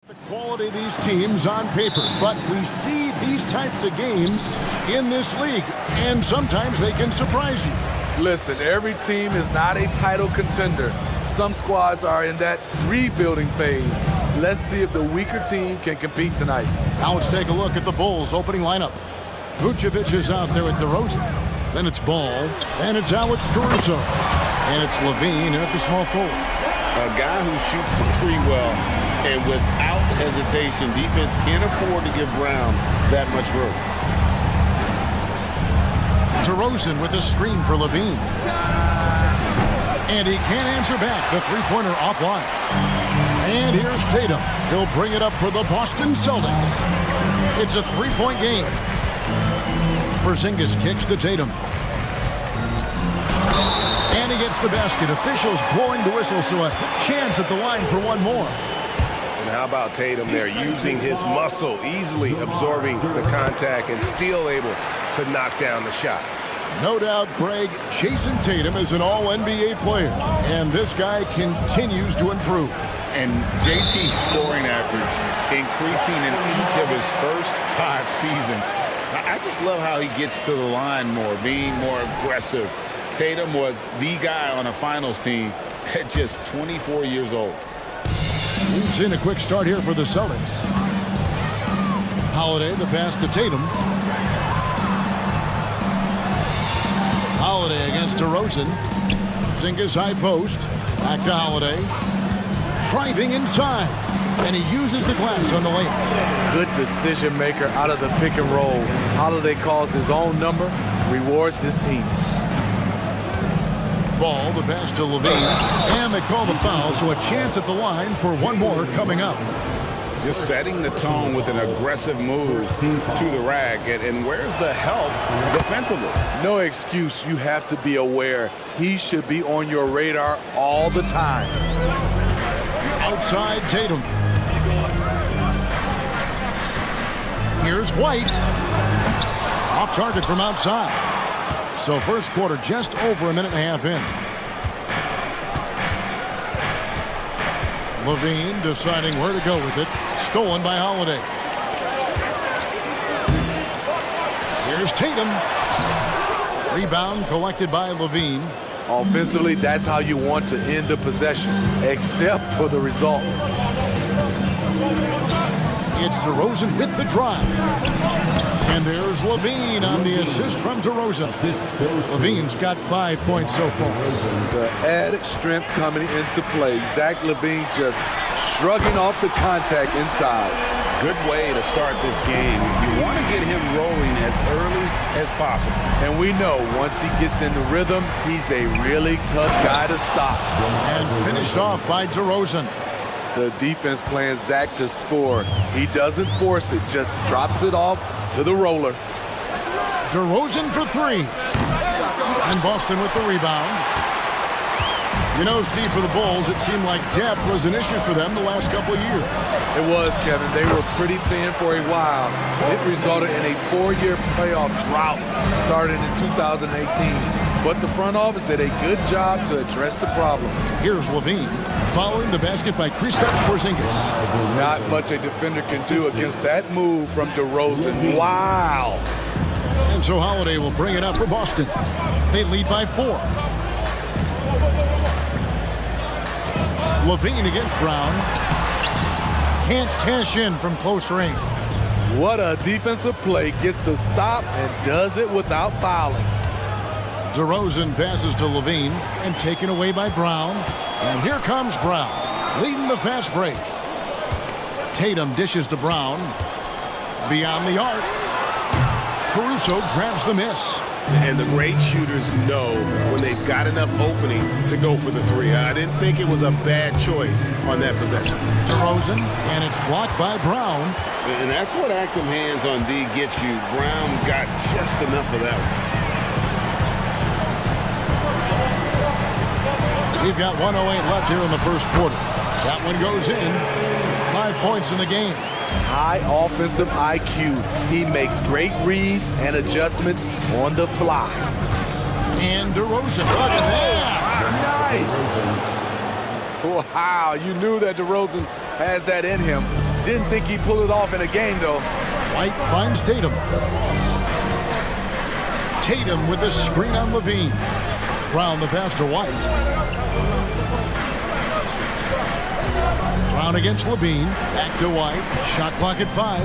The quality of these teams on paper, but we see these types of games in this league, and sometimes they can surprise you. Listen, every team is not a title contender. Some squads are in that rebuilding phase. Let's see if the weaker team can compete tonight. Now let's take a look at the Bulls' opening lineup. Vucevic is out there with DeRozan. Then it's Ball, and it's Alex Caruso. And it's Levine at the small forward. A guy who shoots the three well, and without hesitation, defense can't afford to give Brown that much room. DeRozan with a screen for Levine. And he can't answer back. The three-pointer offline. And here's Tatum. He'll bring it up for the Boston Celtics. It's a three-point game. Porzingis kicks to Tatum. And he gets the basket. Officials blowing the whistle, so a chance at the line for one more. And how about Tatum there, using his muscle, easily absorbing the contact and still able to knock down the shot. No doubt, Greg, Jason Tatum is an all-NBA player, and this guy continues to improve. And JT's scoring average increasing in each of his first 5 seasons. I just love how he gets to the line more, being more aggressive. Tatum was the guy on a finals team at just 24 years old. We've seen a quick start here for the Celtics. Holiday, the pass to Tatum. Holiday against DeRozan. Porzingis high post. Back to Holiday. Driving inside. And he uses the glass on the layup. Good decision maker out of the pick and roll. Holiday calls his own number, rewards his team. Ball, the pass to Levine. And they call the foul, so a chance at the line for one more coming up. Just setting the tone with an aggressive move to the rack. And where's the help defensively? No excuse. You have to be aware. He should be on your radar all the time. Outside Tatum. Here's White. Off target from outside. So first quarter just over a minute and a half in. Levine deciding where to go with it. Stolen by Holiday. Here's Tatum. Rebound collected by Levine. Offensively, that's how you want to end the possession, except for the result. It's DeRozan with the drive. And there's Levine on the assist from DeRozan. Levine's got 5 points so far. The added strength coming into play. Zach Levine just shrugging off the contact inside. Good way to start this game. You want to get him rolling as early as possible. And we know once he gets in the rhythm, he's a really tough guy to stop. And finished off by DeRozan. The defense playing Zach to score. He doesn't force it, just drops it off to the roller. DeRozan for 3. And Boston with the rebound. You know, Steve, for the Bulls, it seemed like depth was an issue for them the last couple of years. It was, Kevin. They were pretty thin for a while. It resulted in a 4-year playoff drought starting in 2018. But the front office did a good job to address the problem. Here's Levine following the basket by Kristaps Porzingis. Not much a defender can do against that move from DeRozan. Wow. And so Holiday will bring it up for Boston. They lead by 4. Levine against Brown. Can't cash in from close range. What a defensive play. Gets the stop and does it without fouling. DeRozan passes to Levine and taken away by Brown. And here comes Brown, leading the fast break. Tatum dishes to Brown. Beyond the arc. Caruso grabs the miss. And the great shooters know when they've got enough opening to go for the 3. I didn't think it was a bad choice on that possession. DeRozan, and it's blocked by Brown. And that's what active hands on D gets you. Brown got just enough of that one. We've got 1:08 left here in the first quarter. That one goes in. 5 points in the game. High offensive IQ. He makes great reads and adjustments on the fly. And DeRozan, look at that. Nice. Wow, you knew that DeRozan has that in him. Didn't think he'd pull it off in a game, though. White finds Tatum. Tatum with the screen on Levine. Brown the pass to White. Brown against Levine. Back to White. Shot clock at 5.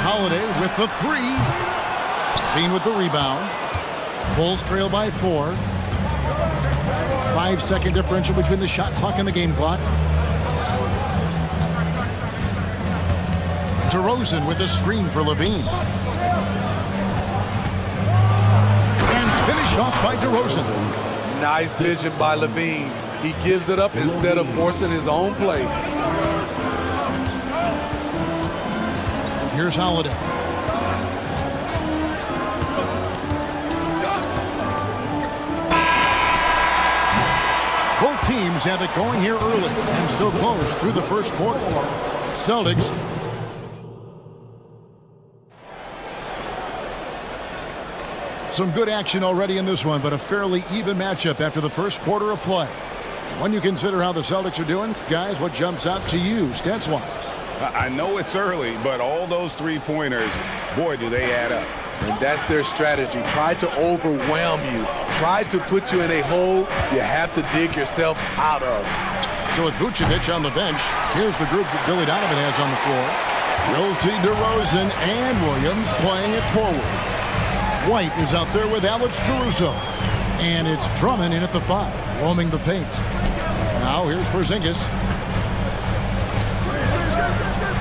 Holiday with the 3. Levine with the rebound. Bulls trail by 4. 5-second differential between the shot clock and the game clock. DeRozan with a screen for Levine. And finished off by DeRozan. Nice vision by Levine. He gives it up instead of forcing his own play. Here's Holiday. Both teams have it going here early and still close through the first quarter. Celtics. Some good action already in this one, but a fairly even matchup after the first quarter of play. When you consider how the Celtics are doing, guys, what jumps out to you, stats-wise? I know it's early, but all those three-pointers, boy, do they add up. And that's their strategy. Try to overwhelm you. Try to put you in a hole you have to dig yourself out of. So with Vucevic on the bench, here's the group that Billy Donovan has on the floor. You'll see DeRozan and Williams playing it forward. White is out there with Alex Caruso. And it's Drummond in at the 5, roaming the paint. Now here's Porzingis.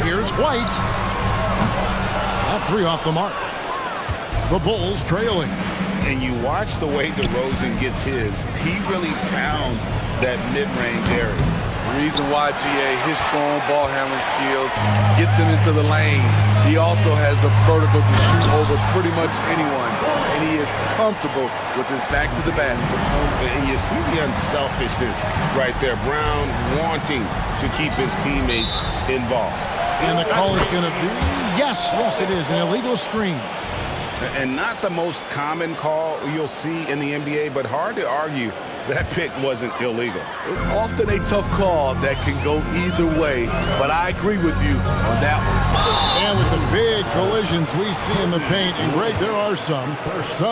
Here's White. That 3 off the mark. The Bulls trailing. And you watch the way DeRozan gets his. He really pounds that mid-range area. Reason why GA, his strong ball handling skills, gets him into the lane. He also has the vertical to shoot over pretty much anyone. And he is comfortable with his back to the basket. And you see the unselfishness right there. Brown wanting to keep his teammates involved. And the call is going to be, yes, it is, an illegal screen. And not the most common call you'll see in the NBA, but hard to argue that pick wasn't illegal. It's often a tough call that can go either way, but I agree with you on that one. And with the big collisions we see in the paint, and Greg, there are some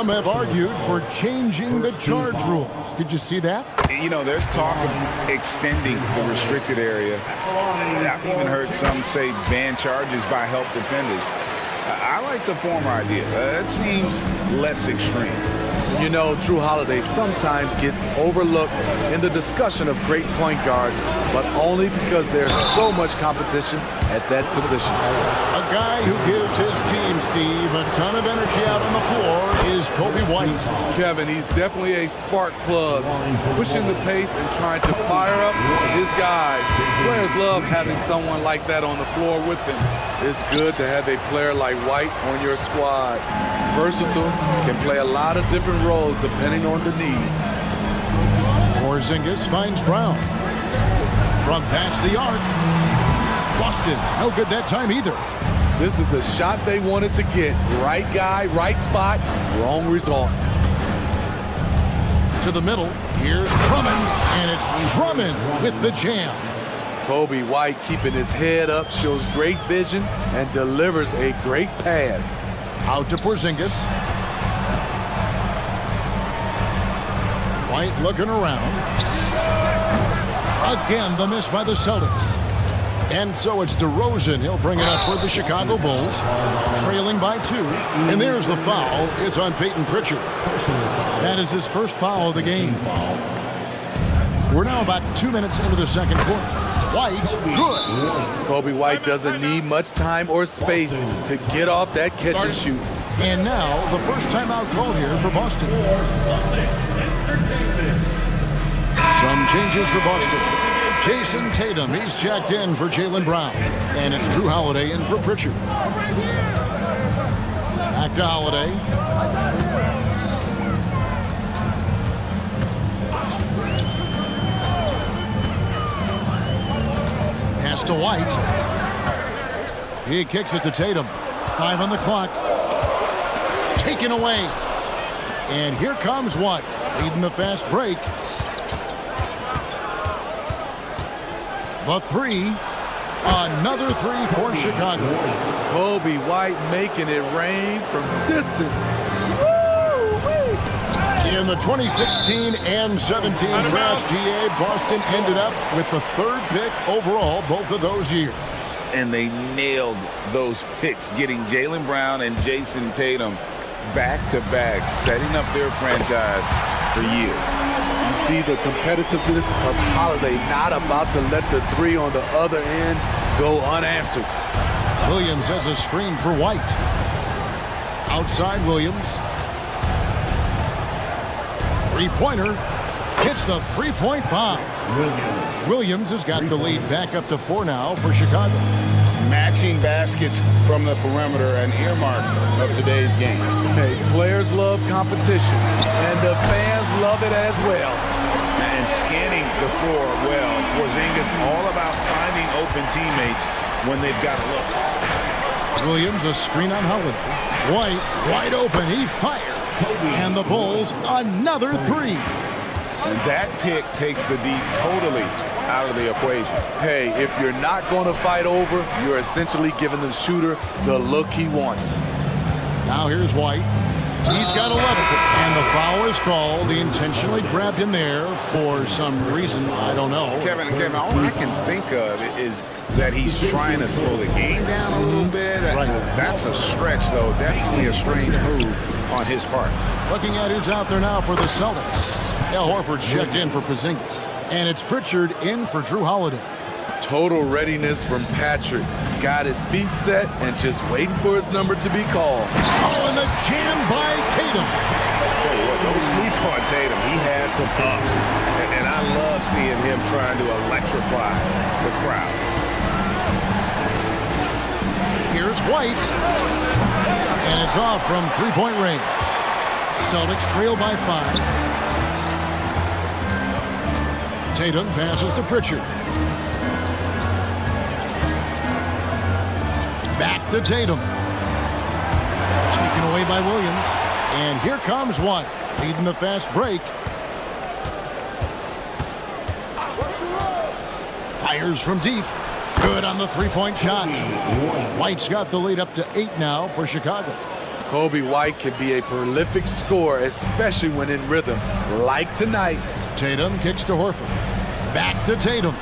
have argued for changing the charge rules. Did you see that? You know, there's talk of extending the restricted area. I've even heard some say ban charges by help defenders. I like the former idea. It seems less extreme. You know, Drew Holiday sometimes gets overlooked in the discussion of great point guards, but only because there's so much competition at that position. A guy who gives his team, Steve, a ton of energy out on the floor is Kobe White. Kevin, he's definitely a spark plug, pushing the pace and trying to fire up his guys. Players love having someone like that on the floor with them. It's good to have a player like White on your squad. Versatile, can play a lot of different roles depending on the need. Porzingis finds Brown. From past the arc. Boston, no good that time either. This is the shot they wanted to get. Right guy, right spot, wrong result. To the middle, here's Drummond, and it's Drummond with the jam. Kobe White keeping his head up, shows great vision, and delivers a great pass. Out to Porzingis. White looking around. Again, the miss by the Celtics. And so it's DeRozan. He'll bring it up for the Chicago Bulls, trailing by 2. And there's the foul. It's on Peyton Pritchard. That is his first foul of the game. We're now about 2 minutes into the second quarter. White, good. Kobe White doesn't need much time or space to get off that catch and shoot. And now the first timeout called here for Boston. Some changes for Boston. Jason Tatum, he's checked in for Jaylen Brown. And it's Drew Holiday in for Pritchard. Back to Holiday. Pass to White. He kicks it to Tatum. 5 on the clock. Taken away. And here comes White, leading the fast break. The three. Another three for Chicago. Kobe White making it rain from distance. In the 2016 and 17 draft, GA, Boston ended up with the third pick overall both of those years. And they nailed those picks, getting Jaylen Brown and Jason Tatum back-to-back, setting up their franchise for years. You see the competitiveness of Holiday, not about to let the three on the other end go unanswered. Williams has a screen for White. Outside Williams. Three-pointer. Hits the three-point bomb. Williams has got the lead back up to 4 now for Chicago. Matching baskets from the perimeter, an earmark of today's game. Hey, players love competition, and the fans love it as well. And scanning the floor well, Porzingis all about finding open teammates when they've got a look. Williams, a screen on Holiday. White, wide open, he fires. And the Bulls, another three. And that pick takes the D totally out of the equation. Hey, if you're not going to fight over, you're essentially giving the shooter the look he wants. Now here's White. He's got 11. And the foul is called. He intentionally grabbed him there for some reason. I don't know. Kevin, all I can think of is that he's trying to slow the game down a little bit. Right. That's a stretch, though. Definitely a strange move on his part. Looking at who's out there now for the Celtics. Al Horford's checked in for Porzingis. And it's Pritchard in for Drew Holiday. Total readiness from Patrick. Got his feet set and just waiting for his number to be called. Oh, and the jam by Tatum. Tell you what, don't sleep on Tatum. He has some ups. And I love seeing him trying to electrify the crowd. Here's White. And it's off from three-point range. Celtics trail by 5. Tatum passes to Pritchard. Back to Tatum. Taken away by Williams. And here comes White, leading the fast break. Fires from deep. Good on the three-point shot. White's got the lead up to 8 now for Chicago. Kobe White can be a prolific scorer, especially when in rhythm, like tonight. Tatum kicks to Horford. Back to Tatum.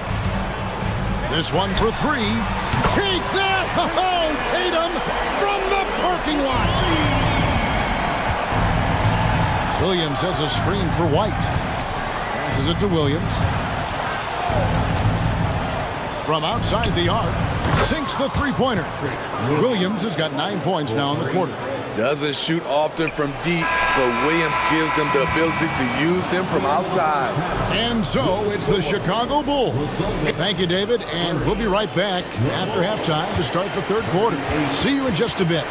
This one for 3. Take that! Oh, Tatum from the parking lot. Williams has a screen for White. Passes it to Williams. From outside the arc, sinks the three-pointer. Williams has got 9 points now in the quarter. Doesn't shoot often from deep, but Williams gives them the ability to use him from outside. And so it's the Chicago Bulls. Thank you, David, and we'll be right back after halftime to start the third quarter. See you in just a bit.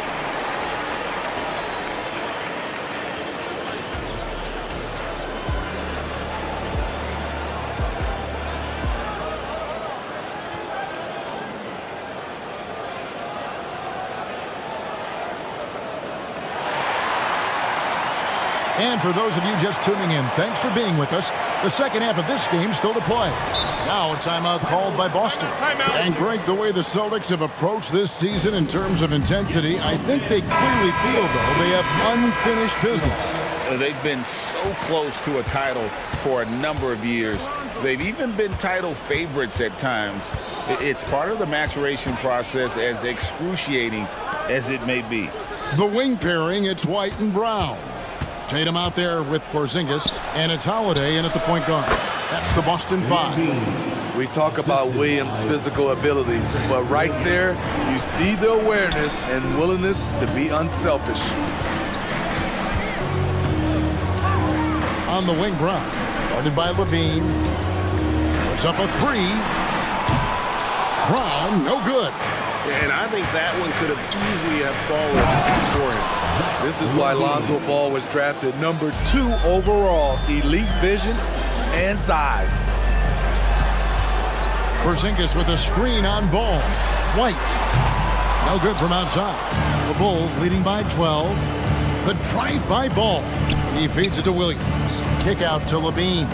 And for those of you just tuning in, thanks for being with us. The second half of this game still to play. Now a timeout called by Boston. Timeout. And Greg, the way the Celtics have approached this season in terms of intensity, I think they clearly feel, though, they have unfinished business. They've been so close to a title for a number of years. They've even been title favorites at times. It's part of the maturation process, as excruciating as it may be. The wing pairing, it's White and Brown. Tatum out there with Porzingis, and it's Holiday in at the point guard. That's the Boston 5. We talk about Williams' physical abilities, but right there, you see the awareness and willingness to be unselfish. On the wing, Brown, guarded by Levine. Puts up a 3. Brown, no good. And I think that one could have easily have fallen for him. This is why Lonzo Ball was drafted number 2 overall. Elite vision and size. Porzingis with a screen on Ball. White. No good from outside. The Bulls leading by 12. The drive by Ball. He feeds it to Williams. Kick out to Levine.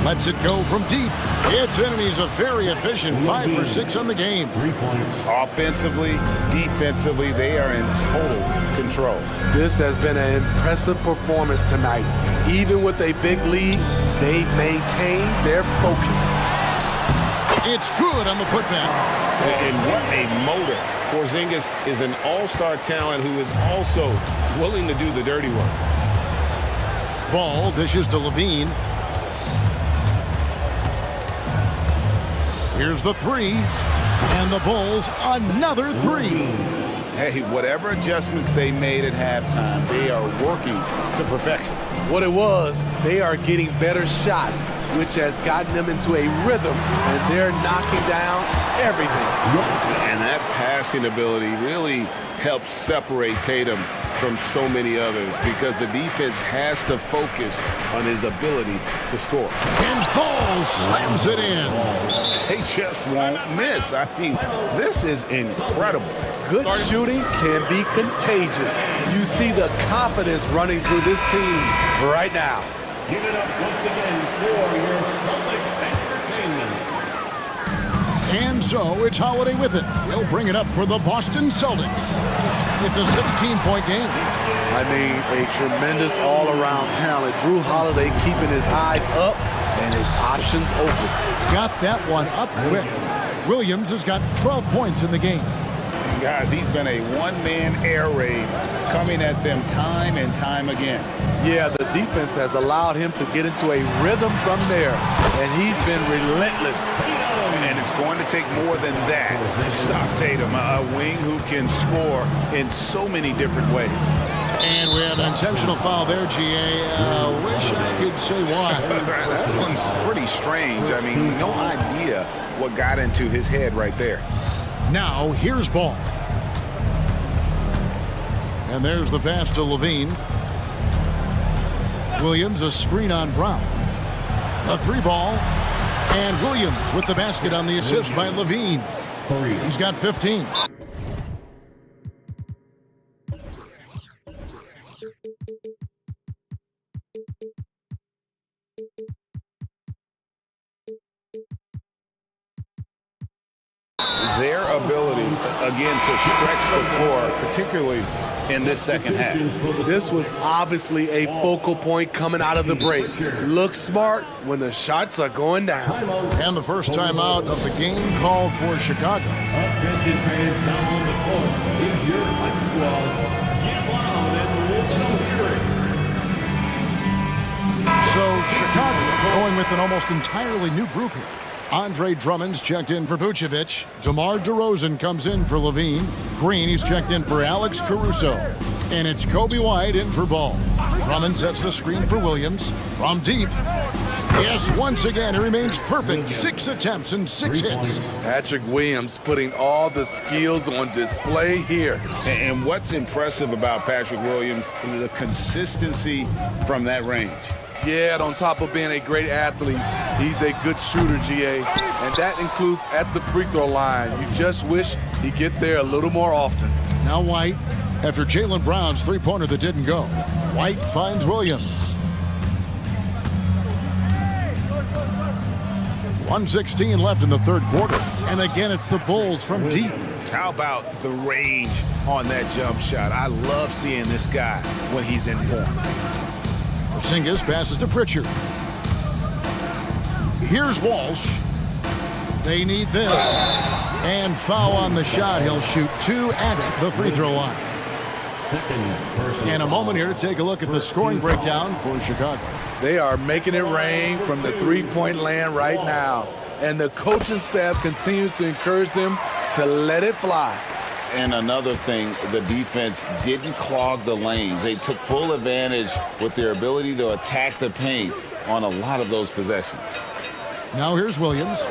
Lets it go from deep. It's in, and he's a very efficient 5 for 6 on the game. 3 points. Offensively, defensively, they are in total control. This has been an impressive performance tonight. Even with a big lead, they've maintained their focus. It's good on the putback. And what a motor. Porzingis is an all-star talent who is also willing to do the dirty work. Ball dishes to Levine. Here's the three. And the Bulls, another three. Hey, whatever adjustments they made at halftime, they are working to perfection. What it was, they are getting better shots, which has gotten them into a rhythm, and they're knocking down everything. And that passing ability really helps separate Tatum from so many others because the defense has to focus on his ability to score. And Ball slams it in. They just won't miss. I mean, this is incredible. Good shooting can be contagious. You see the confidence running through this team right now. Give it up once again for your Celtics entertainment. And so it's Holiday with it. He'll bring it up for the Boston Celtics. It's a 16-point game. I mean, a tremendous all-around talent. Drew Holiday keeping his eyes up and his options open. Got that one up quick. Williams has got 12 points in the game. Guys, he's been a one-man air raid coming at them time and time again. Yeah, the defense has allowed him to get into a rhythm from there, and he's been relentless. And it's going to take more than that to stop Tatum, a wing who can score in so many different ways. And we have an intentional foul there, GA. Wish I could say why. That one's pretty strange. I mean, no idea what got into his head right there. Now, here's Ball. And there's the pass to Levine. Williams, a screen on Brown. A three ball. And Williams with the basket on the assist by Levine. He's got 15. Their ability, again, to stretch the floor, particularly in this second half. This was obviously a focal point coming out of the break. Look smart when the shots are going down. And the first timeout of the game called for Chicago. Attention fans down on the court. Here's your hype squad. Get loud and live in the hearing. So Chicago going with an almost entirely new group here. Andre Drummond's checked in for Vucevic. DeMar DeRozan comes in for Levine. Green, he's checked in for Alex Caruso. And it's Kobe White in for Ball. Drummond sets the screen for Williams. From deep. Yes, once again, he remains perfect. 6 attempts and 6 hits. Patrick Williams putting all the skills on display here. And what's impressive about Patrick Williams is the consistency from that range. Yeah, on top of being a great athlete, he's a good shooter, GA, and that includes at the free throw line. You just wish he'd get there a little more often. Now White, after Jaylen Brown's three-pointer that didn't go. White finds Williams. 1:16 left in the third quarter, and again it's the Bulls from deep. How about the range on that jump shot? I love seeing this guy when he's in form. Porzingis passes to Pritchard. Here's Walsh. They need this. And foul on the shot. He'll shoot 2 at the free throw line. And a moment here to take a look at the scoring breakdown for Chicago. They are making it rain from the three-point land right now. And the coaching staff continues to encourage them to let it fly. And another thing, the defense didn't clog the lanes. They took full advantage with their ability to attack the paint on a lot of those possessions. Now here's Williams.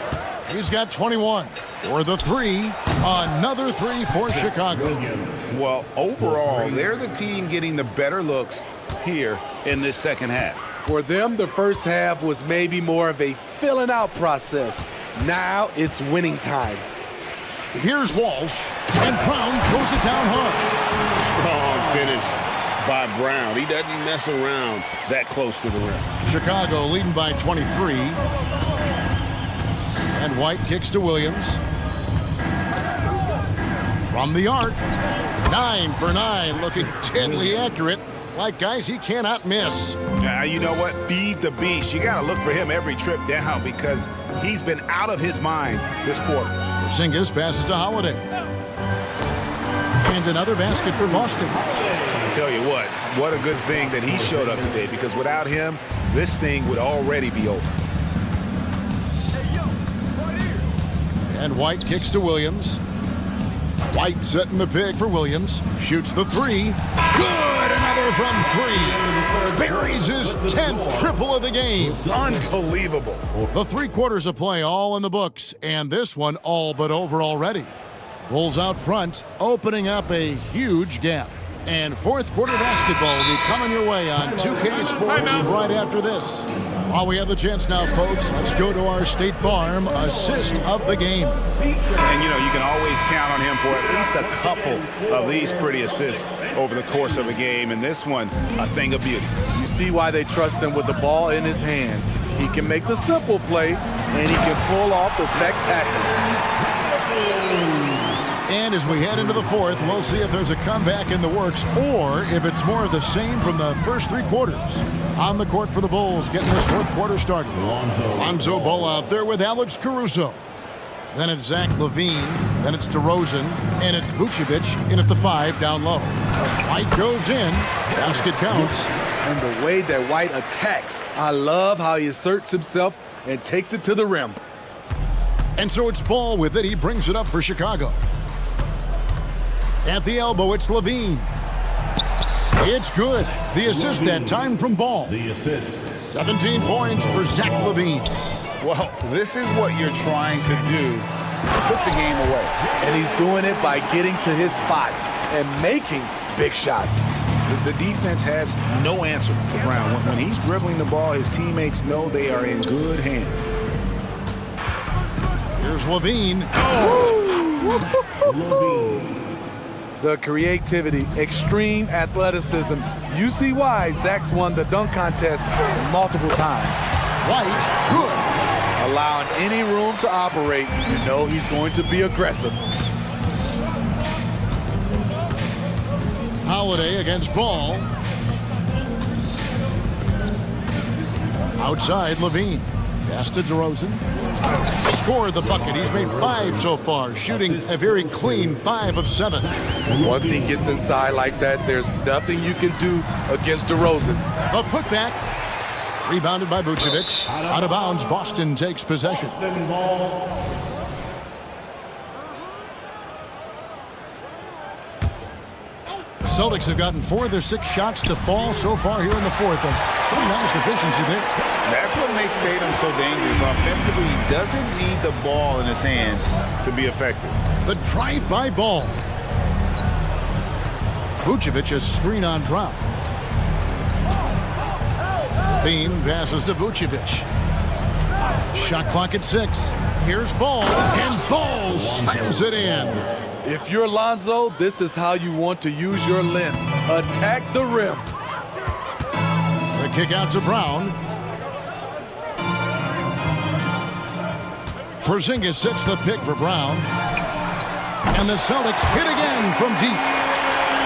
He's got 21 for the three. Another three for Chicago. Well, overall, they're the team getting the better looks here in this second half. For them, the first half was maybe more of a filling out process. Now it's winning time. Here's Walsh, and Brown throws it down hard. Strong finish. by Brown. He doesn't mess around that close to the rim. Chicago leading by 23. And White kicks to Williams. From the arc. 9 for 9, looking deadly accurate. Like guys he cannot miss. You know what? Feed the beast. You got to look for him every trip down because he's been out of his mind this quarter. Porzingis passes to Holiday. And another basket for Boston. I tell you what a good thing that he showed up today because without him, this thing would already be over. And White kicks to Williams. White setting the pick for Williams. Shoots the three. Good! Another from three. Buries his 10th triple of the game. Unbelievable. The 3 quarters of play all in the books, and this one all but over already. Bulls out front, opening up a huge gap. And fourth quarter basketball will be coming your way on 2K Sports right after this. While we have the chance now, folks, let's go to our State Farm assist of the game. And, you know, you can always count on him for at least a couple of these pretty assists over the course of a game. And this one, a thing of beauty. You see why they trust him with the ball in his hands. He can make the simple play, and he can pull off the spectacular. And as we head into the fourth, we'll see if there's a comeback in the works or if it's more of the same from the first 3 quarters. On the court for the Bulls, getting this fourth quarter started. Lonzo Ball out there with Alex Caruso. Then it's Zach LaVine. Then it's DeRozan. And it's Vucevic in at the 5 down low. White goes in. Basket counts. And the way that White attacks, I love how he asserts himself and takes it to the rim. And so it's Ball with it. He brings it up for Chicago. At the elbow, it's LaVine. It's good. The assist that time from Ball. The assist. 17 points for Zach LaVine. Well, this is what you're trying to do. Put the game away. And he's doing it by getting to his spots and making big shots. The defense has no answer for Brown. When he's dribbling the ball, his teammates know they are in good hands. Here's LaVine. LaVine. The creativity, extreme athleticism. You see why Zach's won the dunk contest multiple times. White, good. Allowing any room to operate, you know he's going to be aggressive. Holiday against Ball. Outside, LaVine. Pass to DeRozan. Score the bucket. He's made 5 so far, shooting a very clean 5 of 7. Once he gets inside like that, there's nothing you can do against DeRozan. A putback. Rebounded by Vucevic. Out of bounds, Boston takes possession. Celtics have gotten 4 of their 6 shots to fall so far here in the fourth. And pretty nice efficiency there. That's what makes Tatum so dangerous. Offensively, he doesn't need the ball in his hands to be effective. The drive-by Ball. Vucevic a screen on Brown. Bean passes to Vucevic. Shot clock at 6. Here's Ball, and Ball slams it in. If you're Lonzo, this is how you want to use your length. Attack the rim. The kick out to Brown. Porzingis sets the pick for Brown. And the Celtics hit again from deep.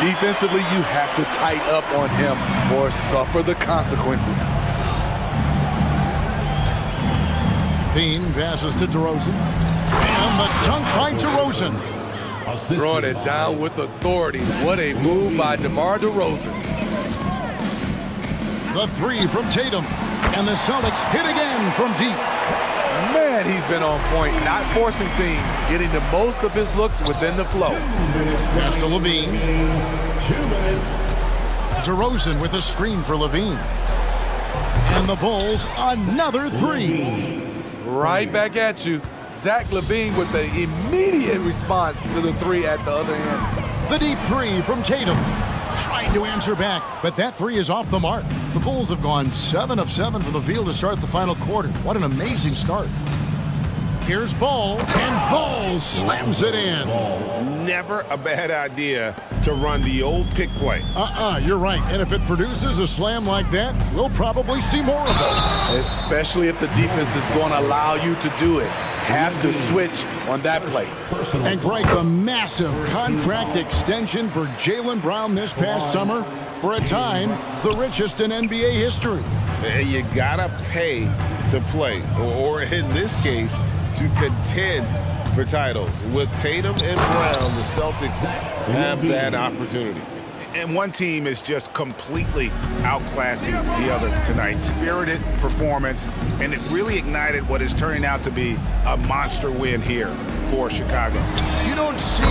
Defensively, you have to tighten up on him or suffer the consequences. Bean passes to DeRozan. And the dunk by DeRozan. Throwing it down with authority. What a move by DeMar DeRozan. The 3 from Tatum. And the Celtics hit again from deep. Man, he's been on point, not forcing things, getting the most of his looks within the flow. Pass to LaVine. DeRozan with a screen for LaVine. And the Bulls, another 3. Right back at you. Zach LaVine with the immediate response to the 3 at the other end. The deep 3 from Tatum. Trying to answer back, but that 3 is off the mark. The Bulls have gone 7 of 7 from the field to start the final quarter. What an amazing start. Here's Ball, and Ball slams it in. never a bad idea to run the old pick play. You're right. And if it produces a slam like that, we'll probably see more of it. Especially if the defense is going to allow you to do it. Have to switch on that play. And Greg, the massive contract extension for Jaylen Brown this past summer, for a time, the richest in NBA history. You gotta pay to play, or in this case, to contend for titles. With Tatum and Brown, the Celtics have that opportunity. And one team is just completely outclassing the other tonight. Spirited performance, and it really ignited what is turning out to be a monster win here for Chicago. You don't see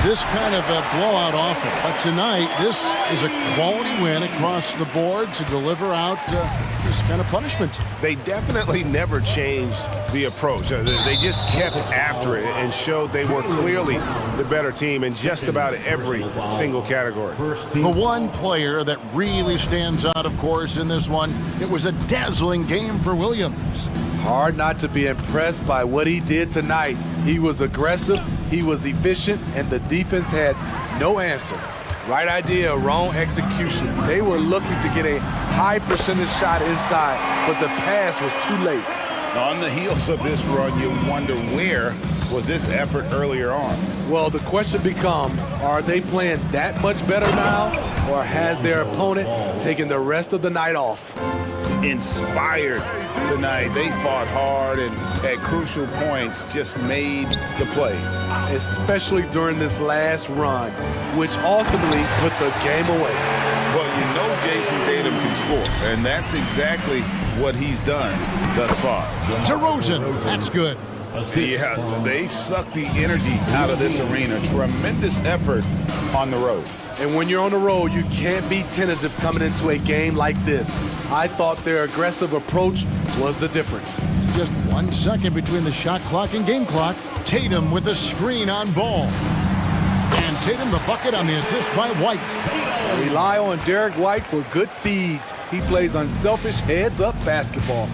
this kind of a blowout often, but tonight this is a quality win across the board to deliver out this kind of punishment. They definitely never changed the approach. They just kept after it and showed they were clearly the better team in just about every single category. The one player that really stands out, of course, in this one, it was a dazzling game for Williams. Hard not to be impressed by what he did tonight. He was aggressive, he was efficient, and the defense had no answer. Right idea, wrong execution. They were looking to get a high percentage shot inside, but the pass was too late. On the heels of this run, you wonder where was this effort earlier on? Well, the question becomes, are they playing that much better now, or has their opponent taken the rest of the night off? Inspired tonight. They fought hard and at crucial points just made the plays. Especially during this last run, which ultimately put the game away. Well, you know Jason Tatum can score, and that's exactly what he's done thus far. DeRozan, that's good. Yeah, they've sucked the energy out of this arena. Tremendous effort on the road. And when you're on the road, you can't be tentative coming into a game like this. I thought their aggressive approach was the difference. Just 1 second between the shot clock and game clock. Tatum with a screen on ball. And Tatum the bucket on the assist by White. Rely on Derek White for good feeds. He plays unselfish heads-up basketball.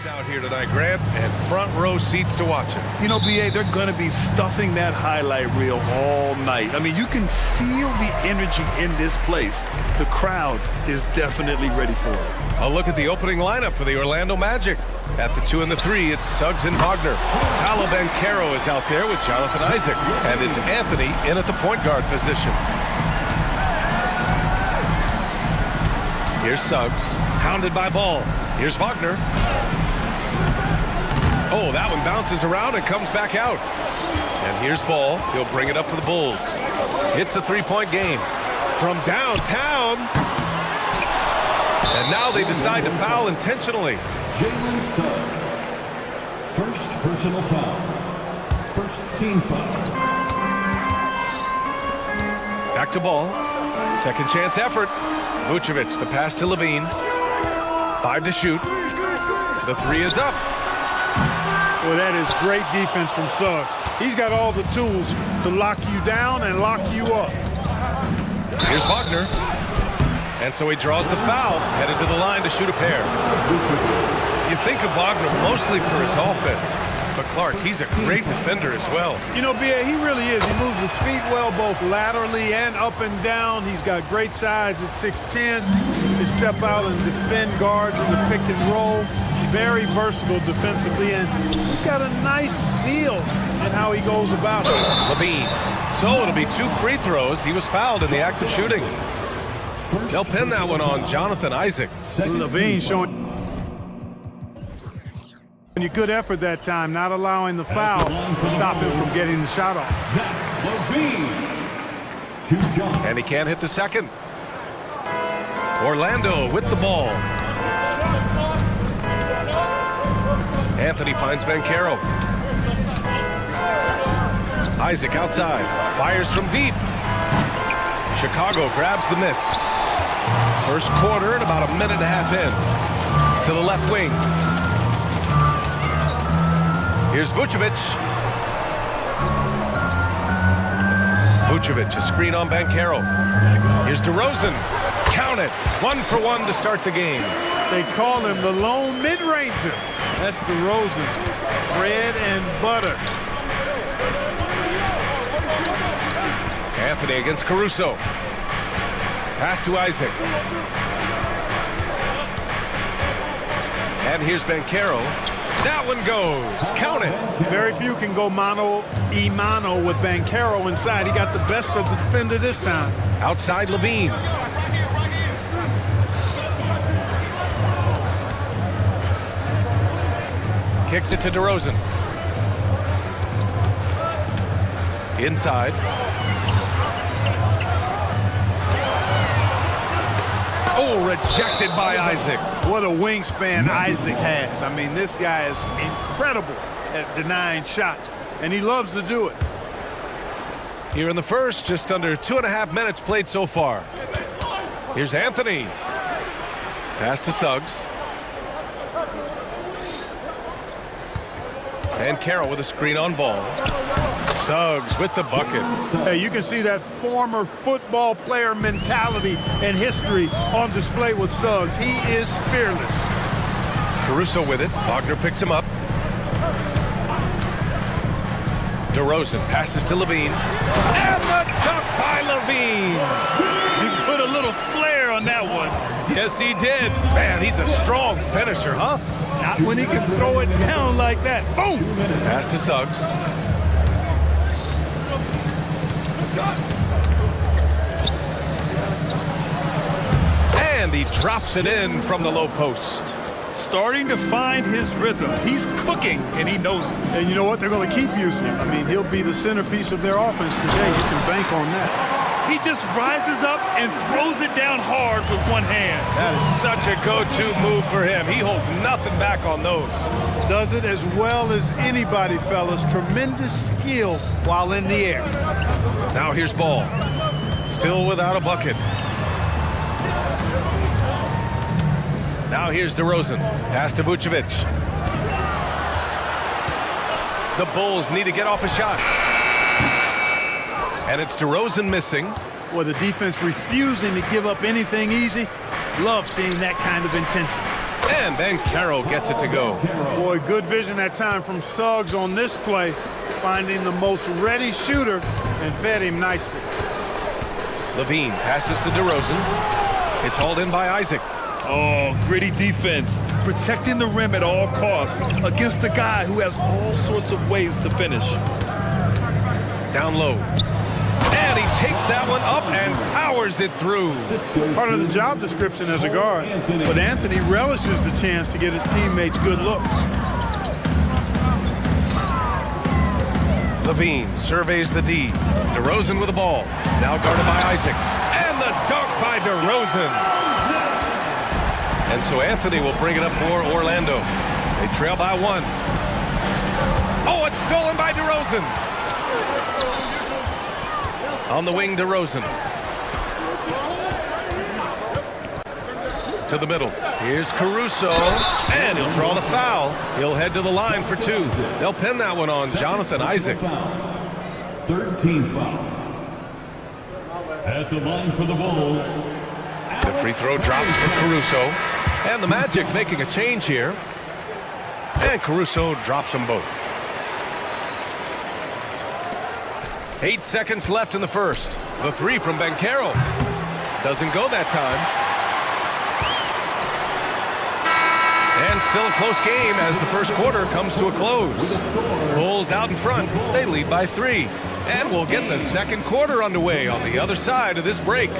Out here tonight, Grant, and front row seats to watch it. You know, BA, they're going to be stuffing that highlight reel all night. I mean, you can feel the energy in this place. The crowd is definitely ready for it. A look at the opening lineup for the Orlando Magic. At the 2 and the 3, it's Suggs and Wagner. Paolo Banchero is out there with Jonathan Isaac. And it's Anthony in at the point guard position. Here's Suggs, pounded by Ball. Here's Wagner. Oh, that one bounces around and comes back out. And here's Ball. He'll bring it up for the Bulls. It's a three-point game. From downtown. And now they decide to foul intentionally. Jalen Suggs. First personal foul. First team foul. Back to Ball. Second chance effort. Vucevic, the pass to Levine. 5 to shoot. The 3 is up. Well, that is great defense from Suggs. He's got all the tools to lock you down and lock you up. Here's Wagner. And so he draws the foul, headed to the line to shoot a pair. You think of Wagner mostly for his offense, but Clark, he's a great defender as well. You know, B.A., he really is. He moves his feet well, both laterally and up and down. He's got great size at 6'10". He can step out and defend guards in the pick and roll. Very versatile defensively, and he's got a nice seal in how he goes about it. Levine. So it'll be 2 free throws. He was fouled in the act of shooting. They'll pin that one on Jonathan Isaac. Levine showing a good effort that time, not allowing the foul to stop him from getting the shot off. And he can't hit the second. Orlando with the ball. Anthony finds Banchero. Isaac outside. Fires from deep. Chicago grabs the miss. First quarter and about a minute and a half in. To the left wing. Here's Vucevic. Vucevic, a screen on Banchero. Here's DeRozan. Count it. 1 for 1 to start the game. They call him the lone mid-ranger. That's DeRozan's bread and butter. Anthony against Caruso. Pass to Isaac. And here's Banchero. That one goes. Count it. Very few can go mano-a-mano with Banchero inside. He got the best of the defender this time. Outside Levine. Kicks it to DeRozan. Inside. Oh, rejected by Isaac. What a wingspan Isaac has. I mean, this guy is incredible at denying shots, and he loves to do it. Here in the first, just under 2.5 minutes played so far. Here's Anthony. Pass to Suggs. And Carroll with a screen on Ball. Suggs with the bucket. Hey, you can see that former football player mentality and history on display with Suggs. He is fearless. Caruso with it. Wagner picks him up. DeRozan passes to Levine. And the dunk by Levine. He put a little flair on that one. Yes, he did. Man, he's a strong finisher, huh? Not when he can throw it down like that. Boom! Pass to Suggs. And he drops it in from the low post. Starting to find his rhythm. He's cooking, and he knows it. And you know what? They're going to keep using him. I mean, he'll be the centerpiece of their offense today. You can bank on that. He just rises up and throws it down hard with one hand. That is such a go-to move for him. He holds nothing back on those. Does it as well as anybody, fellas. Tremendous skill while in the air. Now here's Ball. Still without a bucket. Now here's DeRozan. Pass to Vucevic. The Bulls need to get off a shot. And it's DeRozan missing. Well, the defense refusing to give up anything easy. Love seeing that kind of intensity. And Bankero gets it to go. Boy, good vision that time from Suggs on this play, finding the most ready shooter and fed him nicely. Levine passes to DeRozan. It's hauled in by Isaac. Oh, gritty defense, protecting the rim at all costs against a guy who has all sorts of ways to finish. Down low. And he takes that one up and powers it through. Part of the job description as a guard, but Anthony relishes the chance to get his teammates good looks. Levine surveys the D. DeRozan with the ball. Now guarded by Isaac. And the dunk by DeRozan. And so Anthony will bring it up for Orlando. They trail by 1. Oh, it's stolen by DeRozan. On the wing, DeRozan. To the middle. Here's Caruso. And he'll draw the foul. He'll head to the line for 2. They'll pin that one on Jonathan Isaac. 13 foul. At the line for the Bulls. The free throw drops for Caruso. And the Magic making a change here. And Caruso drops them both. 8 seconds left in the first. The 3 from Bankero. Doesn't go that time. And still a close game as the first quarter comes to a close. Bulls out in front. They lead by 3. And we'll get the second quarter underway on the other side of this break.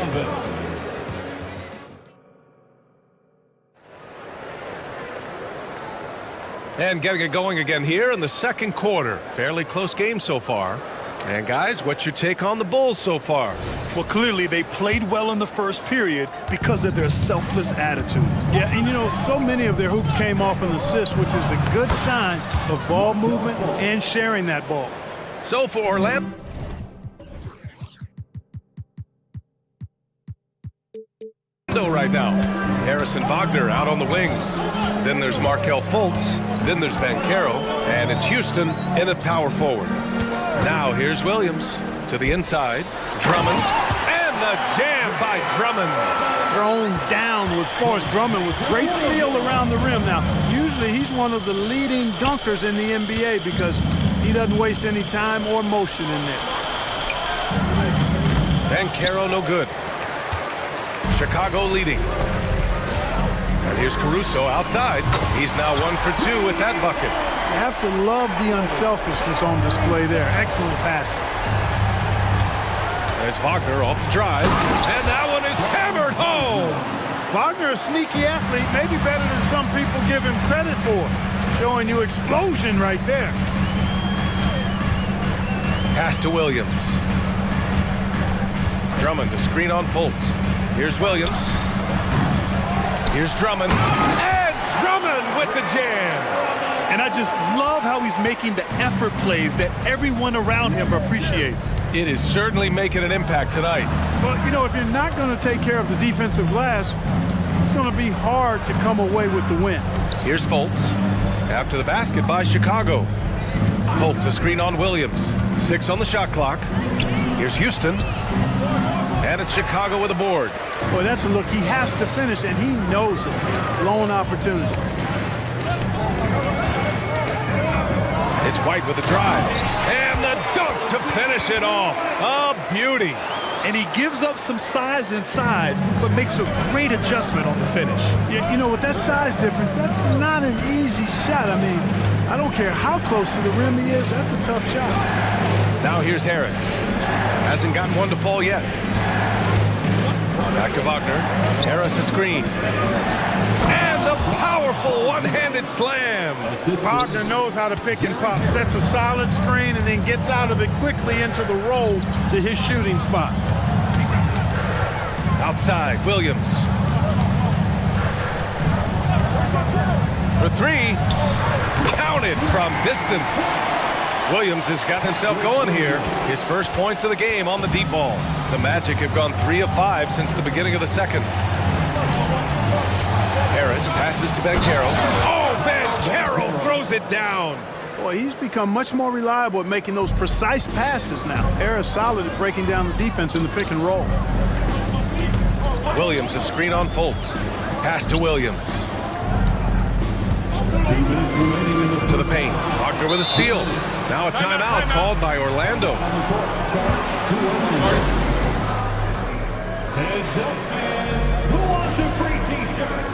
And getting it going again here in the second quarter. Fairly close game so far. And guys, what's your take on the Bulls so far? Well, clearly they played well in the first period because of their selfless attitude. Yeah, and you know, so many of their hoops came off an assist, which is a good sign of ball movement and sharing that ball. So for Orlando right now. Harrison Wagner out on the wings. Then there's Markelle Fultz. Then there's Bankero. And it's Houston in at power forward. Now here's Williams to the inside. Drummond. And the jam by Drummond. Thrown down with force. Drummond with great feel around the rim. Now, usually he's one of the leading dunkers in the NBA because he doesn't waste any time or motion in there. Bankero no good. Chicago leading. And here's Caruso outside. He's now 1 for 2 with that bucket. You have to love the unselfishness on display there. Excellent passing. And it's Wagner off the drive. And that one is hammered home. Wagner, a sneaky athlete, maybe better than some people give him credit for. Showing you explosion right there. Pass to Williams. Drummond, the screen on Fultz. Here's Williams. Here's Drummond. And Drummond with the jam. And I just love how he's making the effort plays that everyone around him appreciates. It is certainly making an impact tonight. But, you know, if you're not going to take care of the defensive glass, it's going to be hard to come away with the win. Here's Fultz. After the basket by Chicago. Fultz, a screen on Williams. 6 on the shot clock. Here's Houston. And it's Chicago with a board. Boy, that's a look he has to finish, and he knows it. Lone opportunity. It's White with the drive. And the dunk to finish it off. A beauty. And he gives up some size inside, but makes a great adjustment on the finish. Yeah, you know, with that size difference, that's not an easy shot. I mean, I don't care how close to the rim he is, that's a tough shot. Now here's Harris. Hasn't gotten one to fall yet. Back to Wagner. Harris a screen. And the powerful one-handed slam. Wagner knows how to pick and pop. Sets a solid screen and then gets out of it quickly into the roll to his shooting spot. Outside, Williams. For 3. Counted from distance. Williams has got himself going here. His first points of the game on the deep ball. The Magic have gone 3 of 5 since the beginning of the second. Harris passes to Bankero. Oh, Bankero throws it down. Boy, he's become much more reliable at making those precise passes now. Harris solid at breaking down the defense in the pick and roll. Williams, a screen on Fultz. Pass to Williams. To the paint. Wagner with a steal. Now a timeout called by Orlando. Heads up, fans. Who wants a free t-shirt?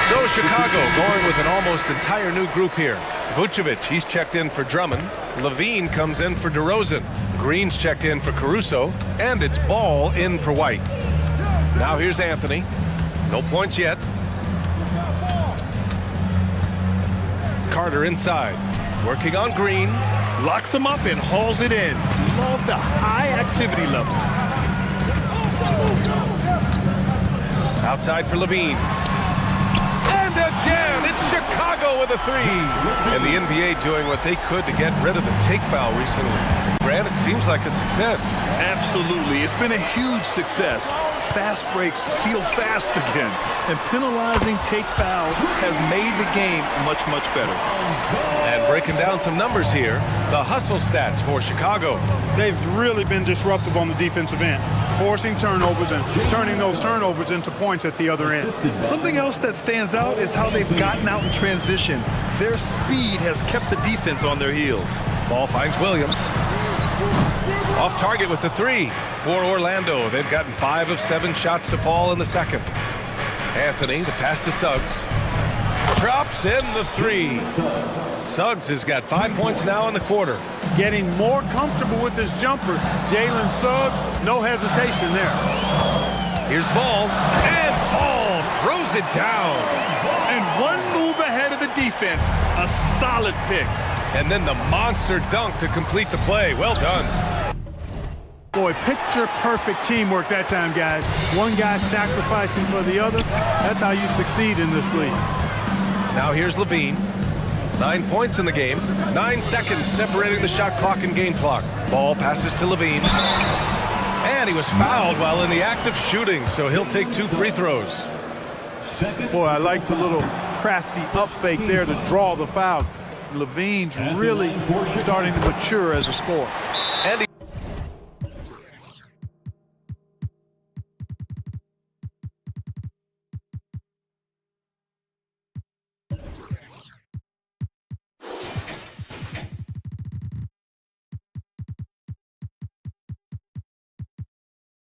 So Chicago going with an almost entire new group here. Vucevic, he's checked in for Drummond. Levine comes in for DeRozan. Green's checked in for Caruso. And it's Ball in for White. Now here's Anthony. No points yet. Carter inside. Working on Green. Locks him up and hauls it in. Love the high activity level. Outside for Levine. And again, it's Chicago with a three. And the NBA doing what they could to get rid of the take foul recently. Grant, it seems like a success. Absolutely. It's been a huge success. Fast breaks feel fast again. And penalizing take fouls has made the game much, much better. And breaking down some numbers here, the hustle stats for Chicago. They've really been disruptive on the defensive end, forcing turnovers and turning those turnovers into points at the other end. Something else that stands out is how they've gotten out in transition. Their speed has kept the defense on their heels. Ball finds Williams. Off target with the three for Orlando. They've gotten 5 of 7 shots to fall in the second. Anthony, the pass to Suggs. Drops in the three. Suggs has got 5 points now in the quarter. Getting more comfortable with his jumper. Jalen Suggs, no hesitation there. Here's Ball, and Ball throws it down. And one move ahead of the defense. A solid pick. And then the monster dunk to complete the play. Well done. Boy, picture-perfect teamwork that time, guys. One guy sacrificing for the other. That's how you succeed in this league. Now here's Levine. 9 points in the game. 9 seconds separating the shot clock and game clock. Ball passes to Levine. And he was fouled while in the act of shooting, so he'll take 2 free throws. Boy, I like the little crafty up fake there to draw the foul. Levine's really starting to mature as a scorer. And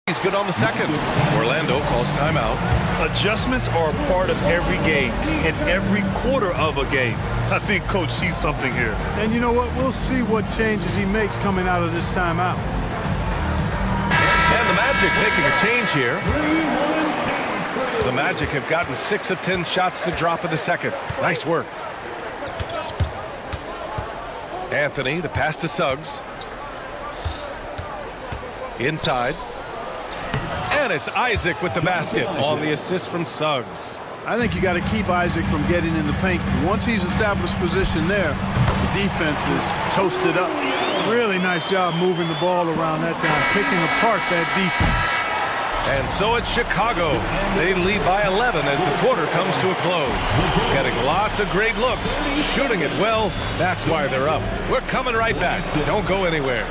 he's good on the second. Orlando calls timeout. Adjustments are a part of every game and every quarter of a game. I think Coach sees something here. And you know what? We'll see what changes he makes coming out of this timeout. And the Magic making a change here. The Magic have gotten 6 of 10 shots to drop in the second. Nice work. Anthony, the pass to Suggs. Inside. And it's Isaac with the basket on the assist from Suggs. I think you got to keep Isaac from getting in the paint. Once he's established position there, the defense is toasted up. Really nice job moving the ball around that time, picking apart that defense. And so it's Chicago. They lead by 11 as the quarter comes to a close. Getting lots of great looks, shooting it well. That's why they're up. We're coming right back. Don't go anywhere.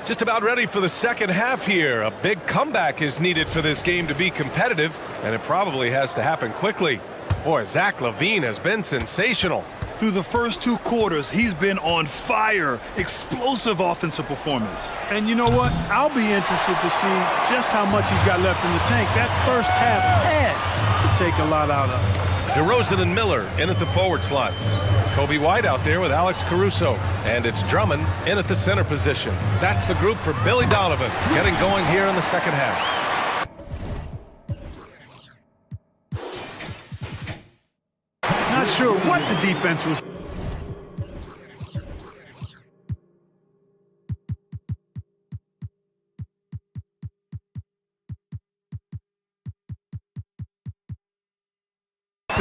Just about ready for the second half here. A big comeback is needed for this game to be competitive, and it probably has to happen quickly. Boy, Zach LaVine has been sensational. Through the first 2 quarters, he's been on fire. Explosive offensive performance. And you know what? I'll be interested to see just how much he's got left in the tank. That first half had to take a lot out of it. DeRozan and Miller in at the forward slots. Kobe White out there with Alex Caruso. And it's Drummond in at the center position. That's the group for Billy Donovan, getting going here in the second half. Not sure what the defense was.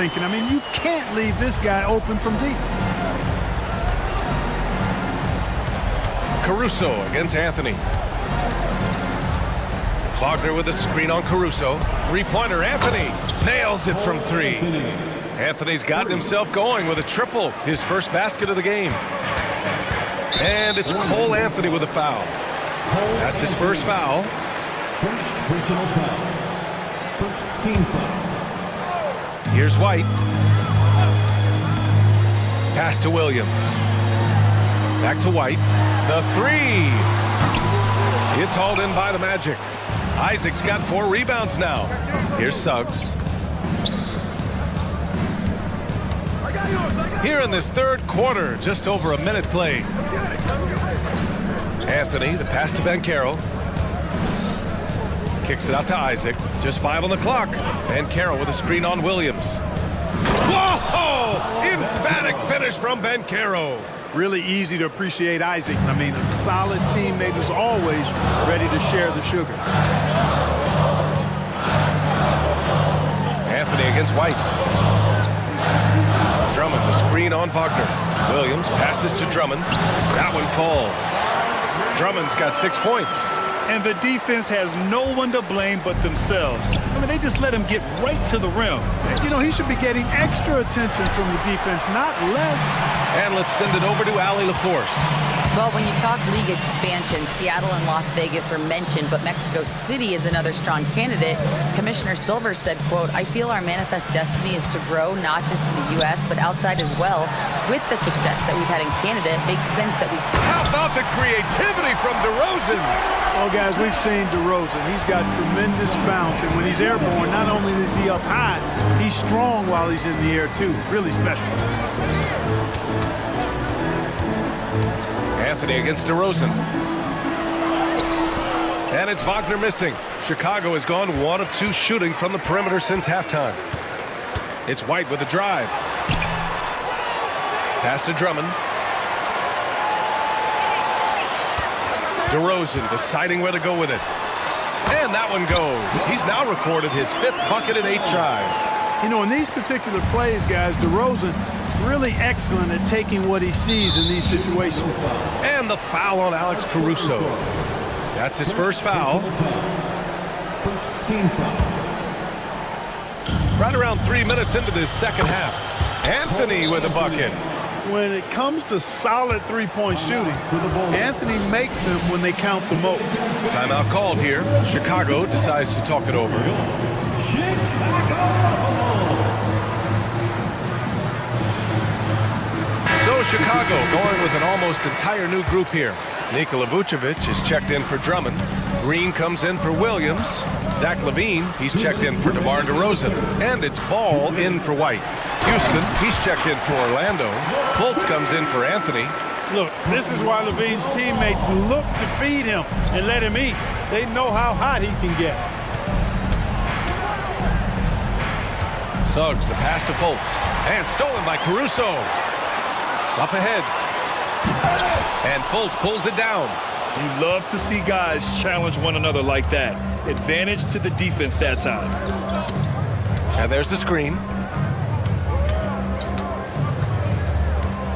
thinking. I mean, you can't leave this guy open from deep. Caruso against Anthony. Wagner with a screen on Caruso. Three-pointer, Anthony nails it from three. Anthony's gotten himself going with a triple, his first basket of the game. And it's Cole Anthony with a foul. That's his first foul. First personal foul. First team foul. Here's White. Pass to Williams. Back to White. The three. It's hauled in by the Magic. Isaac's got 4 rebounds now. Here's Suggs. Here in this third quarter, just over a minute played. Anthony, the pass to Banchero. Kicks it out to Isaac. Just 5 on the clock. Banchero with a screen on Williams. Whoa! Emphatic finish from Banchero. Really easy to appreciate Isaac. I mean, a solid teammate who's always ready to share the sugar. Anthony against White. Drummond, the screen on Wagner. Williams passes to Drummond. That one falls. Drummond's got 6 points. And the defense has no one to blame but themselves. I mean, they just let him get right to the rim. You know, he should be getting extra attention from the defense, not less. And let's send it over to Allie LaForce. Well, when you talk league expansion, Seattle and Las Vegas are mentioned, but Mexico City is another strong candidate. Commissioner Silver said, quote, "I feel our manifest destiny is to grow not just in the U.S., but outside as well. With the success that we've had in Canada, it makes sense that we..." How about the creativity from DeRozan? Well, guys, we've seen DeRozan. He's got tremendous bounce, and when he's airborne, not only is he up high, he's strong while he's in the air, too. Really special. Anthony against DeRozan. And it's Wagner missing. Chicago has gone 1 of 2 shooting from the perimeter since halftime. It's White with a drive. Pass to Drummond. DeRozan deciding where to go with it. And that one goes. He's now recorded his 5th bucket in 8 tries. You know, in these particular plays, guys, DeRozan really excellent at taking what he sees in these situations. And the foul on Alex Caruso. That's his first foul. First team foul. Right around 3 minutes into this second half. Anthony with a bucket. When it comes to solid three-point shooting, Anthony makes them when they count the most. Timeout called here. Chicago decides to talk it over. So Chicago going with an almost entire new group here. Nikola Vucevic is checked in for Drummond. Green comes in for Williams. Zach LaVine, he's checked in for DeMar DeRozan. And it's Ball in for White. Houston, he's checked in for Orlando. Fultz comes in for Anthony. Look, this is why LaVine's teammates look to feed him and let him eat. They know how hot he can get. Suggs, the pass to Fultz. And stolen by Caruso. Up ahead. And Fultz pulls it down. You love to see guys challenge one another like that. Advantage to the defense that time. And there's the screen.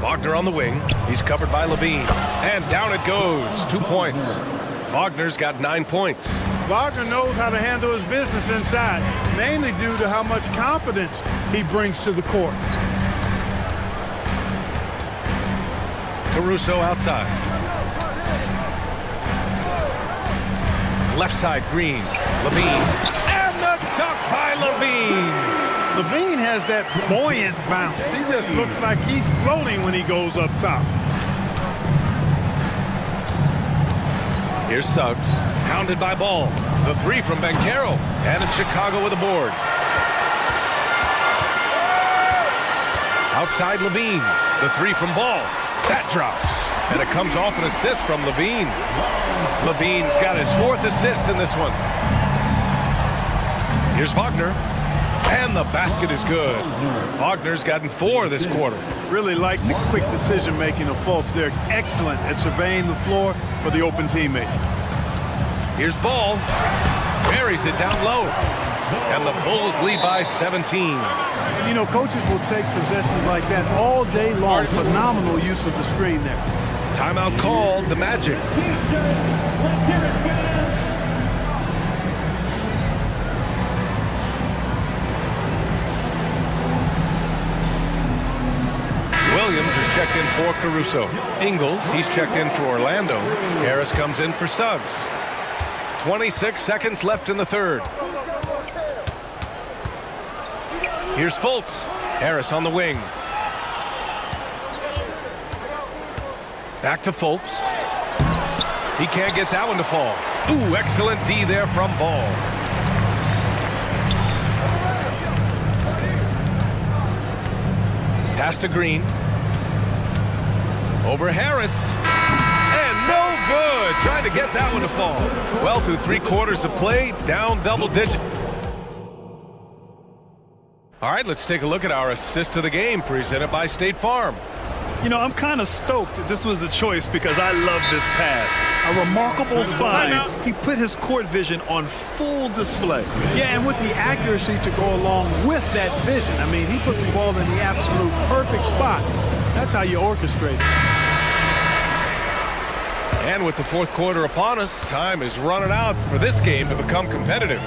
Wagner on the wing. He's covered by LaVine. And down it goes. 2 points. Wagner's got 9 points. Wagner knows how to handle his business inside, mainly due to how much confidence he brings to the court. Caruso outside. Left side, Green. LaVine. And the dunk by LaVine. LaVine has that buoyant bounce. He just looks like he's floating when he goes up top. Here's Suggs. Pounded by Ball. The 3 from Banchero. And it's Chicago with a board. Outside LaVine. The 3 from Ball. That drops. And it comes off an assist from LaVine. LaVine's got his 4th assist in this one. Here's Wagner. And the basket is good. Wagner's gotten 4 this quarter. Really like the quick decision-making of Fultz. They're excellent at surveying the floor for the open teammate. Here's Ball. Buries it down low. And the Bulls lead by 17. You know, coaches will take possessions like that all day long. Phenomenal use of the screen there. Timeout called, the Magic. Williams is checked in for Caruso. Ingles, he's checked in for Orlando. Harris comes in for Suggs. 26 seconds left in the third. Here's Fultz. Harris on the wing. Back to Fultz. He can't get that one to fall. Ooh, excellent D there from Ball. Pass to Green. Over Harris. And no good. Trying to get that one to fall. Well, through 3 quarters of play, down double digit. All right, let's take a look at our assist of the game presented by State Farm. You know, I'm kind of stoked that this was a choice because I love this pass. A remarkable find. He put his court vision on full display. Yeah, and with the accuracy to go along with that vision. I mean, he put the ball in the absolute perfect spot. That's how you orchestrate it. And with the fourth quarter upon us, time is running out for this game to become competitive.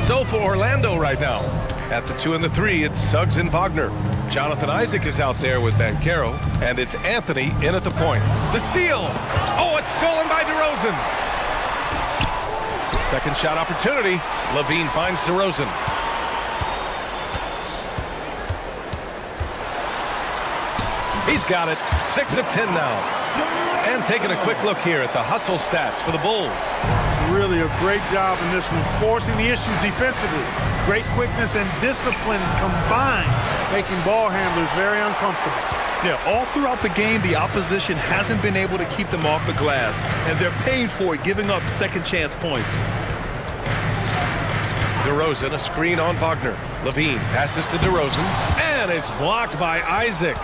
So for Orlando right now, at the 2 and the 3, it's Suggs and Wagner. Jonathan Isaac is out there with Banchero, and it's Anthony in at the point. The steal! Oh, it's stolen by DeRozan. Second shot opportunity. Levine finds DeRozan. He's got it. 6 of 10 now. And taking a quick look here at the hustle stats for the Bulls. Really a great job in this one, forcing the issues defensively. Great quickness and discipline combined, making ball handlers very uncomfortable. Yeah, all throughout the game, the opposition hasn't been able to keep them off the glass, and they're paying for it, giving up second chance points. DeRozan, a screen on Wagner. Levine passes to DeRozan, and it's blocked by Isaac.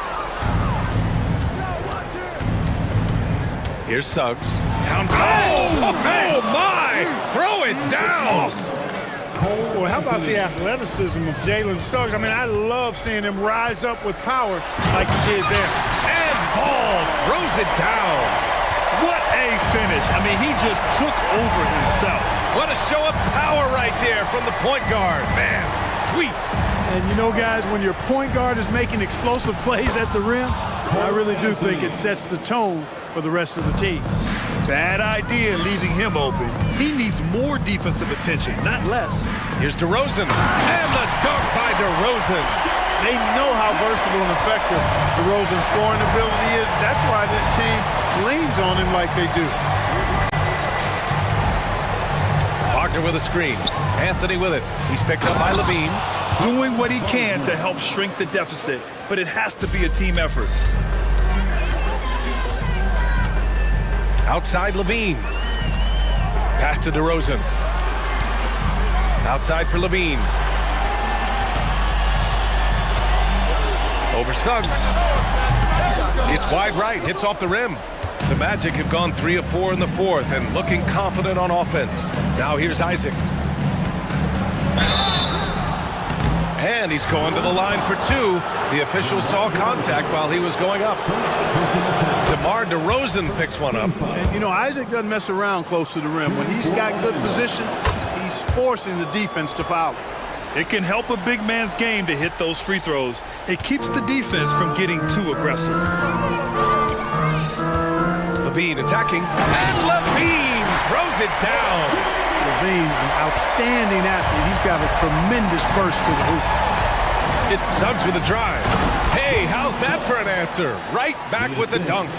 Here's Suggs. Oh, my! Throw it down! Well, how about the athleticism of Jalen Suggs? I mean, I love seeing him rise up with power like he did there. And Ball throws it down. What a finish. I mean, he just took over himself. What a show of power right there from the point guard. Man, sweet. And you know, guys, when your point guard is making explosive plays at the rim, I really do think it sets the tone for the rest of the team. Bad idea leaving him open. He needs more defensive attention, not less. Here's DeRozan. And the dunk by DeRozan. They know how versatile and effective DeRozan's scoring ability is. That's why this team leans on him like they do. Wagner with a screen. Anthony with it. He's picked up by Levine. Doing what he can to help shrink the deficit, but it has to be a team effort. Outside Levine. Pass to DeRozan. Outside for Levine. Over Suggs. It's wide right. Hits off the rim. The Magic have gone 3 of 4 in the fourth and looking confident on offense. Now here's Isaac. And he's going to the line for 2. The official saw contact while he was going up. DeMar DeRozan picks one up. And, you know, Isaac doesn't mess around close to the rim. When he's got good position, he's forcing the defense to foul. It can help a big man's game to hit those free throws. It keeps the defense from getting too aggressive. Levine attacking. And Levine throws it down. Levine, an outstanding athlete. He's got a tremendous burst to the hoop. It's Suggs with a drive. Hey, how's that for an answer? Right back with the dunk.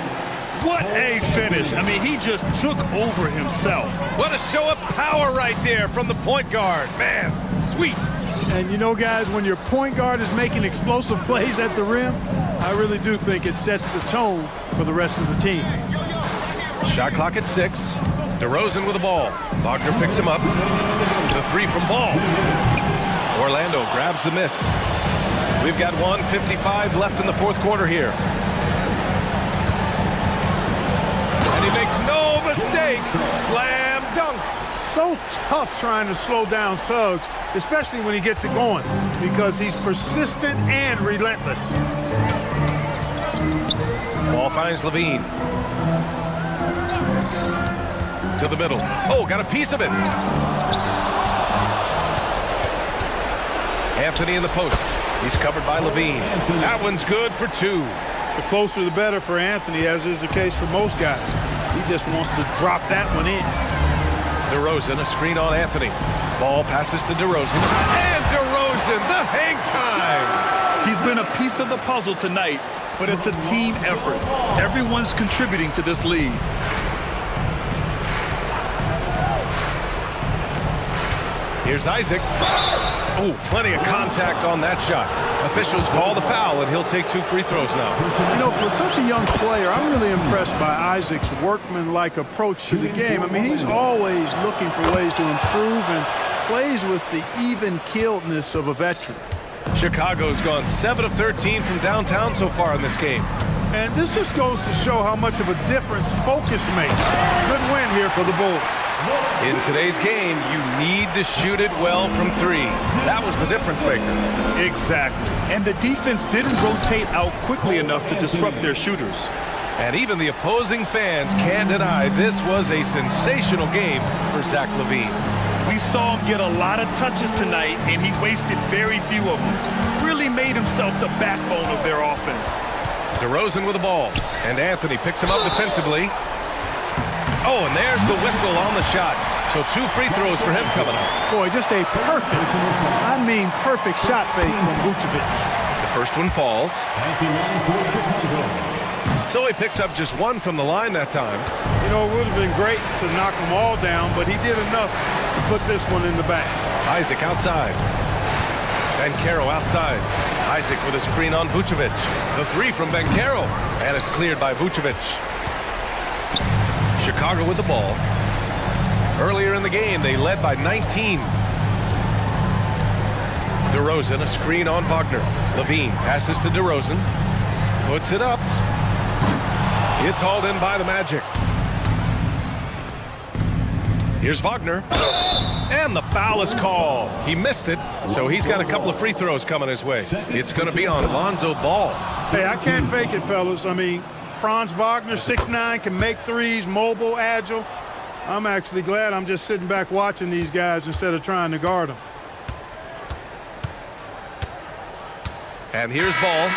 What a finish. I mean, he just took over himself. What a show of power right there from the point guard. Man, sweet. And you know, guys, when your point guard is making explosive plays at the rim, I really do think it sets the tone for the rest of the team. Shot clock at 6. DeRozan with the ball. Wagner picks him up. The 3 from Ball. Orlando grabs the miss. We've got 1:55 left in the fourth quarter here. And he makes no mistake. Slam dunk. so tough trying to slow down Suggs, especially when he gets it going, because he's persistent and relentless. Ball finds Levine. To the middle. Oh, got a piece of it. Anthony in the post. He's covered by Levine. That one's good for two. The closer the better for Anthony, as is the case for most guys. He just wants to drop that one in. DeRozan, a screen on Anthony. Ball passes to DeRozan. And DeRozan, the hang time. He's been a piece of the puzzle tonight, but it's a team effort. Everyone's contributing to this lead. Here's Isaac. Oh, plenty of contact on that shot. Officials call the foul, and he'll take 2 free throws now. You know, for such a young player, I'm really impressed by Isaac's workman-like approach to the game. I mean, he's always looking for ways to improve and plays with the even-keeledness of a veteran. Chicago's gone 7 of 13 from downtown so far in this game. And this just goes to show how much of a difference focus makes. Good win here for the Bulls. In today's game, you need to shoot it well from 3. That was the difference maker. Exactly. And the defense didn't rotate out quickly enough to disrupt their shooters. And even the opposing fans can't deny this was a sensational game for Zach LaVine. We saw him get a lot of touches tonight, and he wasted very few of them. Really made himself the backbone of their offense. DeRozan with the ball, and Anthony picks him up defensively. Oh, and there's the whistle on the shot. So 2 free throws for him coming up. Boy, just a perfect shot fake from Vucevic. The first one falls. So he picks up just 1 from the line that time. You know, it would have been great to knock them all down, but he did enough to put this one in the back. Isaac outside. Bencaro outside. Isaac with a screen on Vucevic. The 3 from Bencaro, and it's cleared by Vucevic. Chicago with the ball. Earlier in the game, they led by 19. DeRozan, a screen on Wagner. Levine passes to DeRozan. Puts it up. It's hauled in by the Magic. Here's Wagner. And the foul is called. He missed it, so he's got a couple of free throws coming his way. It's going to be on Lonzo Ball. Hey, I can't fake it, fellas. I mean, Franz Wagner, 6'9", can make threes, mobile, agile. I'm actually glad I'm just sitting back watching these guys instead of trying to guard them. And here's Ball.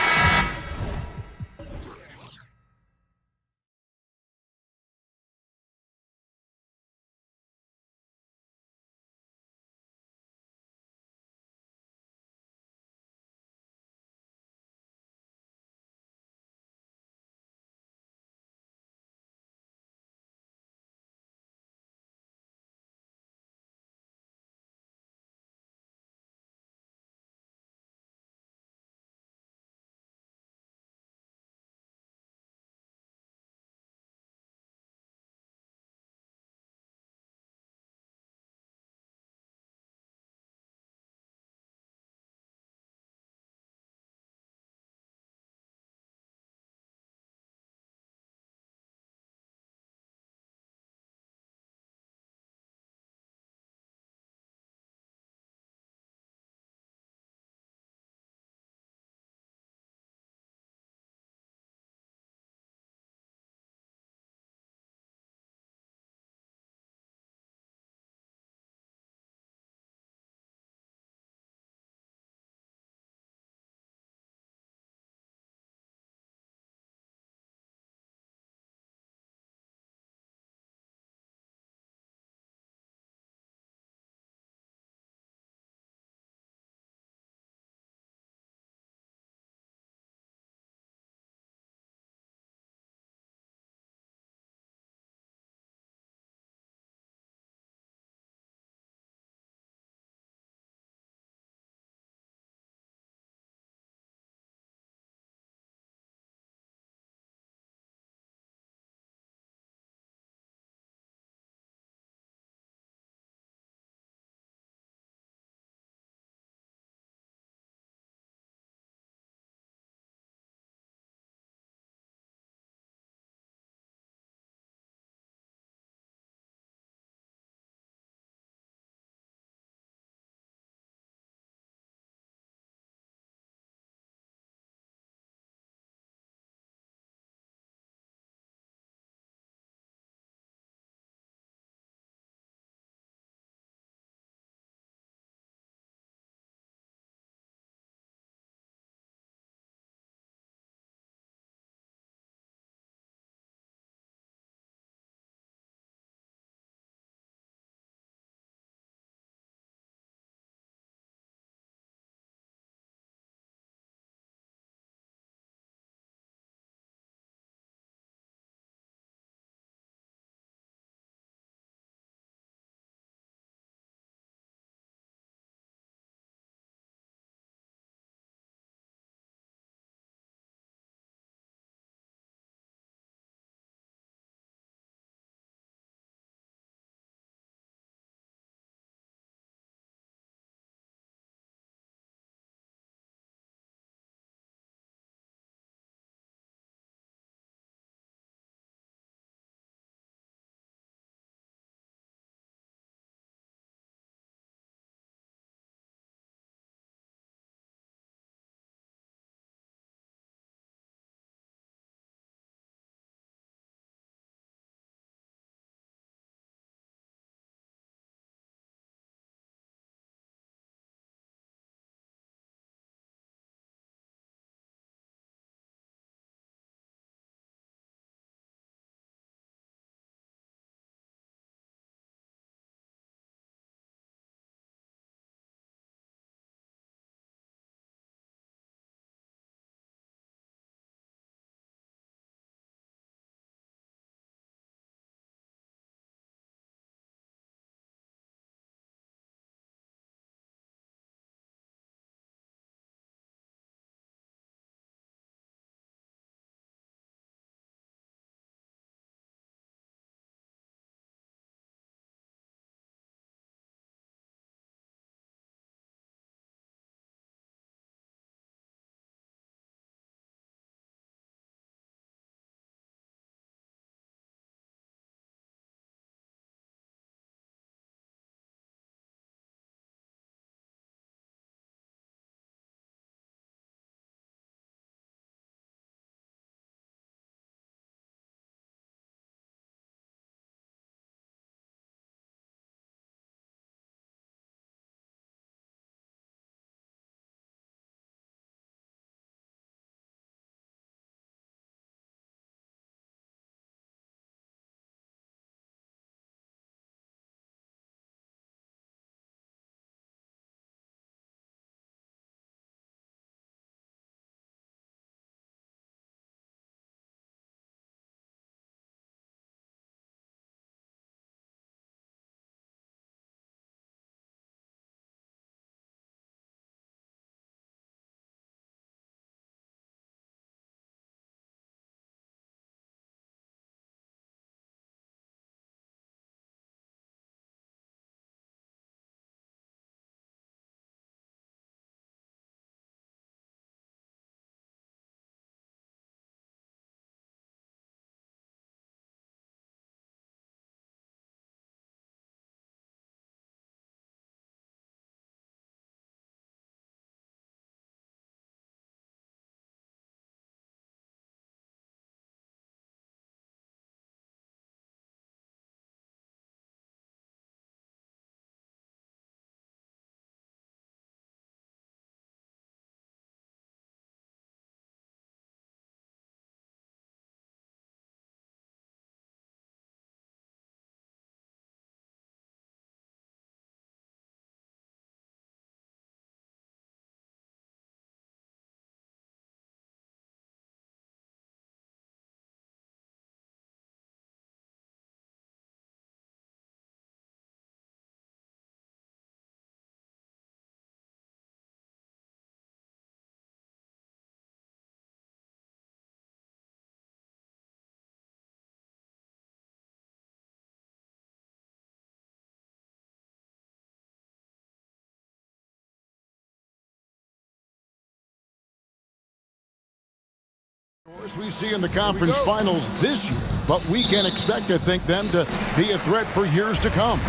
We see in the conference finals this year, but we can expect, I think, them to be a threat for years to come.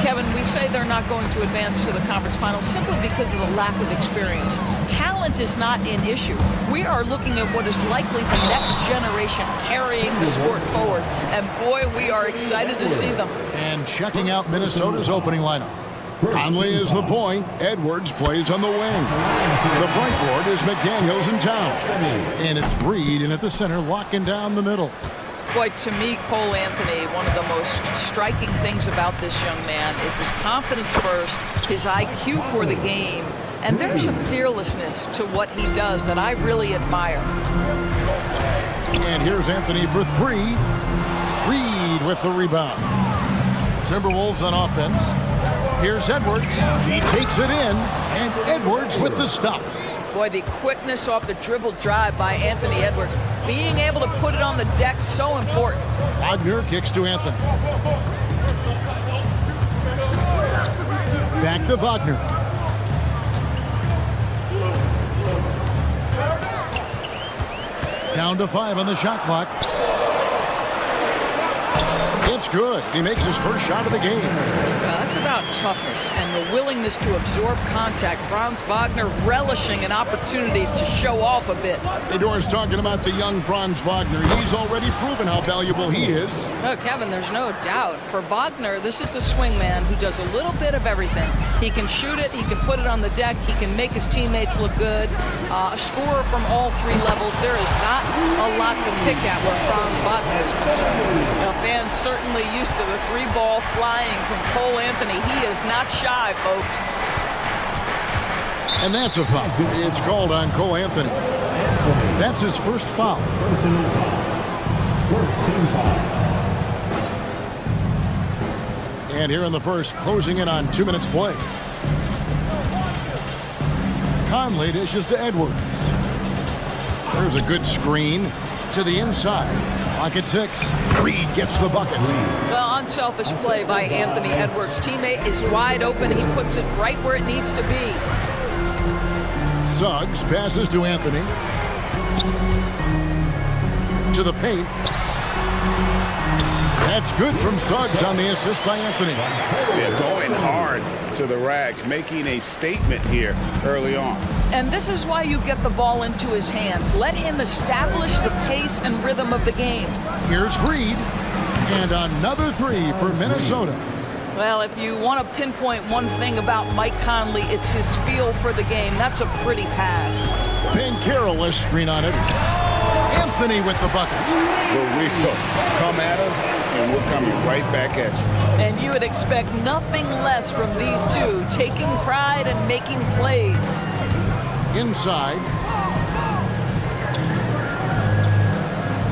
Kevin, we say they're not going to advance to the conference finals simply because of the lack of experience. Talent is not an issue. We are looking at what is likely the next generation carrying the sport forward. And boy, we are excited to see them. And checking out Minnesota's opening lineup. Conley is the point. Edwards plays on the wing. The front court is McDaniels and Towns. And it's Reed in at the center, locking down the middle. Boy, to me, Cole Anthony, one of the most striking things about this young man is his confidence first, his IQ for the game, and there's a fearlessness to what he does that I really admire. And here's Anthony for three. Reed with the rebound. Timberwolves on offense. Here's Edwards. He takes it in, and Edwards with the stuff. Boy, the quickness off the dribble drive by Anthony Edwards. Being able to put it on the deck, so important. Wagner kicks to Anthony. Back to Wagner. Down to 5 on the shot clock. It's good. He makes his first shot of the game. That's about toughness and the willingness to absorb contact. Franz Wagner relishing an opportunity to show off a bit. Hey, Doris, talking about the young Franz Wagner. He's already proven how valuable he is. Oh, Kevin, there's no doubt. For Wagner, this is a swingman who does a little bit of everything. He can shoot it, he can put it on the deck, he can make his teammates look good. A scorer from all three levels. There is not a lot to pick at where Franz Wagner is concerned. Now, fans certainly used to the three ball flying from Cole Anthony. He is not shy, folks. And that's a foul. It's called on Cole Anthony. That's his first foul. And here in the first, closing in on 2 minutes play. Conley dishes to Edwards. There's a good screen to the inside. Clock at 6. Reed gets the bucket. Well, unselfish play by Anthony Edwards. Teammate is wide open. He puts it right where it needs to be. Suggs passes to Anthony. To the paint. That's good from Suggs on the assist by Anthony. They're going hard to the rack, making a statement here early on. And this is why you get the ball into his hands. Let him establish the pace and rhythm of the game. Here's Reed. And another three for Minnesota. Well, if you want to pinpoint one thing about Mike Conley, it's his feel for the game. That's a pretty pass. Carroll screen on it. Anthony with the bucket. The wheel come at us, and we're coming right back at you. And you would expect nothing less from these two, taking pride and making plays. Inside.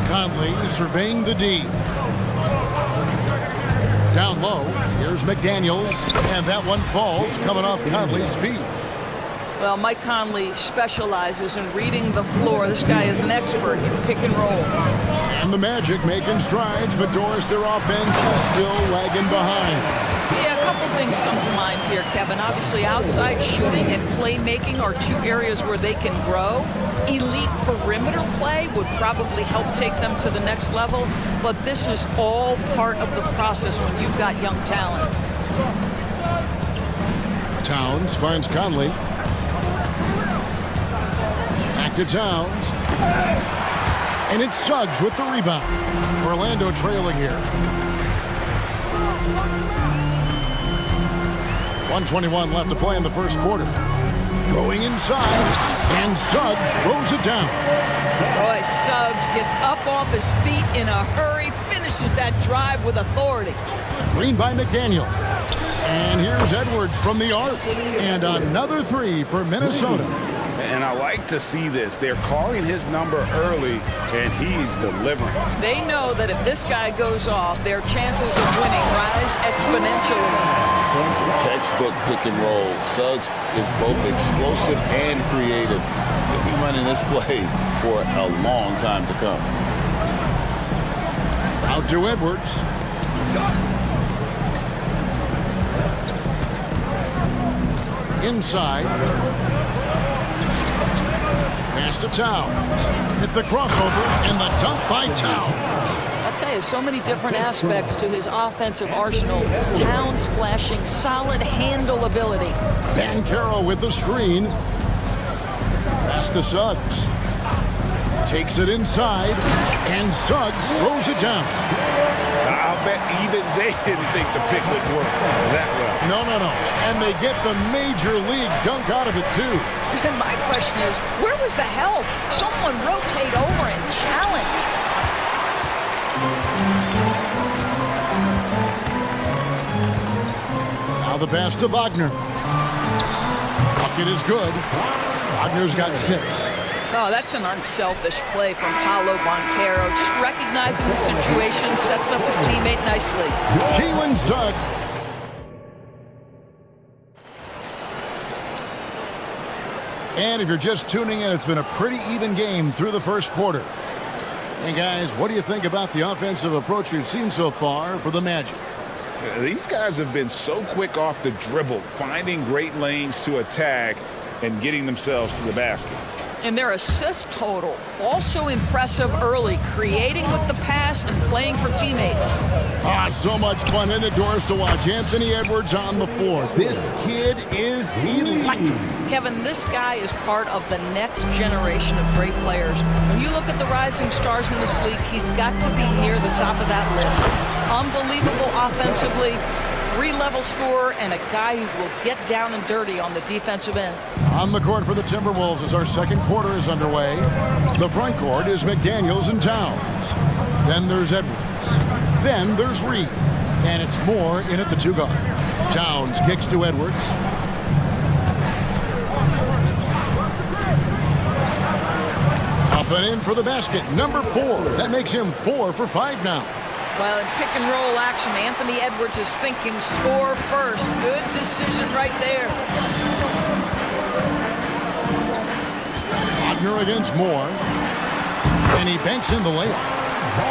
Conley surveying the D. Down low, here's McDaniels, and that one falls coming off Conley's feet. Well, Mike Conley specializes in reading the floor. This guy is an expert in pick and roll. And the Magic making strides, but Doris, their offense is still lagging behind. Yeah, a couple things come to mind here, Kevin. Obviously, outside shooting and playmaking are two areas where they can grow. Elite perimeter play would probably help take them to the next level, but this is all part of the process when you've got young talent. Towns finds Conley. Back to Towns. And it's Suggs with the rebound. Orlando trailing here. 1:21 left to play in the first quarter. Going inside, and Suggs throws it down. Boy, Suggs gets up off his feet in a hurry, finishes that drive with authority. Screen by McDaniel. And here's Edwards from the arc. And another three for Minnesota. And I like to see this. They're calling his number early, and he's delivering. They know that if this guy goes off, their chances of winning rise exponentially. Textbook pick and roll. Suggs is both explosive and creative. He'll be running this play for a long time to come. Out to Edwards. Inside. Pass pass to Towns. Hit the crossover and the dunk by Towns. I'll tell you, so many different aspects to his offensive arsenal. Towns flashing solid handle ability. Bancaro with the screen. Pass to Suggs. Takes it inside, and Suggs throws it down. I'll bet even they didn't think the pick would work that well. No. And they get the major league dunk out of it, too. And my question is, where was the help? Someone rotate over and challenge. Now the pass to Wagner. Bucket is good. Wagner's got 6. Oh, that's an unselfish play from Paolo Bancaro. Just recognizing the situation, sets up his teammate nicely. Jalen Suggs. And if you're just tuning in, it's been a pretty even game through the first quarter. Hey guys, what do you think about the offensive approach we've seen so far for the Magic? These guys have been so quick off the dribble, finding great lanes to attack and getting themselves to the basket. And their assist total, also impressive early, creating with the pass and playing for teammates. So much fun indoors to watch Anthony Edwards on the floor. This kid is electric. Kevin, this guy is part of the next generation of great players. When you look at the rising stars in this league, he's got to be near the top of that list. Unbelievable offensively, 3-level scorer, and a guy who will get down and dirty on the defensive end. On the court for the Timberwolves as our second quarter is underway. The front court is McDaniels and Towns. Then there's Edwards. Then there's Reed. And it's Moore in at the 2 guard. Towns kicks to Edwards. Up and in for the basket. Number 4. That makes him 4 for 5 now. Well, in pick and roll action, Anthony Edwards is thinking score first. Good decision right there. Wagner against Moore. And he banks in the layup.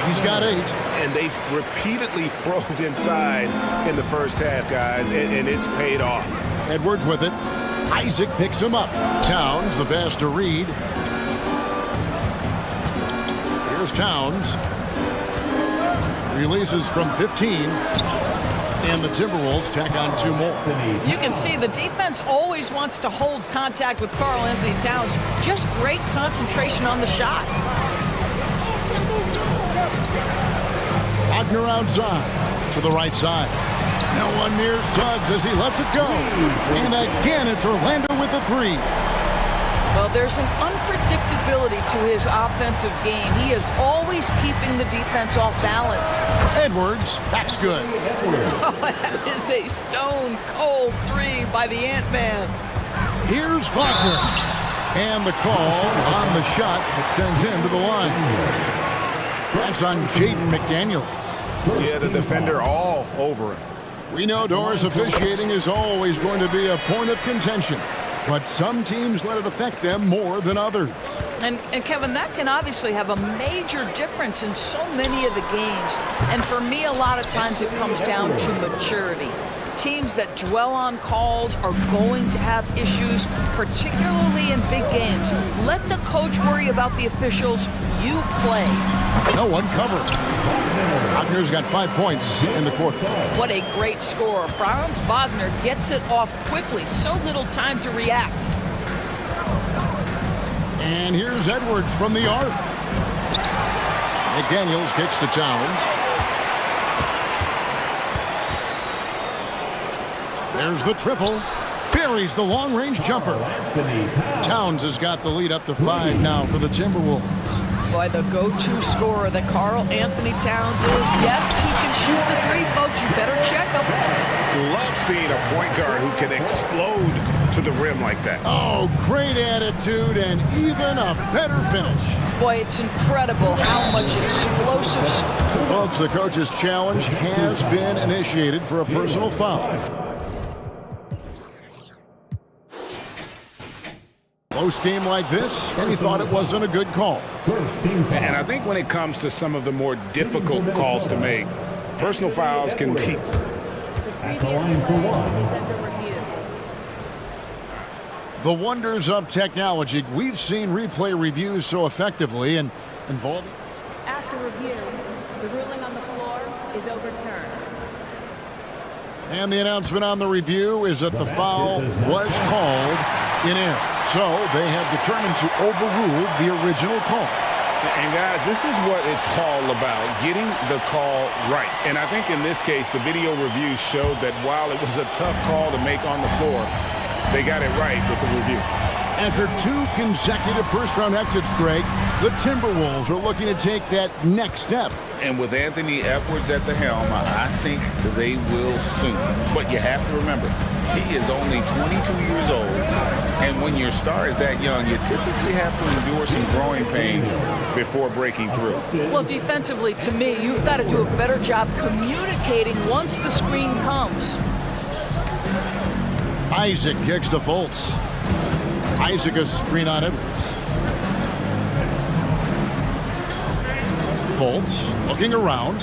He's got 8. And they've repeatedly probed inside in the first half, guys, and it's paid off. Edwards with it. Isaac picks him up. Towns, the pass to Reed. Here's Towns. Releases from 15. And the Timberwolves tack on 2 more. You can see the defense always wants to hold contact with Karl Anthony Towns. Just great concentration on the shot. Wagner outside to the right side. Now one near Suggs as he lets it go. And again, it's Orlando with the 3. Well, there's an unpredictability to his offensive game. He is always keeping the defense off balance. Edwards, that's good. Oh, that is a stone-cold 3 by the Ant-Man. Here's Wagner. And the call on the shot that sends him to the line. That's on Jaden McDaniels. Yeah, the defender all over him. We know Doris officiating is always going to be a point of contention. But some teams let it affect them more than others. And Kevin, that can obviously have a major difference in so many of the games. And for me, a lot of times it comes down to maturity. Teams that dwell on calls are going to have issues, particularly in big games. Let the coach worry about the officials. You play. No one covered. Wagner's got 5 points in the quarter. What a great score. Franz Wagner gets it off quickly. So little time to react. And here's Edwards from the arc. McDaniels kicks to Towns. There's the triple. Buries the long-range jumper. Towns has got the lead up to 5 now for the Timberwolves. Boy, the go-to scorer that Karl Anthony Towns is. Yes, he can shoot the 3, folks. You better check him. Love seeing a point guard who can explode to the rim like that. Oh, great attitude and even a better finish. Boy, it's incredible how much explosive... Folks, the coach's challenge has been initiated for a personal foul. Close game like this, and he thought it wasn't a good call. And I think when it comes to some of the more difficult calls to make, personal fouls can be... The wonders of technology. We've seen replay reviews so effectively and involving. After review, the ruling on the floor is overturned. And the announcement on the review is that the foul was called in air. So they have determined to overrule the original call. And guys, this is what it's all about, getting the call right. And I think in this case, the video review showed that while it was a tough call to make on the floor, they got it right with the review. After 2 consecutive first-round exits, Greg, the Timberwolves are looking to take that next step. And with Anthony Edwards at the helm, I think they will soon. But you have to remember, he is only 22 years old. And when your star is that young, you typically have to endure some growing pains before breaking through. Well, defensively, to me, you've got to do a better job communicating once the screen comes. Isaac kicks to Fultz. Isaac a screen on Edwards. Fultz looking around.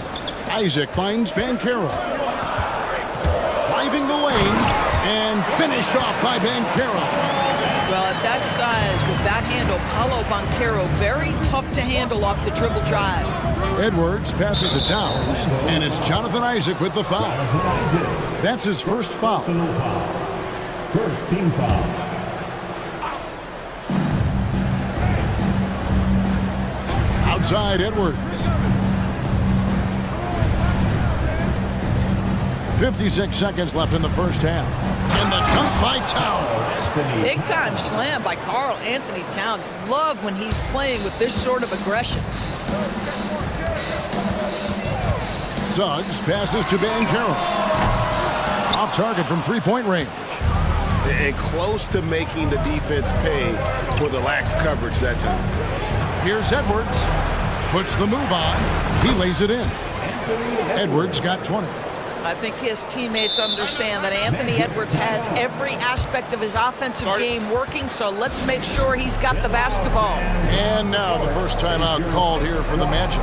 Isaac finds Banchero. Driving the lane and finished off by Banchero. Well, at that size, with that handle, Paolo Banchero, very tough to handle off the dribble drive. Edwards passes to Towns, and it's Jonathan Isaac with the foul. That's his first foul. First team foul. Outside Edwards. 56 seconds left in the first half. And the dunk by Towns. Big time slam by Karl Anthony Towns. Love when he's playing with this sort of aggression. Suggs passes to Banchero. Off target from three-point range. And close to making the defense pay for the lax coverage that time. Here's Edwards. Puts the move on. He lays it in. Edwards got 20. I think his teammates understand that Anthony Edwards has every aspect of his offensive game working, so let's make sure he's got the basketball. And now the first timeout called here for the Magic.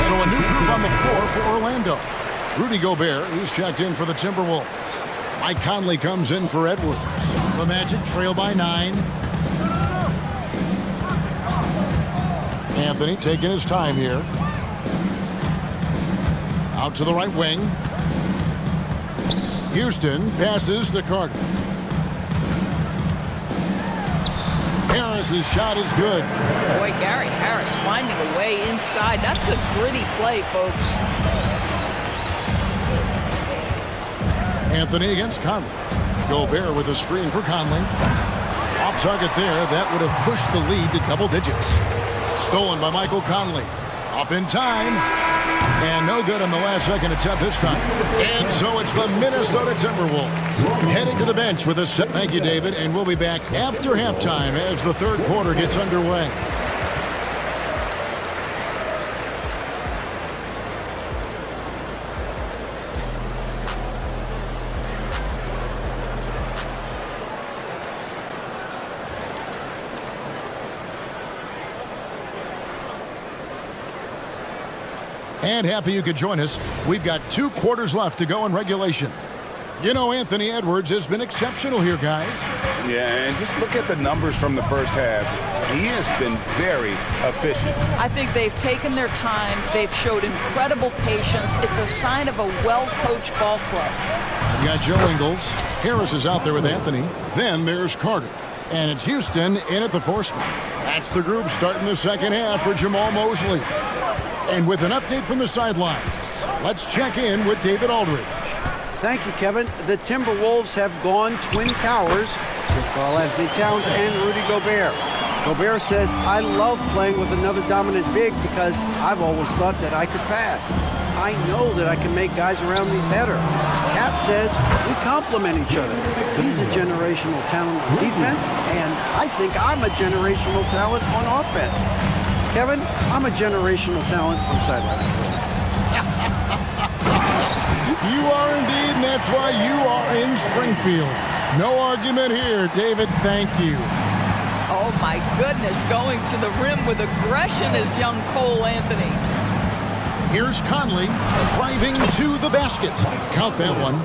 So a new group on the floor for Orlando. Rudy Gobert, who's checked in for the Timberwolves. Mike Conley comes in for Edwards. The Magic trail by 9. Anthony taking his time here. Out to the right wing. Houston passes to Carter. Harris's shot is good. Boy, Gary Harris finding a way inside. That's a gritty play, folks. Anthony against Conley. Gobert with a screen for Conley. Off target there. That would have pushed the lead to double digits. Stolen by Michael Conley. Up in time. And no good on the last second attempt this time. And so it's the Minnesota Timberwolves heading to the bench with a set. Thank you, David. And we'll be back after halftime as the third quarter gets underway. And happy you could join us. We've got 2 quarters left to go in regulation. You know, Anthony Edwards has been exceptional here, guys. Yeah, and just look at the numbers from the first half. He has been very efficient. I think they've taken their time. They've showed incredible patience. It's a sign of a well-coached ball club. You got Joe Ingles. Harris is out there with Anthony. Then there's Carter. And it's Houston in at the 4 spot. That's the group starting the second half for Jamal Mosley. And with an update from the sidelines, let's check in with David Aldridge. Thank you, Kevin. The Timberwolves have gone Twin Towers with Karl Anthony Towns and Rudy Gobert. Gobert says, I love playing with another dominant big because I've always thought that I could pass. I know that I can make guys around me better. Cat says, we complement each other. He's a generational talent on defense, and I think I'm a generational talent on offense. Kevin, I'm a generational talent on sideline. You are indeed, and that's why you are in Springfield. No argument here, David. Thank you. Oh, my goodness, going to the rim with aggression is young Cole Anthony. Here's Conley driving to the basket. Count that one.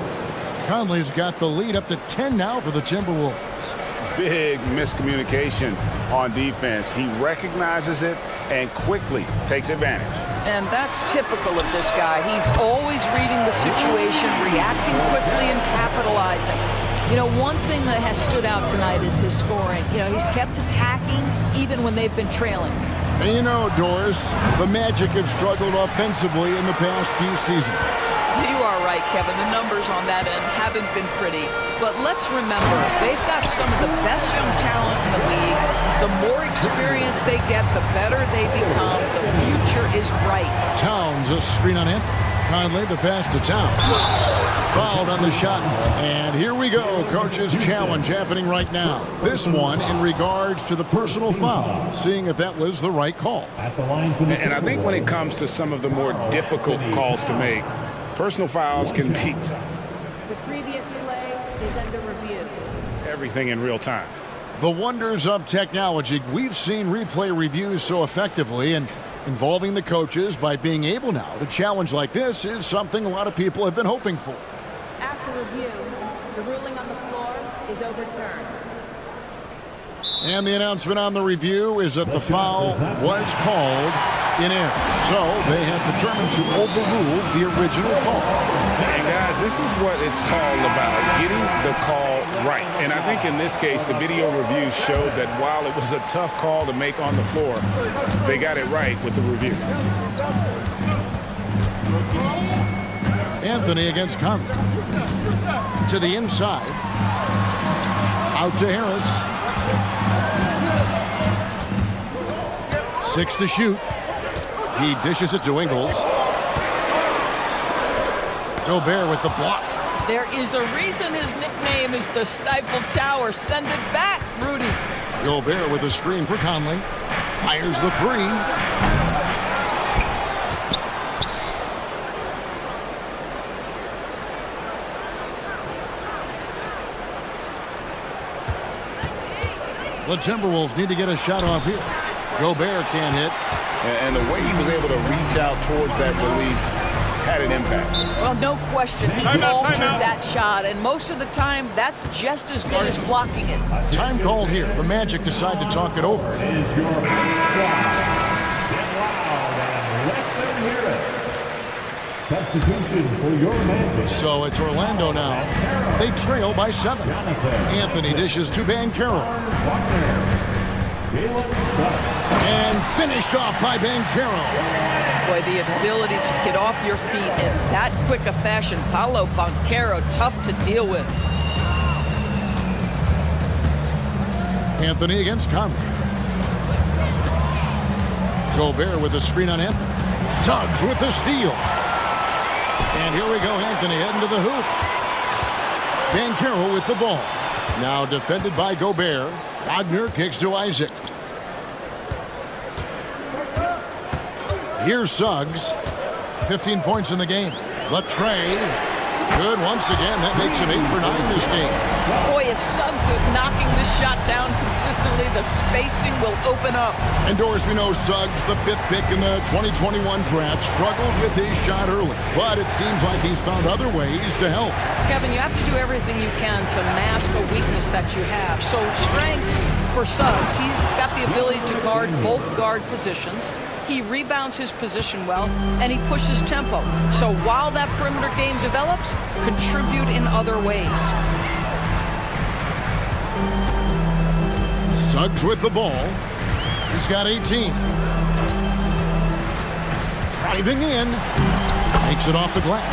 Conley's got the lead up to 10 now for the Timberwolves. Big miscommunication on defense. He recognizes it and quickly takes advantage. And that's typical of this guy. He's always reading the situation, reacting quickly and capitalizing. You know, one thing that has stood out tonight is his scoring. You know, he's kept attacking even when they've been trailing. And you know, Doris, the Magic have struggled offensively in the past few seasons. You are right, Kevin. The numbers on that end haven't been pretty. But let's remember, they've got some of the best young talent in the league. The more experience they get, the better they become. The future is bright. Towns, a screen on Anthony. Conley, the pass to Towns. Fouled on the shot. And here we go. Coach's challenge happening right now. This one in regards to the personal foul, seeing if that was the right call. And I think when it comes to some of the more difficult calls to make, personal fouls can be The previous play is under review. everything in real time. The wonders of technology. We've seen replay reviews so effectively, and involving the coaches by being able now to challenge like this is something a lot of people have been hoping for. After review, the ruling on the floor is overturned. And the announcement on the review is that the foul was called in error. So they have determined to overrule the original call. And guys, this is what it's all about, getting the call right. And I think in this case, the video review showed that while it was a tough call to make on the floor, they got it right with the review. Anthony against Conley. To the inside. Out to Harris. 6 to shoot. He dishes it to Ingles. Gobert with the block. There is a reason his nickname is the Stifle Tower. Send it back, Rudy. Gobert with a screen for Conley. Fires the three. The Timberwolves need to get a shot off here. Gobert can't hit. And the way he was able to reach out towards that release had an impact. Well, no question. He altered that shot, and most of the time, that's just as good as blocking it. Time called here. The Magic decide to talk it over. So it's Orlando now. They trail by 7. Anthony dishes to Banchero. And finished off by Banchero. Boy, the ability to get off your feet in that quick a fashion. Paolo Banchero, tough to deal with. Anthony against Conley. Gobert with the screen on Anthony. Suggs with the steal. And here we go, Anthony heading to the hoop. Banchero with the ball. Now defended by Gobert. Wagner kicks to Isaac. Here's Suggs. 15 points in the game. Latrey. Good once again. That makes him 8 for 9 this game. Boy, if Suggs is knocking this shot down consistently, the spacing will open up. And Doris, we know Suggs, the 5th pick in the 2021 draft, struggled with his shot early. But it seems like he's found other ways to help. Kevin, you have to do everything you can to mask a weakness that you have. So strengths for Suggs. He's got the ability to guard both guard positions. He rebounds his position well, and he pushes tempo. So while that perimeter game develops, contribute in other ways. Suggs with the ball. He's got 18. Driving in. Takes it off the glass.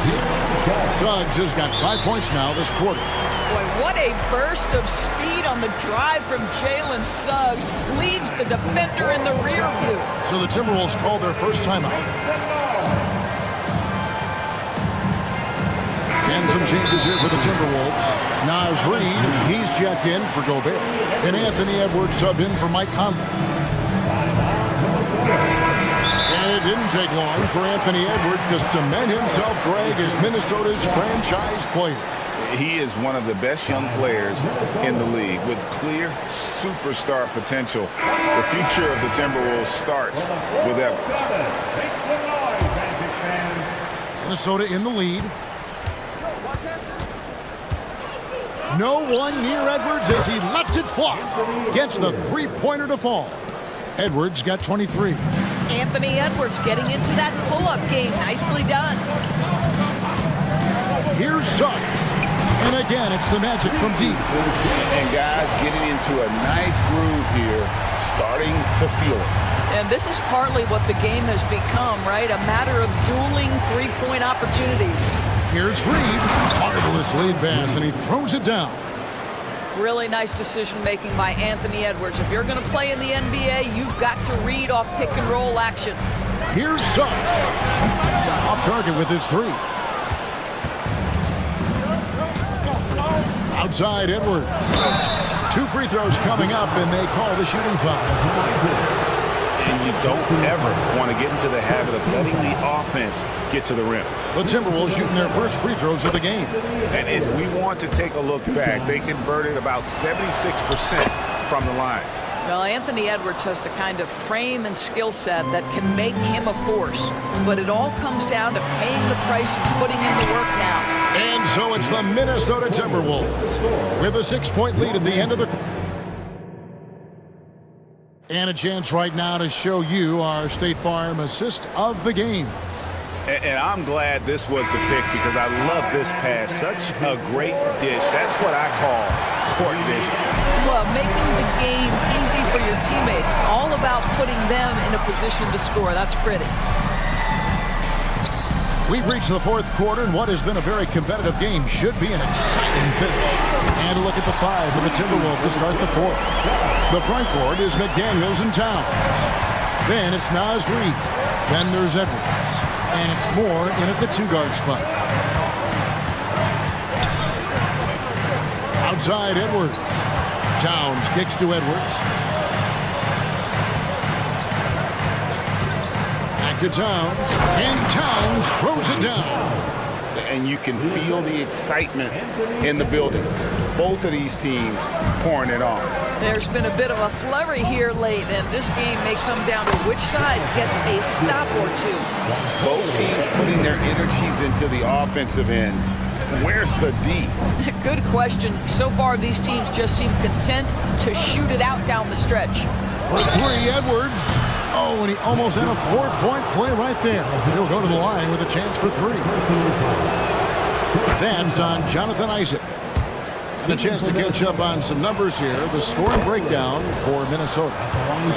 Suggs has got 5 points now this quarter. Boy, what a burst of speed on the drive from Jalen Suggs. Leaves the defender in the rear view. So the Timberwolves call their first timeout. And some changes here for the Timberwolves. Naz Reid, he's checked in for Gobert. And Anthony Edwards subbed in for Mike Conley. And it didn't take long for Anthony Edwards to cement himself, Greg, as Minnesota's franchise player. He is one of the best young players in the league with clear superstar potential. The future of the Timberwolves starts with Edwards. Minnesota in the lead. No one near Edwards as he lets it fly. Gets the three-pointer to fall. Edwards got 23. Anthony Edwards getting into that pull-up game. Nicely done. Here's Suggs. And again, it's the Magic from deep. And guys getting into a nice groove here, starting to feel it. And this is partly what the game has become, right? A matter of dueling three-point opportunities. Here's Reed. Marvelous lead pass, and he throws it down. Really nice decision-making by Anthony Edwards. If you're going to play in the NBA, you've got to read off pick-and-roll action. Here's Suggs. Off target with his three. Outside Edwards. 2 free throws coming up, and they call the shooting foul. And you don't ever want to get into the habit of letting the offense get to the rim. The Timberwolves shooting their first free throws of the game. And if we want to take a look back, they converted about 76% from the line. Well, Anthony Edwards has the kind of frame and skill set that can make him a force. But it all comes down to paying the price and putting in the work now. And so it's the Minnesota Timberwolves with a 6-point lead at the end of the quarter. And a chance right now to show you our State Farm assist of the game. And I'm glad this was the pick because I love this pass. Such a great dish. That's what I call court vision. Well, making the game easy for your teammates. All about putting them in a position to score. That's pretty. We've reached the fourth quarter, and what has been a very competitive game should be an exciting finish. And a look at the 5 for the Timberwolves to start the fourth. The front court is McDaniels and Towns. Then it's Naz Reid. Then there's Edwards. And it's Moore in at the 2-guard spot. Outside Edwards. Towns kicks to Edwards. Back to Towns. And Towns throws it down. And you can feel the excitement in the building. Both of these teams pouring it on. There's been a bit of a flurry here late, and this game may come down to which side gets a stop or two. Both teams putting their energies into the offensive end. Where's the D? Good question. So far, these teams just seem content to shoot it out down the stretch. For 3, Edwards. Oh, and he almost had a 4-point play right there. He'll go to the line with a chance for 3. That's on Jonathan Isaac. And a chance to catch up on some numbers here. The scoring breakdown for Minnesota.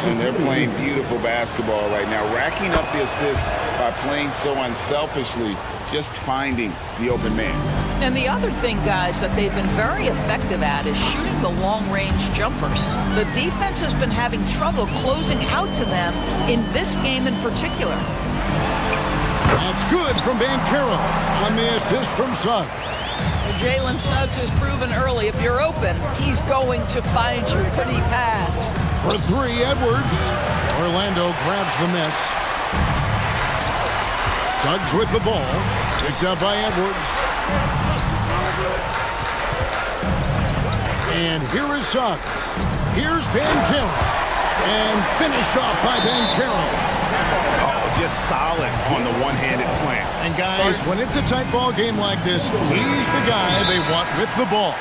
And they're playing beautiful basketball right now, racking up the assists by playing so unselfishly, just finding the open man. And the other thing, guys, that they've been very effective at is shooting the long-range jumpers. The defense has been having trouble closing out to them in this game in particular. That's good from Banchero on the assist from Suggs. Jalen Suggs has proven early, if you're open, he's going to find you. Pretty pass. For 3, Edwards. Orlando grabs the miss. Suggs with the ball. Picked up by Edwards. And here is Suggs. Here's Banchero. And finished off by Banchero. Just solid on the one-handed slam. And guys, when it's a tight ball game like this, he's the guy they want with the ball.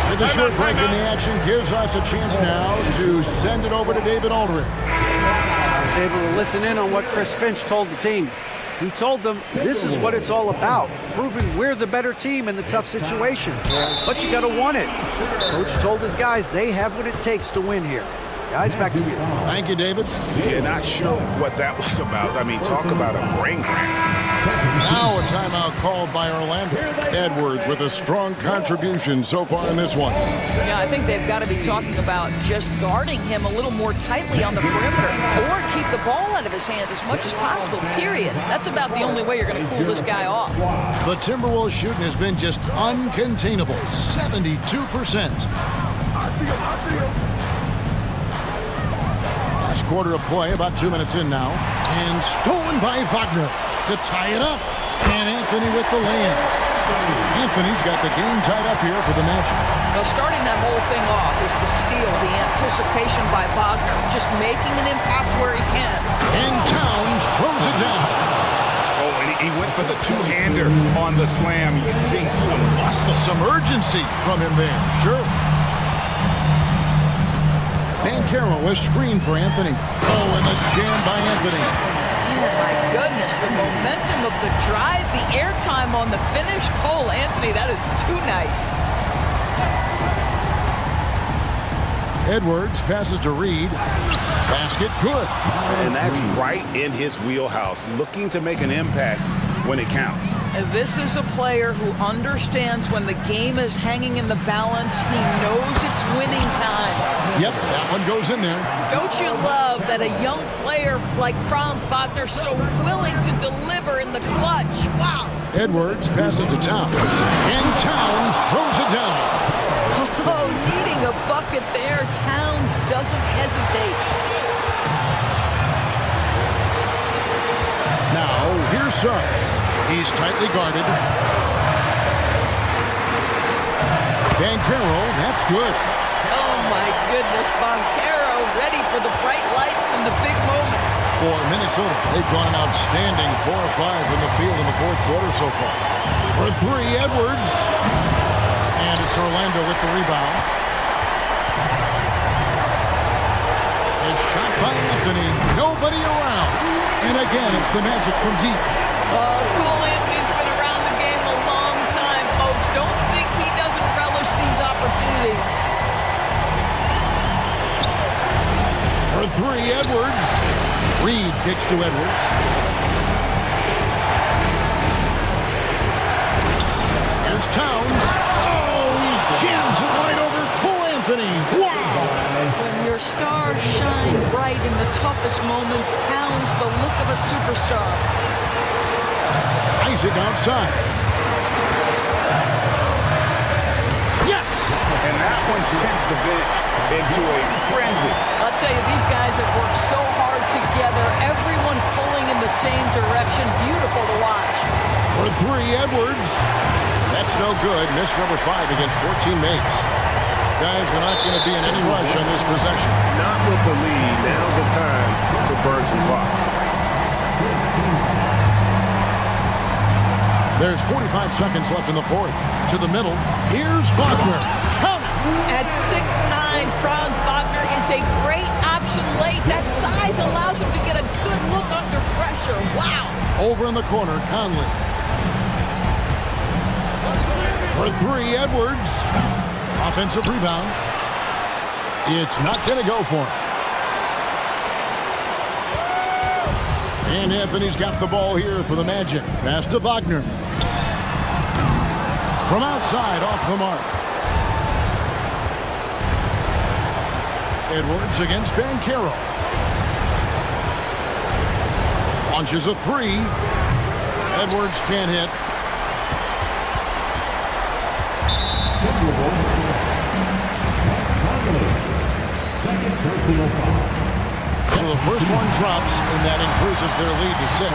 With a short break in the action gives us a chance now to send it over to David Aldridge. I was able to listen in on what Chris Finch told the team. He told them this is what it's all about, proving we're the better team in the tough situation. But you got to want it. Coach told his guys they have what it takes to win here. Guys, back to you. Thank you, David. Yeah, not sure what that was about. I mean, talk about a brain cramp. Now a timeout called by Orlando. Edwards with a strong contribution so far in this one. Yeah, I think they've got to be talking about just guarding him a little more tightly on the perimeter or keep the ball out of his hands as much as possible, period. That's about the only way you're going to cool this guy off. The Timberwolves shooting has been just uncontainable, 72%. I see him. Last quarter of play, about 2 minutes in now. And stolen by Wagner to tie it up. And Anthony with the lay-in. Anthony's got the game tied up here for the Magic. Well, starting that whole thing off is the steal, the anticipation by Wagner, just making an impact where he can. And Towns throws it down. Oh, and he went for the two-hander on the slam, using some muscle. Some urgency from him there, sure. Bankero was screened for Anthony. Oh, and the jam by Anthony. Oh, my goodness, the momentum of the drive, the airtime on the finish. Cole Anthony, that is too nice. Edwards passes to Reed. Basket good. And that's right in his wheelhouse, looking to make an impact when it counts. And this is a player who understands when the game is hanging in the balance. He knows it's winning time. Yep, that one goes in there. Don't you love that a young player like Franz Wagner so willing to deliver in the clutch? Wow. Edwards passes to Towns. And Towns throws it down. Oh, needing a bucket there. Towns doesn't hesitate. Now, here's Suggs. He's tightly guarded. Bankero, that's good. Oh, my goodness. Bankero ready for the bright lights and the big moment. For Minnesota, they've gone an outstanding 4 or 5 from the field in the fourth quarter so far. For three, Edwards. And it's Orlando with the rebound. A shot by Anthony. Nobody around. And again, it's the Magic from deep. Cole Anthony's been around the game a long time, folks. Don't think he doesn't relish these opportunities. For three, Edwards. Reed kicks to Edwards. Here's Towns. Oh, he jams it right over Cole Anthony. Wow! When your stars shine bright in the toughest moments, Towns the look of a superstar. Isaac outside. Yes! And that one sends the bench into a frenzy. I'll tell you, these guys have worked so hard together, everyone pulling in the same direction. Beautiful to watch. For three, Edwards. That's no good. Missed number 5 against 14 mates. Guys are not going to be in any rush on this possession. Not with the lead. Now's the time to burn some clock. There's 45 seconds left in the fourth. To the middle. Here's Wagner. Count it! At 6'9", Franz Wagner is a great option late. That size allows him to get a good look under pressure. Wow! Over in the corner, Conley. For three, Edwards. Offensive rebound. It's not going to go for him. And Anthony's got the ball here for the Magic. Pass to Wagner. From outside, off the mark. Edwards against Bankero. Launches a three. Edwards can't hit. So the first one drops, and that increases their lead to 6.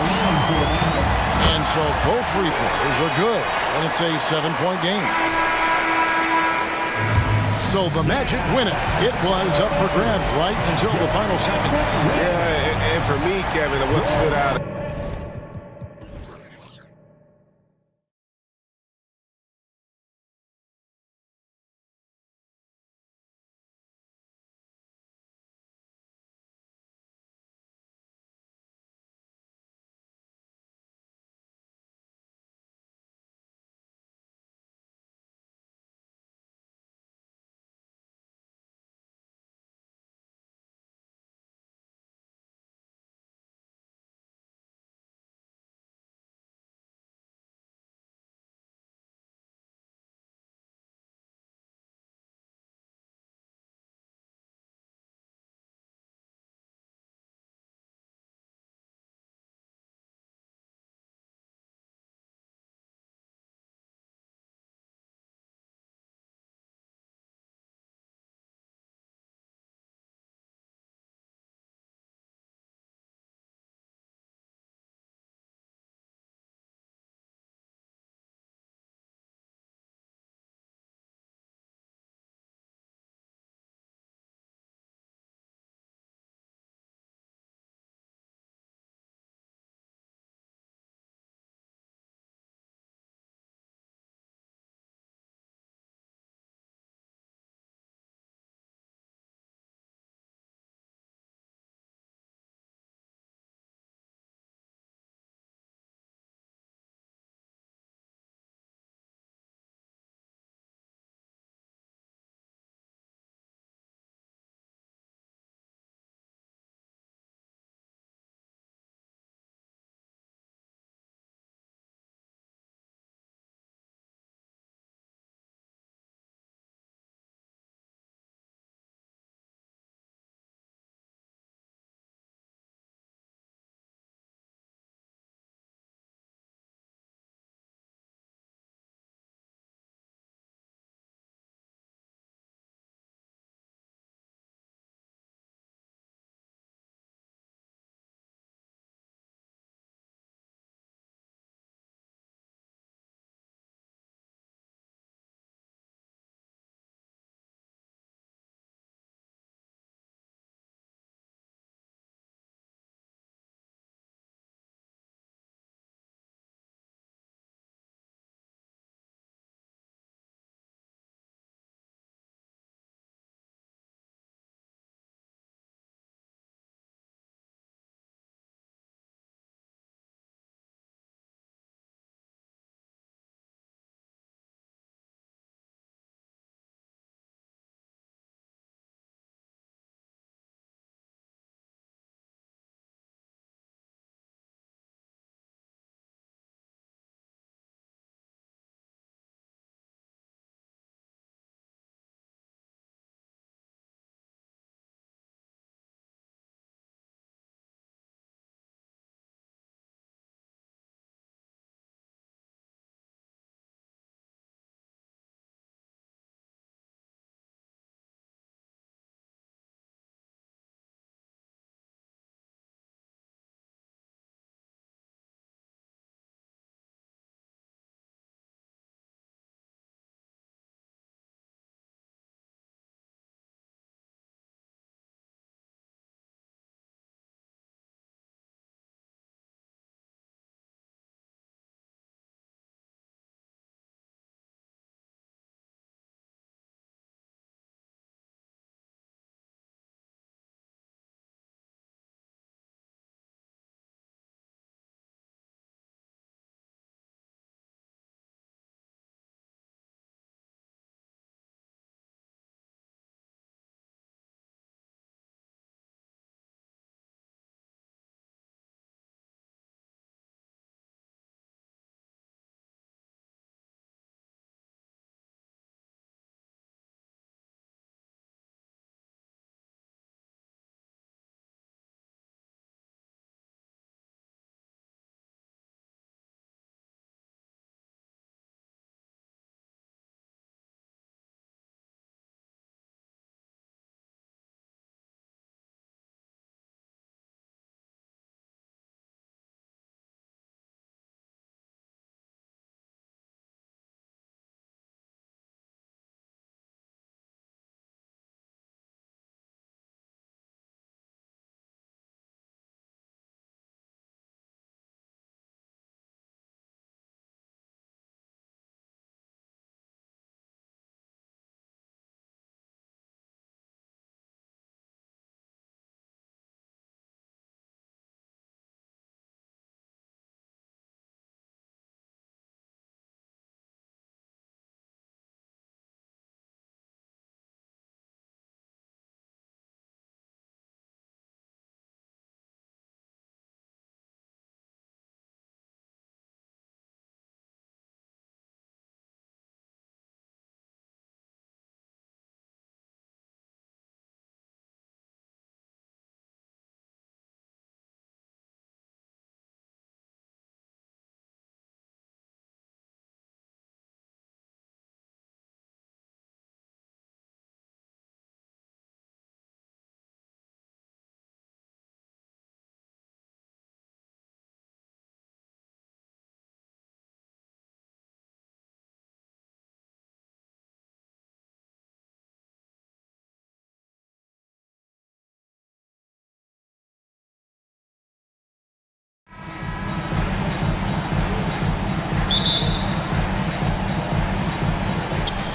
And so both free throws are good, and it's a 7-point game. So the Magic win it. It was up for grabs right until the final seconds. Yeah, and for me, Kevin, what stood out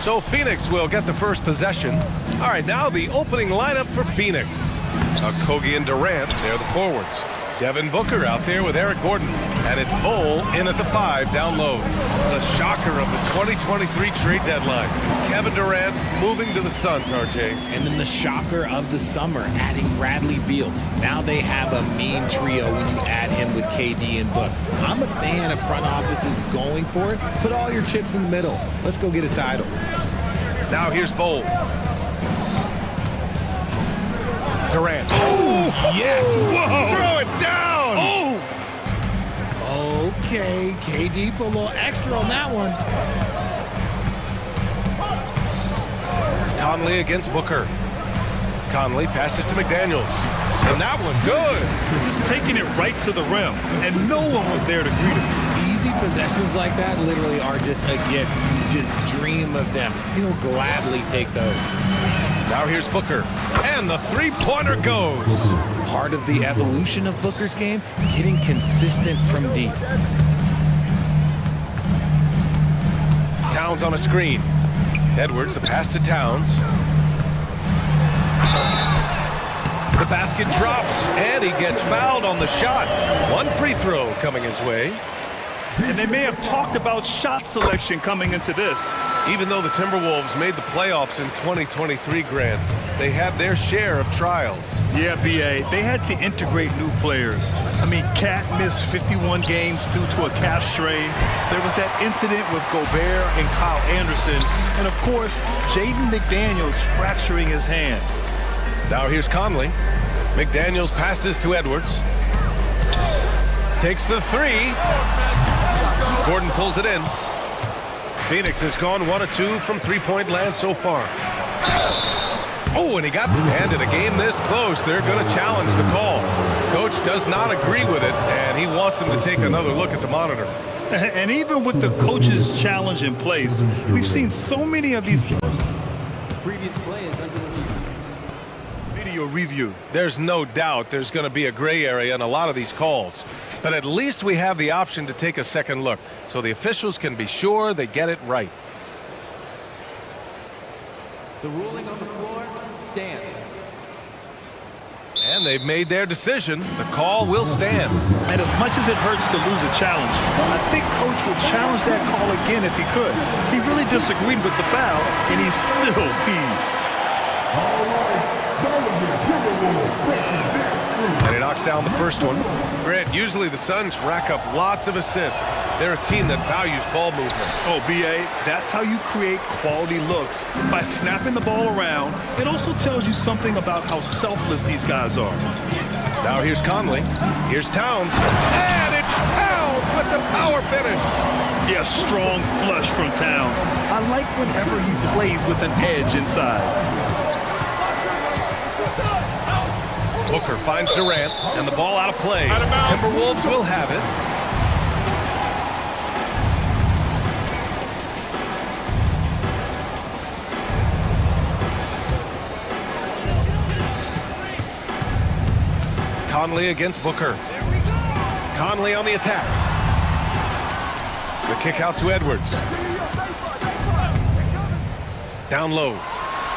So Phoenix will get the first possession. All right, now the opening lineup for Phoenix. Kogi and Durant, they're the forwards. Devin Booker out there with Eric Gordon. And it's Bowl in at the 5 down low. The shocker of the 2023 trade deadline. Kevin Durant moving to the Suns, RJ. And then the shocker of the summer, adding Bradley Beal. Now they have a mean trio when you add him with KD and Book. I'm a fan of front offices going for it. Put all your chips in the middle. Let's go get a title. Now here's Bowl. Durant. Oh, yes. Whoa. Throw it down. Oh. Okay, KD put a little extra on that one. Conley against Booker. Conley passes to McDaniels. And that one good. Just taking it right to the rim, and no one was there to greet him. Easy possessions like that literally are just a gift. You just dream of them. He'll gladly take those. Now here's Booker, and the three-pointer goes. Part of the evolution of Booker's game, getting consistent from deep. Towns on a screen. Edwards, the pass to Towns. The basket drops, and he gets fouled on the shot. One free throw coming his way. And they may have talked about shot selection coming into this. Even though the Timberwolves made the playoffs in 2023, Grant, they had their share of trials. Yeah, B.A., they had to integrate new players. I mean, Cat missed 51 games due to a calf strain. There was that incident with Gobert and Kyle Anderson. And, of course, Jaden McDaniels fracturing his hand. Now here's Conley. McDaniels passes to Edwards. Takes the three. Gordon pulls it in. Phoenix has gone 1 of 2 from three-point land so far. Oh, and he got handed a game this close. They're going to challenge the call. Coach does not agree with it, and he wants him to take another look at the monitor. And even with the coach's challenge in place, we've seen so many of these. Previous play is under review. Video review. There's no doubt there's going to be a gray area in a lot of these calls. But at least we have the option to take a second look, so the officials can be sure they get it right. The ruling on the floor stands. And they've made their decision. The call will stand. And as much as it hurts to lose a challenge, I think Coach would challenge that call again if he could. He really disagreed with the foul, and he's still peeved. And he knocks down the first one. Grant, usually the Suns rack up lots of assists. They're a team that values ball movement. Oh, B.A., that's how you create quality looks, by snapping the ball around. It also tells you something about how selfless these guys are. Now here's Conley. Here's Towns. And it's Towns with the power finish. Yeah, strong flush from Towns. I like whenever he plays with an edge inside. Booker finds Durant, and the ball out of play. Timberwolves will have it. Conley against Booker. Conley on the attack. The kick out to Edwards. Down low.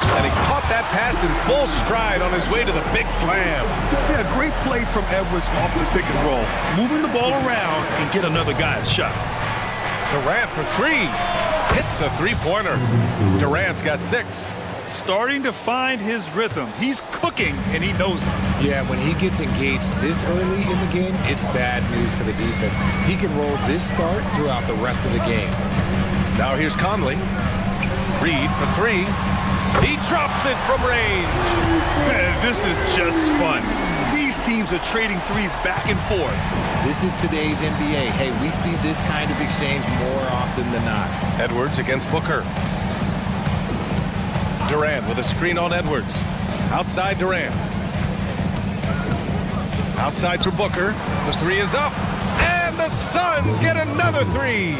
And he caught that pass in full stride on his way to the big slam. Yeah, great play from Edwards off the pick and roll. Moving the ball around and get another guy's shot. Durant for three. Hits the three-pointer. Durant's got 6. Starting to find his rhythm. He's cooking, and he knows it. Yeah, when he gets engaged this early in the game, it's bad news for the defense. He can roll this start throughout the rest of the game. Now here's Conley. Reed for 3. He drops it from range. Man, this is just fun. These teams are trading threes back and forth. This is today's NBA. Hey, we see this kind of exchange more often than not. Edwards against Booker. Durant with a screen on Edwards. Outside Durant. Outside for Booker. The 3 is up. And the Suns get another 3.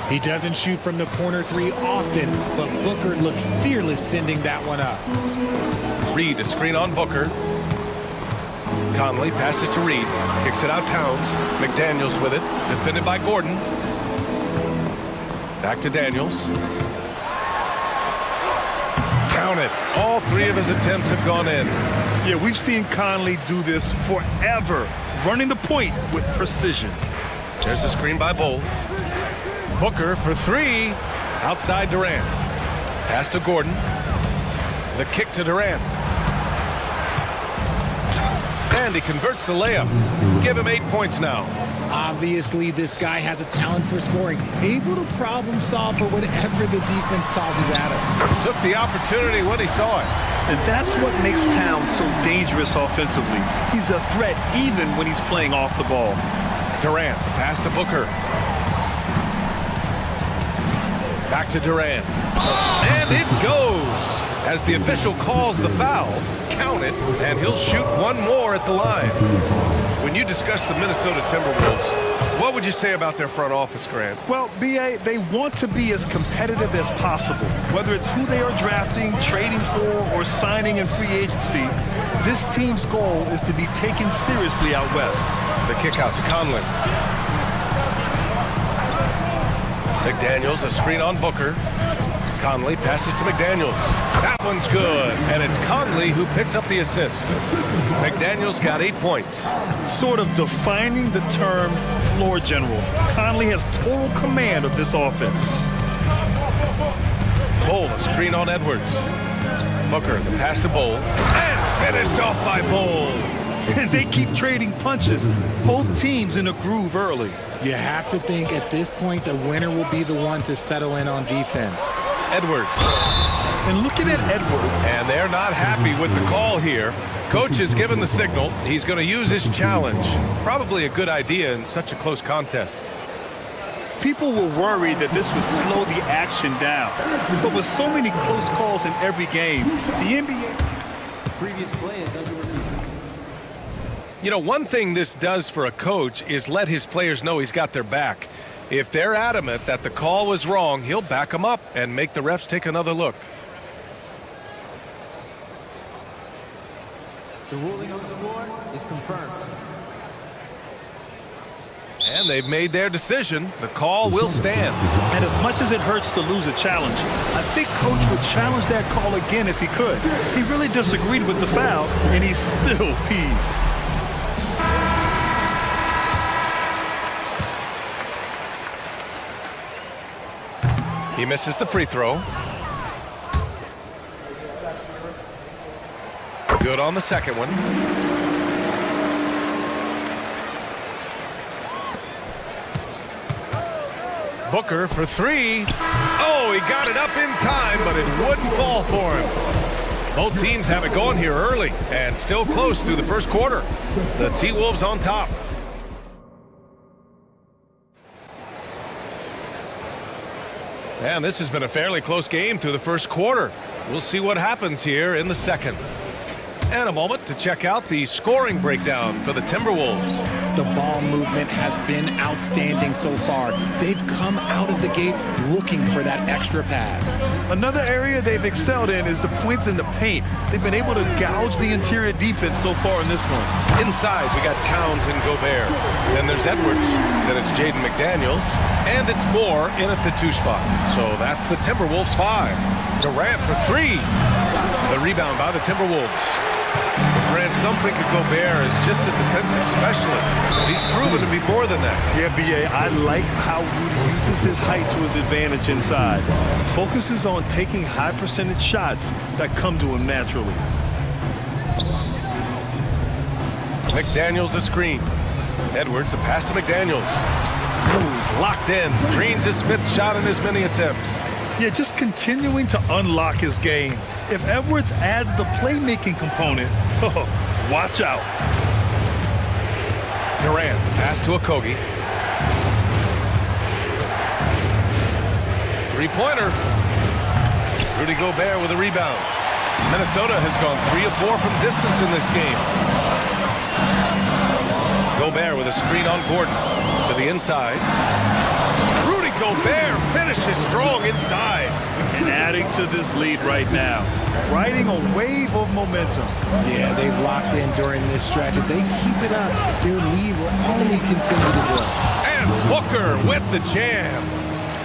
He doesn't shoot from the corner 3 often, but Booker looked fearless sending that one up. Reed, a screen on Booker. Conley passes to Reed. Kicks it out Towns. McDaniels with it. Defended by Gordon. Back to Daniels. Count it. All three of his attempts have gone in. Yeah, we've seen Conley do this forever, running the point with precision. There's a screen by Bull. Booker for three. Outside Durant. Pass to Gordon. The kick to Durant. And he converts the layup. Give him 8 points now. Obviously, this guy has a talent for scoring, able to problem solve for whatever the defense tosses at him. Took the opportunity when he saw it. And that's what makes Towns so dangerous offensively. He's a threat even when he's playing off the ball. Durant, the pass to Booker. Back to Durant. And it goes! As the official calls the foul, count it, and he'll shoot one more at the line. When you discuss the Minnesota Timberwolves, what would you say about their front office, Grant? Well, B.A., they want to be as competitive as possible. Whether it's who they are drafting, trading for, or signing in free agency, this team's goal is to be taken seriously out west. The kick out to Conley. McDaniels, a screen on Booker. Conley passes to McDaniels. That one's good, and it's Conley who picks up the assist. McDaniels got 8 points. Sort of defining the term floor general. Conley has total command of this offense. Bull, a screen on Edwards. Booker, the pass to Bull. And finished off by Bull. They keep trading punches. Both teams in a groove early. You have to think at this point the winner will be the one to settle in on defense. Edwards. And looking at Edwards. And they're not happy with the call here. Coach has given the signal. He's going to use his challenge. Probably a good idea in such a close contest. People were worried that this would slow the action down. But with so many close calls in every game, the NBA... Previous play is under review. You know, one thing this does for a coach is let his players know he's got their back. If they're adamant that the call was wrong, he'll back them up and make the refs take another look. The ruling on the floor is confirmed. And they've made their decision. The call will stand. And as much as it hurts to lose a challenge, I think Coach would challenge that call again if he could. He really disagreed with the foul, and he's still peeved. He misses the free throw. Good on the second one. Booker for three. Oh, he got it up in time, but it wouldn't fall for him. Both teams have it going here early and still close through the first quarter. The T-Wolves on top. And this has been a fairly close game through the first quarter. We'll see what happens here in the second. And a moment to check out the scoring breakdown for the Timberwolves. The ball movement has been outstanding so far. They've come out of the gate looking for that extra pass. Another area they've excelled in is the points in the paint. They've been able to gouge the interior defense so far in this one. Inside, we got Towns and Gobert. Then there's Edwards. Then it's Jaden McDaniels. And it's Moore in at the 2 spot. So that's the Timberwolves 5. Durant for 3. The rebound by the Timberwolves. Grant, some think of Gobert as just a defensive specialist, but he's proven to be more than that. Yeah, B.A., I like how Rudy uses his height to his advantage inside. Focuses on taking high percentage shots that come to him naturally. McDaniels a screen. Edwards, the pass to McDaniels. Oh, he's locked in. Drains his 5th shot in as many attempts. Yeah, just continuing to unlock his game. If Edwards adds the playmaking component, watch out. Durant, the pass to Okogie. 3-pointer. Rudy Gobert with a rebound. Minnesota has gone 3 of 4 from distance in this game. Gobert with a screen on Gordon to the inside. Rudy Gobert finishes strong inside. And adding to this lead right now. Riding a wave of momentum. Yeah, they've locked in during this stretch. If they keep it up, their lead will only continue to grow. And Booker with the jam.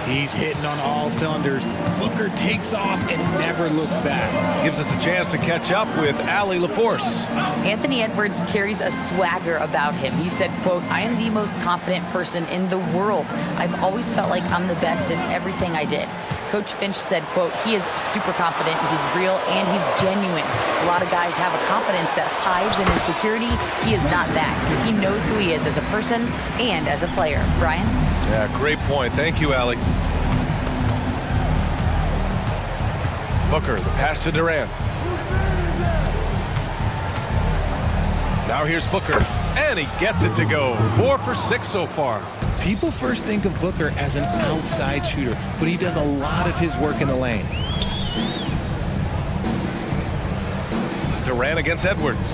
He's hitting on all cylinders. Booker takes off and never looks back. Gives us a chance to catch up with Allie LaForce. Anthony Edwards carries a swagger about him. He said, quote, "I am the most confident person in the world. I've always felt like I'm the best in everything I did." Coach Finch said, quote, "He is super confident, he's real, and he's genuine. A lot of guys have a confidence that hides in insecurity. He is not that. He knows who he is as a person and as a player." Brian? Yeah, great point. Thank you, Allie. Booker, the pass to Durant. Now here's Booker, and he gets it to go. 4 for 6 so far. People first think of Booker as an outside shooter, but he does a lot of his work in the lane. Durant against Edwards.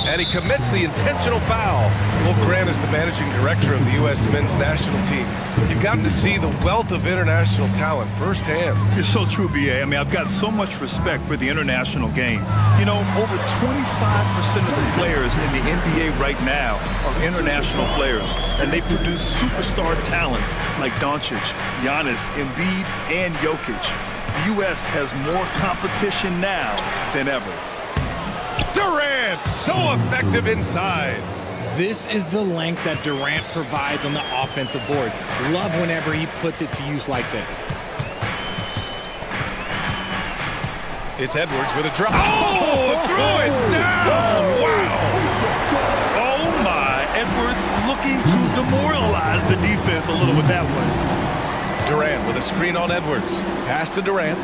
And he commits the intentional foul. Will Grant is the managing director of the U.S. men's national team. You've gotten to see the wealth of international talent firsthand. It's so true, B.A. I mean, I've got so much respect for the international game. You know, over 25% of the players in the NBA right now are international players, and they produce superstar talents like Doncic, Giannis, Embiid, and Jokic. The U.S. has more competition now than ever. Durant, so effective inside. This is the length that Durant provides on the offensive boards. Love whenever he puts it to use like this. It's Edwards with a drop. Oh, threw it down. Wow. Oh, my. Edwards looking to demoralize the defense a little with that one. Durant with a screen on Edwards. Pass to Durant.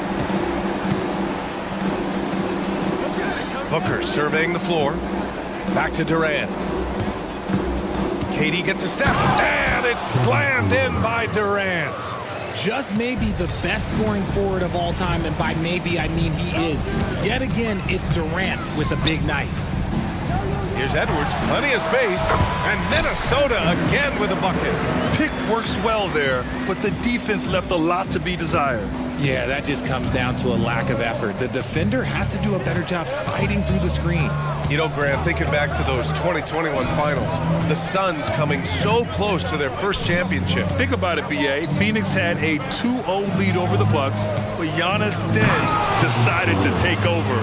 Booker surveying the floor. Back to Durant. KD gets a step, and it's slammed in by Durant. Just maybe the best scoring forward of all time, and by maybe I mean he is. Yet again, it's Durant with a big night. Here's Edwards, plenty of space, and Minnesota again with a bucket. Pick works well there, but the defense left a lot to be desired. Yeah, that just comes down to a lack of effort. The defender has to do a better job fighting through the screen. You know, Grant, thinking back to those 2021 finals, the Suns coming so close to their first championship. Think about it, B.A. Phoenix had a 2-0 lead over the Bucks, but Giannis then decided to take over.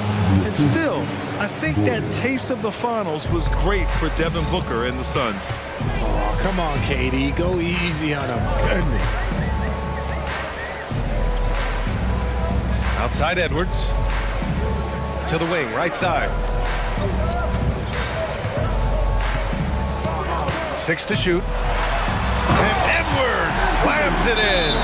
And still, I think that taste of the finals was great for Devin Booker and the Suns. Oh, come on, KD. Go easy on him. Goodness. Outside Edwards. To the wing, right side. 6 to shoot. And Edwards slams it in.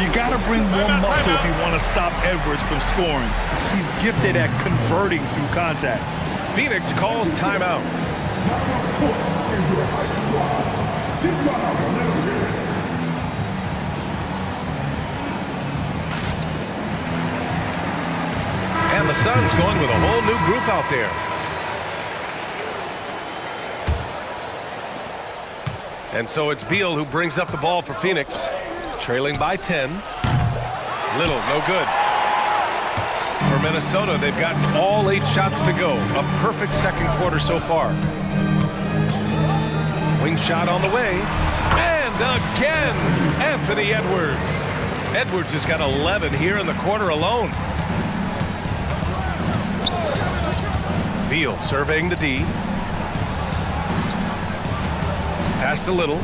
You got to bring more muscle if you want to stop Edwards from scoring. He's gifted at converting through contact. Phoenix calls timeout. And the Suns going with a whole new group out there. And so it's Beal who brings up the ball for Phoenix, trailing by 10. Little, no good. For Minnesota, they've gotten all 8 shots to go. A perfect second quarter so far. Wing shot on the way. And again, Anthony Edwards. Edwards has got 11 here in the quarter alone. Beal surveying the D. Pass to Little.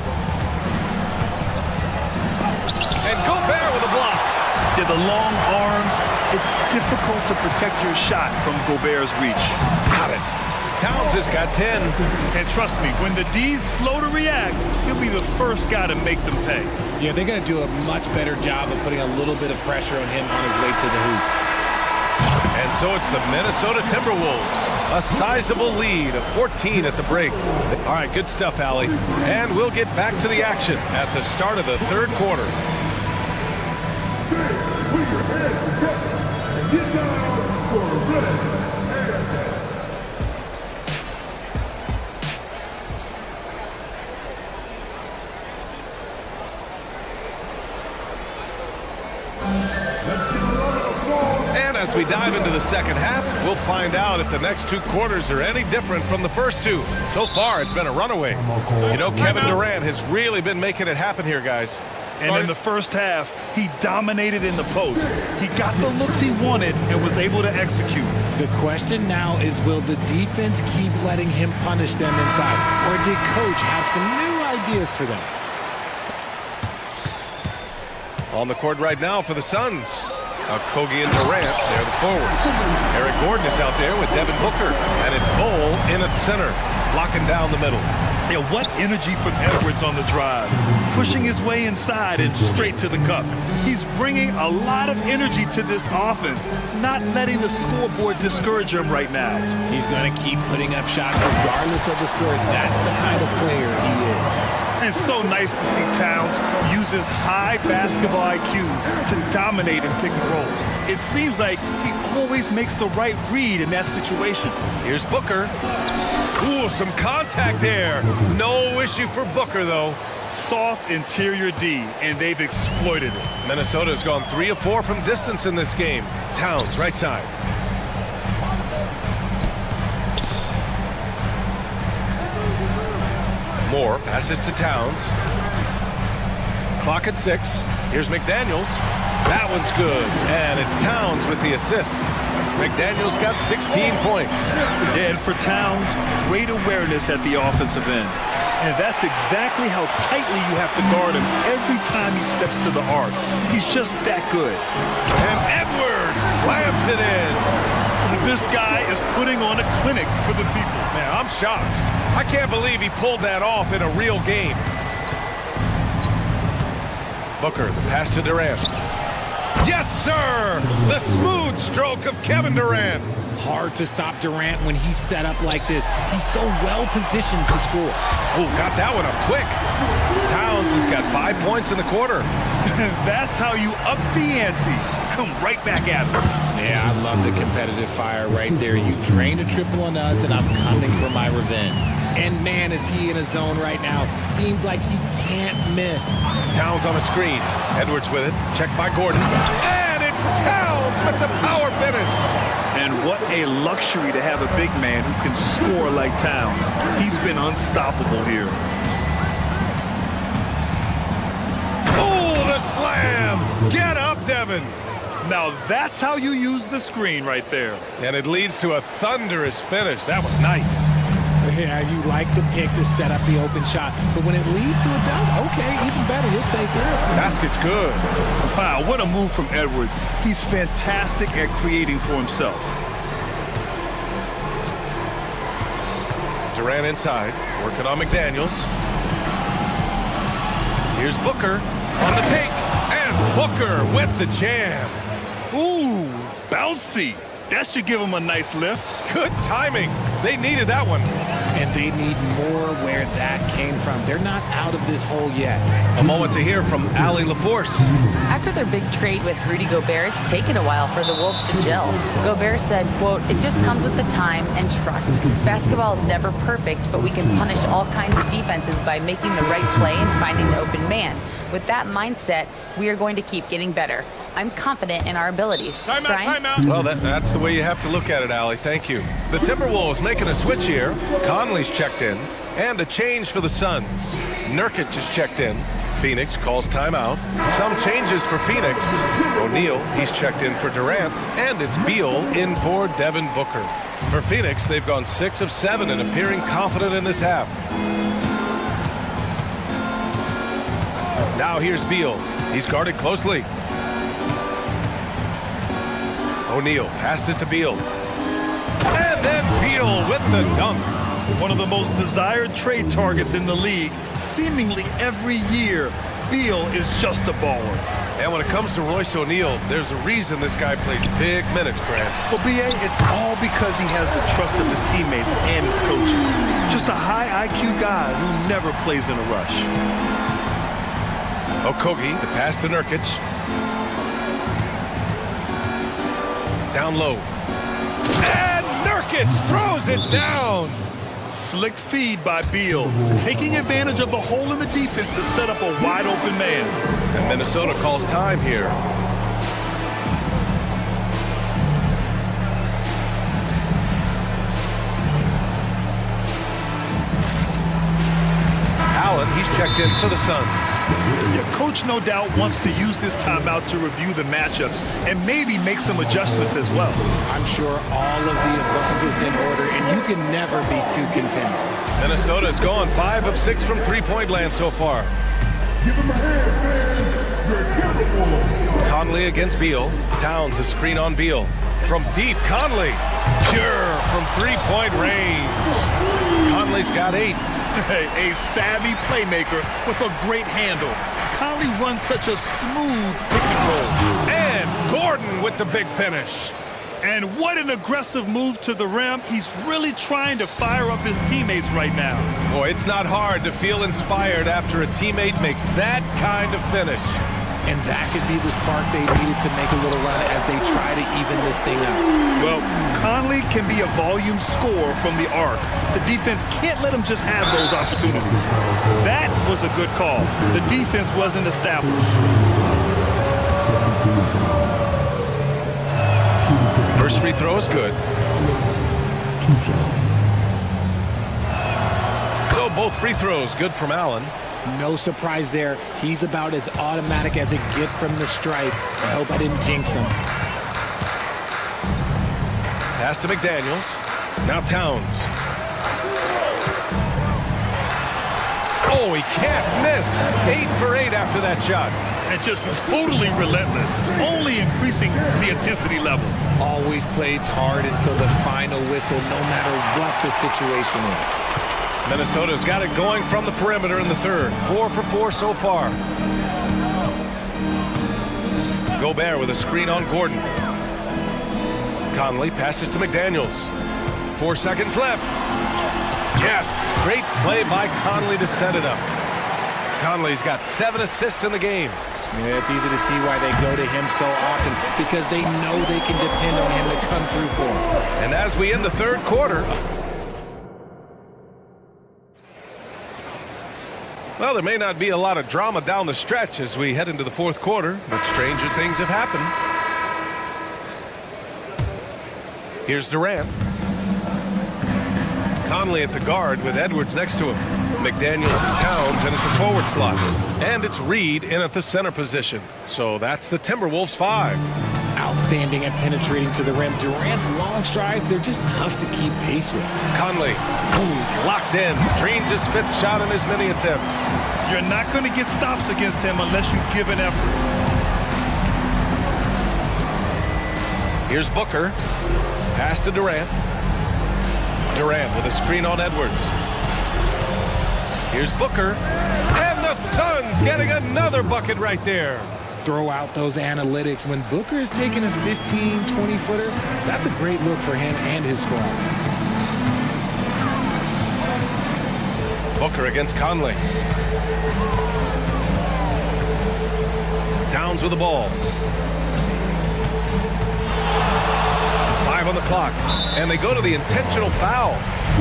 And Gobert with a block. Yeah, the long arms, it's difficult to protect your shot from Gobert's reach. Got it. Towns has got 10. And trust me, when the D's slow to react, he'll be the first guy to make them pay. Yeah, they're going to do a much better job of putting a little bit of pressure on him on his way to the hoop. And so it's the Minnesota Timberwolves. A sizable lead of 14 at the break. All right, good stuff, Allie. And we'll get back to the action at the start of the third quarter. Put your hands together and get down for a red. And as we dive into the second half, we'll find out if the next 2 quarters are any different from the first 2. So far, it's been a runaway. You know, Kevin Durant has really been making it happen here, guys. And in the first half, he dominated in the post. He got the looks he wanted and was able to execute. The question now is, will the defense keep letting him punish them inside? Or did coach have some new ideas for them? On the court right now for the Suns. Kogi and Durant, they're the forwards. Eric Gordon is out there with Devin Booker. And it's Bol in at center, blocking down the middle. Yeah, what energy from Edwards on the drive. Pushing his way inside and straight to the cup. He's bringing a lot of energy to this offense, not letting the scoreboard discourage him right now. He's going to keep putting up shots regardless of the score. That's the kind of player he is. And it's so nice to see Towns use his high basketball IQ to dominate in pick and rolls. It seems like he always makes the right read in that situation. Here's Booker. Ooh, some contact there. No issue for Booker, though. Soft interior D, and they've exploited it. Minnesota's gone 3 of 4 from distance in this game. Towns, right side. Moore passes to Towns. Clock at 6. Here's McDaniels. That one's good, and it's Towns with the assist. McDaniels got 16 points. Yeah, and for Towns, great awareness at the offensive end. And that's exactly how tightly you have to guard him every time he steps to the arc. He's just that good. And Edwards slams it in. This guy is putting on a clinic for the people. Man, I'm shocked. I can't believe he pulled that off in a real game. Booker, the pass to Durant. Yes, sir! The smooth stroke of Kevin Durant. Hard to stop Durant when he's set up like this. He's so well positioned to score. Oh, got that one up quick. Towns has got 5 points in the quarter. That's how you up the ante. Come right back at him. Yeah, I love the competitive fire right there. You drained a triple on us, and I'm coming for my revenge. And man, is he in a zone right now. Seems like he can't miss. Towns on a screen. Edwards with it. Checked by Gordon. And it's Towns with the power finish. And what a luxury to have a big man who can score like Towns. He's been unstoppable here. Oh, the slam! Get up, Devin! Now that's how you use the screen right there. And it leads to a thunderous finish. That was nice. Yeah, you like the pick to set up the open shot, but when it leads to a dunk, okay, even better, he'll take it. Basket's good. Wow, what a move from Edwards. He's fantastic at creating for himself. Durant inside, working on McDaniels. Here's Booker on the take, and Booker with the jam. Ooh, bouncy. That should give him a nice lift. Good timing. They needed that one. And they need more where that came from. They're not out of this hole yet. A moment to hear from Allie LaForce. After their big trade with Rudy Gobert, it's taken a while for the Wolves to gel. Gobert said, quote, "It just comes with the time and trust. Basketball is never perfect, but we can punish all kinds of defenses by making the right play and finding the open man. With that mindset, we are going to keep getting better. I'm confident in our abilities." Brian? Well, that's the way you have to look at it, Allie. Thank you. The Timberwolves making a switch here. Conley's checked in. And a change for the Suns. Nurkic is checked in. Phoenix calls timeout. Some changes for Phoenix. O'Neal, he's checked in for Durant. And it's Beal in for Devin Booker. For Phoenix, they've gone 6 of 7 and appearing confident in this half. Now here's Beal. He's guarded closely. O'Neal passes to Beal. And then Beal with the dunk. One of the most desired trade targets in the league. Seemingly every year, Beal is just a baller. And when it comes to Royce O'Neal, there's a reason this guy plays big minutes, Grant. Well, B.A., it's all because he has the trust of his teammates and his coaches. Just a high IQ guy who never plays in a rush. Okogie, the pass to Nurkic. Down low. And Nurkic throws it down. Slick feed by Beal, taking advantage of the hole in the defense to set up a wide open man. And Minnesota calls time here. Allen, he's checked checked in for the Suns. Yeah, coach no doubt wants to use this timeout to review the matchups and maybe make some adjustments as well. I'm sure all of the above is in order, and you can never be too content. Minnesota's gone 5 of 6 from three-point land so far. Conley against Beal. Towns a screen on Beal. From deep, Conley. Pure from three-point range. Conley's got 8. A savvy playmaker with a great handle. Conley runs such a smooth pick and roll. And Gordon with the big finish. And what an aggressive move to the rim. He's really trying to fire up his teammates right now. Boy, it's not hard to feel inspired after a teammate makes that kind of finish. And that could be the spark they needed to make a little run as they try to even this thing out. Well, Conley can be a volume scorer from the arc. The defense can't let him just have those opportunities. That was a good call. The defense wasn't established. First free throw is good. So both free throws good from Allen. No surprise there. He's about as automatic as it gets from the stripe. I hope I didn't jinx him. Pass to McDaniels. Now Towns. Oh, he can't miss. 8 for 8 after that shot. And just totally relentless, only increasing the intensity level. Always plays hard until the final whistle, no matter what the situation is. Minnesota's got it going from the perimeter in the third. 4 for 4 so far. Gobert with a screen on Gordon. Conley passes to McDaniels. 4 seconds left. Yes, great play by Conley to set it up. Conley's got 7 assists in the game. Yeah, it's easy to see why they go to him so often, because they know they can depend on him to come through for them. And as we end the third quarter, well, there may not be a lot of drama down the stretch as we head into the fourth quarter, but stranger things have happened. Here's Durant. Conley at the guard with Edwards next to him. McDaniels and Towns in at the forward slots. And it's Reed in at the center position. So that's the Timberwolves 5. Outstanding at penetrating to the rim. Durant's long strides, they're just tough to keep pace with. Conley, he's locked in. Drains his 5th shot in as many attempts. You're not going to get stops against him unless you give an effort. Here's Booker. Pass to Durant. Durant with a screen on Edwards. Here's Booker. And the Suns getting another bucket right there. Throw out those analytics. When Booker is taking a 15, 20-footer, that's a great look for him and his squad. Booker against Conley. Towns with the ball. 5 on the clock. And they go to the intentional foul.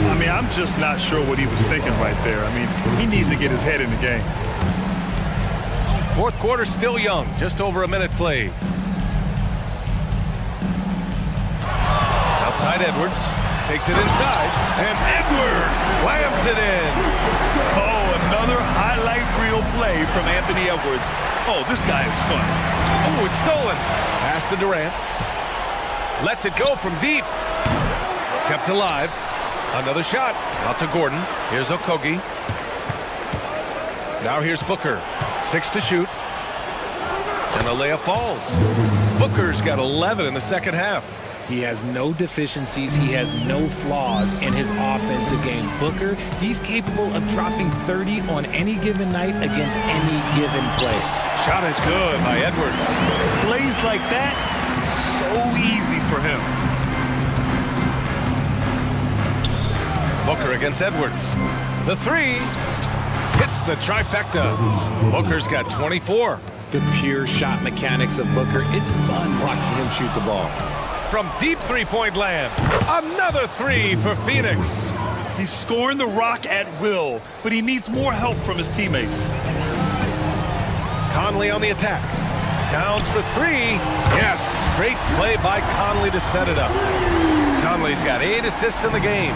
I mean, I'm just not sure what he was thinking right there. I mean, he needs to get his head in the game. Fourth quarter still young, just over a minute played. Outside Edwards, takes it inside, and Edwards slams it in. Oh, another highlight reel play from Anthony Edwards. Oh, this guy is fun. Oh, it's stolen. Pass to Durant. Lets it go from deep. Kept alive. Another shot. Out to Gordon. Here's Okogie. Now here's Booker. 6 to shoot. And the layup falls. Booker's got 11 in the second half. He has no deficiencies. He has no flaws in his offensive game. Booker, he's capable of dropping 30 on any given night against any given play. Shot is good by Edwards. Plays like that, so easy for him. Booker against Edwards. The 3 hits the trifecta. Booker's got 24. The pure shot mechanics of Booker. It's fun watching him shoot the ball. From deep three-point land, another 3 for Phoenix. He's scoring the rock at will, but he needs more help from his teammates. Conley on the attack. Towns for 3. Yes, great play by Conley to set it up. Conley's got 8 assists in the game.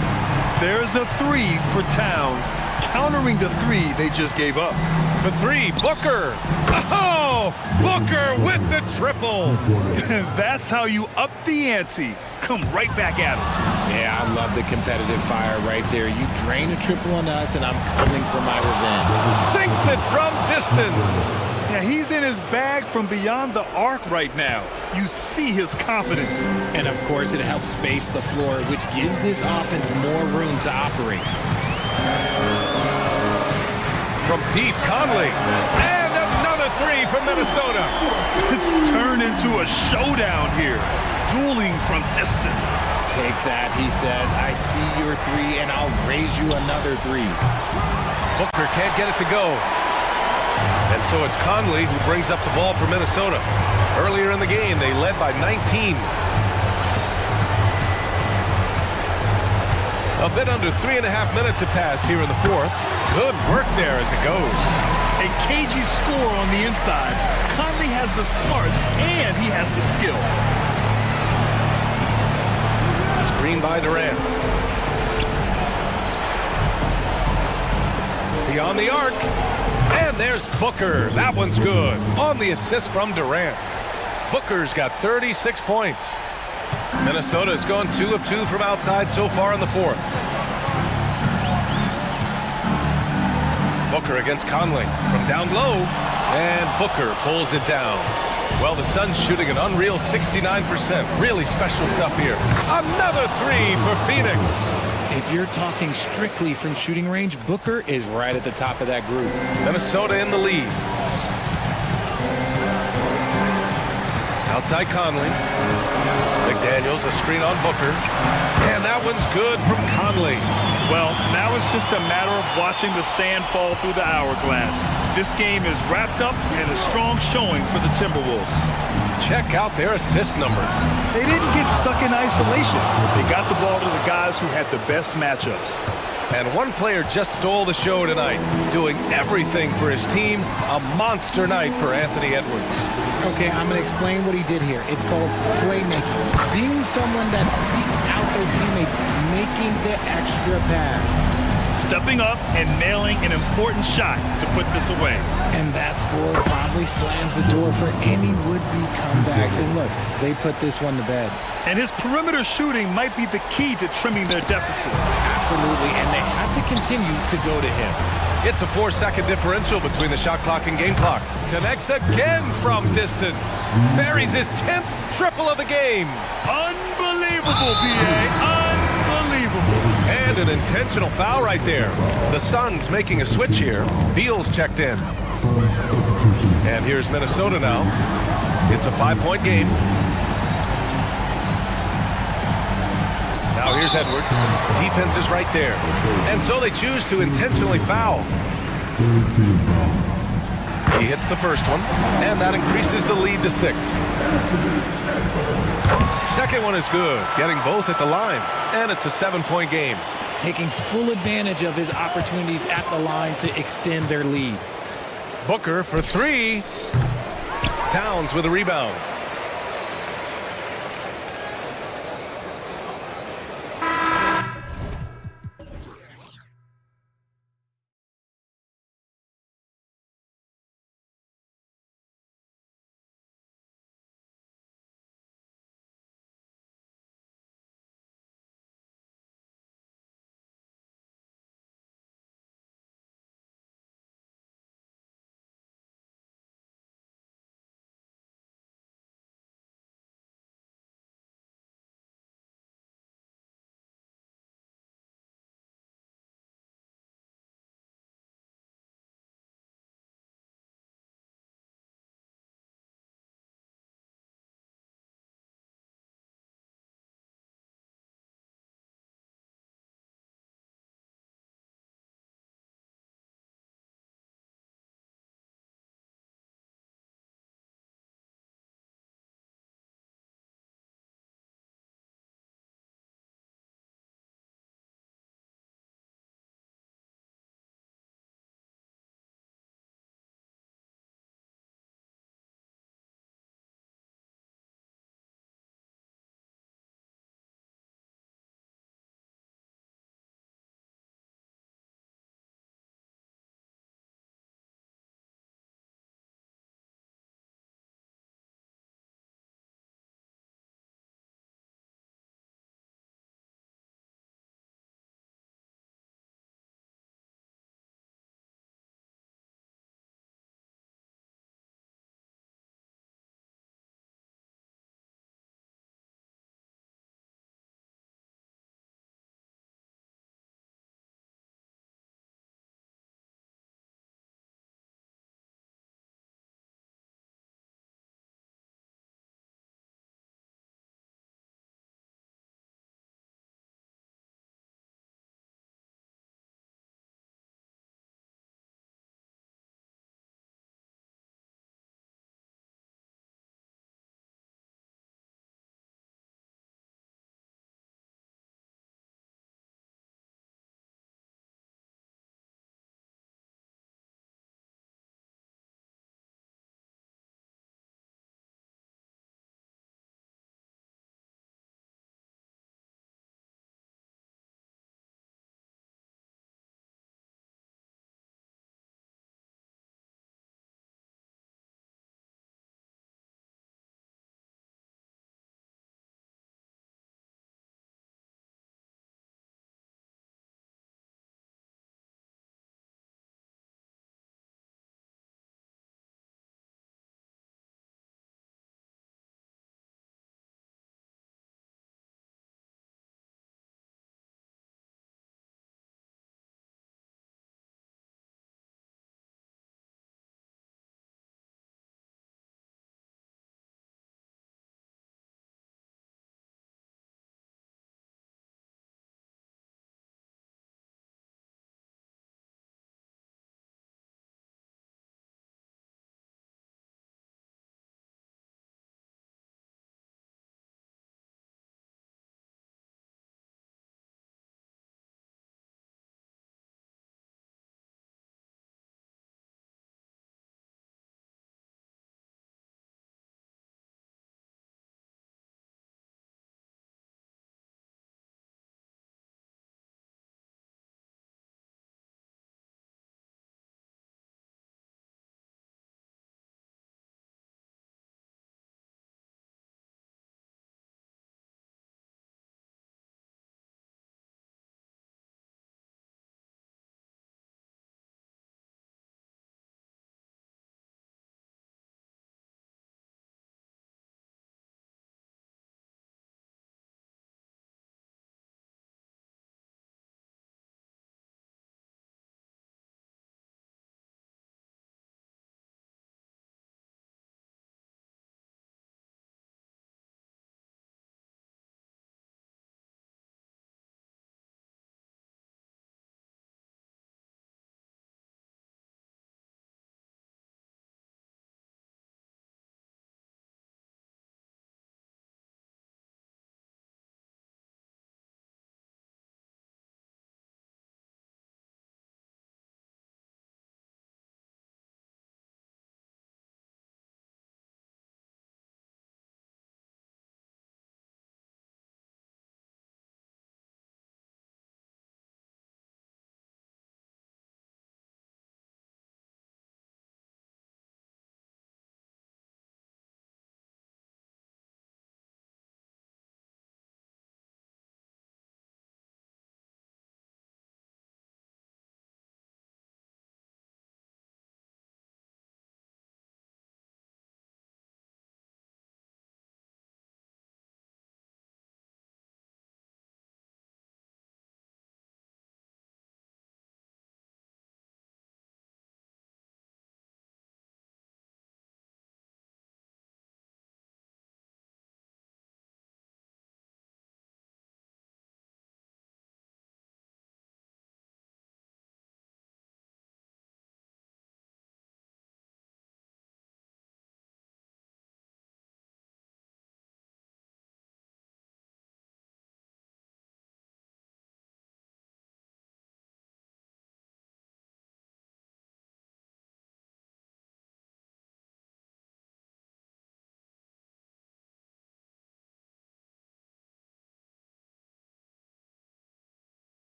There's a three for Towns, countering the three they just gave up. For three, Booker. Oh, Booker with the triple. That's how you up the ante. Come right back at him. Yeah, I love the competitive fire right there. You drain a triple on us, and I'm coming for my revenge. Sinks it from distance. Yeah, he's in his bag from beyond the arc right now. You see his confidence. And of course, it helps space the floor, which gives this offense more room to operate. From deep, Conley. And another three from Minnesota. It's turned into a showdown here. Dueling from distance. Take that, he says. I see your three, and I'll raise you another three. Booker can't get it to go. And so it's Conley who brings up the ball for Minnesota. Earlier in the game, they led by 19. A bit under 3.5 minutes have passed here in the fourth. Good work there as it goes. A cagey score on the inside. Conley has the smarts, and he has the skill. Screen by Durant. Beyond the arc. And there's Booker. That one's good. On the assist from Durant. Booker's got 36 points. Minnesota's gone 2 of 2 from outside so far in the fourth. Booker against Conley from down low. And Booker pulls it down. Well, the Suns shooting an unreal 69%. Really special stuff here. Another three for Phoenix. If you're talking strictly from shooting range, Booker is right at the top of that group. Minnesota in the lead. Outside Conley. McDaniels, a screen on Booker. And that one's good from Conley. Well, now it's just a matter of watching the sand fall through the hourglass. This game is wrapped up in a strong showing for the Timberwolves. Check out their assist numbers. They didn't get stuck in isolation. They got the ball to the guys who had the best matchups. And one player just stole the show tonight, doing everything for his team. A monster night for Anthony Edwards. Okay, I'm going to explain what he did here. It's called playmaking. Being someone that seeks out their teammates, making the extra pass. Stepping up and nailing an important shot to put this away. And that score probably slams the door for any would-be comebacks. And look, they put this one to bed. And his perimeter shooting might be the key to trimming their deficit. Absolutely, and they have to continue to go to him. It's a 4-second differential between the shot clock and game clock. Connects again from distance. Buries his 10th triple of the game. Unbelievable, B.A. Unbelievable. And an intentional foul right there. The Suns making a switch here. Beal's checked in. And here's Minnesota now. It's a 5-point game. Now here's Edwards. Defense is right there. And so they choose to intentionally foul. He hits the first one, and that increases the lead to 6. Second one is good, getting both at the line, and it's a 7-point game. Taking full advantage of his opportunities at the line to extend their lead. Booker for 3. Towns with a rebound.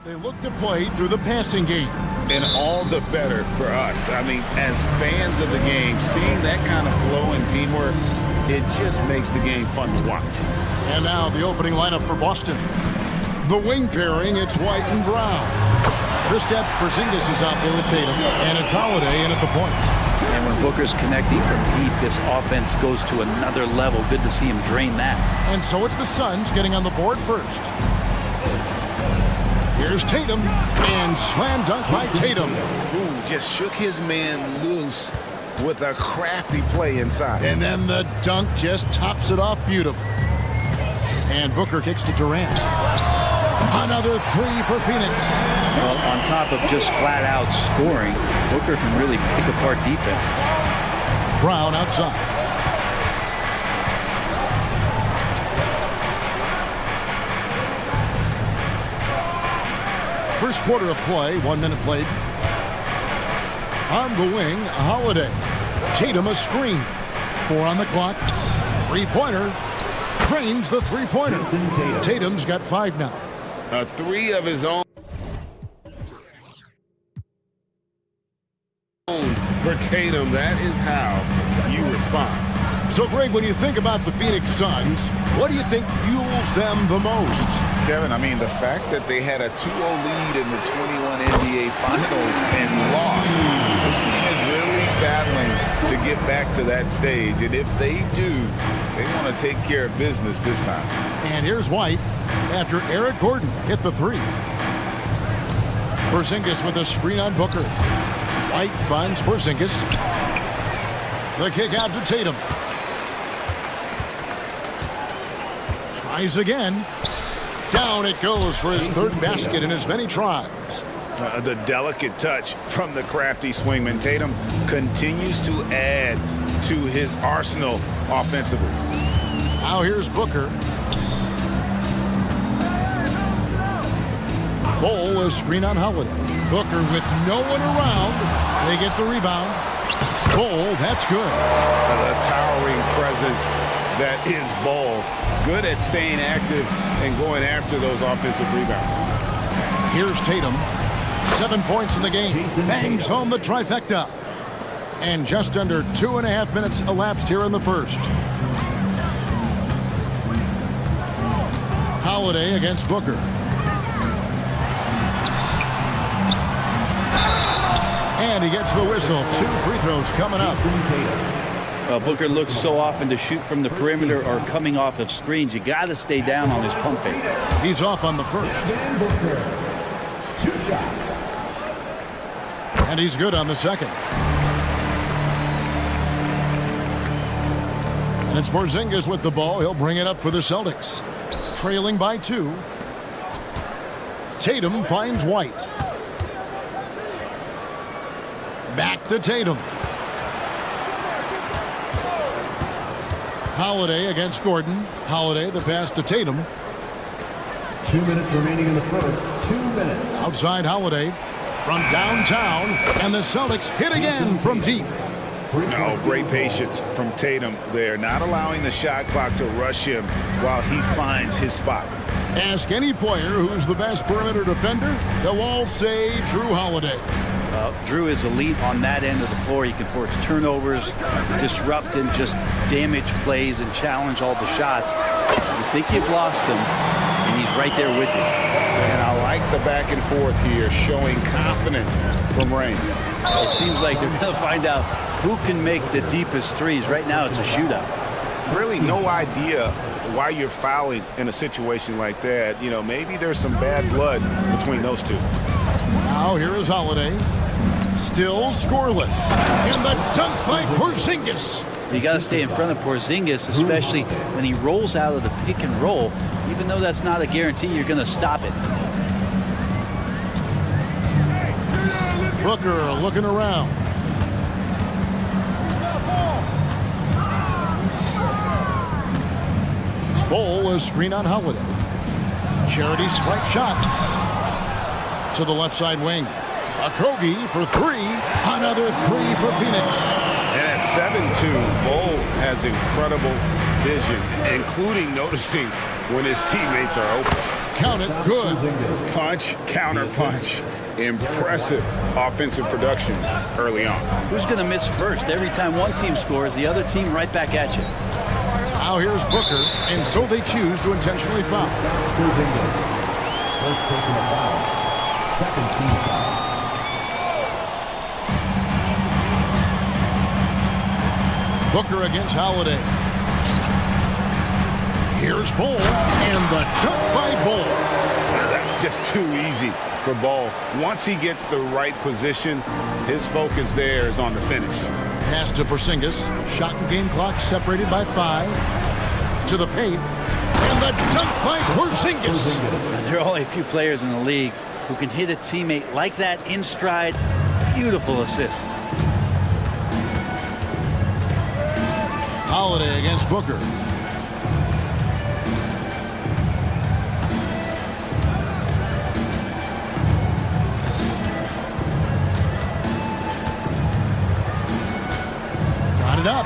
They look to play through the passing game. And all the better for us. I mean, as fans of the game, seeing that kind of flow and teamwork, it just makes the game fun to watch. And now the opening lineup for Boston. The wing pairing, it's White and Brown. Kristaps Porzingis is out there with Tatum, and it's Holiday in at the point. And when Booker's connecting from deep, this offense goes to another level. Good to see him drain that. And so it's the Suns getting on the board first. Here's Tatum, and slam dunk by Tatum. Ooh, just shook his man loose with a crafty play inside. And then the dunk just tops it off beautifully. And Booker kicks to Durant. Another three for Phoenix. Well, on top of just flat-out scoring, Booker can really pick apart defenses. Brown outside. First quarter of play, 1 minute played. On the wing, Holiday. Tatum a screen. 4 on the clock. Three-pointer. Drains the three-pointer. Tatum's got 5 now. A 3 of his own for Tatum. That is how you respond. So, Greg, when you think about the Phoenix Suns, what do you think fuels them the most? Kevin, I mean, the fact that they had a 2-0 lead in the 21 NBA Finals and lost. This team is really battling to get back to that stage. And if they do, they want to take care of business this time. And here's White after Eric Gordon hit the three. Porzingis with a screen on Booker. White finds Porzingis. The kick out to Tatum. Tries again. Down it goes for his third basket in as many tries. The delicate touch from the crafty swingman. Tatum continues to add to his arsenal offensively. Now here's Booker. Bol is screen on Holiday. Booker with no one around. They get the rebound. Bol, that's good. The towering presence that is Bol. Good at staying active and going after those offensive rebounds. Here's Tatum. 7 points in the game. Bangs home the trifecta. And just under 2.5 minutes elapsed here in the first. Holiday against Booker. And he gets the whistle. 2 free throws coming up. Booker looks so often to shoot from the perimeter or coming off of screens. You got to stay down on his pump fake. He's off on the first. 2 shots. And he's good on the second. And it's Porzingis with the ball. He'll bring it up for the Celtics. Trailing by 2. Tatum finds White. Back to Tatum. Holiday against Gordon. Holiday, the pass to Tatum. 2 minutes remaining in the first. 2 minutes. Outside Holiday from downtown. And the Celtics hit again from deep. No, great patience from Tatum there. Not allowing the shot clock to rush him while he finds his spot. Ask any player who's the best perimeter defender. They'll all say Drew Holiday. Drew is elite on that end of the floor. He can force turnovers, disrupt and just damage plays and challenge all the shots. You think you've lost him, and he's right there with you. And I like the back and forth here, showing confidence from Rain. It seems like they're going to find out who can make the deepest threes. Right now, it's a shootout. Really no idea why you're fouling in a situation like that. You know, maybe there's some bad blood between those two. Now here is Holiday. Still scoreless. And the dunk by Porzingis. You got to stay in front of Porzingis, especially when he rolls out of the pick and roll. Even though that's not a guarantee, you're going to stop it. Booker looking around. Bol is screen on Holiday. Charity stripe shot. To the left side wing. Okogie for 3. Another 3 for Phoenix. And at 7-2, Bol has incredible vision, including noticing when his teammates are open. count it, good. Punch, counter punch. Impressive offensive production early on. Who's going to miss first? Every time one team scores, the other team right back at you. Now here's Booker, and so they choose to intentionally foul. First personal foul. Second team foul. Booker against Holiday. Here's Ball, and the dunk by Ball. That's just too easy for Ball. Once he gets the right position, his focus there is on the finish. Pass to Porzingis. Shot and game clock separated by 5. To the paint. And the dunk by Porzingis. There are only a few players in the league who can hit a teammate like that in stride. Beautiful assist. Holiday against Booker. Got it up.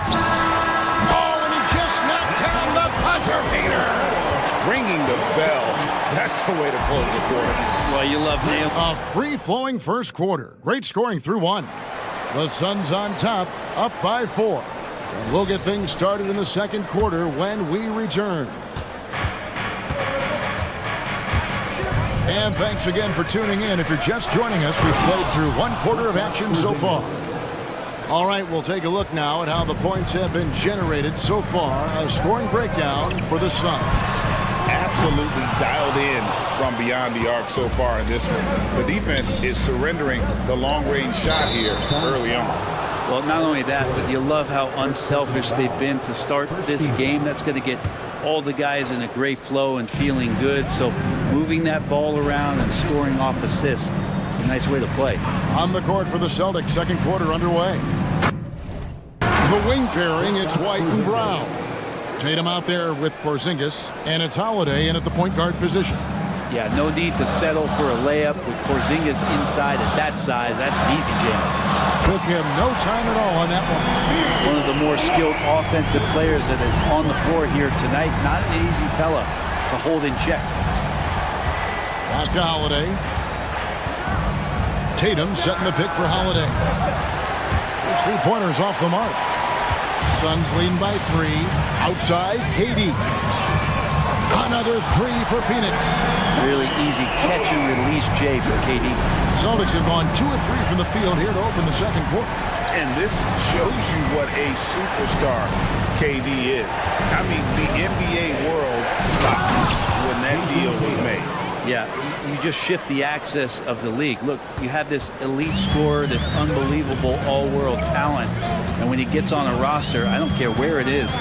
Oh, and he just knocked down the buzzer beater. Ringing the bell. That's the way to close the quarter. Well, you love nail. A free-flowing first quarter. Great scoring through 1. The Suns on top, up by 4. And we'll get things started in the second quarter when we return. And thanks again for tuning in. If you're just joining us, we've played through 1 quarter of action so far. All right, we'll take a look now at how the points have been generated so far. A scoring breakdown for the Suns. Absolutely dialed in from beyond the arc so far in this one. The defense is surrendering the long-range shot here early on. Well, not only that, but you love how unselfish they've been to start this game. That's going to get all the guys in a great flow and feeling good. So moving that ball around and scoring off assists, it's a nice way to play. On the court for the Celtics, second quarter underway. The wing pairing, it's White and Brown. Tatum out there with Porzingis, and it's Holiday in at the point guard position. Yeah, no need to settle for a layup with Porzingis inside at that size. That's an easy jam. Took him no time at all on that one. One of the more skilled offensive players that is on the floor here tonight. Not an easy fella to hold in check. Back to Holiday. Tatum setting the pick for Holiday. His three-pointers off the mark. Suns leading by 3. Outside, KD. Another 3 for Phoenix. Really easy catch and release, Jay, for KD. Celtics have gone 2 of 3 from the field here to open the second quarter. And this shows you what a superstar KD is. I mean, the NBA world stopped when that deal was made. Yeah, you just shift the axis of the league. Look, you have this elite scorer, this unbelievable all-world talent, and when he gets on a roster, I don't care where it is,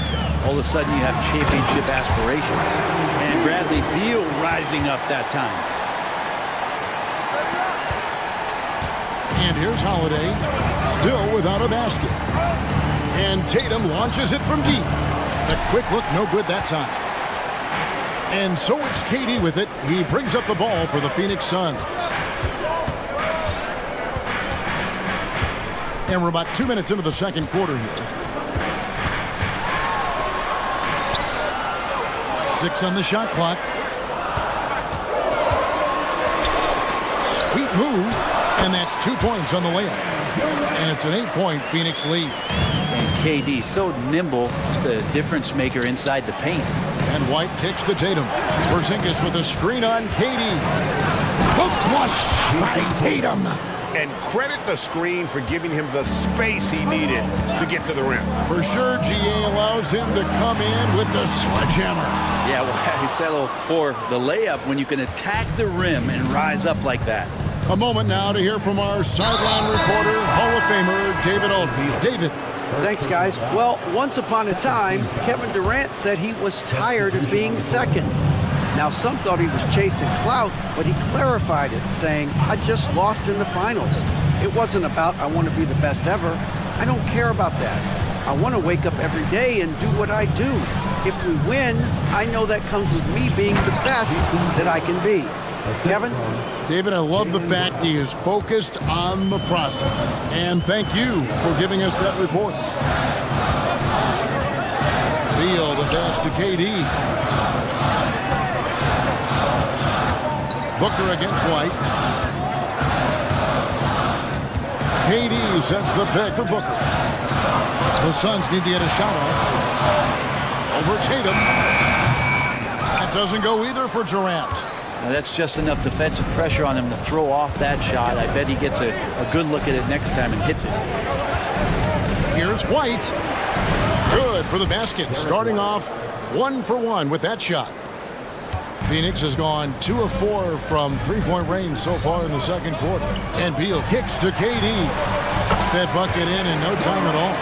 all of a sudden you have championship aspirations. And Bradley Beal rising up that time. And here's Holiday, still without a basket. And Tatum launches it from deep. The quick look, no good that time. And so it's KD with it. He brings up the ball for the Phoenix Suns. And we're about 2 minutes into the second quarter here. 6 on the shot clock. Sweet move. And that's 2 points on the layup. And it's an 8-point Phoenix lead. And KD so nimble, just a difference maker inside the paint. And White kicks to Tatum. Porzingis with a screen on KD. The flush by Tatum. And credit the screen for giving him the space he needed to get to the rim. For sure, GA allows him to come in with the sledgehammer. Yeah, well, he settled for the layup when you can attack the rim and rise up like that. A moment now to hear from our sideline reporter, Hall of Famer David Aldridge. David. Thanks, guys. Well, once upon a time, Kevin Durant said he was tired of being second. Now, some thought he was chasing clout, but he clarified it, saying, I just lost in the finals. It wasn't about I want to be the best ever. I don't care about that. I want to wake up every day and do what I do. If we win, I know that comes with me being the best that I can be. Kevin? David, I love the fact he is focused on the process. And thank you for giving us that report. Beal, the pass to KD. Booker against White. KD sets the pick for Booker. The Suns need to get a shot off. Over Tatum. That doesn't go either for Durant. Now that's just enough defensive pressure on him to throw off that shot. I bet he gets a good look at it next time and hits it. Here's White. Good for the basket. Starting off 1 for 1 with that shot. Phoenix has gone 2 of 4 from three-point range so far in the second quarter. And Beal kicks to KD. That bucket in no time at all.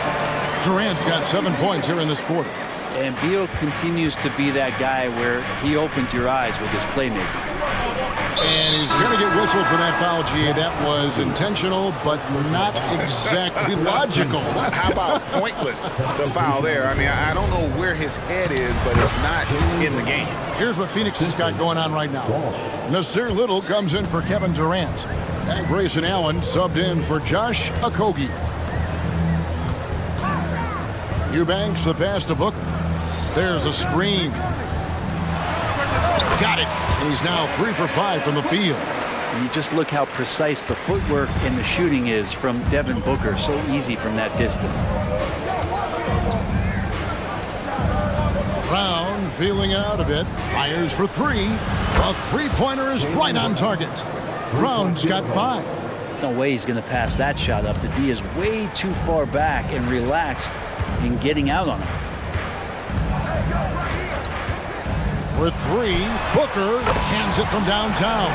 Durant's got 7 points here in this quarter. And Beal continues to be that guy where he opens your eyes with his playmaking. And he's going to get whistled for that foul, G. That was intentional, but not exactly logical. How about pointless to foul there? I mean, I don't know where his head is, but it's not in the game. Here's what Phoenix has got going on right now. Nasir Little comes in for Kevin Durant. And Grayson Allen subbed in for Josh Okogie. Eubanks the pass to Booker. There's a screen. Got it. He's now 3 for 5 from the field. And you just look how precise the footwork and the shooting is from Devin Booker. So easy from that distance. Brown feeling out a bit. Fires for 3. A three-pointer is right on target. Brown's got 5. No way he's going to pass that shot up. The D is way too far back and relaxed in getting out on him. With 3, Booker hands it from downtown.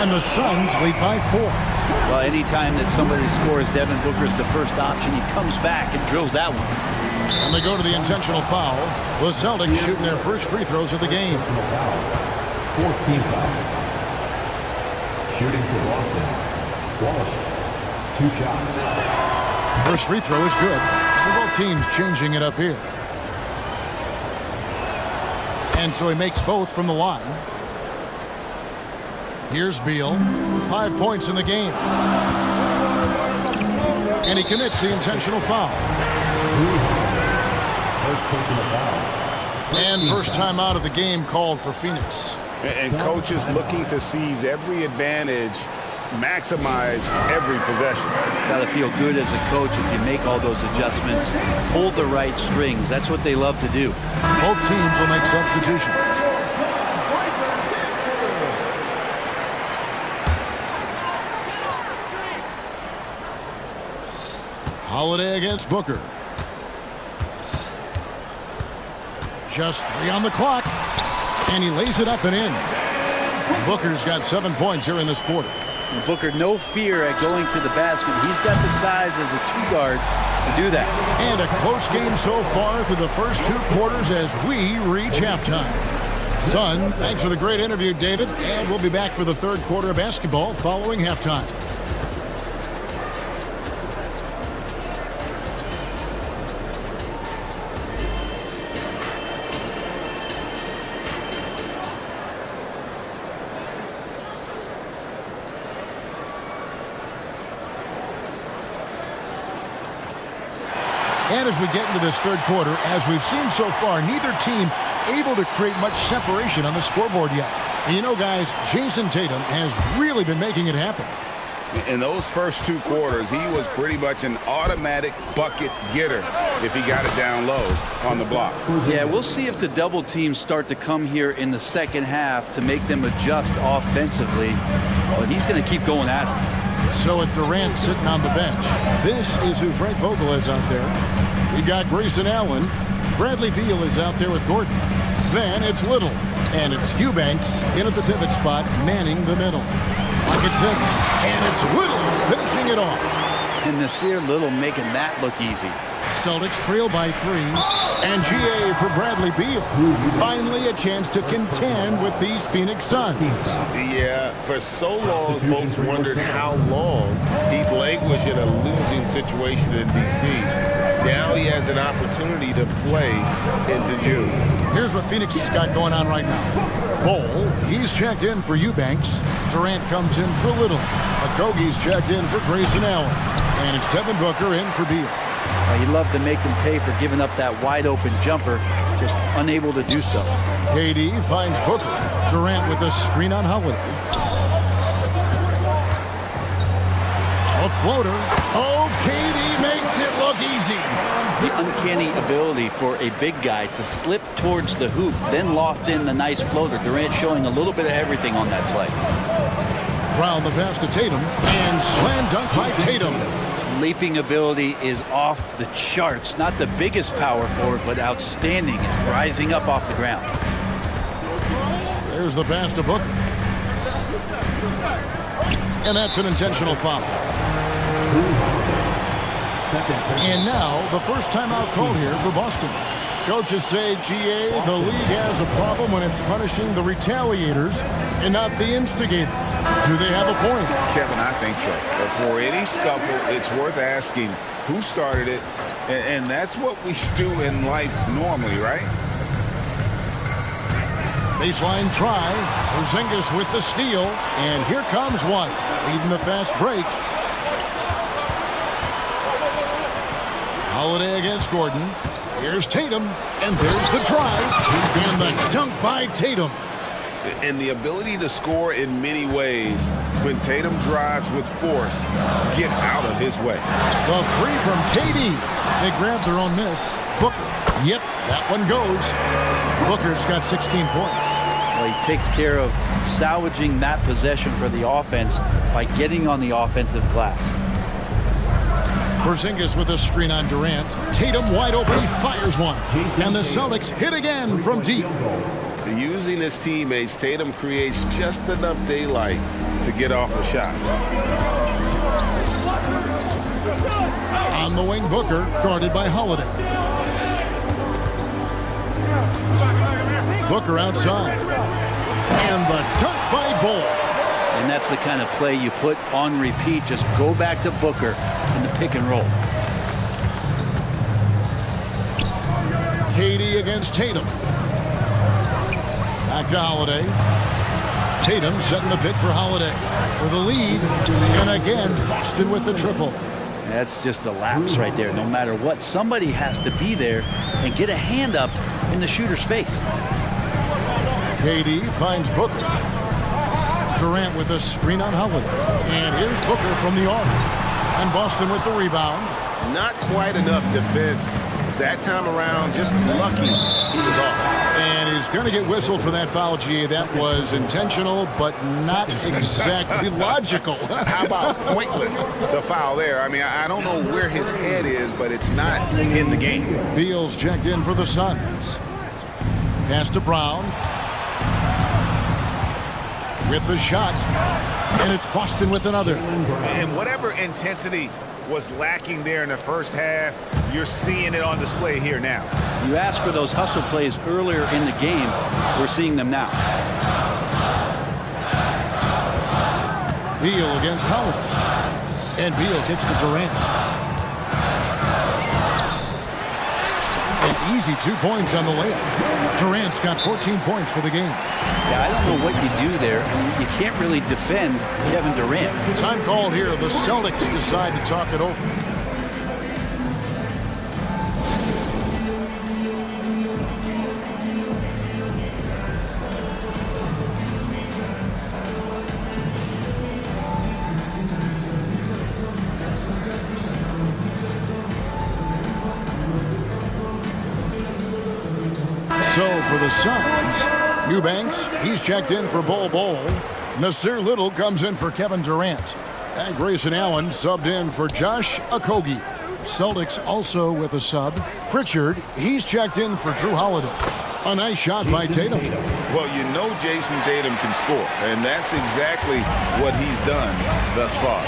And the Suns lead by 4. Well, anytime that somebody scores, Devin Booker's the first option. He comes back and drills that one. And they go to the intentional foul. The Celtics shooting their first free throws of the game. 4th team foul. Shooting for Boston. Walsh. 2 shots. First free throw is good. So both teams changing it up here. And so he makes both from the line. Here's Beal. 5 points in the game. And he commits the intentional foul. And first time out of the game called for Phoenix. And coaches looking to seize every advantage, maximize every possession. Got to feel good as a coach if you make all those adjustments, pull the right strings. That's what they love to do. Both teams will make substitutions. Holiday against Booker. Just 3 on the clock. And he lays it up and in. Booker's got 7 points here in this quarter. Booker, no fear at going to the basket. He's got the size as a 2-guard to do that. And a close game so far through the first 2 quarters as we reach halftime. Son, thanks for the great interview, David. And we'll be back for the 3rd quarter of basketball following halftime. And as we get into this 3rd quarter, as we've seen so far, neither team able to create much separation on the scoreboard yet. And you know, guys, Jason Tatum has really been making it happen. In those first 2 quarters, he was pretty much an automatic bucket getter if he got it down low on the block. Yeah, we'll see if the double teams start to come here in the second half to make them adjust offensively. But he's going to keep going at it. So with Durant sitting on the bench, this is who Frank Vogel is out there. We got Grayson Allen. Bradley Beal is out there with Gordon. Then it's Little. And it's Eubanks in at the pivot spot, manning the middle. Pocket 6. And it's Little finishing it off. And Nasir Little making that look easy. Celtics trail by 3. And GA for Bradley Beal. Finally a chance to contend with these Phoenix Suns. Yeah, for so long, folks wondered how long he'd languish in a losing situation in D.C. Now he has an opportunity to play into June. Here's what Phoenix has got going on right now. Bol, he's checked in for Eubanks. Durant comes in for Little. Okogie's checked in for Grayson Allen. And it's Devin Booker in for Beal. He'd love to make them pay for giving up that wide-open jumper. just unable to do so. KD finds Booker. Durant with a screen on Holiday. A floater. Oh, KD makes it look easy. The uncanny ability for a big guy to slip towards the hoop, then loft in the nice floater. Durant showing a little bit of everything on that play. Brown the pass to Tatum, and slam dunk by Tatum. Leaping ability is off the charts. Not the biggest power forward, but outstanding and rising up off the ground. There's the pass to Booker. And that's an intentional foul. And now, the first timeout called here for Boston. Coaches say, GA, the league has a problem when it's punishing the retaliators and not the instigators. Do they have a point? Kevin, I think so. But for any scuffle, it's worth asking who started it, and that's what we do in life normally, right? Baseline try. Porzingis with the steal, and here comes one, leading the fast break. Holiday against Gordon. Here's Tatum, and there's the drive, and the dunk by Tatum. And the ability to score in many ways when Tatum drives with force, get out of his way. The three from KD. They grab their own miss. Booker. Yep, that one goes. Booker's got 16 points. Well, he takes care of salvaging that possession for the offense by getting on the offensive glass. Porzingis with a screen on Durant. Tatum wide open. He fires one. And the Celtics hit again from deep. Using his teammates, Tatum creates just enough daylight to get off a shot. On the wing, Booker, guarded by Holiday. Booker outside. And the dunk by Bull. And that's the kind of play you put on repeat. Just go back to Booker in the pick and roll. KD against Tatum. Back to Holiday. Tatum setting the pick for Holiday for the lead. And again, Boston with the triple. That's just a lapse right there. No matter what, somebody has to be there and get a hand up in the shooter's face. KD finds Booker. Durant with a screen on Holiday. And here's Booker from the arc. And Boston with the rebound. Not quite enough defense that time around. Just lucky he was off. And he's going to get whistled for that foul, G. That was intentional, but not exactly logical. How about pointless to foul there? I mean, I don't know where his head is, but it's not in the game. Beal's checked in for the Suns. Pass to Brown. With the shot. And it's Boston with another. And whatever intensity was lacking there in the first half, you're seeing it on display here now. You asked for those hustle plays earlier in the game. We're seeing them now. Beal against Holiday. And Beal kicks to Durant. An easy 2 points on the layup. Durant's got 14 points for the game. Yeah, I don't know what you do there. I mean, you can't really defend Kevin Durant. Time called here. The Celtics decide to talk it over. So for the Suns, Eubanks, he's checked in for Bol. Nasir Little comes in for Kevin Durant. And Grayson Allen subbed in for Josh Okogie. Celtics also with a sub. Pritchard, he's checked in for Drew Holiday. A nice shot by Tatum. Well, you know Jason Tatum can score, and that's exactly what he's done thus far.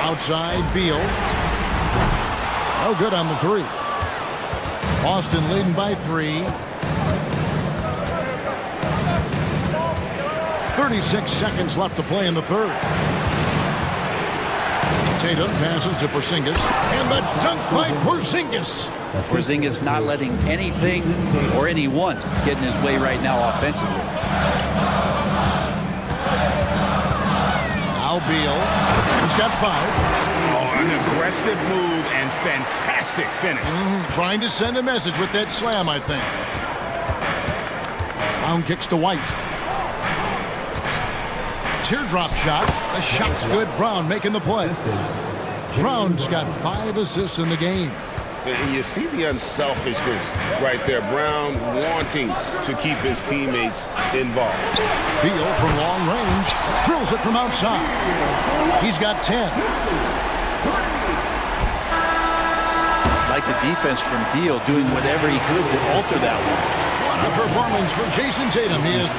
Outside, Beal. No good on the three. Boston leading by 3. 36 seconds left to play in the third. Tatum passes to Porzingis, and the dunk by Porzingis. Porzingis not letting anything or anyone get in his way right now offensively. Now Beal. He's got 5. Oh, an aggressive move and fantastic finish. Trying to send a message with that slam, I think. Brown kicks to White. Teardrop shot. The shot's good. Brown making the play. Brown's got 5 assists in the game. And you see the unselfishness right there. Brown wanting to keep his teammates involved. Beal from long range drills it from outside. He's got 10. Like the defense from Beal, doing whatever he could to alter that one. What a performance from Jason Tatum. He is.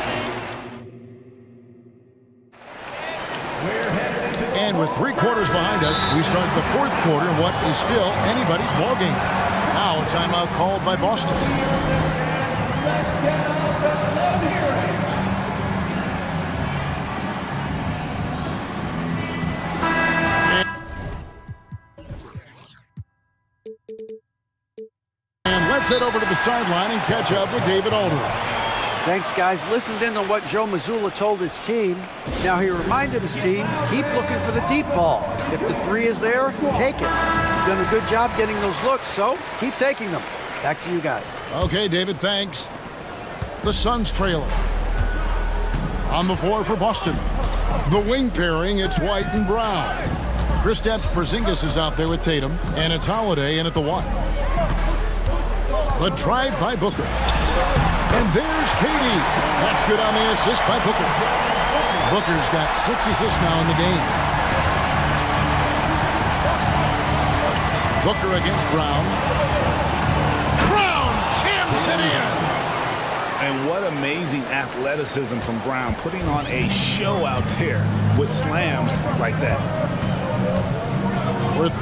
And with 3 quarters behind us, we start the 4th quarter in what is still anybody's ballgame. Now a timeout called by Boston. And let's head over to the sideline and catch up with David Aldridge. Thanks, guys. Listened in on what Joe Mazzulla told his team. Now he reminded his team, keep looking for the deep ball. If the 3 is there, take it. You've done a good job getting those looks, so keep taking them. Back to you guys. Okay, David, thanks. The Suns trailing. On the floor for Boston. The wing pairing, it's White and Brown. Kristaps Porzingis is out there with Tatum, and it's Holiday in at the 1. The drive by Booker. And there's KD. That's good on the assist by Booker. Booker's got 6 assists now in the game. Booker against Brown. Brown jams it in. And what amazing athleticism from Brown, putting on a show out there with slams like that. For 3,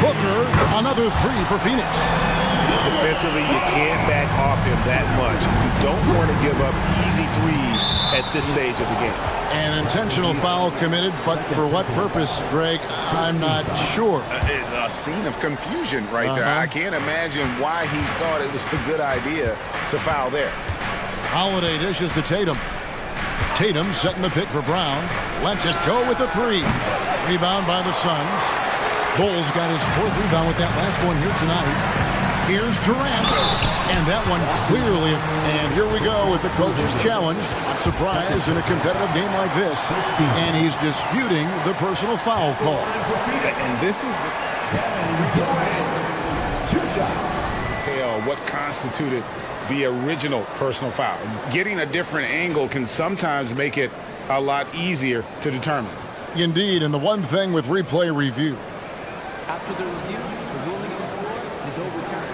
Booker, another 3 for Phoenix. Defensively, you can't back off him that much. You don't want to give up easy threes at this stage of the game. An intentional foul committed, but for what purpose, Greg, I'm not sure. A scene of confusion right there. I can't imagine why he thought it was a good idea to foul there. Holiday dishes to Tatum. Tatum setting the pick for Brown. Lets it go with a 3. Rebound by the Suns. Bulls got his 4th rebound with that last one here tonight. Here's Durant, and that one clearly. And here we go with the coach's challenge. Not surprised in a competitive game like this. And he's disputing the personal foul call. And this is tell what constituted the original personal foul. Getting a different angle can sometimes make it a lot easier to determine. Indeed, and the one thing with replay review. After the review, the ruling on the floor is overturned.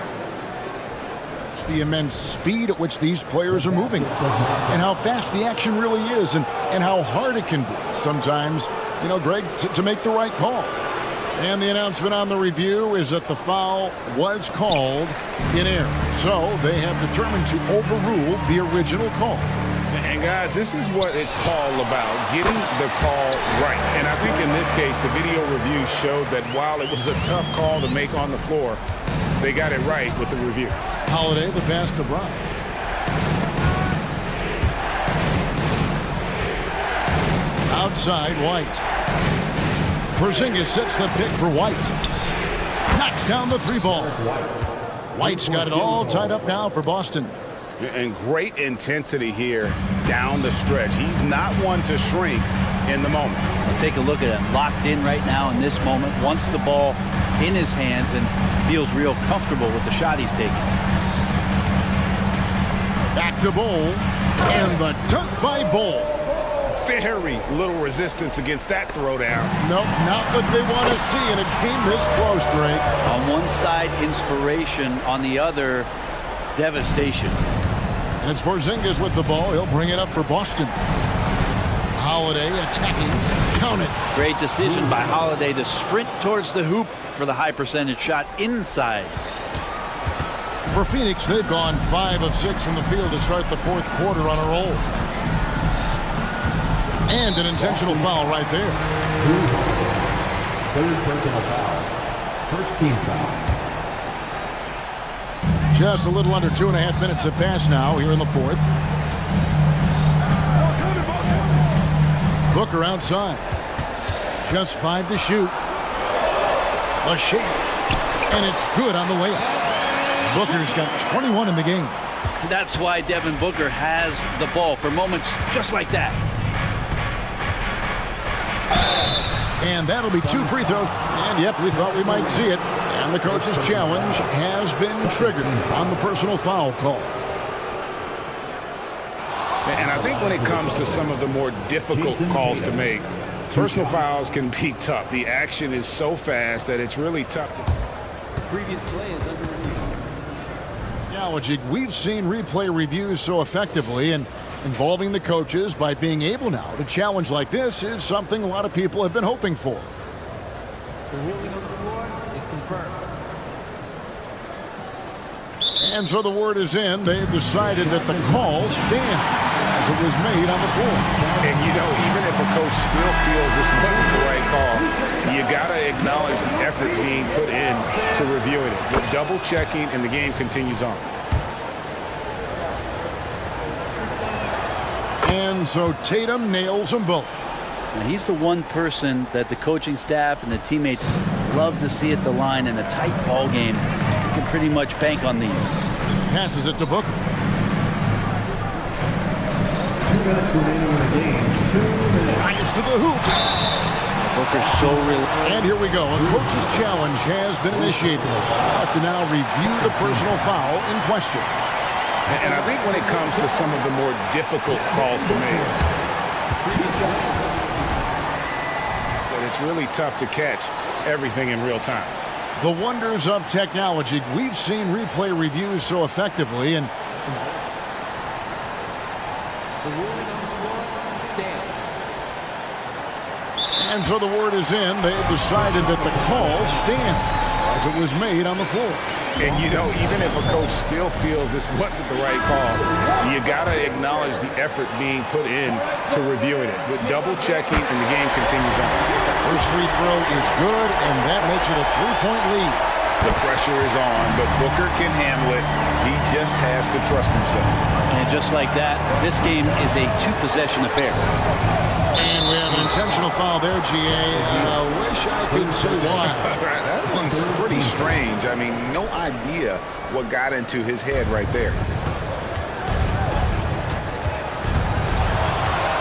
The immense speed at which these players are moving and how fast the action really is and how hard it can be sometimes, you know, Greg, to make the right call. And the announcement on the review is that the foul was called in error. So they have determined to overrule the original call. And guys, this is what it's all about, getting the call right. And I think in this case, the video review showed that while it was a tough call to make on the floor, they got it right with the review. Holiday, the pass to Brown. Outside, White. Porzingis sets the pick for White. Knocks down the 3 ball. White's got it all tied up now for Boston. And great intensity here down the stretch. He's not one to shrink in the moment. Take a look at him. Locked in right now in this moment. Wants the ball in his hands and feels real comfortable with the shot he's taking. Back to Bull. And the dunk by Bull. Very little resistance against that throwdown. Nope, not what they want to see in a game this close, Greg. On one side, inspiration. On the other, devastation. And it's Porzingis with the ball. He'll bring it up for Boston. Holiday attacking. Count it. Great decision by Holiday to sprint towards the hoop for the high percentage shot inside. For Phoenix, they've gone 5 of 6 from the field to start the 4th quarter on a roll. And an intentional foul right there. 3rd personal foul. 1st team foul. Just a little under 2.5 minutes have passed now here in the 4th. Booker outside. Just 5 to shoot. A shake. And it's good on the way up. Booker's got 21 in the game. That's why Devin Booker has the ball for moments just like that. And that'll be 2 free throws. And yep, we thought we might see it. And the coach's challenge has been triggered on the personal foul call. And I think when it comes to some of the more difficult calls to make, personal fouls can be tough. The action is so fast that it's really tough to... The previous play is under review. We've seen replay reviews so effectively and involving the coaches by being able now to challenge like this is something a lot of people have been hoping for. The ruling on the floor is confirmed. And so the word is in. They've decided that the call stands as it was made on the floor. And you know, even if a coach still feels this wasn't the right call, you gotta acknowledge the effort being put in to reviewing it. The double checking and the game continues on. And so Tatum nails them both. And he's the one person that the coaching staff and the teammates love to see at the line in a tight ball game. You can pretty much bank on these. Passes it to Booker. 2 minutes remaining in the game. 2 minutes. Drives to the hoop. Booker's so real. And here we go. A coach's challenge has been initiated. We'll have to now review the personal foul in question. And I think when it comes to some of the more difficult calls to make, so it's really tough to catch everything in real time. The wonders of technology. We've seen replay reviews so effectively, and The ruling on the floor stands. And so the word is in. They've decided that the call stands as it was made on the floor. And you know, even if a coach still feels this wasn't the right call, you gotta acknowledge the effort being put in to reviewing it. With double checking and the game continues on. First free throw is good, and that makes it a 3-point lead. The pressure is on, but Booker can handle it. He just has to trust himself. And just like that, this game is a 2-possession affair. And we have an intentional foul there, GA. Wish I could say why. That one's pretty strange. I mean, no idea what got into his head right there.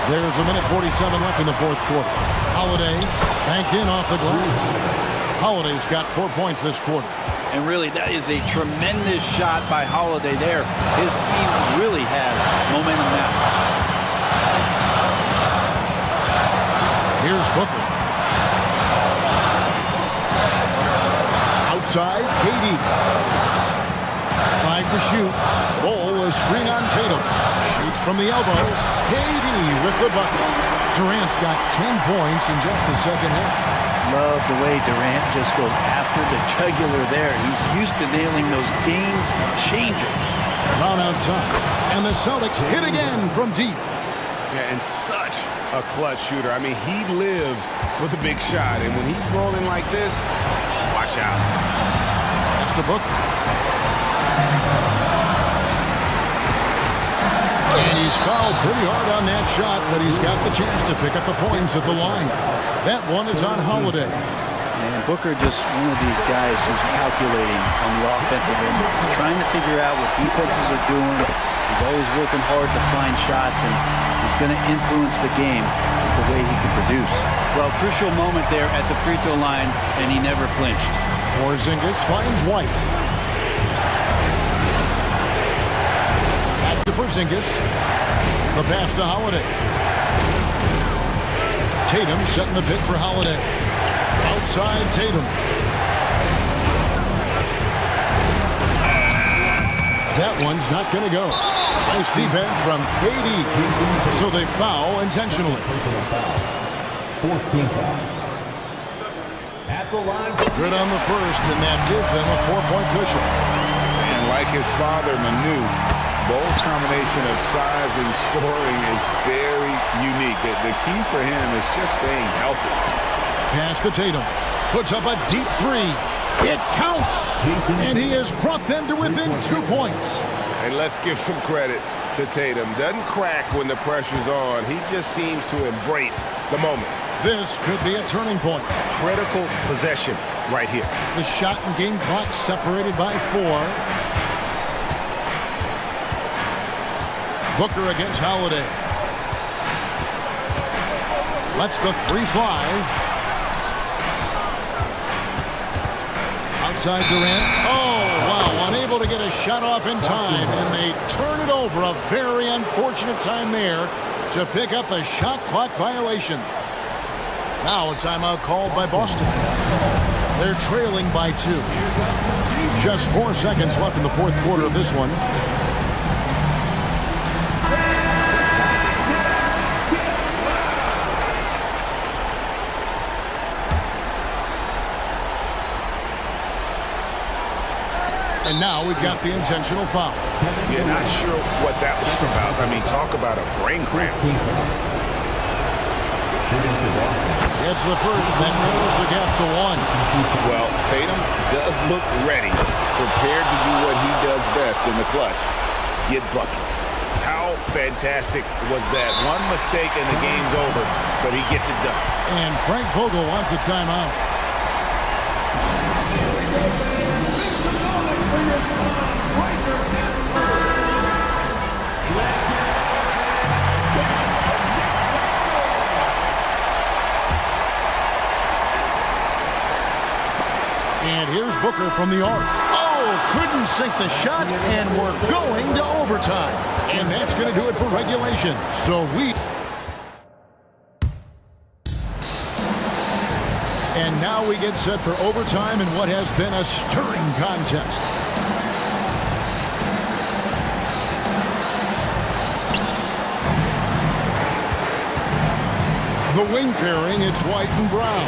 There's a minute 47 left in the fourth quarter. Holiday banked in off the glass. Holiday's got 4 points this quarter. And really, that is a tremendous shot by Holiday there. His team really has momentum now. Here's Booker. Outside, KD. 5 to shoot. Roll a screen on Tatum. Shoots from the elbow. KD with the bucket. Durant's got 10 points in just the second half. Love the way Durant just goes after the jugular there. He's used to nailing those game changers. Brown outside. And the Celtics hit again from deep. Yeah, and such a clutch shooter. I mean, he lives with a big shot. And when he's rolling like this, watch out. That's to Booker. And he's fouled pretty hard on that shot, but he's got the chance to pick up the points at the line. That one is on Holiday. And Booker just one of these guys who's calculating on the offensive end, trying to figure out what defenses are doing. He's always working hard to find shots, and he's going to influence the game with the way he can produce. Well, crucial moment there at the free throw line, and he never flinched. Porzingis finds White. Back to Porzingis. The pass to Holiday. Tatum setting the pick for Holiday. Outside Tatum. That one's not going to go. Nice defense from KD. So they foul intentionally. 14th foul. At the line. Good on the first, and that gives them a 4-point cushion. And like his father, Manu, Bol's combination of size and scoring is very unique. The key for him is just staying healthy. Pass to Tatum. Puts up a deep three. It counts! And he has brought them to within 2 points. And let's give some credit to Tatum. Doesn't crack when the pressure's on. He just seems to embrace the moment. This could be a turning point. Critical possession right here. The shot and game clock separated by 4. Booker against Holiday. Lets the 3 fly. Outside Durant. Oh, wow. Unable to get a shot off in time, and they turn it over. A very unfortunate time there to pick up a shot clock violation. Now a timeout called by Boston. They're trailing by 2. Just 4 seconds left in the fourth quarter of this one. And now we've got the intentional foul. Yeah, not sure what that was about. I mean, talk about a brain cramp. It's the first that narrows the gap to 1. Well, Tatum does look ready, prepared to do what he does best in the clutch, get buckets. How fantastic was that? One mistake and the game's over, but he gets it done. And Frank Vogel wants a timeout. And here's Booker from the arc. Oh, couldn't sink the shot, and we're going to overtime. And that's going to do it for regulation. And now we get set for overtime in what has been a stirring contest. The wing pairing, it's White and Brown.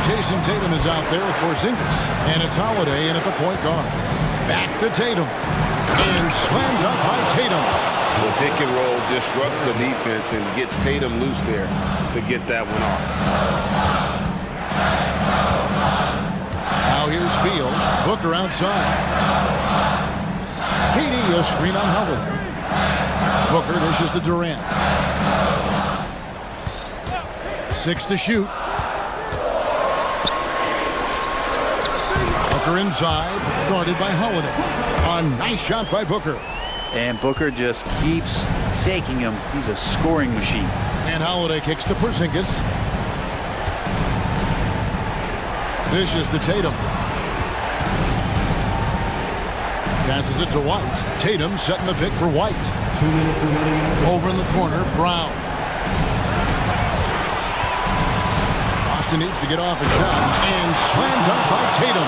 Jason Tatum is out there with Porzingis, and it's Holiday in at the point guard. Back to Tatum, and slammed up by Tatum. The pick and roll disrupts the defense and gets Tatum loose there to get that one off. Now here's Beal, Booker outside. KD a screen on Holiday. Booker dishes to Durant. 6 to shoot. Booker inside, guarded by Holiday. A nice shot by Booker. And Booker just keeps taking him. He's a scoring machine. And Holiday kicks to Porzingis. Dishes to Tatum. Passes it to White. Tatum setting the pick for White. Over in the corner, Brown. Boston needs to get off a shot. And slammed up by Tatum.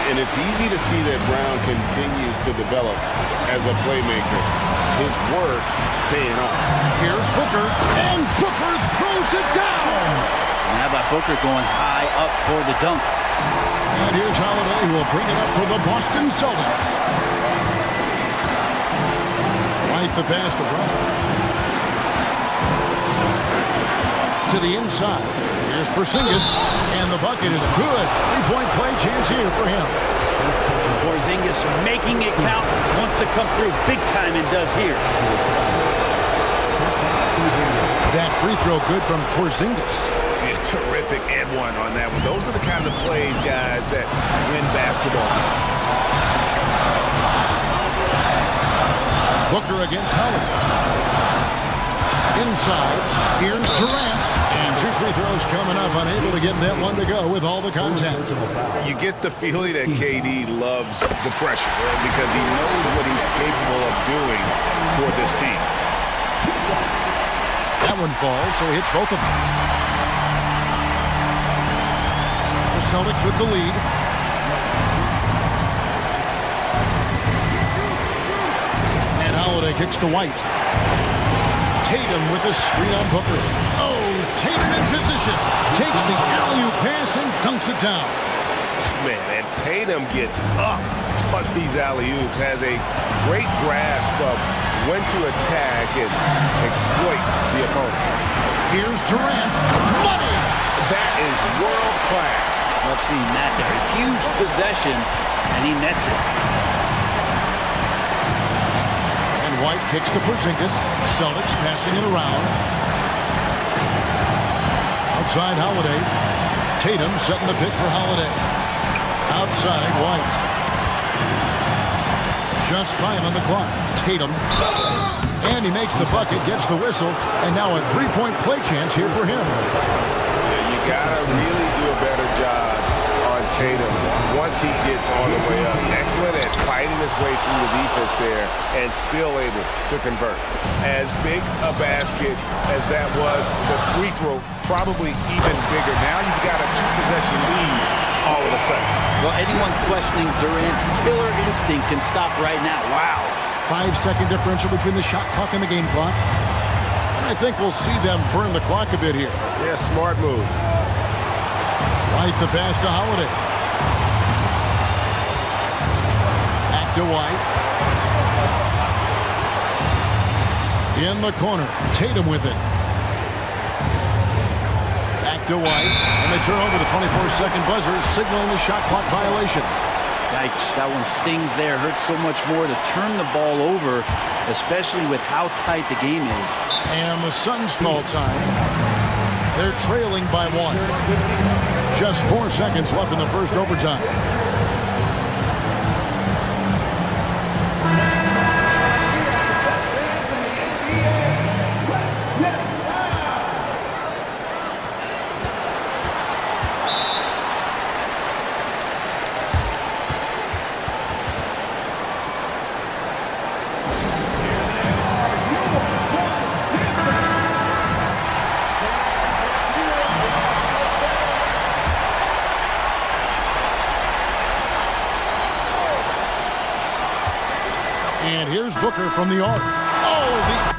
And it's easy to see that Brown continues to develop as a playmaker. His work paying off. Here's Booker, and Booker throws it down. And how about Booker going high up for the dunk? And here's Holiday, who will bring it up for the Boston Celtics. Right the pass to Brown. To the inside. Here's Porzingis, and the bucket is good. 3-point play chance here for him. Porzingis making it count, wants to come through big time and does here. That free throw good from Porzingis. Yeah, terrific and one on that one. Those are the kind of plays, guys, that win basketball. Booker against Holiday. Inside, here's Durant. And 2 free throws coming up, unable to get that one to go with all the contact. You get the feeling that KD loves the pressure because he knows what he's capable of doing for this team. That one falls, so he hits both of them. The Celtics with the lead. And Holiday kicks to White. Tatum with a screen on Booker. Oh, Tatum in position. Takes the alley-oop pass and dunks it down. Man, and Tatum gets up on these alley-oops. Has a great grasp of when to attack and exploit the opponent. Here's Durant. Money! That is world class. I've seen that there. A huge possession, and he nets it. White kicks to Porzingis. Celtics passing it around. Outside Holiday. Tatum setting the pick for Holiday. Outside White. Just 5 on the clock. Tatum. And he makes the bucket, gets the whistle, and now a three-point play chance here for him. Yeah, you gotta really do a better job on Tatum once he gets all the way up. Excellent at fighting his way through the defense there and still able to convert. As big a basket as that was, the free throw probably even bigger. Now you've got a 2-possession lead all of a sudden. Well, anyone questioning Durant's killer instinct can stop right now. Wow. 5-second differential between the shot clock and the game clock. And I think we'll see them burn the clock a bit here. Yeah, smart move. White the pass to Holiday. Back to White. In the corner. Tatum with it. Back to White. And they turn over the 24-second buzzer, signaling the shot clock violation. Yikes, that one stings there. Hurts so much more to turn the ball over, especially with how tight the game is. And the Suns call time. They're trailing by 1. Just 4 seconds left in the first overtime. And here's Booker from the arc. Oh, the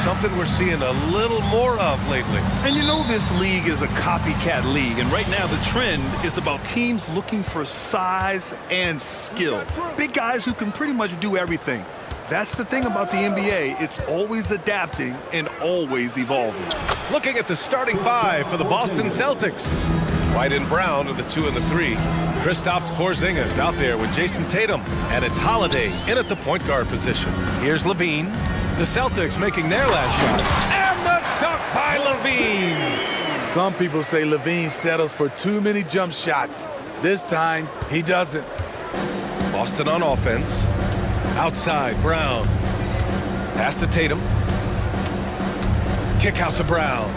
something we're seeing a little more of lately. And you know this league is a copycat league, and right now the trend is about teams looking for size and skill. Big guys who can pretty much do everything. That's the thing about the NBA. It's always adapting and always evolving. Looking at the starting five for the Boston Celtics. White and Brown are the 2 and the 3. Kristaps Porzingis out there with Jason Tatum, and it's Holiday in at the point guard position. Here's Levine. The Celtics making their last shot. And the dunk by Levine. Some people say Levine settles for too many jump shots. This time, he doesn't. Boston on offense. Outside, Brown. Pass to Tatum. Kick out to Brown.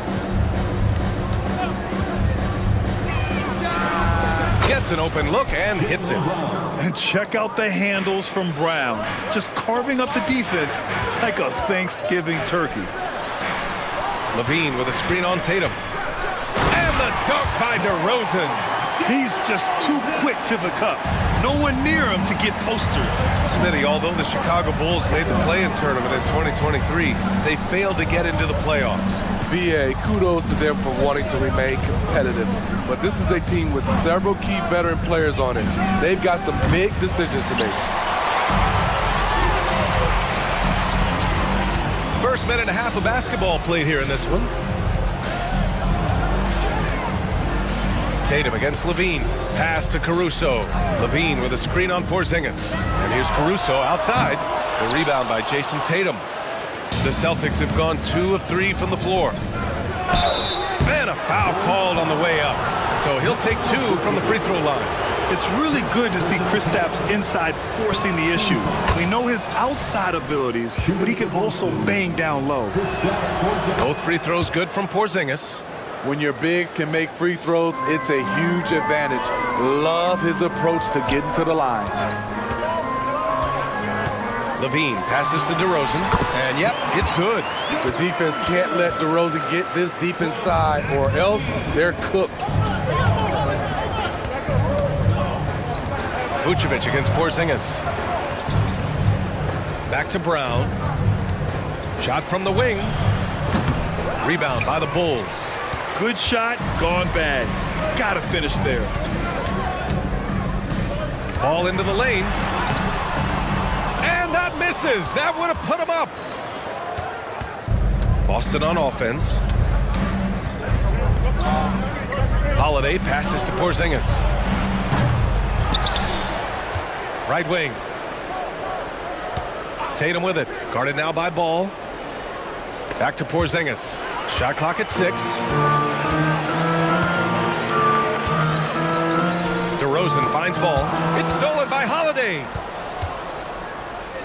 Gets an open look and hits it. And check out the handles from Brown. Just carving up the defense like a Thanksgiving turkey. Levine with a screen on Tatum. And the dunk by DeRozan. He's just too quick to the cup. No one near him to get postered. Smitty, although the Chicago Bulls made the play-in tournament in 2023, they failed to get into the playoffs. BA, kudos to them for wanting to remain competitive. But this is a team with several key veteran players on it. They've got some big decisions to make. First minute and a half of basketball played here in this one. Tatum against Levine. Pass to Caruso. Levine with a screen on Porzingis. And here's Caruso outside. The rebound by Jason Tatum. The Celtics have gone 2 of 3 from the floor. And a foul called on the way up. So he'll take 2 from the free throw line. It's really good to see Kristaps inside forcing the issue. We know his outside abilities, but he can also bang down low. Both free throws good from Porzingis. When your bigs can make free throws, it's a huge advantage. Love his approach to getting to the line. Levine passes to DeRozan, and yep, it's good. The defense can't let DeRozan get this deep inside, or else they're cooked. Vucevic against Porzingis. Back to Brown. Shot from the wing. Rebound by the Bulls. Good shot, gone bad. Gotta finish there. Ball into the lane. And that misses. That would have put him up. Boston on offense. Holiday passes to Porzingis. Right wing. Tatum with it. Guarded now by Ball. Back to Porzingis. Shot clock at 6. DeRozan finds Ball. It's stolen by Holiday.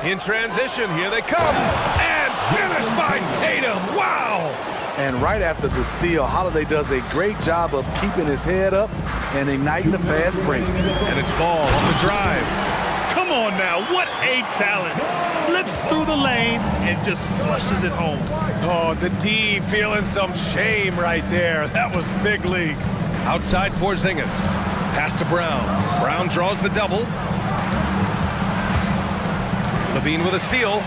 In transition, here they come. And finished by Tatum. Wow! And right after the steal, Holiday does a great job of keeping his head up and igniting the fast break. And it's Ball on the drive. Come on now, what a talent. Slips through the lane and just flushes it home. Oh, the D feeling some shame right there. That was big league. Outside Porzingis. Pass to Brown. Brown draws the double. Levine with a steal.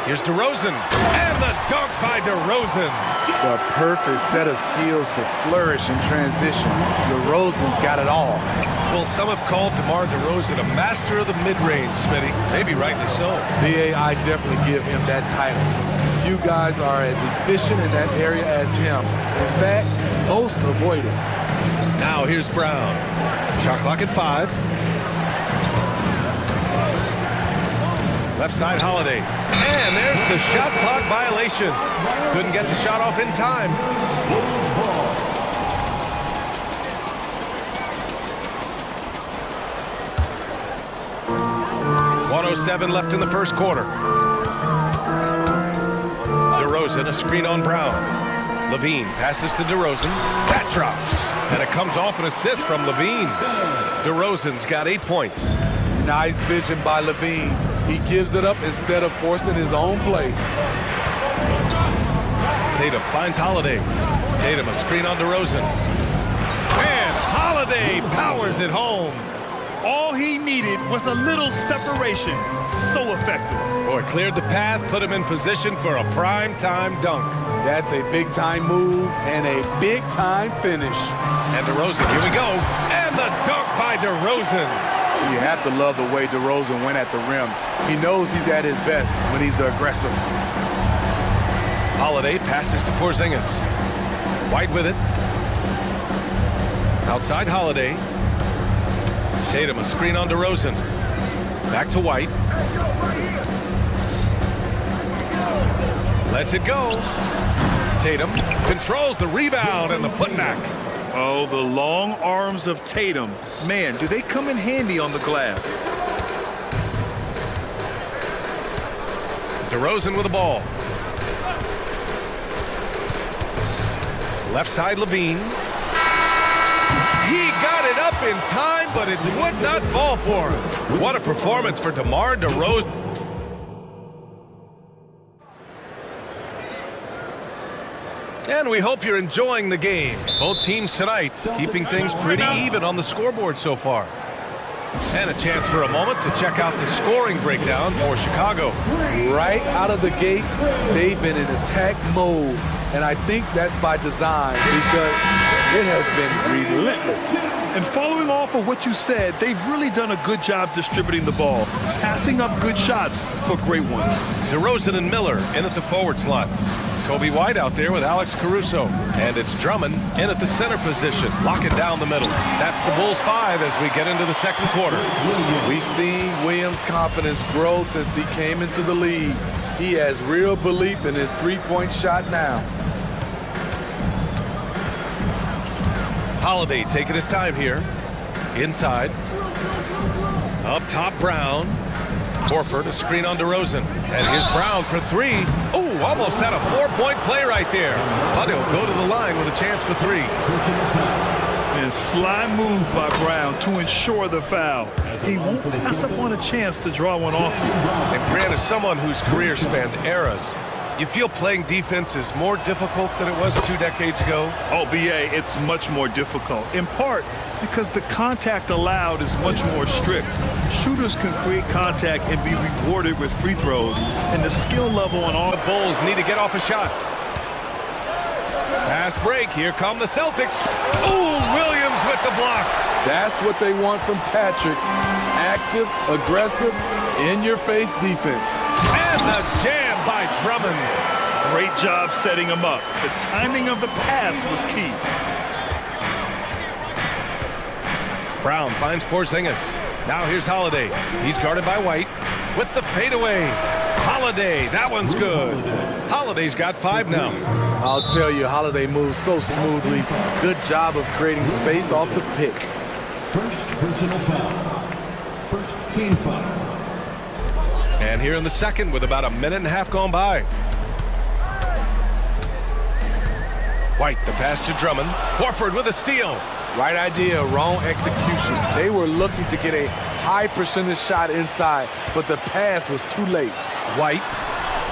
Here's DeRozan. And the dunk by DeRozan. The perfect set of skills to flourish in transition. DeRozan's got it all. Well, some have called DeMar DeRozan a master of the mid-range, Smitty. Maybe rightly so. BA, I definitely give him that title. Few guys are as efficient in that area as him. In fact, most avoid it. Now here's Brown. Shot clock at 5. Left side Holiday. And there's the shot clock violation. Couldn't get the shot off in time. .107 left in the first quarter. DeRozan, a screen on Brown. Levine passes to DeRozan. That drops. And it comes off an assist from Levine. DeRozan's got 8 points. Nice vision by Levine. He gives it up instead of forcing his own play. Tatum finds Holiday. Tatum, a screen on DeRozan. And Holiday powers it home. All he needed was a little separation. So effective. Boy, cleared the path, put him in position for a prime-time dunk. That's a big-time move and a big-time finish. And DeRozan, here we go. And the dunk by DeRozan. You have to love the way DeRozan went at the rim. He knows he's at his best when he's the aggressor. Holiday passes to Porzingis. White with it. Outside Holiday. Tatum, a screen on DeRozan. Back to White. Lets it go. Tatum controls the rebound and the putback. Oh, the long arms of Tatum. Man, do they come in handy on the glass. DeRozan with the ball. Left side Levine. He got it up in time, but it would not fall for him. What a performance for DeMar DeRozan. And we hope you're enjoying the game. Both teams tonight keeping things pretty even on the scoreboard so far. And a chance for a moment to check out the scoring breakdown for Chicago. Right out of the gates, they've been in attack mode. And I think that's by design because it has been relentless. And following off of what you said, they've really done a good job distributing the ball, passing up good shots for great ones. DeRozan and Miller in at the forward slots. Kobe White out there with Alex Caruso. And it's Drummond in at the center position, locking down the middle. That's the Bulls 5 as we get into the second quarter. We've seen Williams' confidence grow since he came into the league. He has real belief in his three-point shot now. Holiday taking his time here. Inside. Up top, Brown. Horford, a screen on DeRozan. And here's Brown for three. Oh, almost had a four-point play right there. But he'll go to the line with a chance for three. And sly move by Brown to ensure the foul. He won't pass up on a chance to draw one off you. And Grant, as someone whose career spanned eras, you feel playing defense is more difficult than it was 2 decades ago? Oh, BA, it's much more difficult. In part because the contact allowed is much more strict. Shooters can create contact and be rewarded with free throws. And the skill level on all the Bulls need to get off a shot. Fast break. Here come the Celtics. Ooh, Williams with the block. That's what they want from Patrick. Active, aggressive, in-your-face defense. And the jam by Drummond. Great job setting him up. The timing of the pass was key. Brown finds Porzingis. Now here's Holiday. He's guarded by White with the fadeaway. Holiday, that one's good. Holiday's got 5 now. I'll tell you, Holiday moves so smoothly. Good job of creating space off the pick. First personal foul. First team foul. And here in the second with about a minute and a half gone by. White, the pass to Drummond. Horford with a steal. Right idea, wrong execution. They were looking to get a high percentage shot inside, but the pass was too late. White,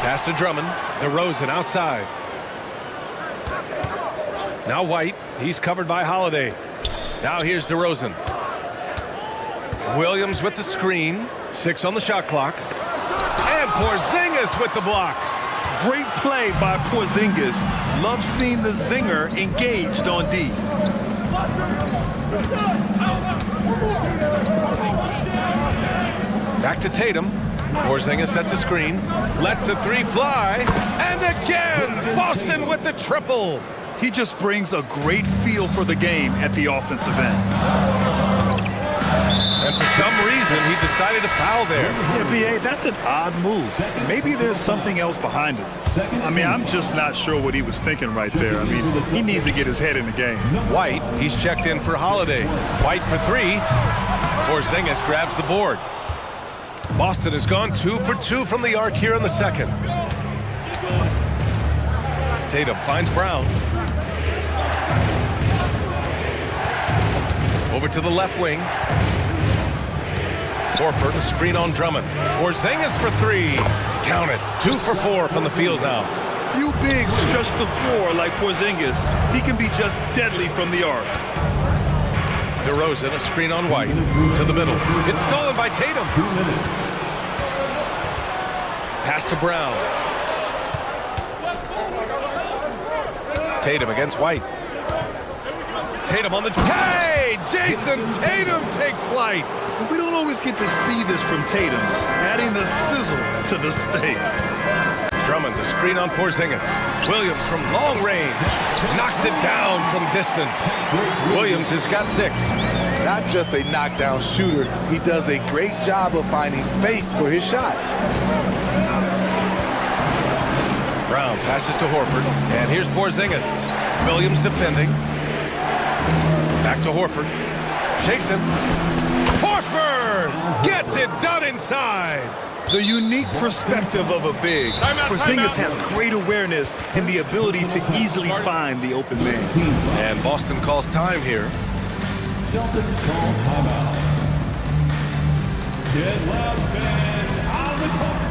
pass to Drummond. DeRozan outside. Now White, he's covered by Holiday. Now here's DeRozan. Williams with the screen. 6 on the shot clock. And Porzingis with the block. Great play by Porzingis. Love seeing the zinger engaged on D. Back to Tatum. Porzingis sets a screen. Lets the three fly. And again, Boston with the triple. He just brings a great feel for the game at the offensive end. And for some reason, he decided to foul there. Yeah, BA, that's an odd move. Maybe there's something else behind it. I mean, I'm just not sure what he was thinking right there. I mean, he needs to get his head in the game. White, he's checked in for Holiday. White for 3. Porzingis grabs the board. Boston has gone 2 for 2 from the arc here in the second. Tatum finds Brown. Over to the left wing. Horford, a screen on Drummond. Porzingis for 3. Count it. 2 for 4 from the field now. Few bigs stretch the floor like Porzingis. He can be just deadly from the arc. DeRozan, a screen on White. To the middle. It's stolen by Tatum. Pass to Brown. Tatum against White. Tatum on the... Hey! Jason Tatum takes flight. We don't always get to see this from Tatum, adding the sizzle to the steak. Drummond, a screen on Porzingis. Williams from long range. Knocks it down from distance. Williams has got 6. Not just a knockdown shooter, he does a great job of finding space for his shot. Brown passes to Horford. And here's Porzingis. Williams defending. Back to Horford. Takes him. Horford gets it done inside. The unique perspective of a big. Porzingis has great awareness and the ability to easily find the open man. And Boston calls time here. Celtics call timeout. Get loud, fans. On the court.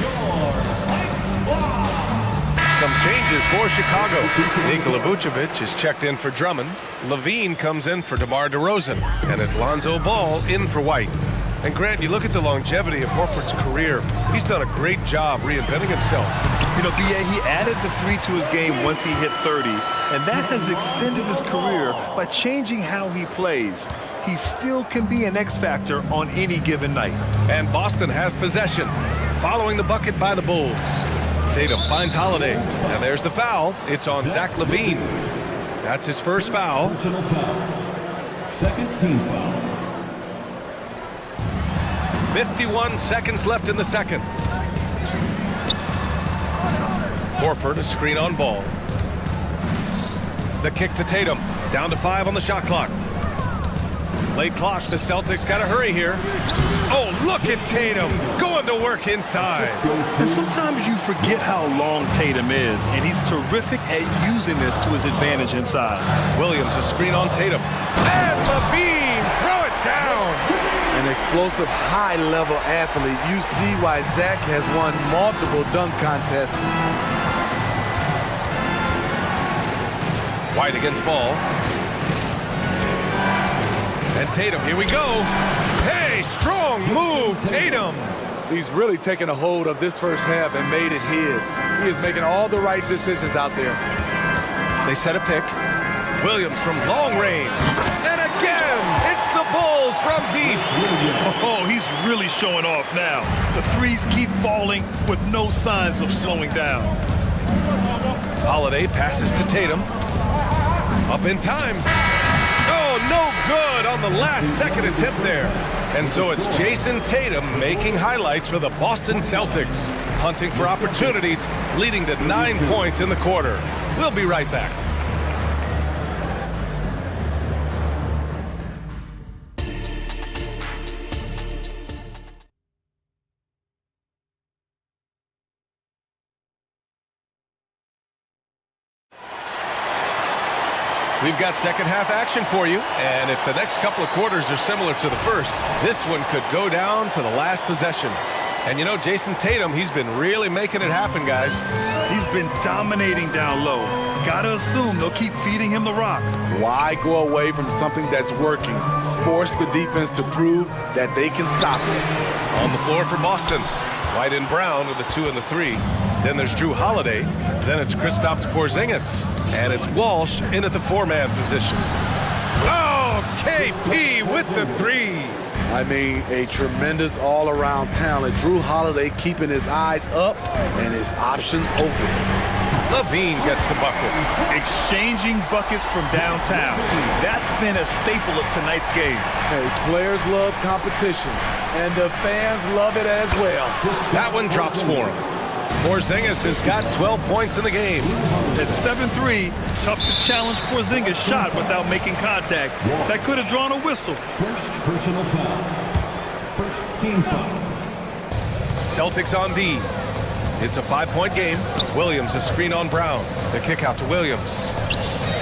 Your Fight Squad. Some changes for Chicago. Nikola Vucevic is checked in for Drummond. Levine comes in for DeMar DeRozan. And it's Lonzo Ball in for White. And Grant, you look at the longevity of Horford's career. He's done a great job reinventing himself. You know, B.A., he added the 3 to his game once he hit 30, and that has extended his career by changing how he plays. He still can be an X factor on any given night. And Boston has possession, following the bucket by the Bulls. Tatum finds Holiday, and there's the foul. It's on Zach LaVine. That's his first foul. Personal foul. Second team foul. 51 seconds left in the second. Horford, a screen on Ball. The kick to Tatum. Down to 5 on the shot clock. Late clock, the Celtics got to hurry here. Oh, look at Tatum going to work inside. And sometimes you forget how long Tatum is, and he's terrific at using this to his advantage inside. Williams, a screen on Tatum. And LaVine, throw it down. An explosive, high-level athlete. You see why Zach has won multiple dunk contests. White against Ball. And Tatum, here we go. Hey, strong move, Tatum. He's really taken a hold of this first half and made it his. He is making all the right decisions out there. They set a pick. Williams from long range. And again, it's the Bulls from deep. Oh, he's really showing off now. The threes keep falling with no signs of slowing down. Holiday passes to Tatum. Up in time. Oh, no good on the last second attempt there. And so it's Jason Tatum making highlights for the Boston Celtics. Hunting for opportunities, leading to 9 points in the quarter. We'll be right back. We've got second half action for you, and if the next couple of quarters are similar to the first, this one could go down to the last possession. And you know, Jason Tatum, he's been really making it happen, guys. He's been dominating down low. Gotta assume they'll keep feeding him the rock. Why go away from something that's working? Force the defense to prove that they can stop it. On the floor for Boston. White and Brown with the 2 and the 3. Then there's Drew Holiday. Then it's Kristaps Porzingis. And it's Walsh in at the 4-man position. Oh, KP with the 3. I mean, a tremendous all-around talent. Drew Holiday keeping his eyes up and his options open. LaVine gets the bucket. Exchanging buckets from downtown. That's been a staple of tonight's game. Hey, players love competition, and the fans love it as well. That one drops for him. Porzingis has got 12 points in the game. At 7-3, tough to challenge Porzingis' shot without making contact. That could have drawn a whistle. First personal foul. First team foul. Celtics on D. It's a 5-point game. Williams, a screen on Brown. The kick out to Williams.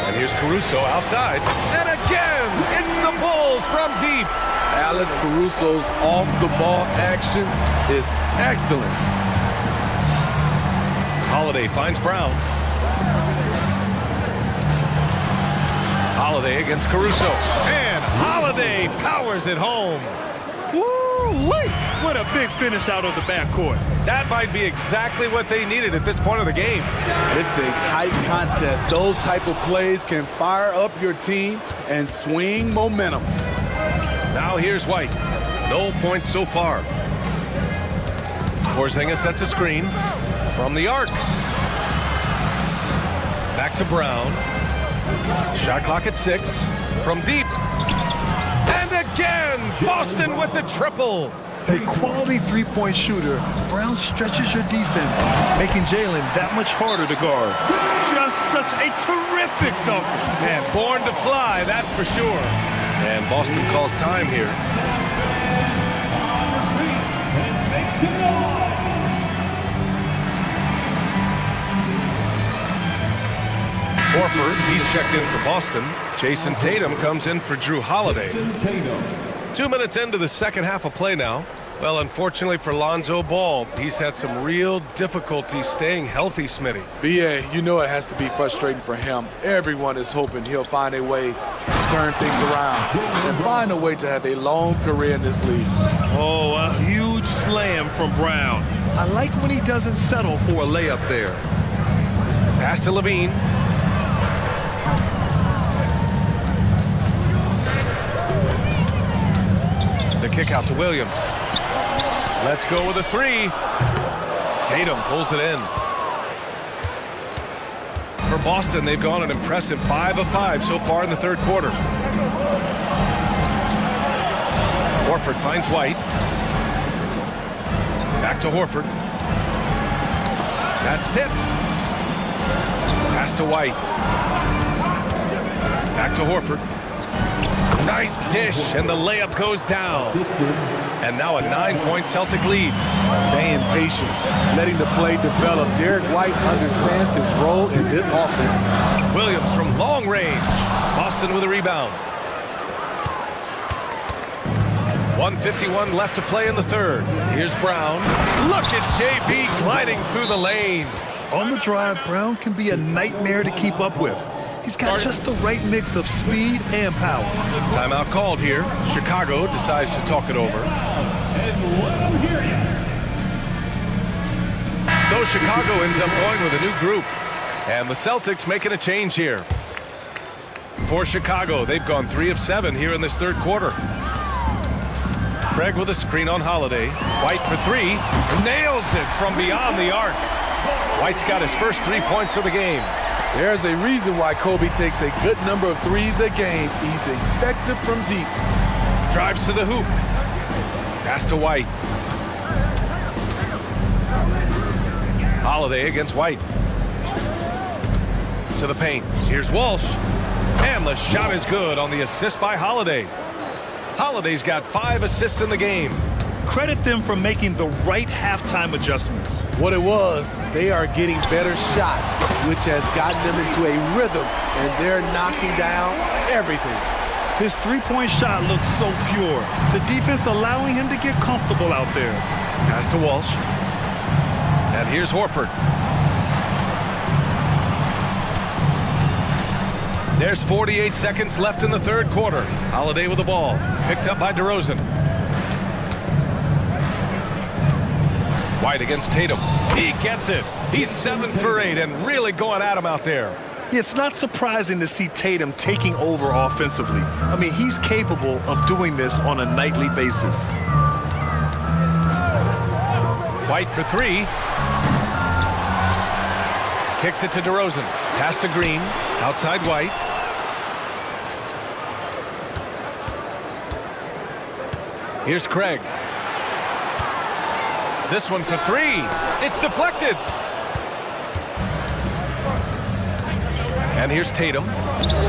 And here's Caruso outside. And again, it's the Bulls from deep. Alex Caruso's off-the-ball action is excellent. Holiday finds Brown. Holiday against Caruso. And Holiday Holiday powers it home. Woo-wee! What a big finish out of the backcourt. That might be exactly what they needed at this point of the game. It's a tight contest. Those type of plays can fire up your team and swing momentum. Now here's White. No points so far. Porzingis sets a screen from the arc. Back to Brown. Shot clock at 6. From deep. And again, Boston with the triple. A quality three-point shooter, Brown stretches your defense, making Jalen that much harder to guard. Just such a terrific dunk. And born to fly, that's for sure. And Boston calls time here. Horford, he's checked in for Boston. Jason Tatum comes in for Drew Holiday. 2 minutes into the second half of play now. Well, unfortunately for Lonzo Ball, he's had some real difficulty staying healthy, Smitty. BA, you know it has to be frustrating for him. Everyone is hoping he'll find a way to turn things around and find a way to have a long career in this league. Oh, a huge slam from Brown. I like when he doesn't settle for a layup there. Pass to Levine. The kick out to Williams. Let's go with a 3. Tatum pulls it in. For Boston, they've gone an impressive 5 of 5 so far in the third quarter. Horford finds White. Back to Horford. That's tipped. Pass to White. Back to Horford. Nice dish, and the layup goes down. And now a 9-point Celtic lead. Staying patient, letting the play develop. Derek White understands his role in this offense. Williams from long range. Boston with a rebound. 1:51 left to play in the third. Here's Brown. Look at JB gliding through the lane. On the drive, Brown can be a nightmare to keep up with. He's got just the right mix of speed and power. Timeout called here. Chicago decides to talk it over. So Chicago ends up going with a new group. And the Celtics making a change here. For Chicago, they've gone 3 of 7 here in this third quarter. Craig with a screen on Holiday. White for 3. Nails it from beyond the arc. White's got his first 3 points of the game. There's a reason why Kobe takes a good number of threes a game. He's effective from deep. Drives to the hoop. Pass to White. Holiday against White. To the paint. Here's Walsh. And the shot is good on the assist by Holiday. Holiday's got 5 assists in the game. Credit them for making the right halftime adjustments. What it was, they are getting better shots, which has gotten them into a rhythm, and they're knocking down everything. His three-point shot looks so pure. The defense allowing him to get comfortable out there. Pass to Walsh. And here's Horford. There's 48 seconds left in the third quarter. Holiday with the ball. Picked up by DeRozan. White against Tatum. He gets it. He's 7 for 8 and really going at him out there. It's not surprising to see Tatum taking over offensively. I mean, he's capable of doing this on a nightly basis. White for 3. Kicks it to DeRozan. Pass to Green. Outside White. Here's Craig. This one for 3. It's deflected. And here's Tatum.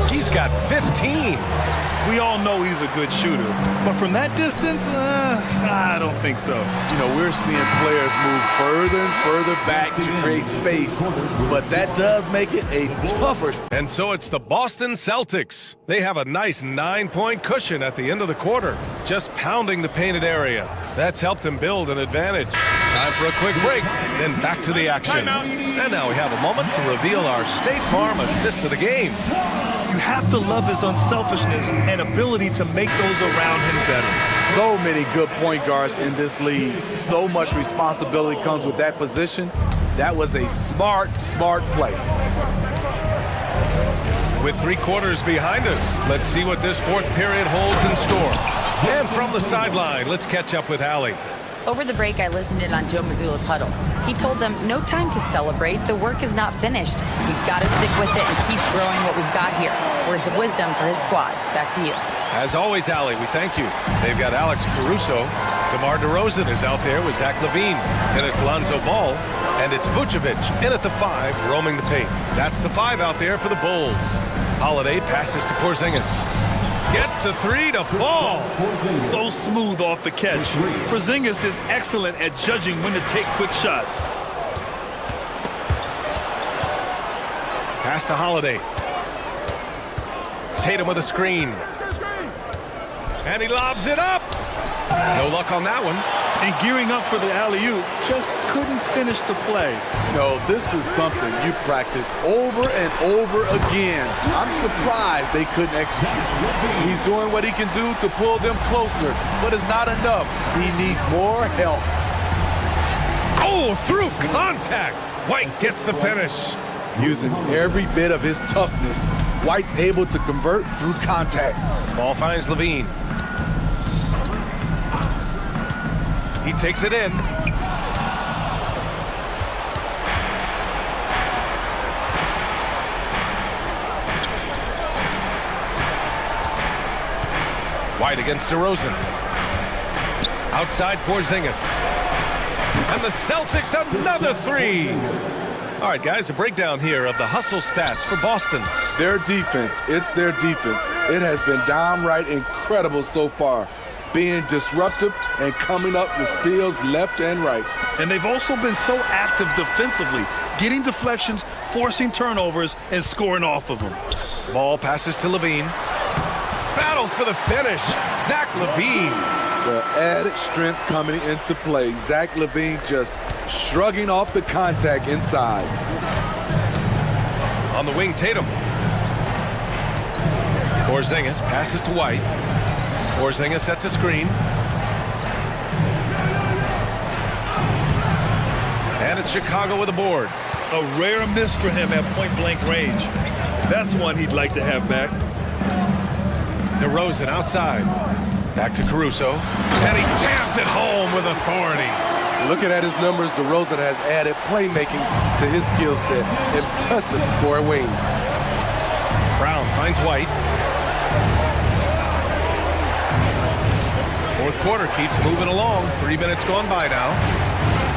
He's got 15. We all know he's a good shooter, but from that distance, I don't think so. You know, we're seeing players move further and further back to create space, but that does make it a tougher. And so it's the Boston Celtics. They have a nice 9-point cushion at the end of the quarter, just pounding the painted area. That's helped them build an advantage. Time for a quick break, then back to the action. And now we have a moment to reveal our State Farm assist of the game. You have to love his unselfishness and ability to make those around him better. So many good point guards in this league. So much responsibility comes with that position. That was a smart play. With 3 quarters behind us, let's see what this fourth period holds in store. And from the sideline, let's catch up with Allie. Over the break, I listened in on Joe Mazzulla's huddle. He told them, no time to celebrate. The work is not finished. We've got to stick with it and keep growing what we've got here. Words of wisdom for his squad. Back to you. As always, Allie, we thank you. They've got Alex Caruso. DeMar DeRozan is out there with Zach LaVine. Then it's Lonzo Ball. And it's Vucevic in at the 5, roaming the paint. That's the 5 out there for the Bulls. Holiday passes to Porzingis. Gets the 3 to fall. So smooth off the catch. Porzingis is excellent at judging when to take quick shots. Pass to Holiday. Tatum with a screen. And he lobs it up. No luck on that one. And gearing up for the alley-oop, just couldn't finish the play. No, this is something you practice over and over again. I'm surprised they couldn't execute. He's doing what he can do to pull them closer, but it's not enough. He needs more help. Oh, through contact. White gets the finish. Using every bit of his toughness, White's able to convert through contact. Ball finds LaVine. He takes it in. White against DeRozan. Outside Porzingis. And the Celtics another 3. All right, guys, a breakdown here of the hustle stats for Boston. Their defense, it's their defense. It has been downright incredible so far. Being disruptive and coming up with steals left and right. And they've also been so active defensively, getting deflections, forcing turnovers, and scoring off of them. Ball passes to LaVine. Battles for the finish. Zach LaVine. The added strength coming into play. Zach LaVine just shrugging off the contact inside. On the wing, Tatum. Porzingis passes to White. Porzingis sets a screen. And it's Chicago with a board. A rare miss for him at point-blank range. That's one he'd like to have back. DeRozan outside. Back to Caruso. And he jams it home with authority. Looking at his numbers, DeRozan has added playmaking to his skill set. Impressive for a wing. Brown finds White. Fourth quarter keeps moving along. 3 minutes gone by now.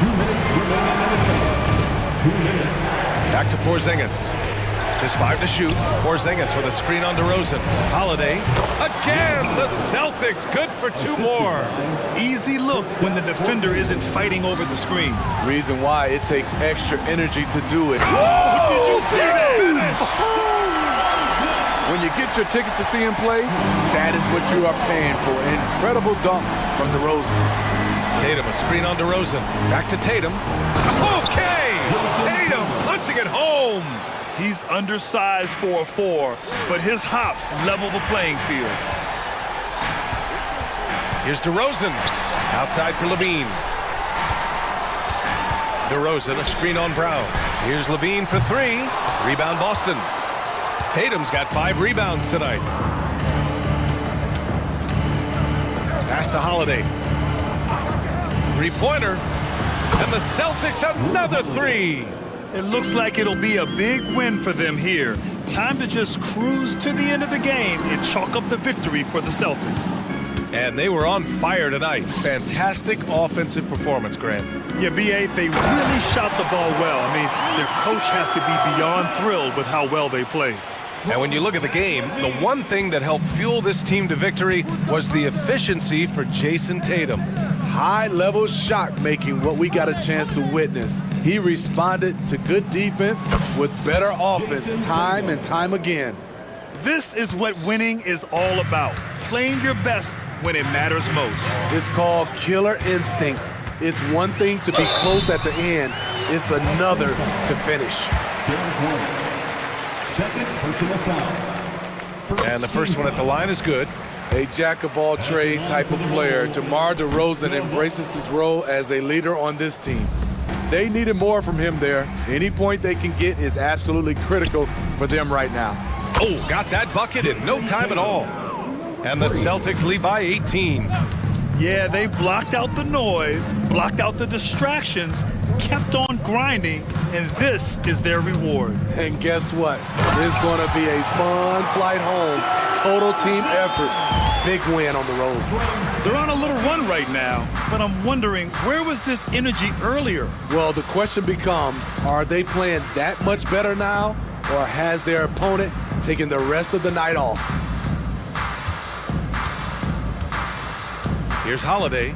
2 minutes remaining. Back to Porzingis. Just 5 to shoot. Porzingis with a screen on DeRozan. Holiday. Again, the Celtics good for 2 more. Easy look when the defender isn't fighting over the screen. Reason why it takes extra energy to do it. Oh, did you see that finish? When you get your tickets to see him play, that is what you are paying for. Incredible dunk from DeRozan. Tatum, a screen on DeRozan. Back to Tatum. Okay! Tatum punching it home. He's undersized for a 4, but his hops level the playing field. Here's DeRozan. Outside for LaVine. DeRozan, a screen on Brown. Here's LaVine for 3. Rebound Boston. Tatum's got 5 rebounds tonight. Pass to Holiday. 3-pointer. And the Celtics another 3. It looks like it'll be a big win for them here. Time to just cruise to the end of the game and chalk up the victory for the Celtics. And they were on fire tonight. Fantastic offensive performance, Grant. Yeah, B.A., they really shot the ball well. I mean, their coach has to be beyond thrilled with how well they played. And when you look at the game, the one thing that helped fuel this team to victory was the efficiency for Jason Tatum. High-level shot making, what we got a chance to witness. He responded to good defense with better offense time and time again. This is what winning is all about. Playing your best when it matters most. It's called killer instinct. It's one thing to be close at the end. It's another to finish. Second personal foul. And the first one at the line is good. A jack-of-all-trades type of player, DeMar DeRozan embraces his role as a leader on this team. They needed more from him there. Any point they can get is absolutely critical for them right now. Oh, got that bucket in no time at all. And the Celtics lead by 18. Yeah, they blocked out the noise, blocked out the distractions, kept on grinding, and this is their reward. And guess what? It's going to be a fun flight home. Total team effort. Big win on the road. They're on a little run right now, but I'm wondering, where was this energy earlier? Well, the question becomes, are they playing that much better now, or has their opponent taken the rest of the night off? Here's Holiday.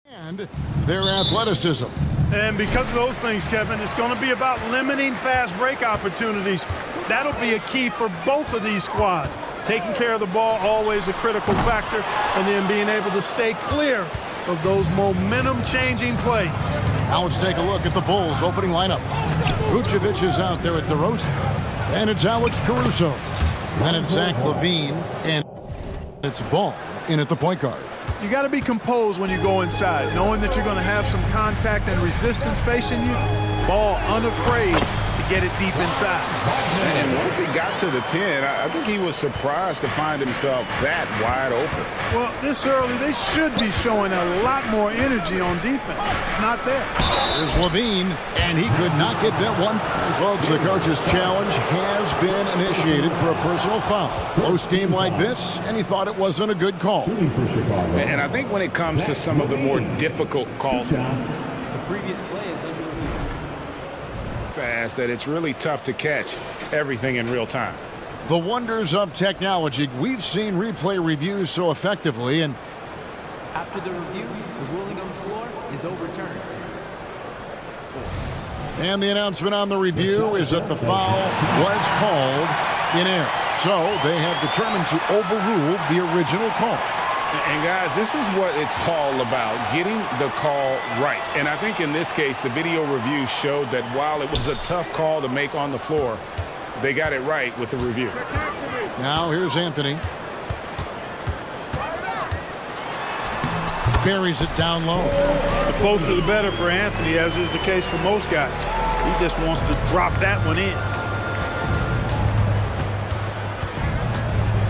And their athleticism. And because of those things, Kevin, it's going to be about limiting fast break opportunities. That'll be a key for both of these squads. Taking care of the ball, always a critical factor, and then being able to stay clear of those momentum-changing plays. Now let's take a look at the Bulls' opening lineup. Vucevic is out there at DeRozan. And it's Alex Caruso. Then it's Zach LaVine. And it's Ball in at the point guard. You got to be composed when you go inside, knowing that you're going to have some contact and resistance facing you. Ball unafraid to get it deep inside. And once he got to the 10, I think he was surprised to find himself that wide open. Well, this early, they should be showing a lot more energy on defense. It's not there. There's LaVine, and he could not get that one. Folks, the coach's challenge has been initiated for a personal foul. Close game like this, and he thought it wasn't a good call. And I think when it comes to some of the more difficult calls, The previous play is under review. fast, that it's really tough to catch everything in real time. The wonders of technology. We've seen replay reviews so effectively, and After the review, the ruling on the floor is overturned. the announcement on the review is that the foul was called in error. So they have determined to overrule the original call. And guys, this is what it's all about, getting the call right. And I think in this case, the video review showed that while it was a tough call to make on the floor, they got it right with the review. Now here's Anthony. Buries it down low. The closer the better for Anthony, as is the case for most guys. He just wants to drop that one in.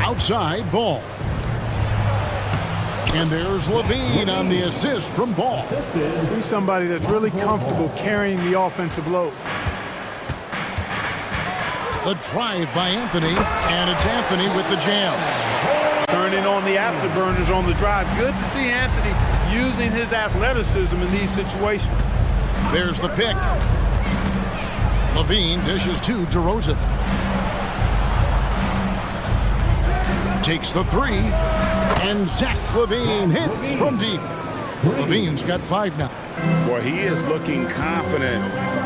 Outside Ball. And there's LaVine on the assist from Ball. He's somebody that's really comfortable carrying the offensive load. The drive by Anthony, and it's Anthony with the jam. Turning on the afterburners on the drive. Good to see Anthony using his athleticism in these situations. There's the pick. LaVine dishes to DeRozan. Takes the three, and Zach LaVine hits from deep. LaVine's got 5 now. Boy, he is looking confident.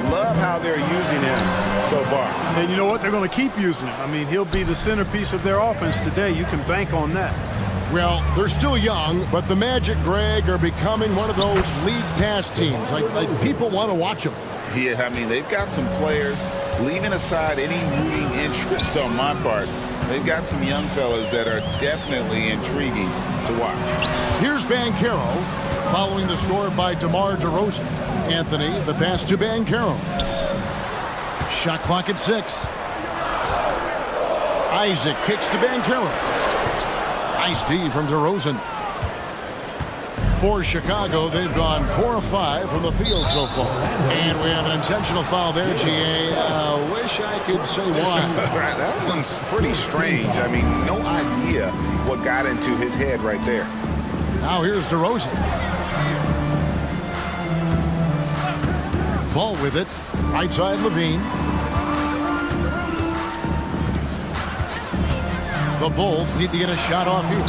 Love how they're using him so far. And you know what? They're going to keep using him. I mean, he'll be the centerpiece of their offense today. You can bank on that. Well, they're still young, but the Magic, Greg, are becoming one of those league pass teams. Like people want to watch them. Yeah, I mean, they've got some players, leaving aside any rooting interest on my part. They've got some young fellas that are definitely intriguing to watch. Here's Banchero, following the score by DeMar DeRozan. Anthony, the pass to Banchero. Shot clock at 6. Isaac kicks to Banchero. Nice D from DeRozan. For Chicago, they've gone 4 of 5 from the field so far. And we have an intentional foul there, GA. Wish I could say why. That one's pretty strange. I mean, no idea what got into his head right there. Now here's DeRozan. Ball with it. Right side LaVine. The Bulls need to get a shot off here.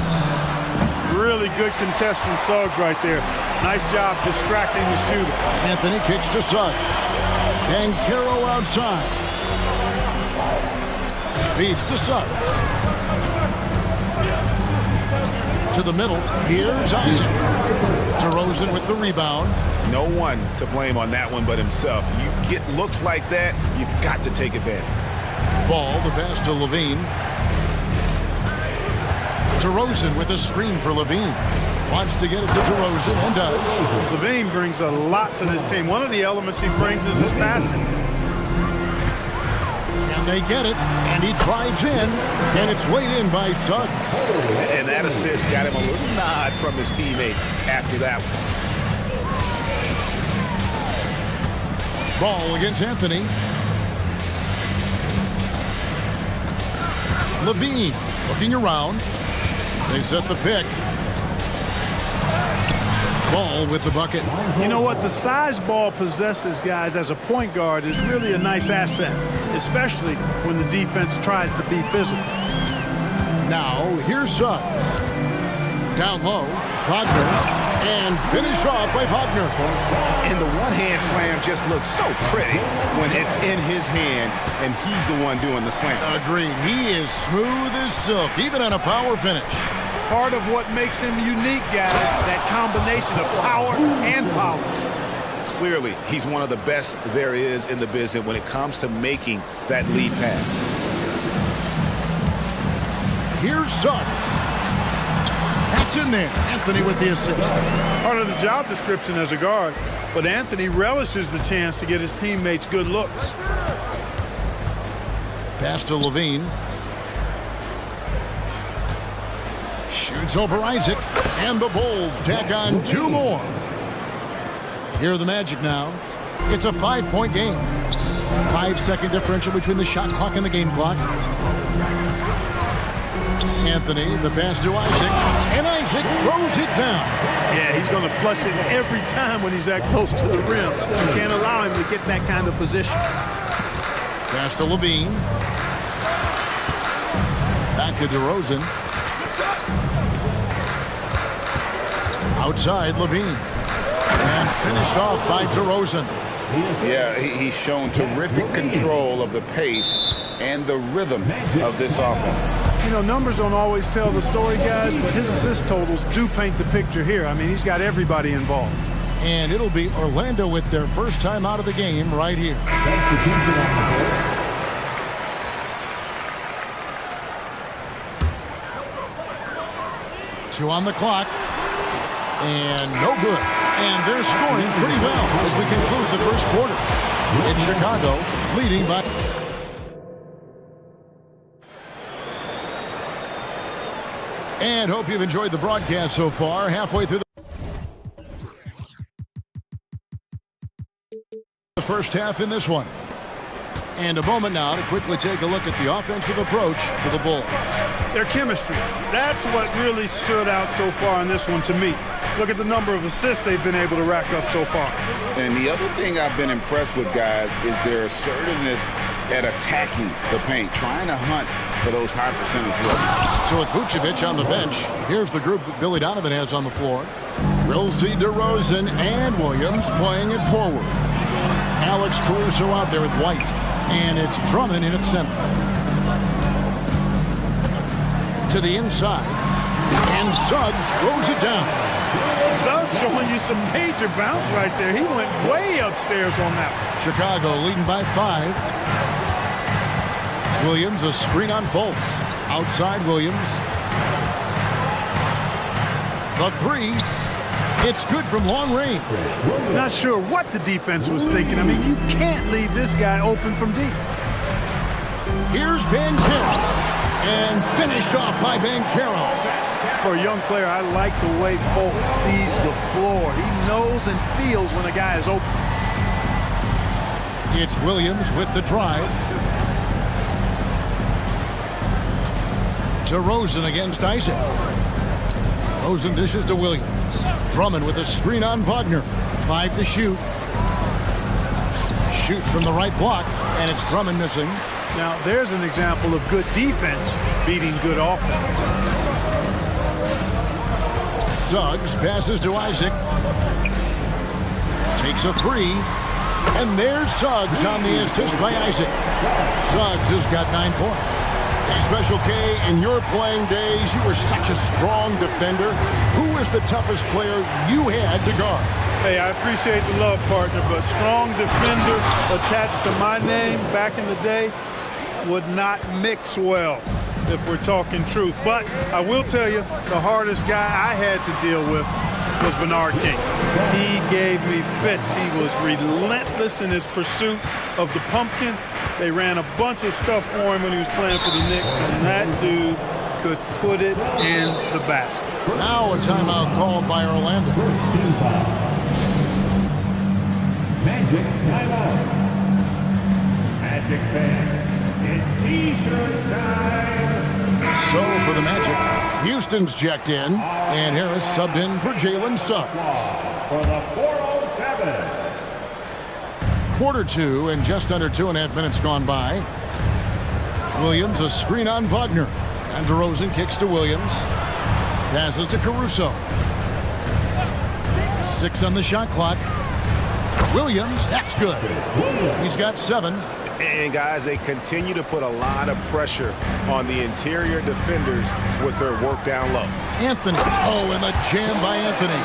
Really good contest from Suggs right there. Nice job distracting the shooter. Anthony kicks to Suggs. Banchero outside. Feeds to Suggs. To the middle. Here's Isaac. DeRozan with the rebound. No one to blame on that one but himself. You get looks like that, you've got to take advantage. Ball, the pass to LaVine. DeRozan with a screen for LaVine. Wants to get it to DeRozan and does. LaVine brings a lot to this team. One of the elements he brings is his passing. And they get it, and he drives in, and it's laid in by Suggs. And that assist got him a little nod from his teammate after that one. Ball against Anthony. LaVine looking around. They set the pick. Ball with the bucket. You know what? The size Ball possesses, guys, as a point guard is really a nice asset, especially when the defense tries to be physical. Now, here's Suggs. Down low, Wagner. And finished off by Wagner. And the one-hand slam just looks so pretty when it's in his hand and he's the one doing the slam. Agreed. He is smooth as silk, even on a power finish. Part of what makes him unique, guys, that combination of power and polish. Clearly, he's one of the best there is in the business when it comes to making that lead pass. Here's Suggs. That's in there. Anthony with the assist. Part of the job description as a guard, but Anthony relishes the chance to get his teammates good looks. Pass to Levine. Shoots over Isaac. And the Bulls tack on 2 more. Here are the Magic now. It's a 5-point game. 5-second differential between the shot clock and the game clock. Anthony, the pass to Isaac, and Isaac throws it down. Yeah, he's going to flush it every time when he's that close to the rim. You can't allow him to get that kind of position. Pass to Levine. Back to DeRozan. Outside, Levine. And finished off by DeRozan. Yeah, he's shown terrific control of the pace and the rhythm of this offense. You know, numbers don't always tell the story, guys, but his assist totals do paint the picture here. I mean, he's got everybody involved. And it'll be Orlando with their first time out of the game right here. 2 on the clock. And no good. And they're scoring pretty well as we conclude the first quarter. It's Chicago leading by... And hope you've enjoyed the broadcast so far. Halfway through the first half in this one. And a moment now to quickly take a look at the offensive approach for the Bulls. Their chemistry. That's what really stood out so far in this one to me. Look at the number of assists they've been able to rack up so far. And the other thing I've been impressed with, guys, is their assertiveness at attacking the paint, trying to hunt for those high percentage looks. So with Vucevic on the bench, here's the group that Billy Donovan has on the floor. We'll see DeRozan and Williams playing it forward. Alex Caruso out there with White. And it's Drummond in at center. To the inside. And Suggs throws it down. Suggs showing you some major bounce right there. He went way upstairs on that one. Chicago leading by 5. Williams, a screen on Fultz. Outside Williams. The 3. It's good from long range. Not sure what the defense was thinking. I mean, you can't leave this guy open from deep. Here's Banchero. And finished off by Banchero. For a young player, I like the way Fultz sees the floor. He knows and feels when a guy is open. It's Williams with the drive. DeRozan against Isaac. Rosen dishes to Williams. Drummond with a screen on Wagner. 5 to shoot. Shoots from the right block, and it's Drummond missing. Now, there's an example of good defense beating good offense. Suggs passes to Isaac. Takes a 3. And there's Suggs on the assist by Isaac. Suggs has got 9 points. Hey, Special K, in your playing days, you were such a strong defender. Who was the toughest player you had to guard? Hey, I appreciate the love, partner, but strong defender attached to my name back in the day would not mix well, if we're talking truth. But I will tell you, the hardest guy I had to deal with was Bernard King. He gave me fits. He was relentless in his pursuit of the pumpkin. They ran a bunch of stuff for him when he was playing for the Knicks, and that dude could put it in the basket. Now a timeout called by Orlando. Magic timeout. Magic fans, it's T-shirt time. So for the Magic, Houston's checked in, and Harris subbed in for Jalen Suggs. For the 407. Quarter 2 and just under 2.5 minutes gone by. Williams, a screen on Wagner. And DeRozan kicks to Williams. Passes to Caruso. 6 on the shot clock. Williams, that's good. He's got 7. And guys, they continue to put a lot of pressure on the interior defenders with their work down low. Anthony, and the jam by Anthony.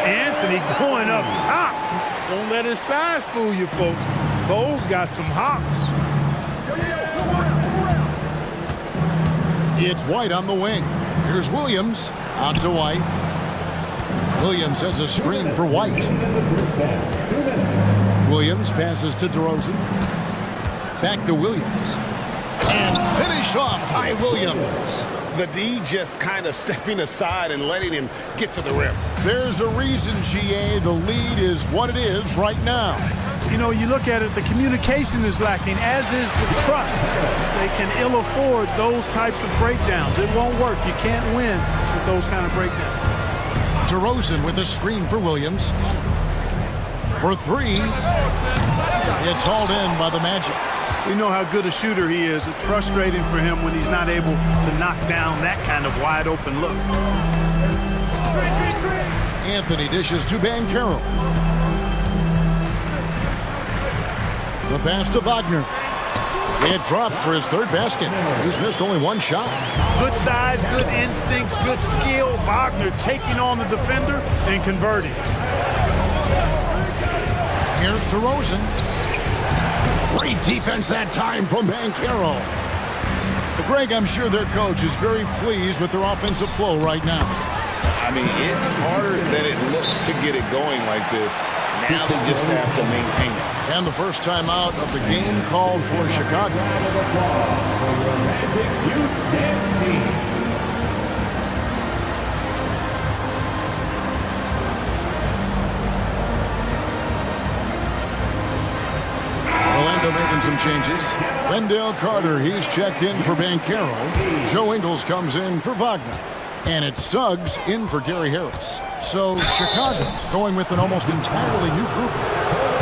Anthony going up top. Don't let his size fool you, folks. Cole's got some hops. It's White on the wing. Here's Williams, out to White. Williams has a screen for White. Williams passes to DeRozan. Back to Williams. And finished off by Williams. The D just kind of stepping aside and letting him get to the rim. There's a reason, GA, the lead is what it is right now. You know, you look at it, the communication is lacking, as is the trust. They can ill afford those types of breakdowns. It won't work. You can't win with those kind of breakdowns. DeRozan with a screen for Williams. For 3. It's hauled in by the Magic. We know how good a shooter he is. It's frustrating for him when he's not able to knock down that kind of wide open look. Anthony dishes to Banchero. The pass to Wagner. It drops for his 3rd basket. He's missed only 1 shot. Good size, good instincts, good skill. Wagner taking on the defender and converting. Here's DeRozan. Great defense that time from Banchero. But Greg, I'm sure their coach is very pleased with their offensive flow right now. I mean, it's harder than it looks to get it going like this. Now they just have to maintain it. And the first time out of the game called for Chicago. Orlando making some changes. Wendell Carter, he's checked in for Banchero. Joe Ingles comes in for Wagner. And it's Suggs in for Gary Harris. So Chicago going with an almost entirely new group.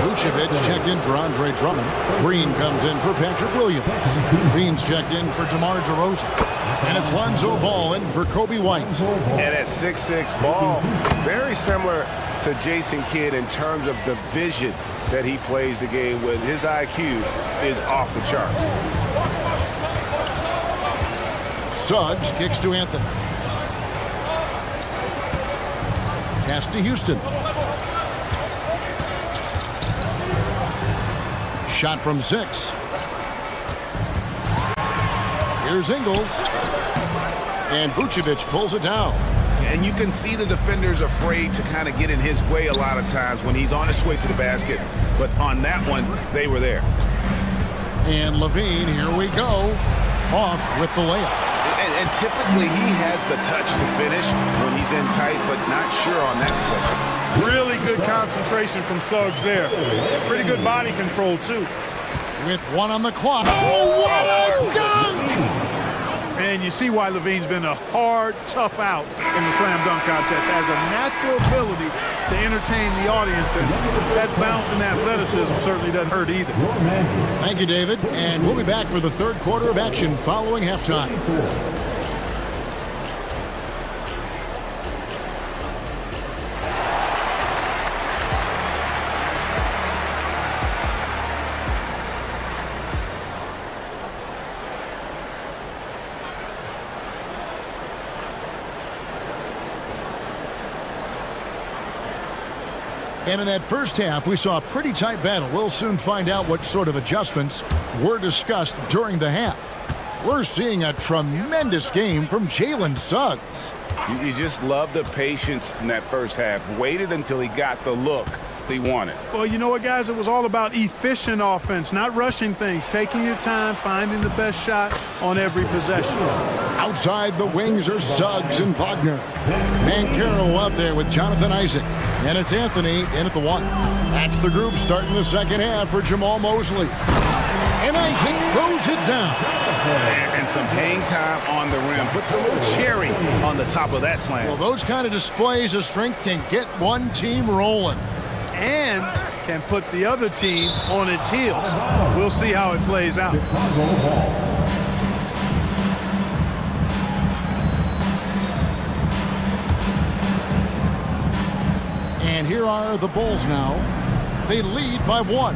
Vucevic checked in for Andre Drummond. Green comes in for Patrick Williams. Beans checked in for DeMar DeRozan. And it's Lonzo Ball in for Kobe White. And at 6'6", Ball, very similar to Jason Kidd in terms of the vision that he plays the game with. His IQ is off the charts. Suggs kicks to Anthony. Pass to Houston. Shot from 6. Here's Ingles. And Vucevic pulls it down. And you can see the defenders afraid to kind of get in his way a lot of times when he's on his way to the basket. But on that one, they were there. And Levine, here we go. Off with the layup. And typically he has the touch to finish when he's in tight, but not sure on that possession. Really good concentration from Suggs there. Pretty good body control, too. With 1 on the clock. Oh, what a dunk! And you see why Levine's been a hard, tough out in the slam dunk contest. Has a natural ability to entertain the audience, and that bounce and athleticism certainly doesn't hurt either. Thank you, David. And we'll be back for the 3rd quarter of action following halftime. And in that first half, we saw a pretty tight battle. We'll soon find out what sort of adjustments were discussed during the half. We're seeing a tremendous game from Jalen Suggs. You just love the patience in that first half. Waited until he got the look he wanted. Well, you know what, guys? It was all about efficient offense, not rushing things, taking your time, finding the best shot on every possession. Outside the wings are Suggs and Wagner. Banchero out there with Jonathan Isaac. And it's Anthony in at the 1. That's the group starting the second half for Jamal Mosley. And Isaac throws it down. And some hang time on the rim. Puts a little cherry on the top of that slam. Well, those kind of displays of strength can get one team rolling. And can put the other team on its heels. We'll see how it plays out. And here are the Bulls now. They lead by 1.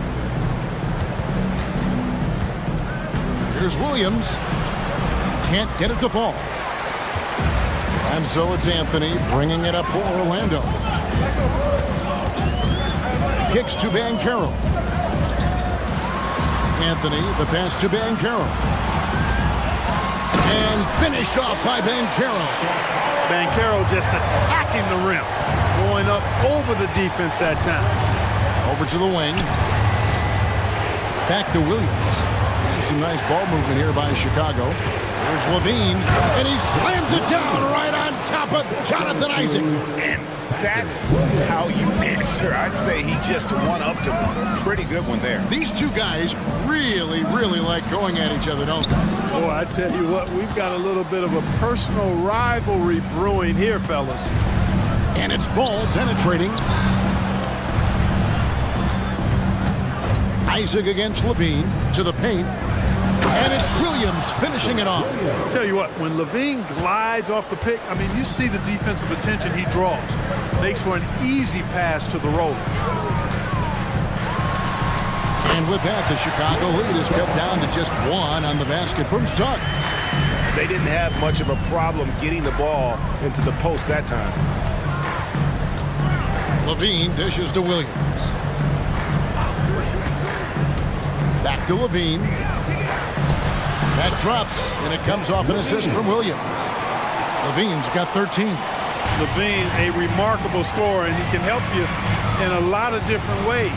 Here's Williams. Can't get it to fall. And so it's Anthony bringing it up for Orlando. Kicks to Banchero. Anthony, the pass to Banchero. And finished off by Banchero. Banchero just attacking the rim. Going up over the defense that time. Over to the wing. Back to Williams. And some nice ball movement here by Chicago. There's Levine, and he slams it down right on top of Jonathan Isaac. And that's how you answer. I'd say he just one-upped him. Pretty good one there. These two guys really, really like going at each other, don't they? Boy, I tell you what, we've got a little bit of a personal rivalry brewing here, fellas. And it's ball penetrating. Isaac against Levine to the paint. And it's Williams finishing it off. I'll tell you what, when Levine glides off the pick, I mean, you see the defensive attention he draws. Makes for an easy pass to the roller. And with that, the Chicago lead is cut down to just 1 on the basket from Suggs. They didn't have much of a problem getting the ball into the post that time. Levine dishes to Williams. Back to Levine. That drops, and it comes off an assist from Williams. Levine's got 13. Levine, a remarkable scorer, and he can help you in a lot of different ways.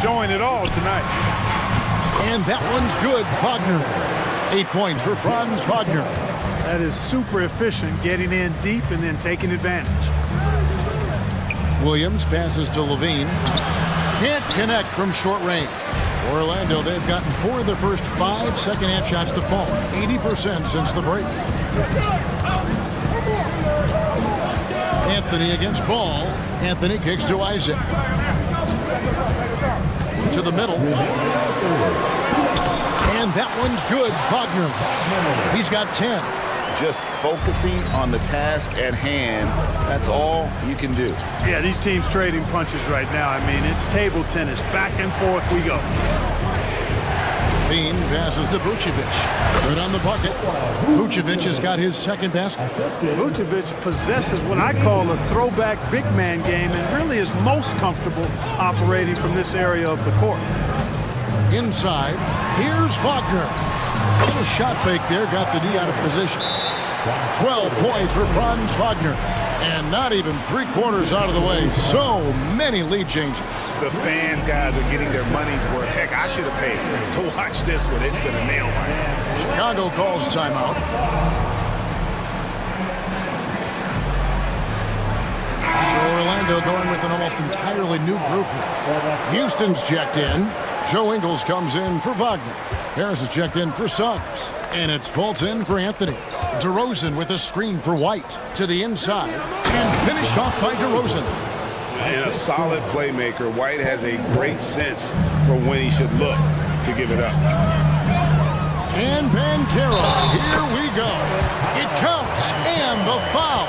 Showing it all tonight. And that one's good, Wagner. 8 points for Franz Wagner. That is super efficient, getting in deep and then taking advantage. Williams passes to Levine. Can't connect from short range. For Orlando, they've gotten 4 of their first 5 second-half shots to fall. 80% since the break. Anthony against Ball. Anthony kicks to Isaac. To the middle. And that one's good, Wagner. He's got 10. Just focusing on the task at hand, that's all you can do. Yeah, these teams trading punches right now. I mean, it's table tennis. Back and forth we go. Bean passes to Vucevic. Good on the bucket. Vucevic has got his second basket. Vucevic possesses what I call a throwback big man game and really is most comfortable operating from this area of the court. Inside, here's Wagner. A little shot fake there, got the D out of position. 12 points for Franz Wagner. And not even 3/4 out of the way. So many lead changes. The fans, guys, are getting their money's worth. Heck, I should have paid to watch this one. It's been a nail biter. Chicago calls timeout. So Orlando going with an almost entirely new group here. Houston's checked in. Joe Ingles comes in for Wagner. Harris is checked in for Suggs. And it's Fulton for Anthony. DeRozan with a screen for White to the inside. And finished off by DeRozan. And a solid playmaker. White has a great sense for when he should look to give it up. And Banchero, here we go. It counts, and the foul.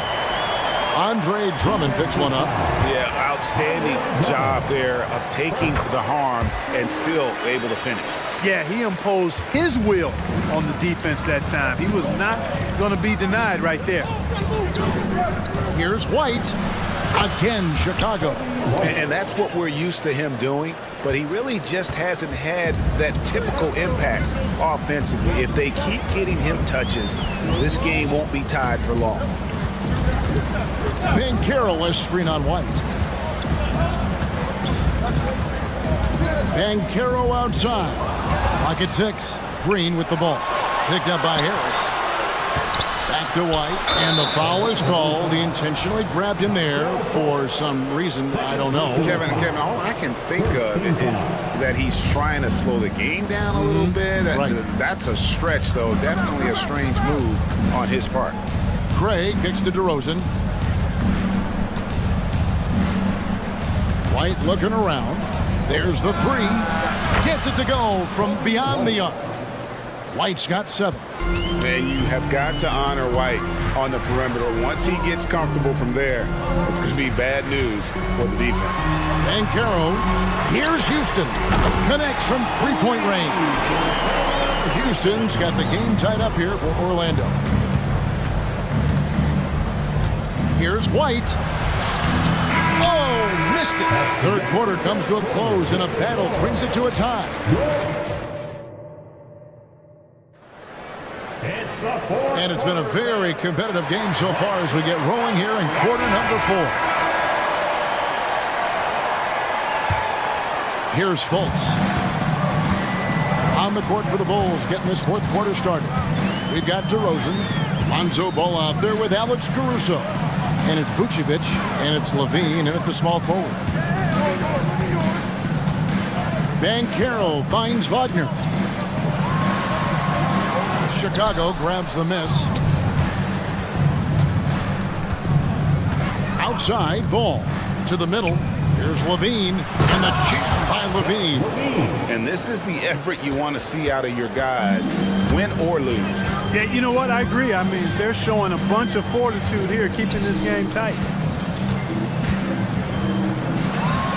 Andre Drummond picks one up. Yeah, outstanding job there of taking the harm and still able to finish. Yeah, he imposed his will on the defense that time. He was not going to be denied right there. Here's White. Again, Chicago. And that's what we're used to him doing, but he really just hasn't had that typical impact offensively. If they keep getting him touches, this game won't be tied for long. Banchero has screen on White. Banchero outside. Pocket 6. Green with the ball. Picked up by Harris. Back to White. And the foul is called. He intentionally grabbed him there for some reason. I don't know. Kevin, all I can think of is that he's trying to slow the game down a little bit. Right. That's a stretch, though. Definitely a strange move on his part. Craig kicks to DeRozan. White looking around. There's the 3. Gets it to go from beyond the arc. White's got 7. And you have got to honor White on the perimeter. Once he gets comfortable from there, it's going to be bad news for the defense. Bankero, here's Houston. Connects from three-point range. Houston's got the game tied up here for Orlando. Here's White. Oh, missed it. Third quarter comes to a close, and a battle brings it to a tie. And it's been a very competitive game so far as we get rolling here in quarter number 4. Here's Fultz. On the court for the Bulls, getting this fourth quarter started. We've got DeRozan. Lonzo Ball out there with Alex Caruso. And it's Vucevic, and it's Levine, and at the small forward. Bankero finds Wagner. Chicago grabs the miss. Outside, Ball to the middle. Here's Levine, and the jam by Levine. And this is the effort you want to see out of your guys, win or lose. Yeah, you know what? I agree. I mean, they're showing a bunch of fortitude here, keeping this game tight.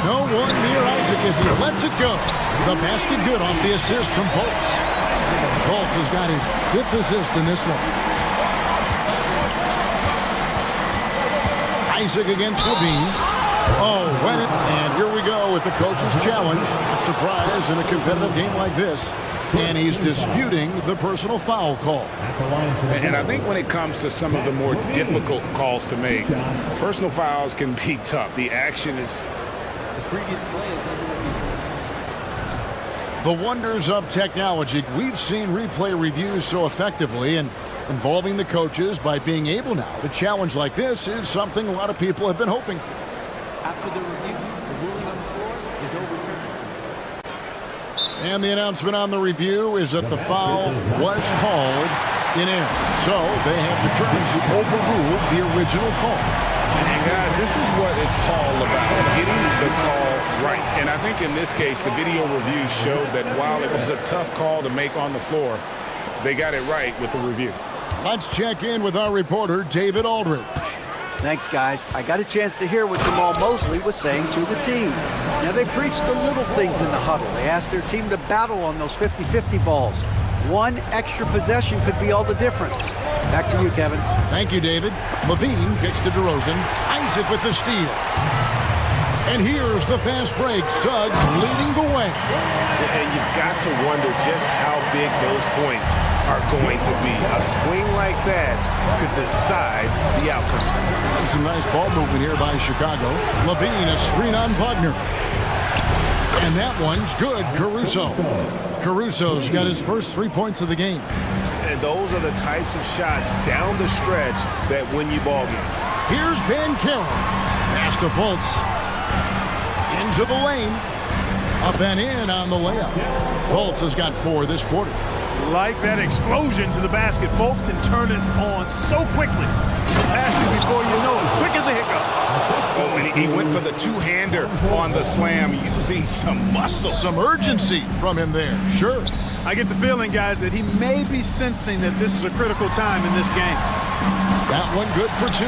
No one near Isaac as he lets it go. The basket good off the assist from Fultz. Fultz has got his 5th assist in this one. Isaac against Levine. Oh, went it, and here we go with the coach's challenge. Surprise in a competitive game like this. And he's disputing the personal foul call. And I think when it comes to some of the more difficult calls to make, personal fouls can be tough. The action is... The previous play is under review. The wonders of technology. We've seen replay reviews so effectively, and involving the coaches by being able now to challenge like this is something a lot of people have been hoping for. After the review, the ruling on the floor is overturned. And the announcement on the review is that the foul was called in error. So they have determined to overrule the original call. And guys, this is what it's all about, getting the call right. And I think in this case, the video review showed that while it was a tough call to make on the floor, they got it right with the review. Let's check in with our reporter, David Aldridge. Thanks, guys. I got a chance to hear what Jamal Mosley was saying to the team. Now, they preached the little things in the huddle. They asked their team to battle on those 50-50 balls. One extra possession could be all the difference. Back to you, Kevin. Thank you, David. Levine kicks to DeRozan. Isaac with the steal. And here's the fast break. Suggs leading the way. And you've got to wonder just how big those points are going to be. A swing like that could decide the outcome. And some nice ball movement here by Chicago. Levine, a screen on Wagner. And that one's good. Caruso's got his first 3 points of the game. And those are the types of shots down the stretch that win you ball games. Here's Bankero. Pass to Fultz. Into the lane. Up and in on the layup. Fultz has got 4 this quarter. Like that explosion to the basket. Fultz can turn it on so quickly. Pass you before you know it. Quick as a hiccup. Oh, and he went for the two-hander on the slam, using some muscle. Some urgency from him there. Sure. I get the feeling, guys, that he may be sensing that this is a critical time in this game. That one good for 2.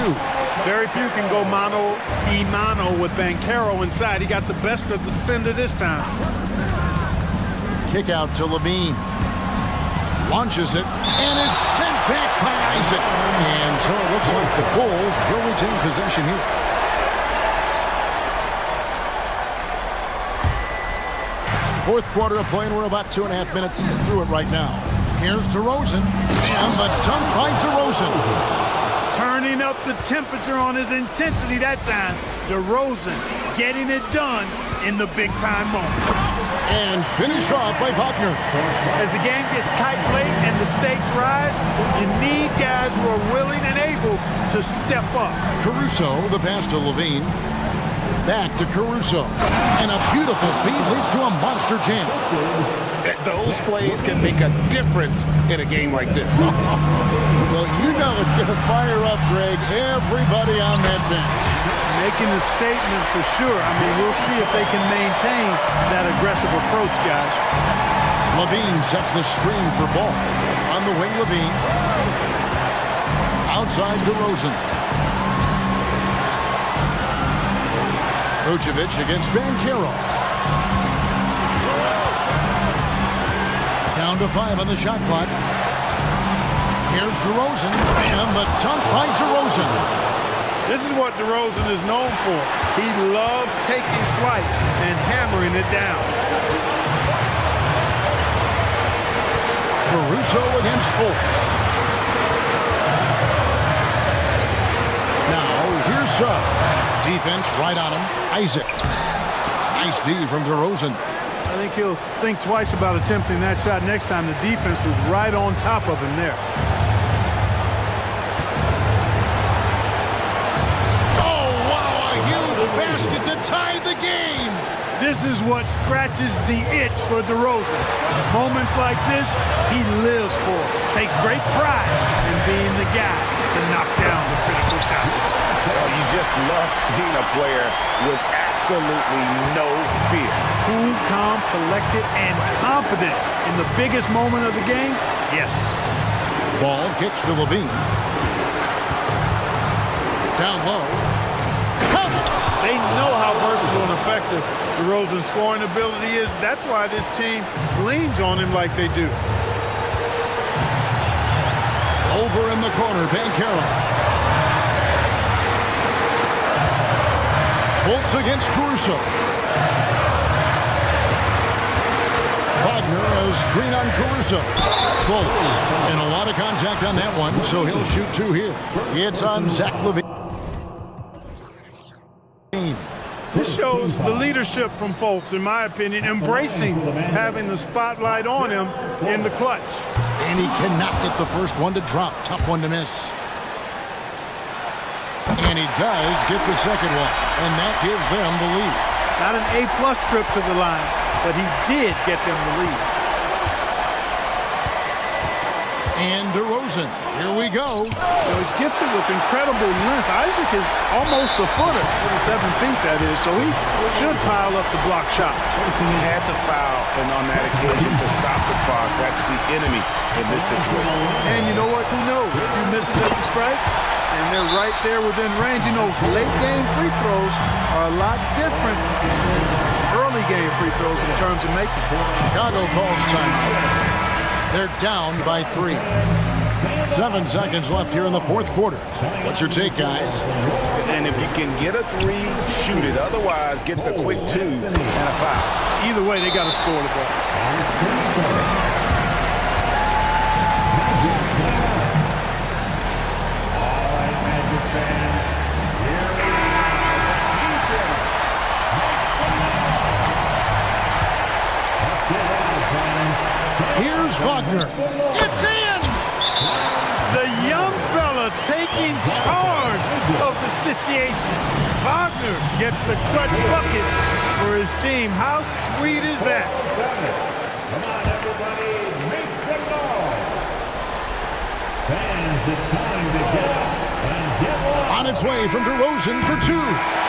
Very few can go mano with Bankero inside. He got the best of the defender this time. Kick out to Levine. Launches it, and it's sent back by Isaac. And so it looks like the Bulls will retain possession here. Fourth quarter of play, and we're about 2.5 minutes through it right now. Here's DeRozan, and the dunk by DeRozan. Turning up the temperature on his intensity that time. DeRozan getting it done in the big-time moments. And finished off by Wagner. As the game gets tight late and the stakes rise, you need guys who are willing and able to step up. Caruso, the pass to Levine. Back to Caruso. And a beautiful feed leads to a monster jam. Those plays can make a difference in a game like this. Well, you know it's going to fire up, Greg, everybody on that bench. Making a statement for sure. I mean, we'll see if they can maintain that aggressive approach, guys. Levine sets the screen for ball. On the wing, Levine. Outside DeRozan. Vucevic against Banchero. Down to 5 on the shot clock. Here's DeRozan, and the dunk by DeRozan. This is what DeRozan is known for. He loves taking flight and hammering it down. Caruso against Fultz. Now, here's Suggs. Defense right on him. Isaac. Nice D from DeRozan. I think he'll think twice about attempting that shot next time. The defense was right on top of him there. Oh, wow, a huge basket to tie the game. This is what scratches the itch for DeRozan. Moments like this, he lives for. Takes great pride in being the guy to knock down the critical shots. Well, you just love seeing a player with absolutely no fear. Cool, calm, collected, and confident in the biggest moment of the game? Yes. Ball kicks to Levine. Down low. They know how versatile and effective DeRozan's scoring ability is. That's why this team leans on him like they do. Over in the corner, Banchero. Fultz against Caruso. Wagner has screen on Caruso. Fultz, and a lot of contact on that one, so he'll shoot 2 here. It's on Zach LaVine. This shows the leadership from Fultz, in my opinion, embracing having the spotlight on him in the clutch. And he cannot get the first one to drop. Tough one to miss. And he does get the second one, and that gives them the lead. Not an A-plus trip to the line, but he did get them the lead. And DeRozan, here we go. He's gifted with incredible length. Isaac is almost a footer, 7 feet that is, so he should pile up the block shots. He had to foul, and on that occasion to stop the clock. That's the enemy in this situation. And you know what? Who knows? If he misses at the strike, and they're right there within range. You know, late game free throws are a lot different than early game free throws in terms of making. Chicago calls timeout. They're down by 3. 7 seconds left here in the 4th quarter. What's your take, guys? And if you can get a 3, shoot it. Otherwise, get the quick 2 and a foul. Either way, they got to score the ball. Here's Wagner. It's in! The young fella taking charge of the situation. Wagner gets the clutch bucket for his team. How sweet is that? Come on, everybody, make some noise. Fans, it's time to get up and get one. On its way from DeRozan for 2.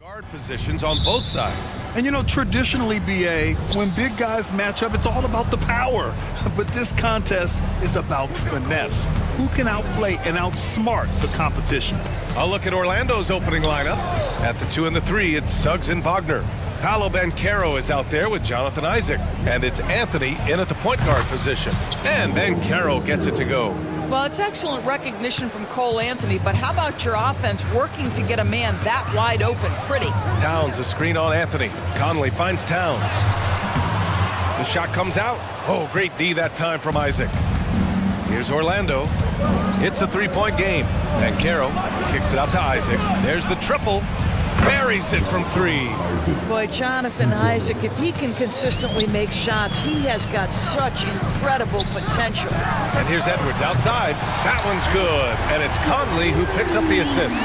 Guard positions on both sides. And you know, traditionally, BA, when big guys match up, it's all about the power. But this contest is about finesse. Who can outplay and outsmart the competition? I'll look at Orlando's opening lineup. At the 2 and the 3, it's Suggs and Wagner. Paolo Banchero is out there with Jonathan Isaac. And it's Anthony in at the point guard position. And Banchero gets it to go. Well, it's excellent recognition from Cole Anthony, but how about your offense working to get a man that wide open? Pretty. Towns, a screen on Anthony. Conley finds Towns. The shot comes out. Oh, great D that time from Isaac. Here's Orlando. It's a three-point game. Banchero kicks it out to Isaac. There's the triple. Buries it from 3. Boy, Jonathan Isaac, if he can consistently make shots, he has got such incredible potential. And here's Edwards outside. That one's good. And it's Conley who picks up the assist.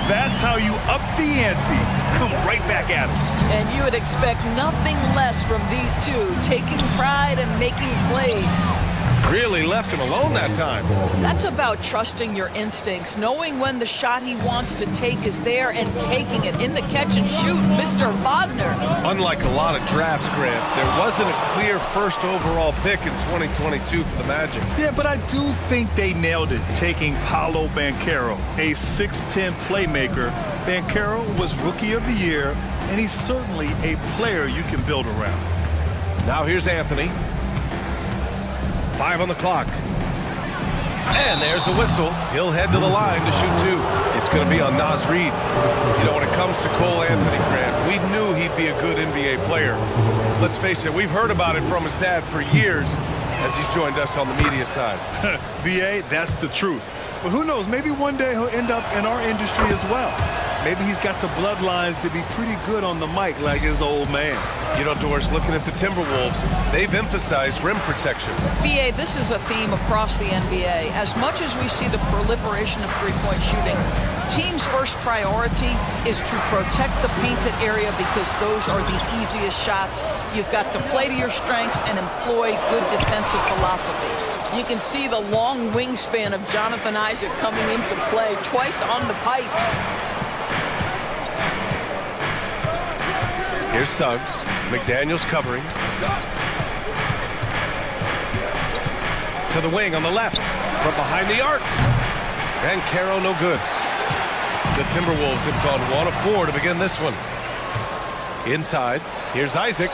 That's how you up the ante. Come right back at him. And you would expect nothing less from these two, taking pride and making plays. Really left him alone that time. That's about trusting your instincts, knowing when the shot he wants to take is there and taking it in the catch and shoot, Mr. Wagner. Unlike a lot of drafts, Grant, there wasn't a clear first overall pick in 2022 for the Magic. Yeah, but I do think they nailed it, taking Paolo Banchero, a 6'10 playmaker. Banchero was Rookie of the Year, and he's certainly a player you can build around. Now here's Anthony. 5 on the clock. And there's a whistle. He'll head to the line to shoot 2. It's going to be on Naz Reid. You know, when it comes to Cole Anthony, Grant, we knew he'd be a good NBA player. Let's face it, we've heard about it from his dad for years as he's joined us on the media side. BA, that's the truth. But who knows, maybe one day he'll end up in our industry as well. Maybe he's got the bloodlines to be pretty good on the mic like his old man. You know, Doris, looking at the Timberwolves, they've emphasized rim protection. BA, this is a theme across the NBA. As much as we see the proliferation of three-point shooting, teams' first priority is to protect the painted area because those are the easiest shots. You've got to play to your strengths and employ good defensive philosophy. You can see the long wingspan of Jonathan Isaac coming into play twice on the pipes. Here's Suggs. McDaniels covering. To the wing on the left. From behind the arc. Banchero no good. The Timberwolves have gone 1 of 4 to begin this one. Inside. Here's Isaac.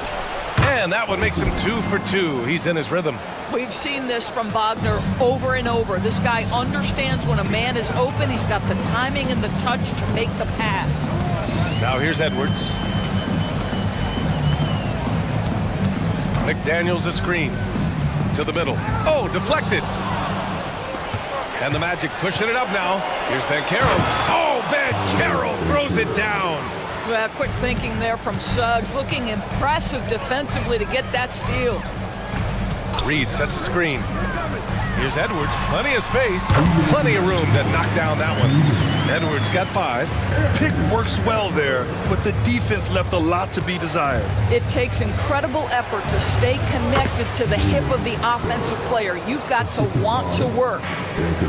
And that one makes him 2 for 2. He's in his rhythm. We've seen this from Wagner over and over. This guy understands when a man is open. He's got the timing and the touch to make the pass. Now here's Edwards. McDaniels a screen. To the middle. Oh, deflected. And the Magic pushing it up now. Here's Banchero. Oh, Banchero throws it down. Well, quick thinking there from Suggs. Looking impressive defensively to get that steal. Reid sets a screen. Here's Edwards. Plenty of space. Plenty of room to knock down that one. Edwards got 5. Pick works well there, but the defense left a lot to be desired. It takes incredible effort to stay connected to the hip of the offensive player. You've got to want to work.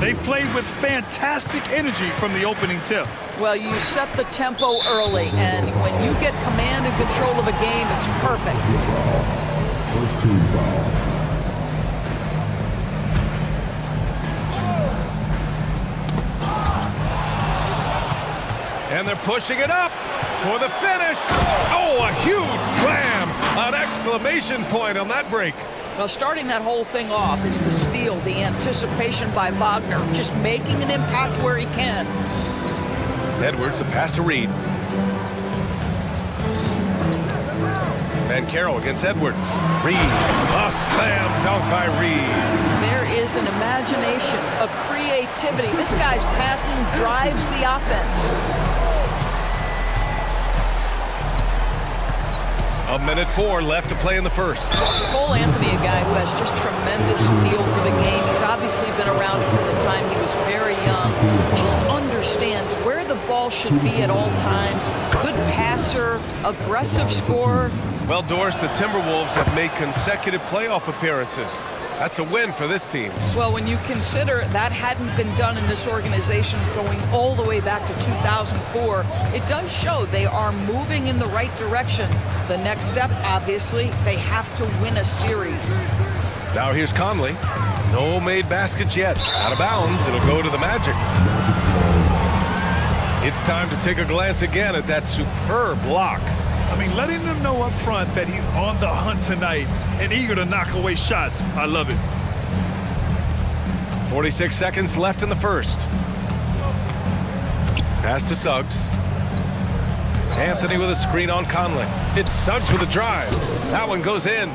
They played with fantastic energy from the opening tip. Well, you set the tempo early, and when you get command and control of a game, it's perfect. First team foul. And they're pushing it up for the finish. Oh, a huge slam. An exclamation point on that break. Well, starting that whole thing off is the steal, the anticipation by Wagner, just making an impact where he can. Edwards, the pass to Reid. Banchero against Edwards. Reid, a slam dunk by Reid. There is an imagination, a creativity. This guy's passing drives the offense. A minute 4 left to play in the first. Cole Anthony, a guy who has just tremendous feel for the game. He's obviously been around it from the time he was very young. Just understands where the ball should be at all times. Good passer, aggressive scorer. Well, Doris, the Timberwolves have made consecutive playoff appearances. That's a win for this team. Well, when you consider that hadn't been done in this organization going all the way back to 2004, it does show they are moving in the right direction. The next step, obviously, they have to win a series. Now here's Conley. No made baskets yet. Out of bounds, it'll go to the Magic. It's time to take a glance again at that superb block. I mean, letting them know up front that he's on the hunt tonight and eager to knock away shots. I love it. 46 seconds left in the first. Pass to Suggs. Anthony with a screen on Conley. It's Suggs with a drive. That one goes in.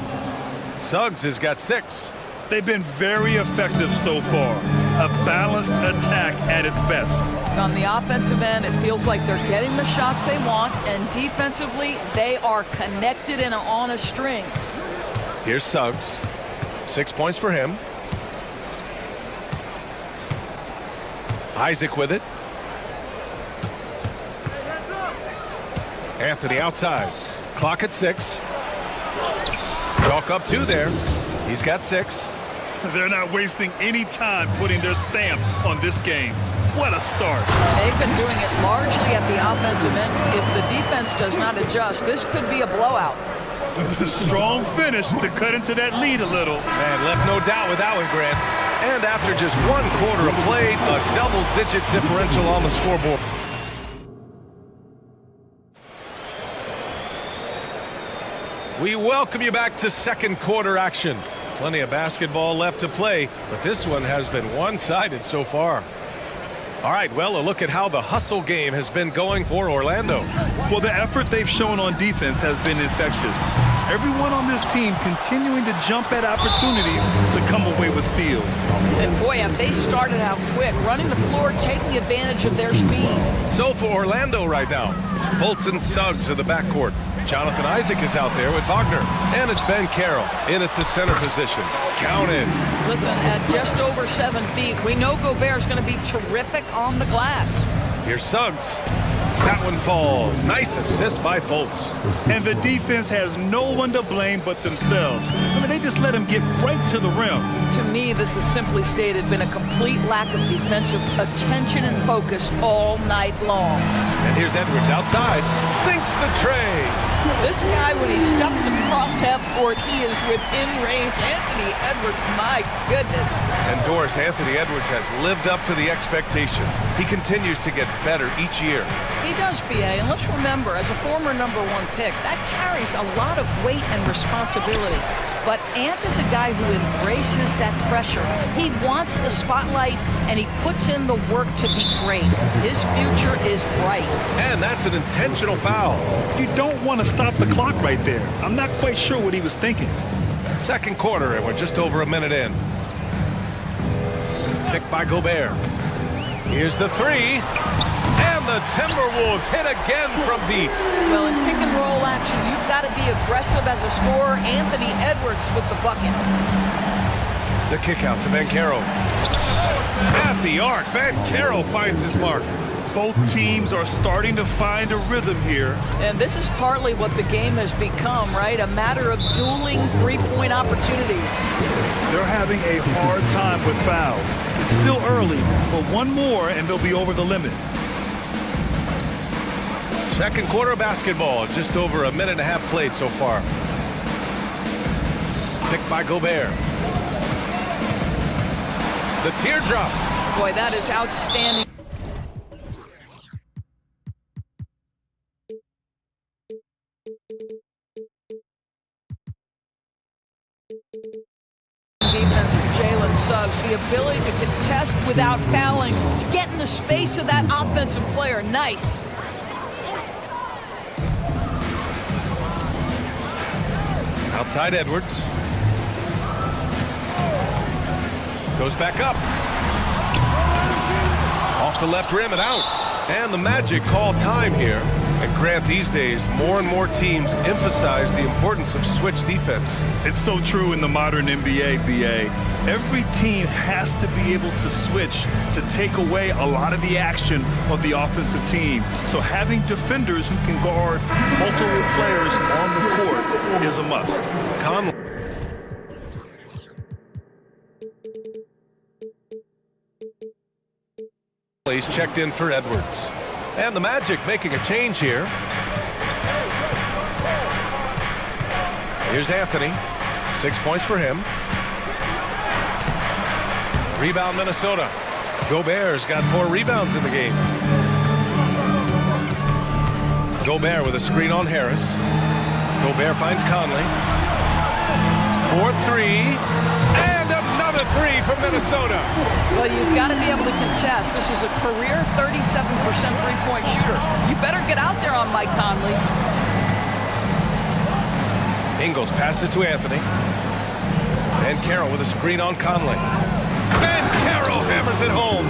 Suggs has got 6. They've been very effective so far. A balanced attack at its best. On the offensive end, it feels like they're getting the shots they want, and defensively, they are connected and on a string. Here's Suggs. 6 points for him. Isaac with it. Anthony outside. Clock at 6. Chalk up 2 there. He's got 6. They're not wasting any time putting their stamp on this game. What a start. They've been doing it largely at the offensive end. If the defense does not adjust, this could be a blowout. It's a strong finish to cut into that lead a little. Man, left no doubt with that one, Grant. And after just 1 quarter of play, a double-digit differential on the scoreboard. We welcome you back to second quarter action. Plenty of basketball left to play, but this one has been one-sided so far. All right, well, a look at how the hustle game has been going for Orlando. Well, the effort they've shown on defense has been infectious. Everyone on this team continuing to jump at opportunities to come away with steals. And boy, have they started out quick, running the floor, taking advantage of their speed. So for Orlando right now, Fultz and Suggs are the backcourt. Jonathan Isaac is out there with Wagner. And it's Ben Carroll in at the center position. Counted. Listen, at just over 7 feet, we know Gobert's going to be terrific on the glass. Here's Suggs. That one falls. Nice assist by Fultz. And the defense has no one to blame but themselves. I mean, they just let him get right to the rim. To me, this has simply stated been a complete lack of defensive attention and focus all night long. And here's Edwards outside. Sinks the tray. This guy, when he steps across half court, he is within range. Anthony Edwards, my goodness. And Doris, Anthony Edwards has lived up to the expectations. He continues to get better each year. He does, B.A., and let's remember, as a former #1 pick, that carries a lot of weight and responsibility. But Ant is a guy who embraces that pressure. He wants the spotlight, and he puts in the work to be great. His future is bright. And that's an intentional foul. You don't want to stop the clock right there. I'm not quite sure what he was thinking. Second quarter, and we're just over a minute in. Picked by Gobert. Here's the 3. And the Timberwolves hit again from deep. Well, in pick and roll action, you've got to be aggressive as a scorer. Anthony Edwards with the bucket. The kick out to Ben Carroll. At the arc, Ben Carroll finds his mark. Both teams are starting to find a rhythm here. And this is partly what the game has become, right? A matter of dueling three-point opportunities. They're having a hard time with fouls. It's still early, but one more and they'll be over the limit. Second quarter basketball, just over a minute and a half played so far. Picked by Gobert. The teardrop. Boy, that is outstanding. Defense from Jalen Suggs, the ability to contest without fouling, to get in the space of that offensive player. Nice. Outside Edwards. Goes back up. Off the left rim and out. And the Magic call time here. And Grant, these days, more and more teams emphasize the importance of switch defense. It's so true in the modern NBA, BA. Every team has to be able to switch to take away a lot of the action of the offensive team. So having defenders who can guard multiple players on the court is a must. Conley. He's checked in for Edwards. And the Magic making a change here. Here's Anthony. 6 points for him. Rebound Minnesota. Gobert's got 4 rebounds in the game. Gobert with a screen on Harris. Gobert finds Conley. 4-3. And another 3 from Minnesota. Well, you've got to be able to contest. This is a career 37% three-point shooter. You better get out there on Mike Conley. Ingles passes to Anthony. And Carroll with a screen on Conley. And Carroll hammers it home.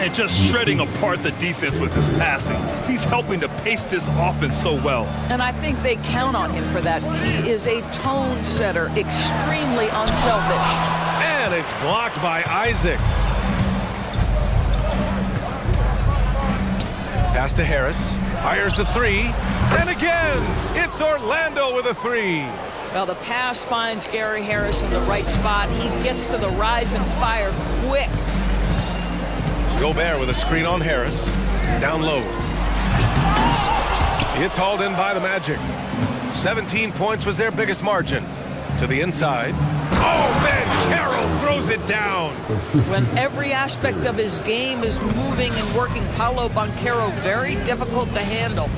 And just shredding apart the defense with his passing. He's helping to pace this offense so well. And I think they count on him for that. He is a tone setter, extremely unselfish. And it's blocked by Isaac. Pass to Harris. Fires the 3. And again, it's Orlando with a 3. Well, the pass finds Gary Harris in the right spot. He gets to the rise and fire quick. Gobert with a screen on Harris. Down low. It's hauled in by the Magic. 17 points was their biggest margin. To the inside. Oh, man, Carroll throws it down. When every aspect of his game is moving and working, Paolo Banchero very difficult to handle.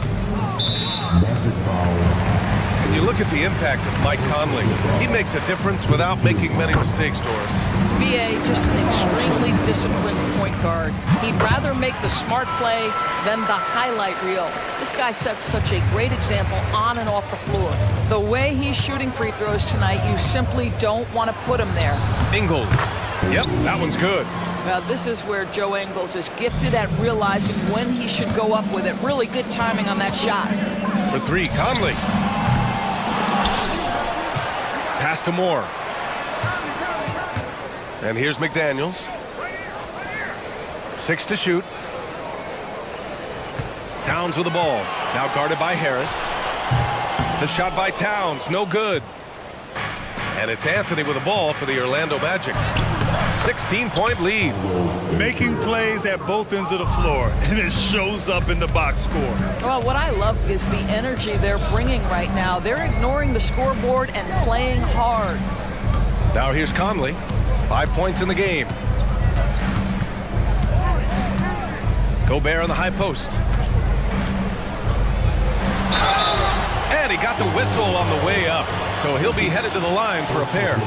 And you look at the impact of Mike Conley. He makes a difference without making many mistakes, Doris. BA, just an extremely disciplined point guard. He'd rather make the smart play than the highlight reel. This guy sets such a great example on and off the floor. The way he's shooting free throws tonight, you simply don't want to put him there. Ingles. Yep, that one's good. Well, this is where Joe Ingles is gifted at realizing when he should go up with it. Really good timing on that shot. For 3, Conley. Pass to Moore. And here's McDaniels. 6 to shoot. Towns with the ball. Now guarded by Harris. The shot by Towns, no good. And it's Anthony with the ball for the Orlando Magic. 16-point lead. Making plays at both ends of the floor, and it shows up in the box score. Well, what I love is the energy they're bringing right now. They're ignoring the scoreboard and playing hard. Now here's Conley. 5 points in the game. Gobert on the high post. And he got the whistle on the way up, so he'll be headed to the line for a pair.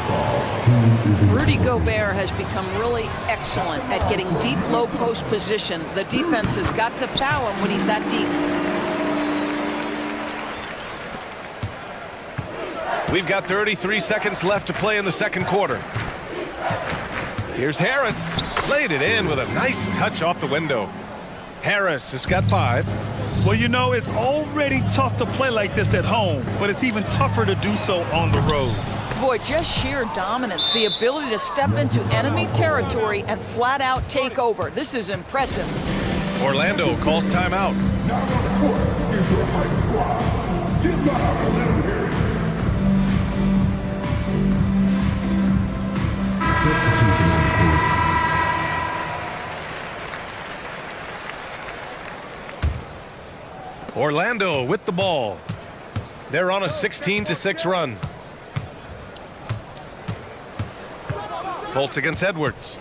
Rudy Gobert has become really excellent at getting deep low post position. The defense has got to foul him when he's that deep. We've got 33 seconds left to play in the second quarter. Here's Harris. Laid it in with a nice touch off the window. Harris has got 5. Well, you know, it's already tough to play like this at home, but it's even tougher to do so on the road. Boy, just sheer dominance, the ability to step into enemy territory and flat out take over. This is impressive. Orlando calls timeout. Orlando with the ball. They're on a 16-6 run. Fultz against Edwards.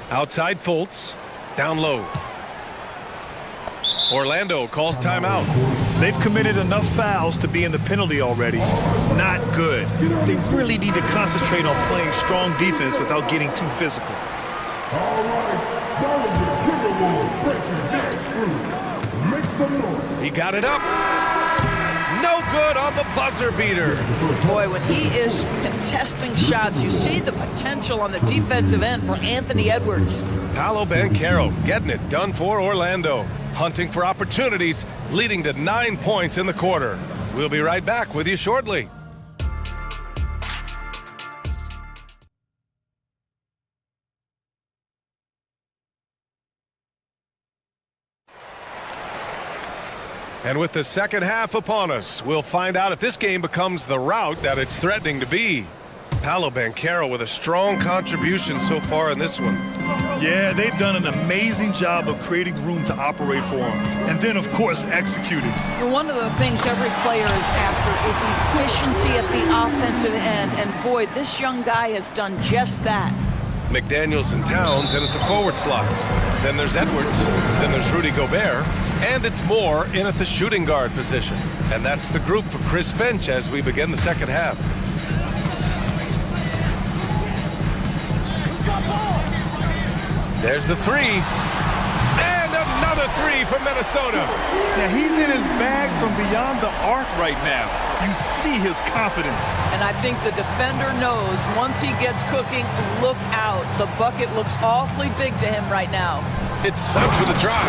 Outside Fultz. Down low. Orlando calls timeout. They've committed enough fouls to be in the penalty already. Not good. They really need to concentrate on playing strong defense without getting too physical. All right. He got it up. No good on the buzzer beater. Boy, when he is contesting shots, you see the potential on the defensive end for Anthony Edwards. Paolo Banchero getting it done for Orlando. Hunting for opportunities, leading to 9 points in the quarter. We'll be right back with you shortly. And with the second half upon us, we'll find out if this game becomes the rout that it's threatening to be. Paolo Banchero with a strong contribution so far in this one. Yeah, they've done an amazing job of creating room to operate for him. And then, of course, executing. One of the things every player is after is efficiency at the offensive end. And boy, this young guy has done just that. McDaniels and Towns in at the forward slots. Then there's Edwards. Then there's Rudy Gobert. And it's Moore in at the shooting guard position. And that's the group for Chris Finch as we begin the second half. There's the three. And another three from Minnesota. Now, he's in his bag from beyond the arc right now. You see his confidence. And I think the defender knows once he gets cooking, look out. The bucket looks awfully big to him right now. It's Suggs with a drive.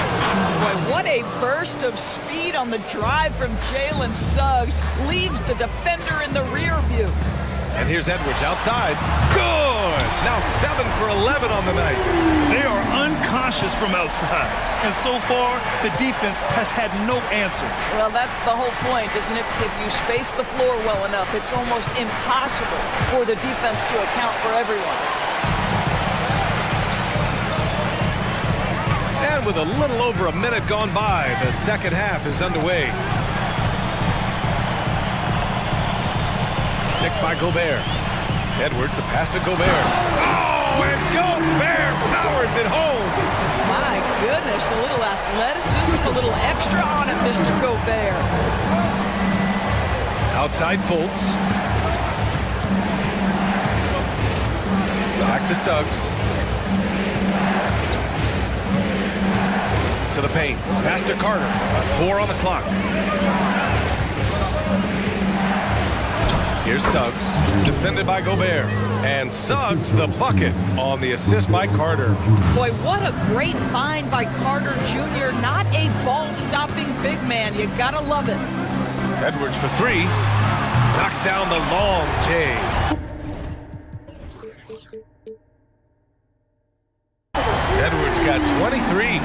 Boy, what a burst of speed on the drive from Jalen Suggs. Leaves the defender in the rear view. And here's Edwards outside. Good! Now 7 for 11 on the night. They are unconscious from outside. And so far, the defense has had no answer. Well, that's the whole point, isn't it? If you space the floor well enough, it's almost impossible for the defense to account for everyone. And with a little over a minute gone by, the second half is underway. Picked by Gobert. Edwards, the pass to Gobert. Oh, and Gobert powers it home. My goodness, a little athleticism, a little extra on it, Mr. Gobert. Outside Fultz. Back to Suggs. To the paint. Pass to Carter. 4 on the clock. Here's Suggs, defended by Gobert. And Suggs, the bucket on the assist by Carter. Boy, what a great find by Carter Jr. Not a ball-stopping big man. You gotta love it. Edwards for 3. Knocks down the long J. Edwards got 23.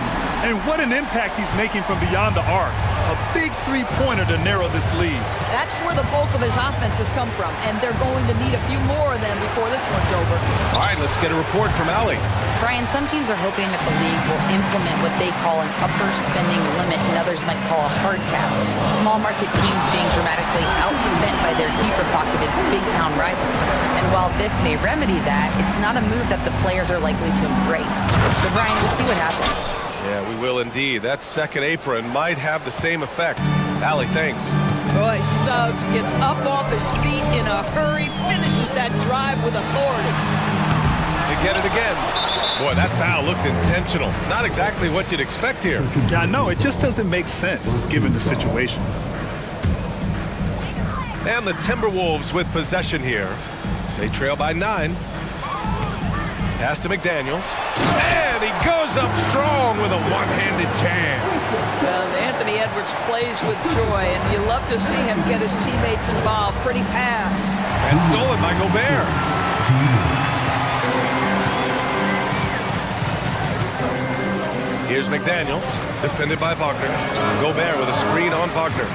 And what an impact he's making from beyond the arc. A big three-pointer to narrow this lead. That's where the bulk of his offense has come from, and they're going to need a few more of them before this one's over. All right, let's get a report from Allie. Brian, some teams are hoping that the league will implement what they call an upper spending limit and others might call a hard cap. Small market teams being dramatically outspent by their deeper-pocketed big-town rivals. And while this may remedy that, it's not a move that the players are likely to embrace. So, Brian, we'll see what happens. Yeah, we will indeed. That second apron might have the same effect. Allie, thanks. Boy, Suggs gets up off his feet in a hurry, finishes that drive with authority. You get it again. Boy, that foul looked intentional. Not exactly what you'd expect here. Yeah, I know. It just doesn't make sense, given the situation. And the Timberwolves with possession here. They trail by 9. Pass to McDaniels. And he goes up strong with a one-handed jam. Well, Anthony Edwards plays with joy, and you love to see him get his teammates involved. Pretty pass. And stolen by Gobert. Here's McDaniels, defended by Wagner. Gobert with a screen on Wagner.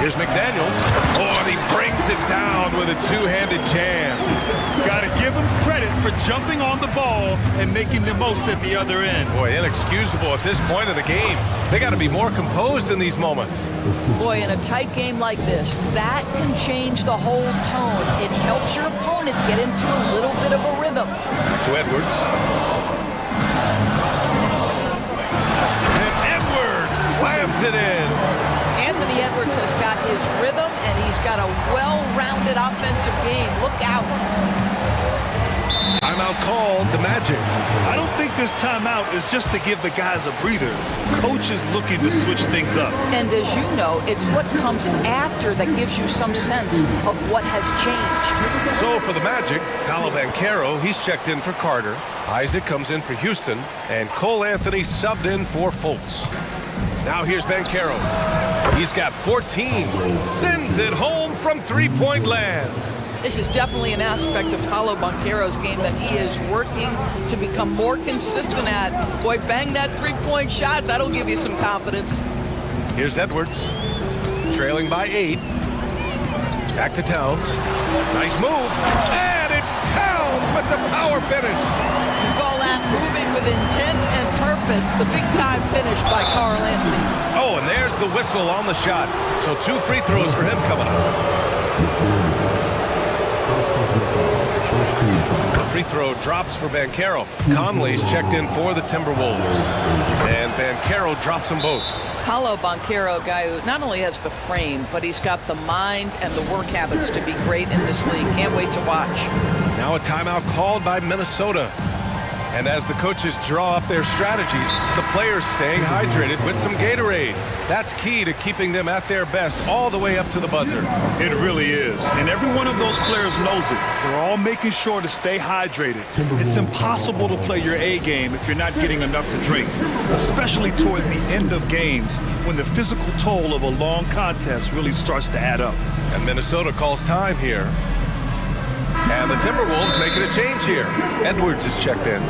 Here's McDaniels. Oh, and he brings it down with a two-handed jam. Got to give him credit for jumping on the ball and making the most at the other end. Boy, inexcusable at this point of the game. They got to be more composed in these moments. Boy, in a tight game like this, that can change the whole tone. It helps your opponent get into a little bit of a rhythm. To Edwards. And Edwards slams it in. Anthony Edwards has got his rhythm, and he's got a well-rounded offensive game. Look out. Timeout called, the Magic. I don't think this timeout is just to give the guys a breather. Coach is looking to switch things up. And as you know, it's what comes after that gives you some sense of what has changed. So for the Magic, Paolo Banchero, he's checked in for Carter. Isaac comes in for Houston, and Cole Anthony subbed in for Fultz. Now here's Banchero. He's got 14. Sends it home from three-point land. This is definitely an aspect of Paolo Banchero's game that he is working to become more consistent at. Boy, bang that three-point shot. That'll give you some confidence. Here's Edwards. Trailing by 8. Back to Towns. Nice move. And it with the power finish. You call that moving with intent and purpose. The big-time finish by Carl Anthony. Oh, and there's the whistle on the shot. So 2 free throws for him coming up. The free throw drops for Banchero. Conley's checked in for the Timberwolves. And Banchero drops them both. Paolo Banchero, a guy who not only has the frame, but he's got the mind and the work habits to be great in this league. Can't wait to watch. Now a timeout called by Minnesota. And as the coaches draw up their strategies, the players staying hydrated with some Gatorade. That's key to keeping them at their best all the way up to the buzzer. It really is. And every one of those players knows it. They're all making sure to stay hydrated. It's impossible to play your A game if you're not getting enough to drink, especially towards the end of games when the physical toll of a long contest really starts to add up. And Minnesota calls time here. And the Timberwolves making a change here. Edwards is checked in.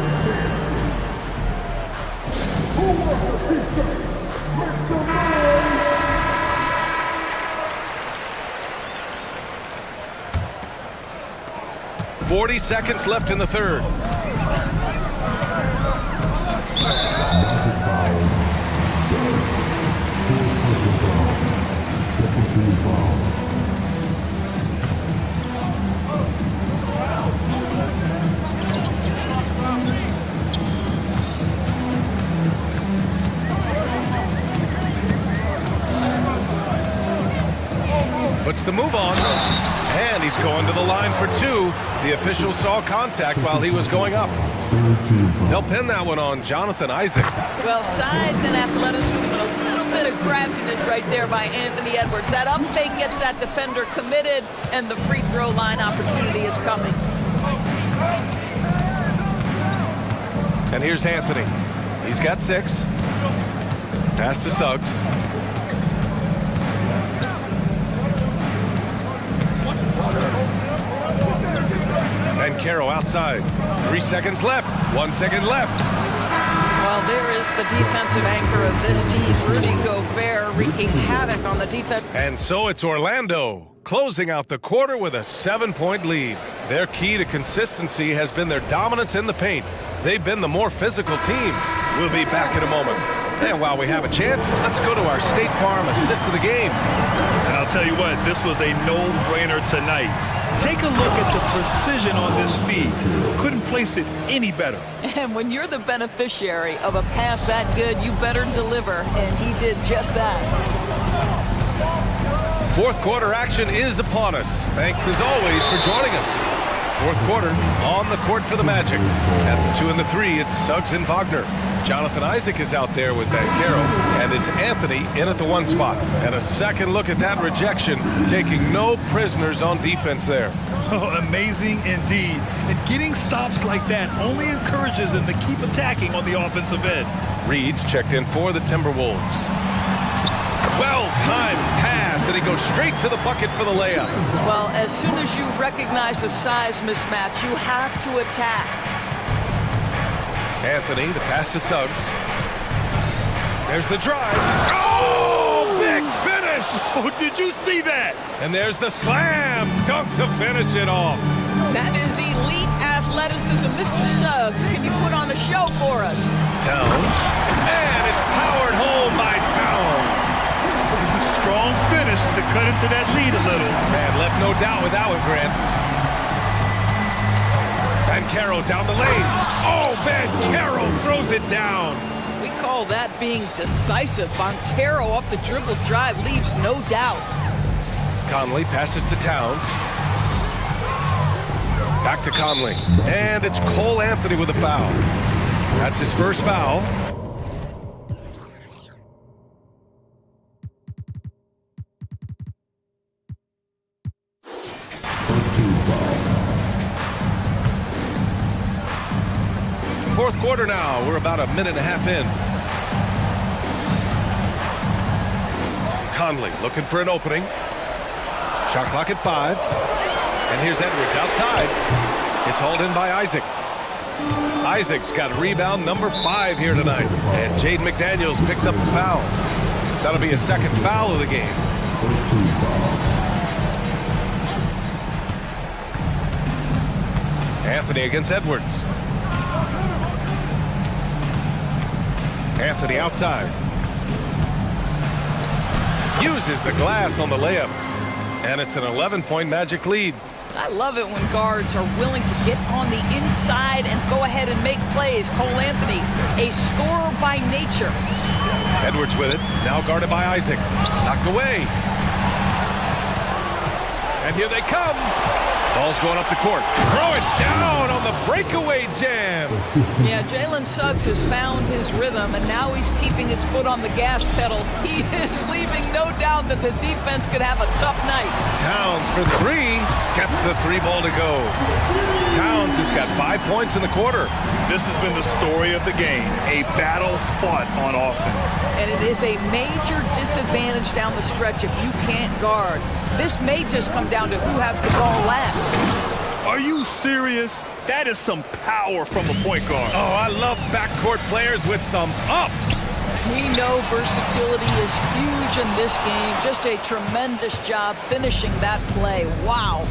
"40 seconds left in the third. Puts the move on, and he's going to the line for 2. The official saw contact while he was going up. They'll pin that one on Jonathan Isaac. Well, size and athleticism and a little bit of craftiness right there by Anthony Edwards. That up fake gets that defender committed, and the free throw line opportunity is coming. And here's Anthony. He's got 6. Pass to Suggs. Banchero outside. 3 seconds left. 1 second left. Well, there is the defensive anchor of this team, Rudy Gobert, wreaking havoc on the defense. And so it's Orlando closing out the quarter with a 7-point lead. Their key to consistency has been their dominance in the paint. They've been the more physical team. We'll be back in a moment. And while we have a chance, let's go to our State Farm assist of the game. And I'll tell you what, this was a no-brainer tonight. Take a look at the precision on this feed. Couldn't place it any better. And when you're the beneficiary of a pass that good, you better deliver, and he did just that. Fourth quarter action is upon us. Thanks as always for joining us. Fourth quarter on the court for the Magic. At the 2 and the 3, it's Suggs and Wagner. Jonathan Isaac is out there with Banchero, and it's Anthony in at the 1 spot. And a second look at that rejection, taking no prisoners on defense there. Oh, amazing indeed. And getting stops like that only encourages them to keep attacking on the offensive end. Reed's checked in for the Timberwolves. Well-timed pass, and he goes straight to the bucket for the layup. Well, as soon as you recognize the size mismatch, you have to attack. Anthony, the pass to Suggs. There's the drive. Oh, big finish! Oh, did you see that? And there's the slam dunk to finish it off. That is elite athleticism. Mr. Suggs, can you put on a show for us? Towns. And it's powered home by Towns. Strong finish to cut into that lead a little. Man, left no doubt with that one, Grant. Banchero down the lane. Oh, Banchero throws it down. We call that being decisive. Banchero off the dribble drive leaves no doubt. Conley passes to Towns. Back to Conley. And it's Cole Anthony with a foul. That's his first foul. Fourth quarter now. We're about a minute and a half in. Conley looking for an opening. Shot clock at 5. And here's Edwards outside. It's hauled in by Isaac. Isaac's got rebound number 5 here tonight. And Jaden McDaniels picks up the foul. That'll be his second foul of the game. Anthony against Edwards. Anthony outside. Uses the glass on the layup. And it's an 11-point Magic lead. I love it when guards are willing to get on the inside and go ahead and make plays. Cole Anthony, a scorer by nature. Edwards with it, now guarded by Isaac. Knocked away. And here they come. Ball's going up the court. Throw it down on the breakaway jam. Yeah, Jalen Suggs has found his rhythm, and now he's keeping his foot on the gas pedal. He is leaving no doubt that the defense could have a tough night. Towns for three. Gets the three ball to go. Towns has got 5 points in the quarter. This has been the story of the game, a battle fought on offense. And it is a major disadvantage down the stretch if you can't guard. This may just come down to who has the ball last. Are you serious? That is some power from a point guard. Oh, I love backcourt players with some ups. We know versatility is huge in this game. Just a tremendous job finishing that play. Wow.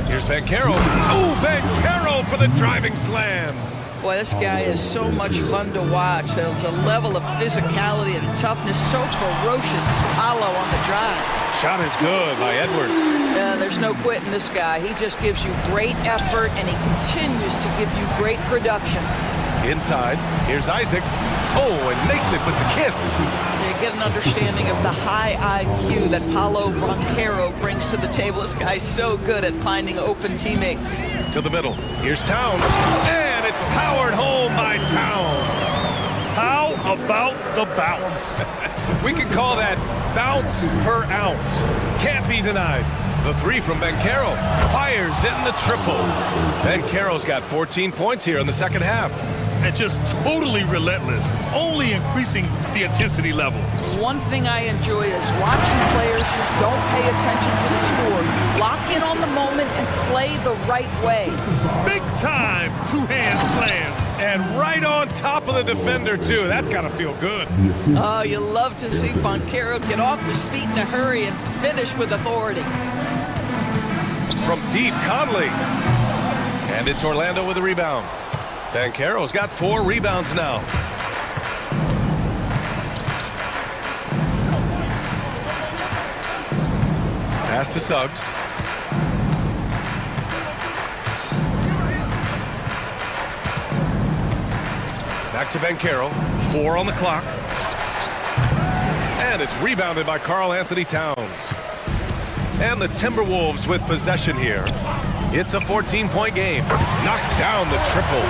Here's Banchero. Oh, Banchero for the driving slam. Boy, this guy is so much fun to watch. There's a level of physicality and toughness so ferocious as Paolo on the drive. Shot is good by Edwards. There's no quitting this guy. He just gives you great effort, and he continues to give you great production. Inside, here's Isaac. Oh, and makes it with the kiss. You get an understanding of the high IQ that Paolo Banchero brings to the table. This guy's so good at finding open teammates. To the middle, here's Towns. And it's powered home by Towns. How about the bounce? We can call that bounce per ounce. Can't be denied. The three from Banchero fires in the triple. Banchero's got 14 points here in the second half. And just totally relentless, only increasing the intensity level. One thing I enjoy is watching players who don't pay attention to the score, lock in on the moment and play the right way. Big time two-hand slam. And right on top of the defender, too. That's got to feel good. Oh, you love to see Banchero get off his feet in a hurry and finish with authority. From deep, Conley. And it's Orlando with a rebound. Banchero's got 4 rebounds now. Pass to Suggs. Back to Banchero. 4 on the clock. And it's rebounded by Karl Anthony Towns. And the Timberwolves with possession here. It's a 14-point game. Knocks down the triple.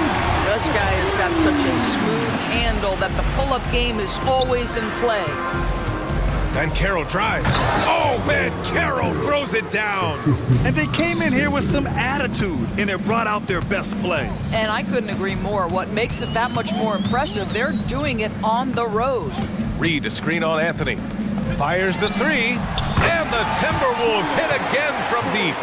This guy has got such a smooth handle that the pull-up game is always in play. Banchero drives. Oh, Banchero throws it down. And they came in here with some attitude, and it brought out their best play. And I couldn't agree more. What makes it that much more impressive, they're doing it on the road. Reed to screen on Anthony. Fires the three. And the Timberwolves hit again from deep.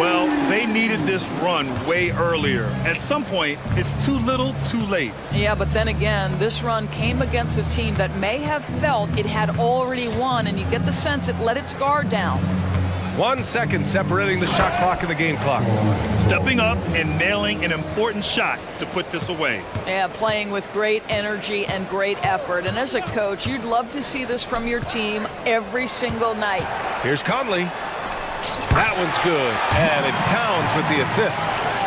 Well, they needed this run way earlier. At some point, it's too little, too late. Yeah, but then again, this run came against a team that may have felt it had already won, and you get the sense it let its guard down. 1 second separating the shot clock and the game clock. Stepping up and nailing an important shot to put this away. Yeah, playing with great energy and great effort. And as a coach, you'd love to see this from your team every single night. Here's Conley. That one's good. And it's Towns with the assist.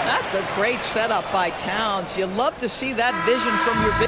That's a great setup by Towns. You love to see that vision from your big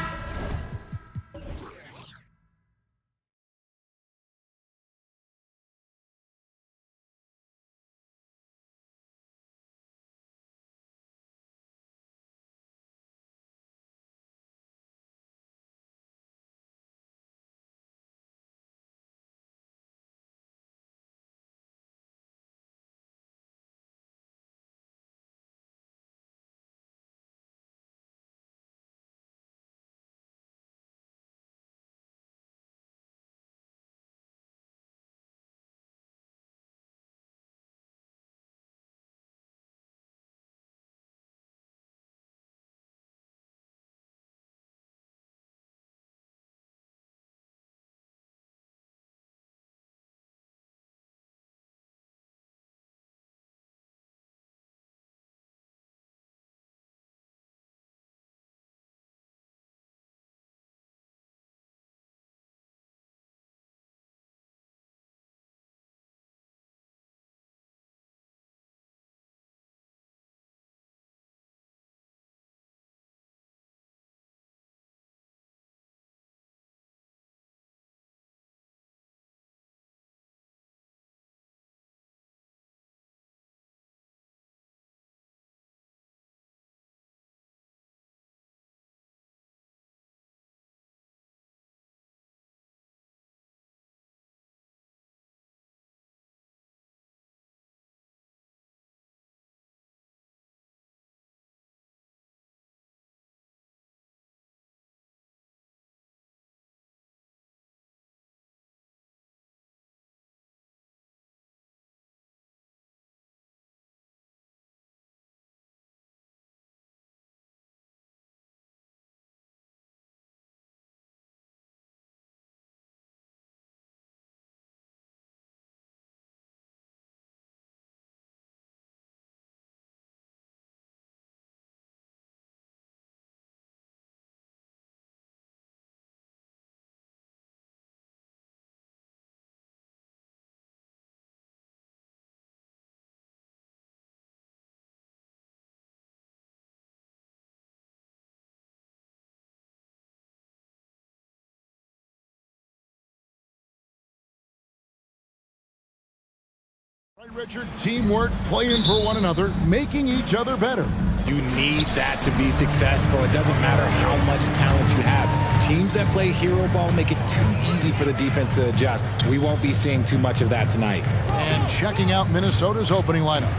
Right, Richard, teamwork, playing for one another, making each other better. You need that to be successful. It doesn't matter how much talent you have. Teams that play hero ball make it too easy for the defense to adjust. We won't be seeing too much of that tonight. And checking out Minnesota's opening lineup.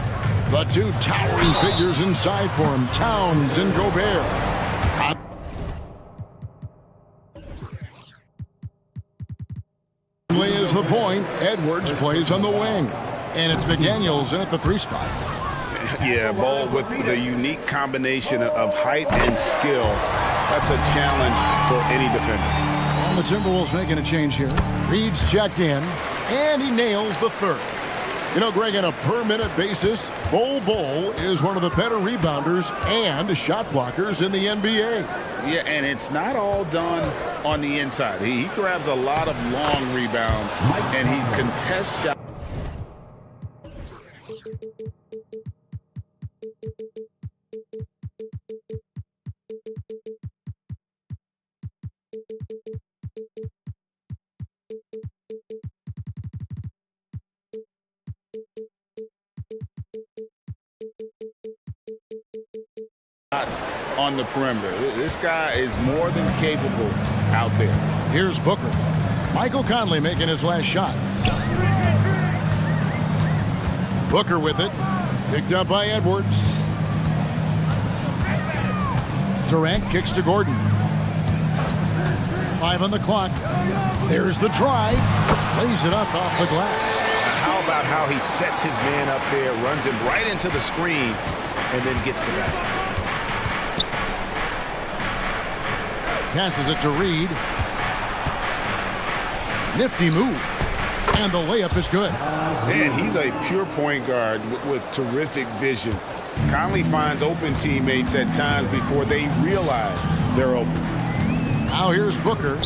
The two towering figures inside for him, Towns and Gobert. Conley is the point. Edwards plays on the wing. And it's McDaniels in at the 3 spot. Yeah, Ball with the unique combination of height and skill. That's a challenge for any defender. And the Timberwolves making a change here. Reed's checked in, and he nails the 3rd. You know, Greg, on a per-minute basis, Bol is one of the better rebounders and shot blockers in the NBA. Yeah, and it's not all done on the inside. He grabs a lot of long rebounds, and he contests shots. On the perimeter. This guy is more than capable out there. Here's Booker. Michael Conley making his last shot. Booker with it. Picked up by Edwards. Durant kicks to Gordon. 5 on the clock. There's the drive. Plays it up off the glass. How about how he sets his man up there, runs him right into the screen, and then gets the basket. Passes it to Reed. Nifty move. And the layup is good. Man, he's a pure point guard with terrific vision. Conley finds open teammates at times before they realize they're open. Now here's Booker.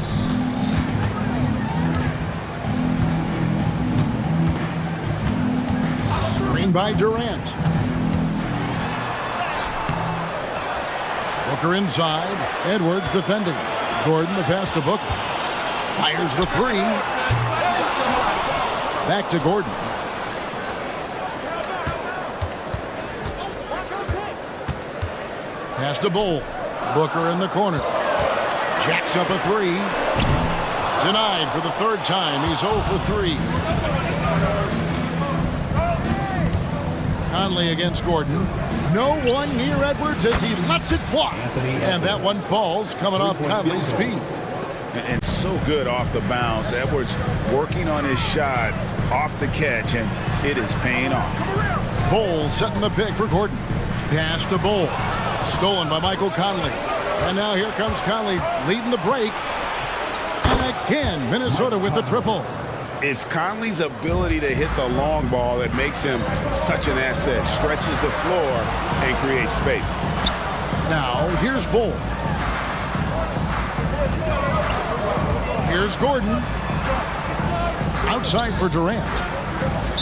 Screen by Durant. Booker inside. Edwards defending. Gordon the pass to Booker. Fires the 3. Back to Gordon. Pass to Bull. Booker in the corner. Jacks up a 3. Denied for the 3rd time. He's 0 for 3. Conley against Gordon. No one near Edwards as he lets it fly. And that one falls coming off Conley's feet. And so good off the bounce. Edwards working on his shot off the catch, and it is paying off. Bull setting the pick for Gordon. Pass to Bull. Stolen by Michael Conley. And now here comes Conley leading the break. And again, Minnesota with the triple. It's Conley's ability to hit the long ball that makes him such an asset. Stretches the floor and creates space. Now, here's Bull. Here's Gordon. Outside for Durant.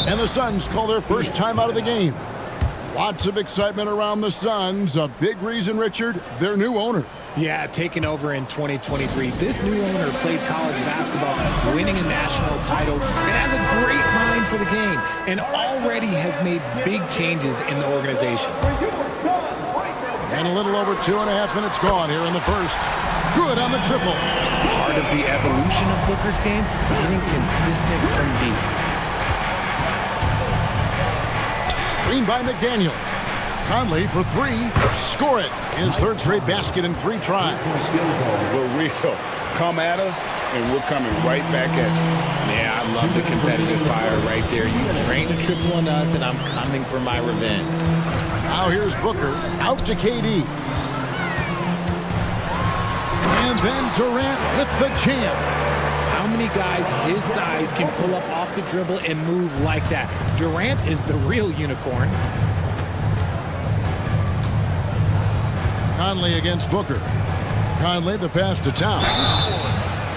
And the Suns call their first time out of the game. Lots of excitement around the Suns. A big reason, Richard, their new owner. Yeah, taking over in 2023. This new owner played college basketball, winning a national title, and has a great mind for the game, and already has made big changes in the organization. And a little over 2.5 minutes gone here in the first. Good on the triple. Part of the evolution of Booker's game, getting consistent from deep. Screen by McDaniel. Conley for 3. Score it. His 3rd straight basket in 3 tries. We're real. Come at us, and we're coming right back at you. Yeah, I love the competitive fire right there. You drain a triple on us, and I'm coming for my revenge. Now here's Booker. Out to KD. And then Durant with the jam. How many guys his size can pull up off the dribble and move like that? Durant is the real unicorn. Conley against Booker. Conley the pass to Towns.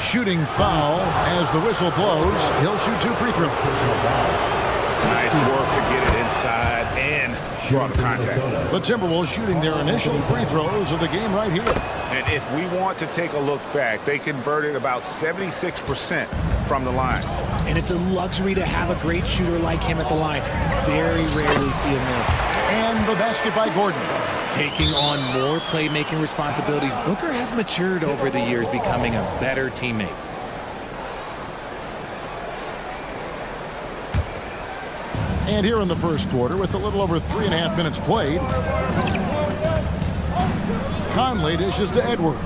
Shooting foul as the whistle blows. He'll shoot 2 free throws. Nice work to get it inside and draw the contact. The Timberwolves shooting their initial free throws of the game right here. And if we want to take a look back, they converted about 76% from the line. And it's a luxury to have a great shooter like him at the line. Very rarely see him miss. And the basket by Gordon. Taking on more playmaking responsibilities, Booker has matured over the years, becoming a better teammate. And here in the first quarter, with a little over 3.5 minutes played, Conley dishes to Edwards.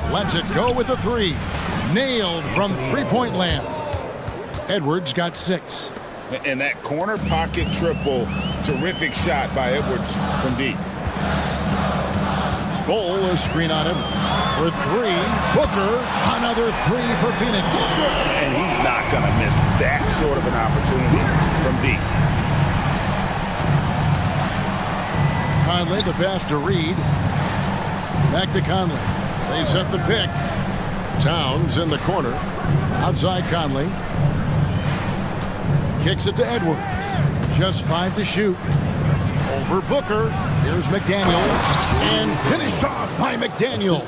Lets it go with a three. Nailed from three-point land. Edwards got 6. And that corner pocket triple, terrific shot by Edwards from deep. Bull, a screen on Edwards. For 3, Booker, another 3 for Phoenix. And he's not going to miss that sort of an opportunity from deep. Conley, the pass to Reed. Back to Conley. They set the pick. Towns in the corner. Outside Conley. Kicks it to Edwards. Just 5 to shoot. Over Booker. Here's McDaniels. And finished off by McDaniels.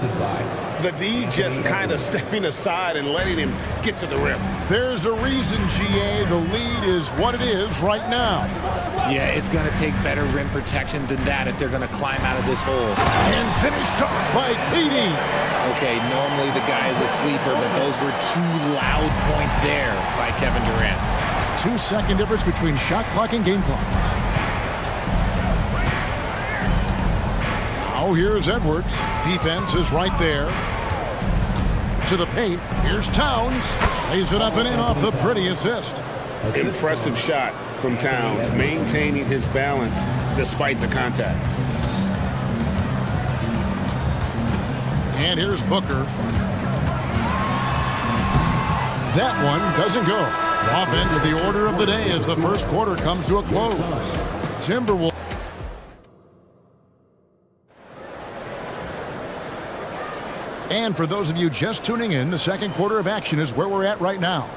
The D just kind of stepping aside and letting him get to the rim. There's a reason, GA, the lead is what it is right now. Yeah, it's going to take better rim protection than that if they're going to climb out of this hole. And finished off by KD. Okay, normally the guy is a sleeper, but those were 2 loud points there by Kevin Durant. 2-second difference between shot clock and game clock. Now here's Edwards. Defense is right there. To the paint. Here's Towns. Lays it up and in off the pretty assist. Impressive shot from Towns, maintaining his balance despite the contact. And here's Booker. That one doesn't go. Offense, the order of the day as the first quarter comes to a close. Timberwolves. And for those of you just tuning in, the second quarter of action is where we're at right now.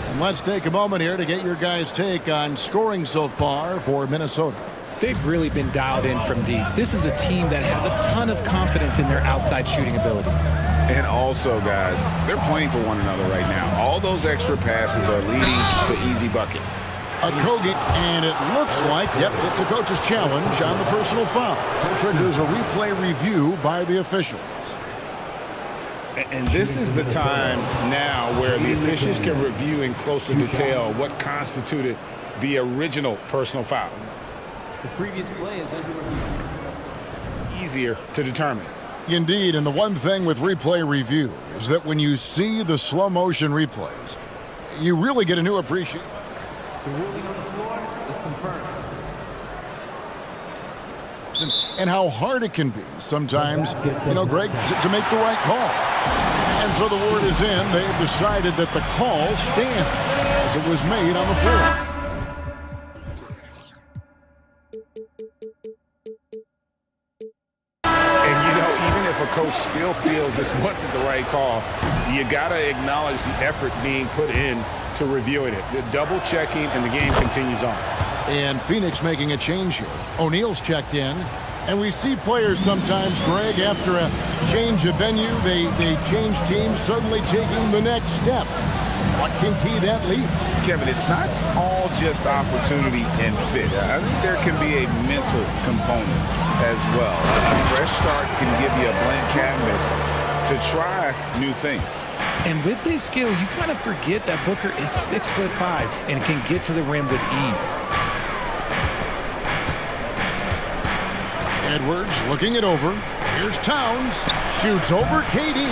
And let's take a moment here to get your guys' take on scoring so far for Minnesota. They've really been dialed in from deep. This is a team that has a ton of confidence in their outside shooting ability. And also, guys, they're playing for one another right now. All those extra passes are leading to easy buckets. A Kogi, and it looks like, yep, it's a coach's challenge on the personal foul. That triggers a replay review by the officials. And this is the time now where the officials can review in closer detail what constituted the original personal foul. The previous play is under review. Easier to determine. Indeed, and the one thing with replay review is that when you see the slow motion replays, you really get a new appreciation. The ruling on the floor is confirmed. And how hard it can be sometimes, Greg, to make the right call. And so the word is in. They have decided that the call stands as it was made on the floor. If a coach still feels this wasn't the right call, you got to acknowledge the effort being put in to reviewing it. The double checking, and the game continues on. And Phoenix making a change here. O'Neal's checked in. And we see players sometimes, Greg, after a change of venue, they change teams, suddenly taking the next step. What can key that lead? Kevin, it's not all just opportunity and fit. I think there can be a mental component as well. A fresh start can give you a blank canvas to try new things. And with his skill, you kind of forget that Booker is 6'5" and can get to the rim with ease. Edwards looking it over. Here's Towns. Shoots over KD.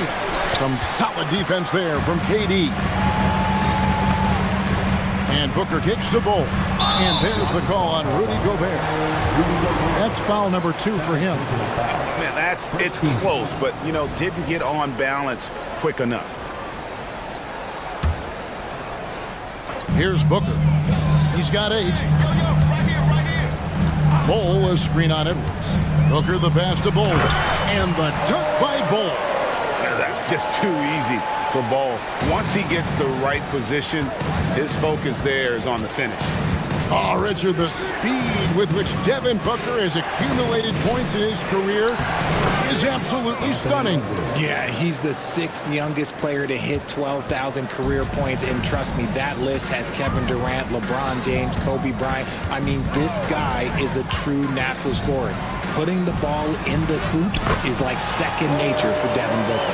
Some solid defense there from KD. And Booker kicks the ball. And there's the call on Rudy Gobert. That's foul number 2 for him. Man, it's close, but, didn't get on balance quick enough. Here's Booker. He's got 8. Bull, a screen on Edwards. Booker the pass to Bull. And the dunk by Bull. That's just too easy for Bull. Once he gets the right position, his focus there is on the finish. Oh, Richard, the speed with which Devin Booker has accumulated points in his career is absolutely stunning. Yeah, he's the 6th youngest player to hit 12,000 career points, and trust me, that list has Kevin Durant, LeBron James, Kobe Bryant. I mean, this guy is a true natural scorer. Putting the ball in the hoop is like second nature for Devin Booker.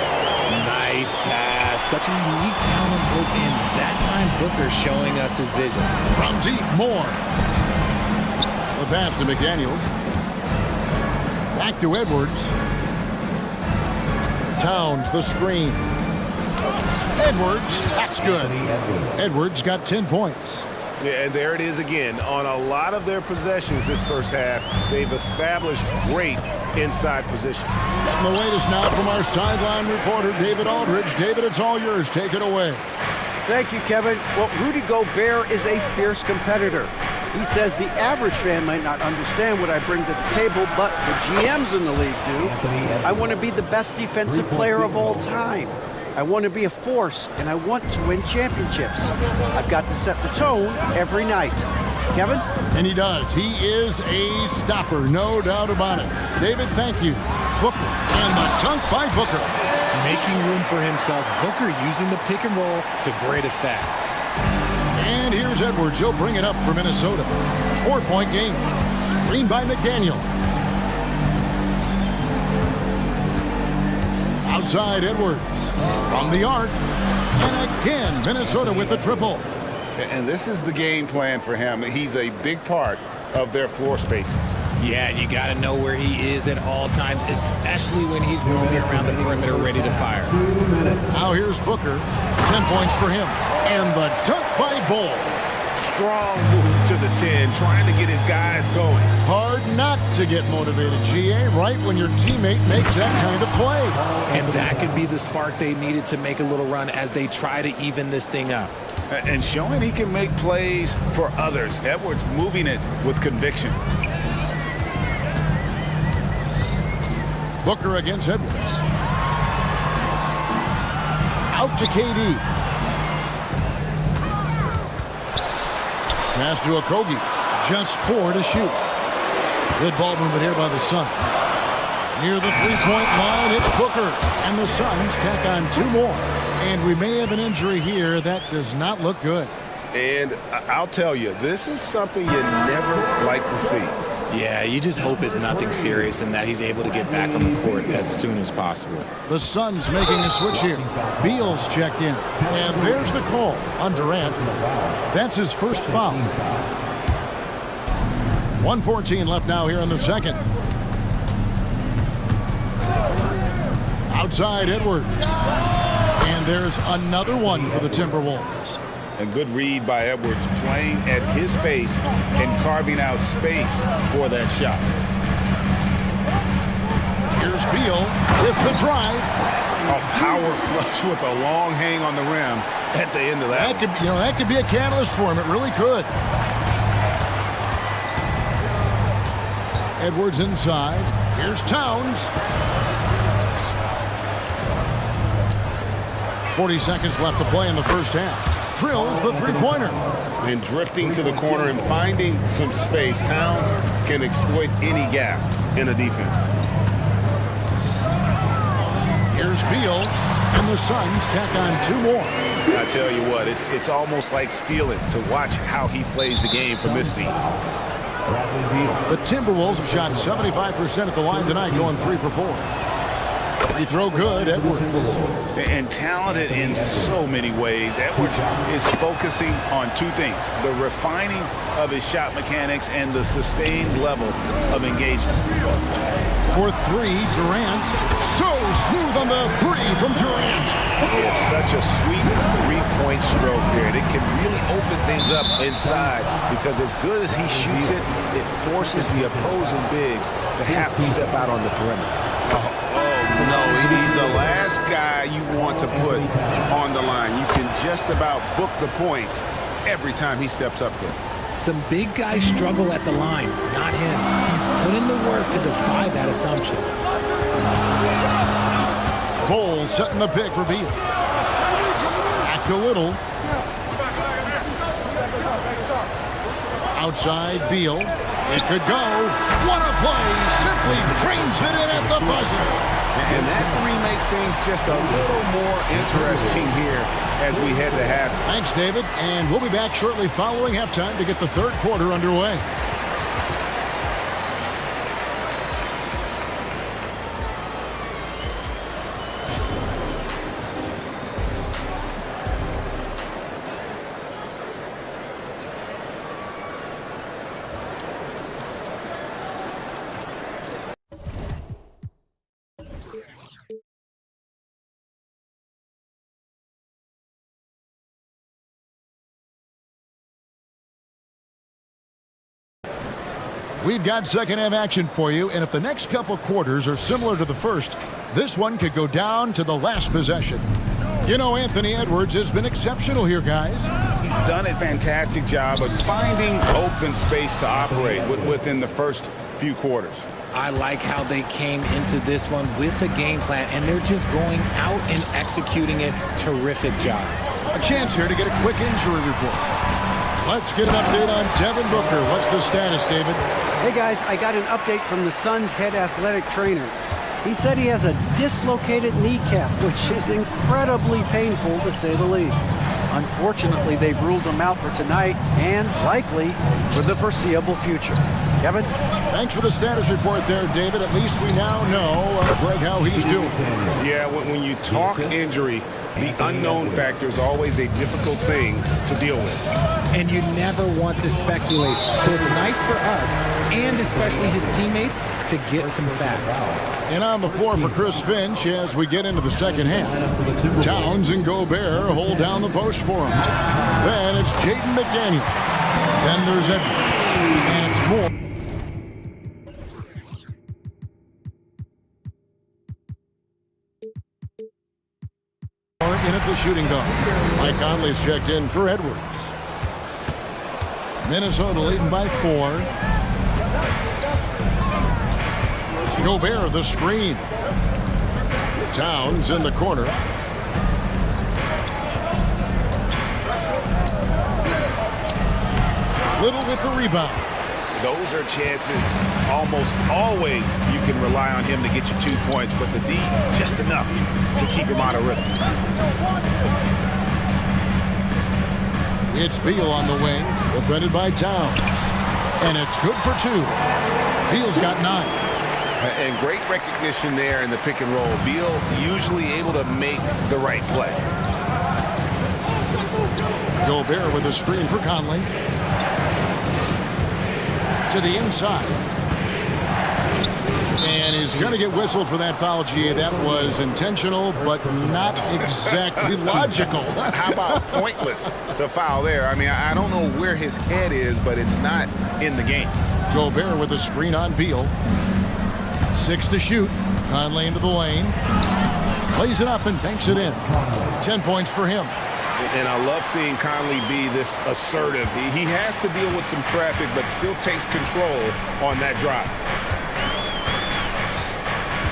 Nice pass. Such a unique talent on both ends. That time, Booker showing us his vision. From deep, Moore. The pass to McDaniels. Back to Edwards. Towns, the screen. Edwards, that's good. Edwards got 10 points. Yeah, and there it is again. On a lot of their possessions this first half, they've established great inside position. And the latest now from our sideline reporter, David Aldridge. David, it's all yours. Take it away. Thank you, Kevin. Well, Rudy Gobert is a fierce competitor. He says the average fan might not understand what I bring to the table, but the GMs in the league do. I want to be the best defensive player of all time. I want to be a force, and I want to win championships. I've got to set the tone every night. Kevin? And he does. He is a stopper, no doubt about it. David, thank you. Booker, and the dunk by Booker. Making room for himself, Booker using the pick and roll to great effect. And here's Edwards. He'll bring it up for Minnesota. 4-point game. Screen by McDaniel. Outside Edwards. From the arc. And again, Minnesota with the triple. And this is the game plan for him. He's a big part of their floor spacing. Yeah, you got to know where he is at all times, especially when he's roaming around the perimeter ready to fire. Now here's Booker. 10 points for him. And the dunk by Bull. Strong move to the 10, trying to get his guys going. Hard not to get motivated, GA, right when your teammate makes that kind of play. And that could be the spark they needed to make a little run as they try to even this thing up. And showing he can make plays for others. Edwards moving it with conviction. Booker against Edwards. Out to KD. Pass to Okogie. Just 4 to shoot. Good ball movement here by the Suns. Near the three-point line, it's Booker. And the Suns tack on 2 more. And we may have an injury here that does not look good. And I'll tell you, this is something you never like to see. Yeah, you just hope it's nothing serious and that he's able to get back on the court as soon as possible. The Suns making a switch here. Beal's checked in. And there's the call on Durant. That's his first foul. 1:14 left now here in the second. Outside Edwards. And there's another one for the Timberwolves. A good read by Edwards, playing at his pace and carving out space for that shot. Here's Beal with the drive. A power flush with a long hang on the rim at the end of that. That could be a catalyst for him. It really could. Edwards inside. Here's Towns. 40 seconds left to play in the first half. Drills the three-pointer. And drifting to the corner and finding some space. Towns can exploit any gap in a defense. Here's Beal, and the Suns tack on 2 more. I tell you what, it's almost like stealing to watch how he plays the game from this seat. The Timberwolves have shot 75% at the line tonight, going 3 for 4. Free throw good, Edwards. And talented in so many ways. Edwards is focusing on 2 things: the refining of his shot mechanics and the sustained level of engagement. For 3, Durant. So smooth on the 3 from Durant. It's such a sweet 3-point stroke there. And it can really open things up inside because as good as he shoots it, it forces the opposing bigs to have to step out on the perimeter. No, he's the last guy you want to put on the line. You can just about book the points every time he steps up there. Some big guys struggle at the line, not him. He's put in the work to defy that assumption. Bull setting the pick for Beal. Back to Little. Outside, Beal. It could go. What a play. Simply drains it in at the buzzer. And that three makes things just a little more interesting here as we head to halftime. Thanks, David. And we'll be back shortly following halftime to get the third quarter underway. We've got second half action for you, and if the next couple quarters are similar to the first, this one could go down to the last possession. You know, Anthony Edwards has been exceptional here, guys. He's done a fantastic job of finding open space to operate within the first few quarters. I like how they came into this one with a game plan, and they're just going out and executing it. Terrific job. A chance here to get a quick injury report. Let's get an update on Devin Booker. What's the status, David? Hey guys, I got an update from the Suns' head athletic trainer. He said he has a dislocated kneecap, which is incredibly painful to say the least. Unfortunately, they've ruled him out for tonight and likely for the foreseeable future. Kevin? Thanks for the status report there, David. At least we now know, Greg, how he's doing. Yeah, when you talk injury, the unknown factor is always a difficult thing to deal with. And you never want to speculate. So it's nice for us, and especially his teammates, to get some facts. And on the floor for Chris Finch as we get into the second half. Towns and Gobert hold down the post for him. Then it's Jaden McDaniel. Then there's Edwards. And it's more. In at the shooting guard. Mike Conley's checked in for Edwards. Minnesota leading by 4. Gobert the screen. Towns in the corner. Little with the rebound. Those are chances almost always you can rely on him to get you 2 points, but the D just enough to keep him out of rhythm. It's Beal on the wing, defended by Towns. And it's good for 2. Beal's got 9. And great recognition there in the pick and roll. Beal usually able to make the right play. Gobert with a screen for Conley. To the inside. And he's going to get whistled for that foul, G. That was intentional, but not exactly logical. How about pointless to foul there? I mean, I don't know where his head is, but it's not in the game. Gobert with a screen on Beal. 6 to shoot. Conley into the lane. Plays it up and banks it in. 10 points for him. And I love seeing Conley be this assertive. He has to deal with some traffic, but still takes control on that drive.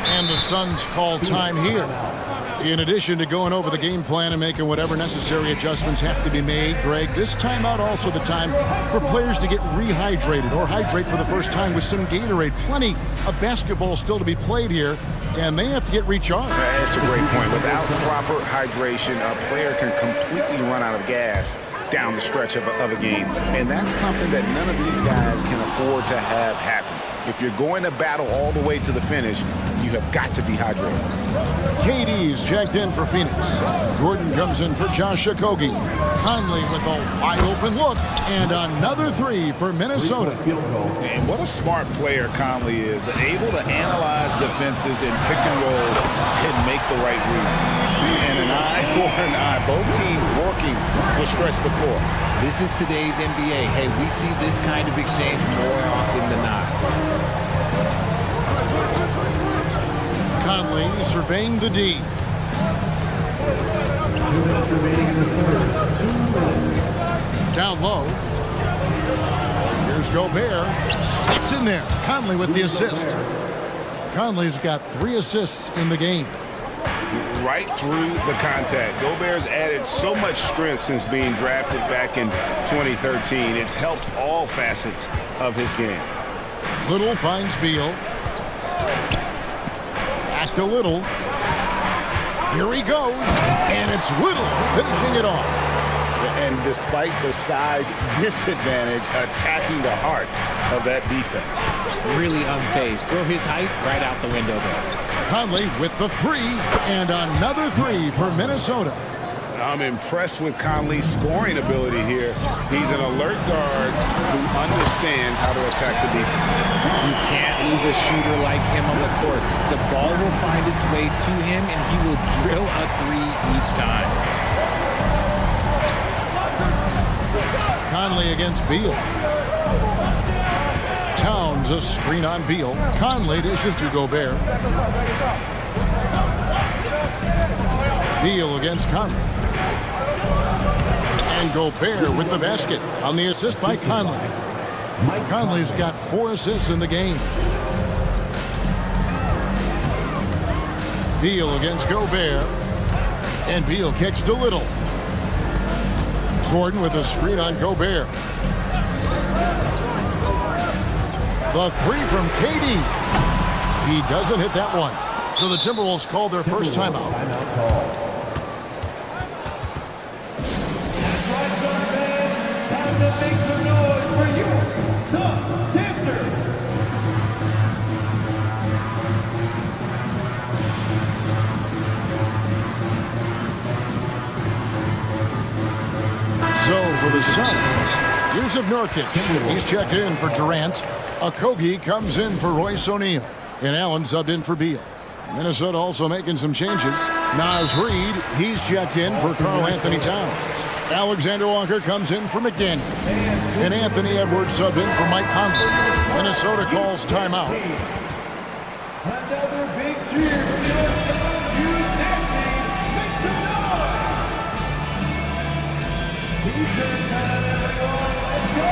And the Suns call time here. In addition to going over the game plan and making whatever necessary adjustments have to be made, Greg, this timeout also the time for players to get rehydrated or hydrate for the first time with some Gatorade. Plenty of basketball still to be played here, and they have to get recharged. That's a great point. Without proper hydration, a player can completely run out of gas down the stretch of a game. And that's something that none of these guys can afford to have happen. If you're going to battle all the way to the finish, you have got to be hydrated. KD's checked in for Phoenix. Jordan comes in for Josh Okogie. Conley with a wide open look. And another 3 for Minnesota. And what a smart player Conley is. Able to analyze defenses in pick and roll and make the right read. And an eye for an eye. Both teams working to stretch the floor. This is today's NBA. Hey, we see this kind of exchange more often than not. Conley surveying the D. 2 minutes remaining in the third. 2 minutes. Down low. Here's Gobert. It's in there. Conley with the assist. Conley's got 3 assists in the game. right through the contact. Gobert's added so much strength since being drafted back in 2013. It's helped all facets of his game. Little finds Beal. Back to Little. Here he goes, and it's Little finishing it off. And despite the size disadvantage, attacking the heart of that defense. Really unfazed. Throw his height right out the window there. Conley with the three, and another three for Minnesota. I'm impressed with Conley's scoring ability here. He's an alert guard who understands how to attack the defense. You can't lose a shooter like him on the court. The ball will find its way to him, and he will drill a three each time. Conley against Beal. Towns a screen on Beal. Conley dishes to Gobert. Beal against Conley. And Gobert with the basket on the assist by Conley. Conley's got 4 assists in the game. Beal against Gobert. And Beal kicks to Little. Gordon with a screen on Gobert. The three from KD. He doesn't hit that one. So the Timberwolves call their first timeout. Time to make some noise for you, some dancers. So for the Suns, Yusuf Nurkic, he's checked in for Durant. Okogie comes in for Royce O'Neal. And Allen subbed in for Beal. Minnesota also making some changes. Naz Reid, he's checked in for Karl Anthony Towns. Alexander Walker comes in for McDaniel. And Anthony Edwards subbed in for Mike Conley. Minnesota calls timeout. Another big cheer for your son, you Navy. Make some noise. T-shirt time, everyone. Let's go.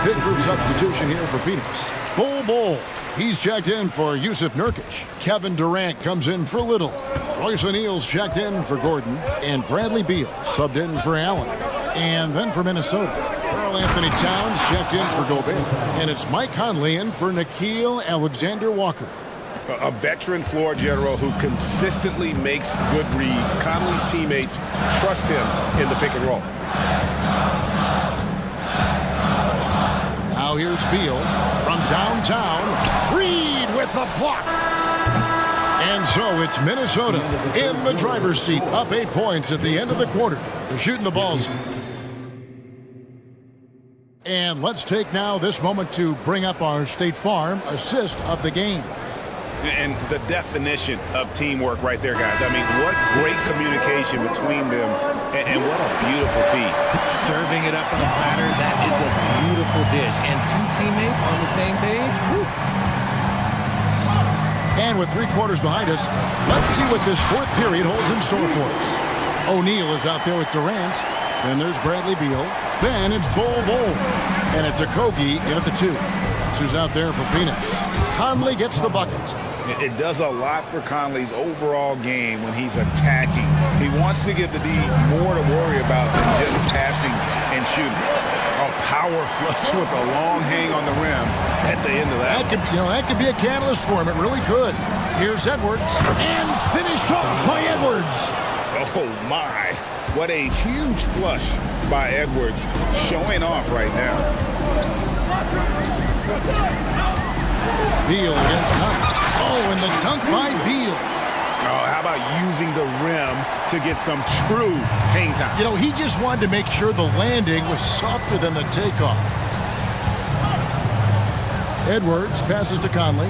Big group substitution here for Phoenix. Bol, he's checked in for Yusuf Nurkic. Kevin Durant comes in for Little. Royce O'Neal's checked in for Gordon. And Bradley Beal subbed in for Allen. And then for Minnesota, Karl Anthony Towns checked in for Gobert. And it's Mike Conley in for Nickeil Alexander-Walker. A veteran floor general who consistently makes good reads. Conley's teammates trust him in the pick and roll. Now here's Beal from downtown. Reid with the block. And so it's Minnesota in the driver's seat, up 8 points at the end of the quarter. They're shooting the balls. And let's take now this moment to bring up our State Farm assist of the game. And the definition of teamwork right there, guys. I mean, what great communication between them, and what a beautiful feed. Serving it up on a platter, that is a beautiful dish. And 2 teammates on the same page. Woo. And with 3 quarters behind us, let's see what this 4th period holds in store for us. O'Neal is out there with Durant. Then there's Bradley Beal. Then it's Bol. And it's Okogie in at the 2. That's who's out there for Phoenix. Conley gets the bucket. It does a lot for Conley's overall game when he's attacking. He wants to give the D more to worry about than just passing and shooting. A power flush with a long hang on the rim at the end of that. That could be a catalyst for him. It really could. Here's Edwards. And finished off by Edwards. Oh, my. What a huge flush by Edwards, showing off right now. Beal against Conley. Oh, and the dunk by Beal. Oh, how about using the rim to get some true hang time? He just wanted to make sure the landing was softer than the takeoff. Edwards passes to Conley.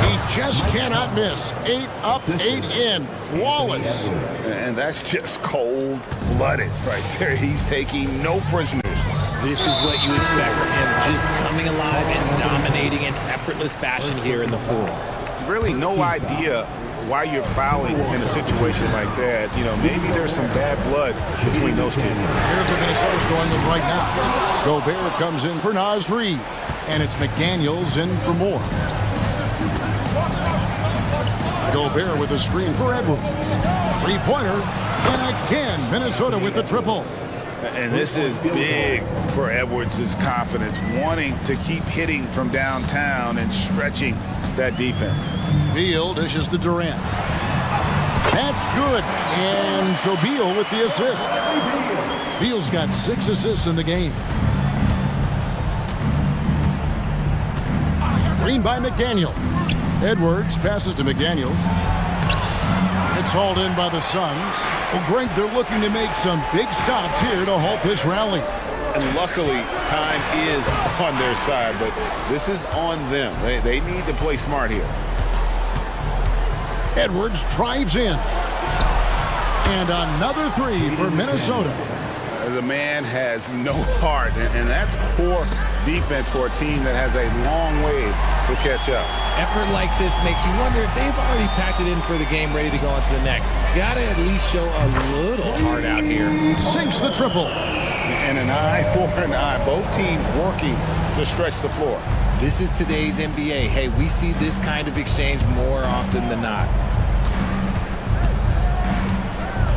He just cannot miss. 8 up, 8 in. Flawless. And that's just cold-blooded right there. He's taking no prisoners. This is what you expect from him, just coming alive and dominating in effortless fashion here in the 4th. really no idea why you're fouling in a situation like that. You know, maybe there's some bad blood between those two. Here's what Minnesota's going with right now. Gobert comes in for Naz Reid, and it's McDaniels in for Moore. Gobert with a screen for Edwards. Three-pointer, and again, Minnesota with the triple. And this is big for Edwards' confidence, wanting to keep hitting from downtown and stretching that defense. Beal dishes to Durant. That's good. And so Beal with the assist. Beal's got 6 assists in the game. Screen by McDaniel. Edwards passes to McDaniels. It's hauled in by the Suns. Well, Greg, they're looking to make some big stops here to halt this rally. And luckily, time is on their side, but this is on them. They need to play smart here. Edwards drives in. And another three for Minnesota. The man has no heart, and that's poor defense for a team that has a long way to catch up. Effort like this makes you wonder if they've already packed it in for the game, ready to go on to the next. Gotta at least show a little heart out here. Sinks the triple. And an eye for an eye. Both teams working to stretch the floor. This is today's NBA. Hey, we see this kind of exchange more often than not.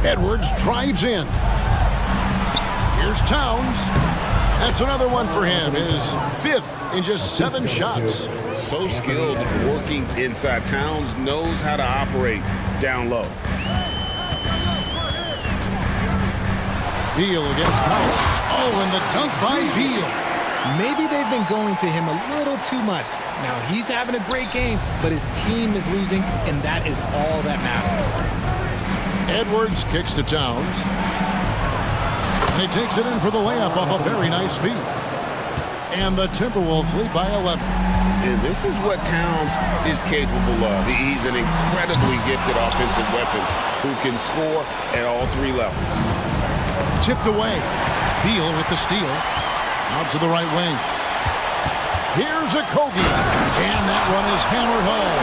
Edwards drives in. Here's Towns. That's another one for him. His 5th in just 7 shots. So skilled working inside. Towns knows how to operate down low. Beal against Powell. Oh, and the dunk by Beal. Maybe they've been going to him a little too much. Now, he's having a great game, but his team is losing, and that is all that matters. Edwards kicks to Towns. And he takes it in for the layup off a very nice feed. And the Timberwolves lead by 11. And this is what Towns is capable of. He's an incredibly gifted offensive weapon who can score at all 3 levels. Tipped away. Beal with the steal. Out to the right wing. Here's a Kogi. And that one is hammered home.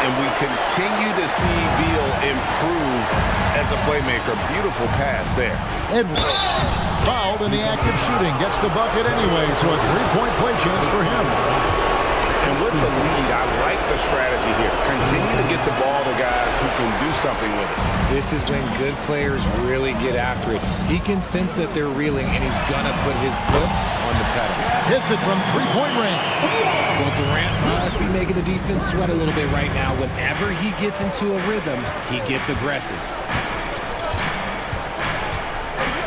And we continue to see Beal improve as a playmaker. Beautiful pass there. Edwards, fouled in the act of shooting, gets the bucket anyway, so a 3-point play chance for him. And with the lead, I like the strategy here. Continue to get the ball to guys who can do something with it. This is when good players really get after it. He can sense that they're reeling, and he's gonna put his foot on the pedal. Hits it from 3-point range. Well, Durant must be making the defense sweat a little bit right now. Whenever he gets into a rhythm, he gets aggressive.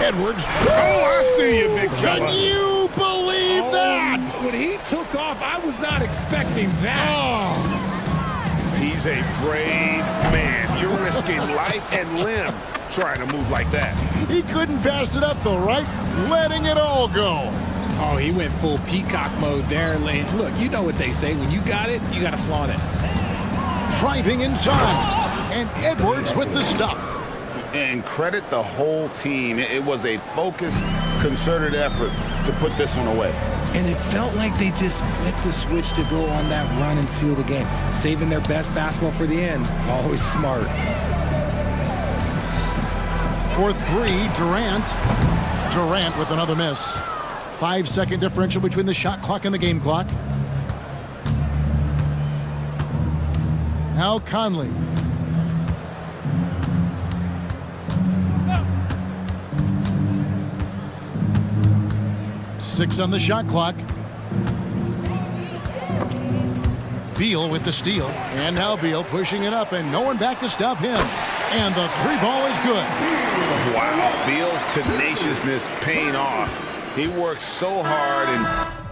Edwards. Oh, I see you, big fella. Can you believe that? When he took off, I was not expecting that. He's a brave man. You're risking life and limb trying to move like that. He couldn't pass it up, though, right? Letting it all go. Oh, he went full peacock mode there. Look, you know what they say. When you got it, you got to flaunt it. Driving inside. And Edwards with the stuff. And credit the whole team. It was a focused, concerted effort to put this one away. And it felt like they just flipped the switch to go on that run and seal the game. Saving their best basketball for the end. Always smart. For 3, Durant. Durant with another miss. 5-second differential between the shot clock and the game clock. Now Conley. Six on the shot clock. Beal with the steal. And now Beal pushing it up, and no one back to stop him. And the 3 ball is good. Wow, Beal's tenaciousness paying off. He works so hard and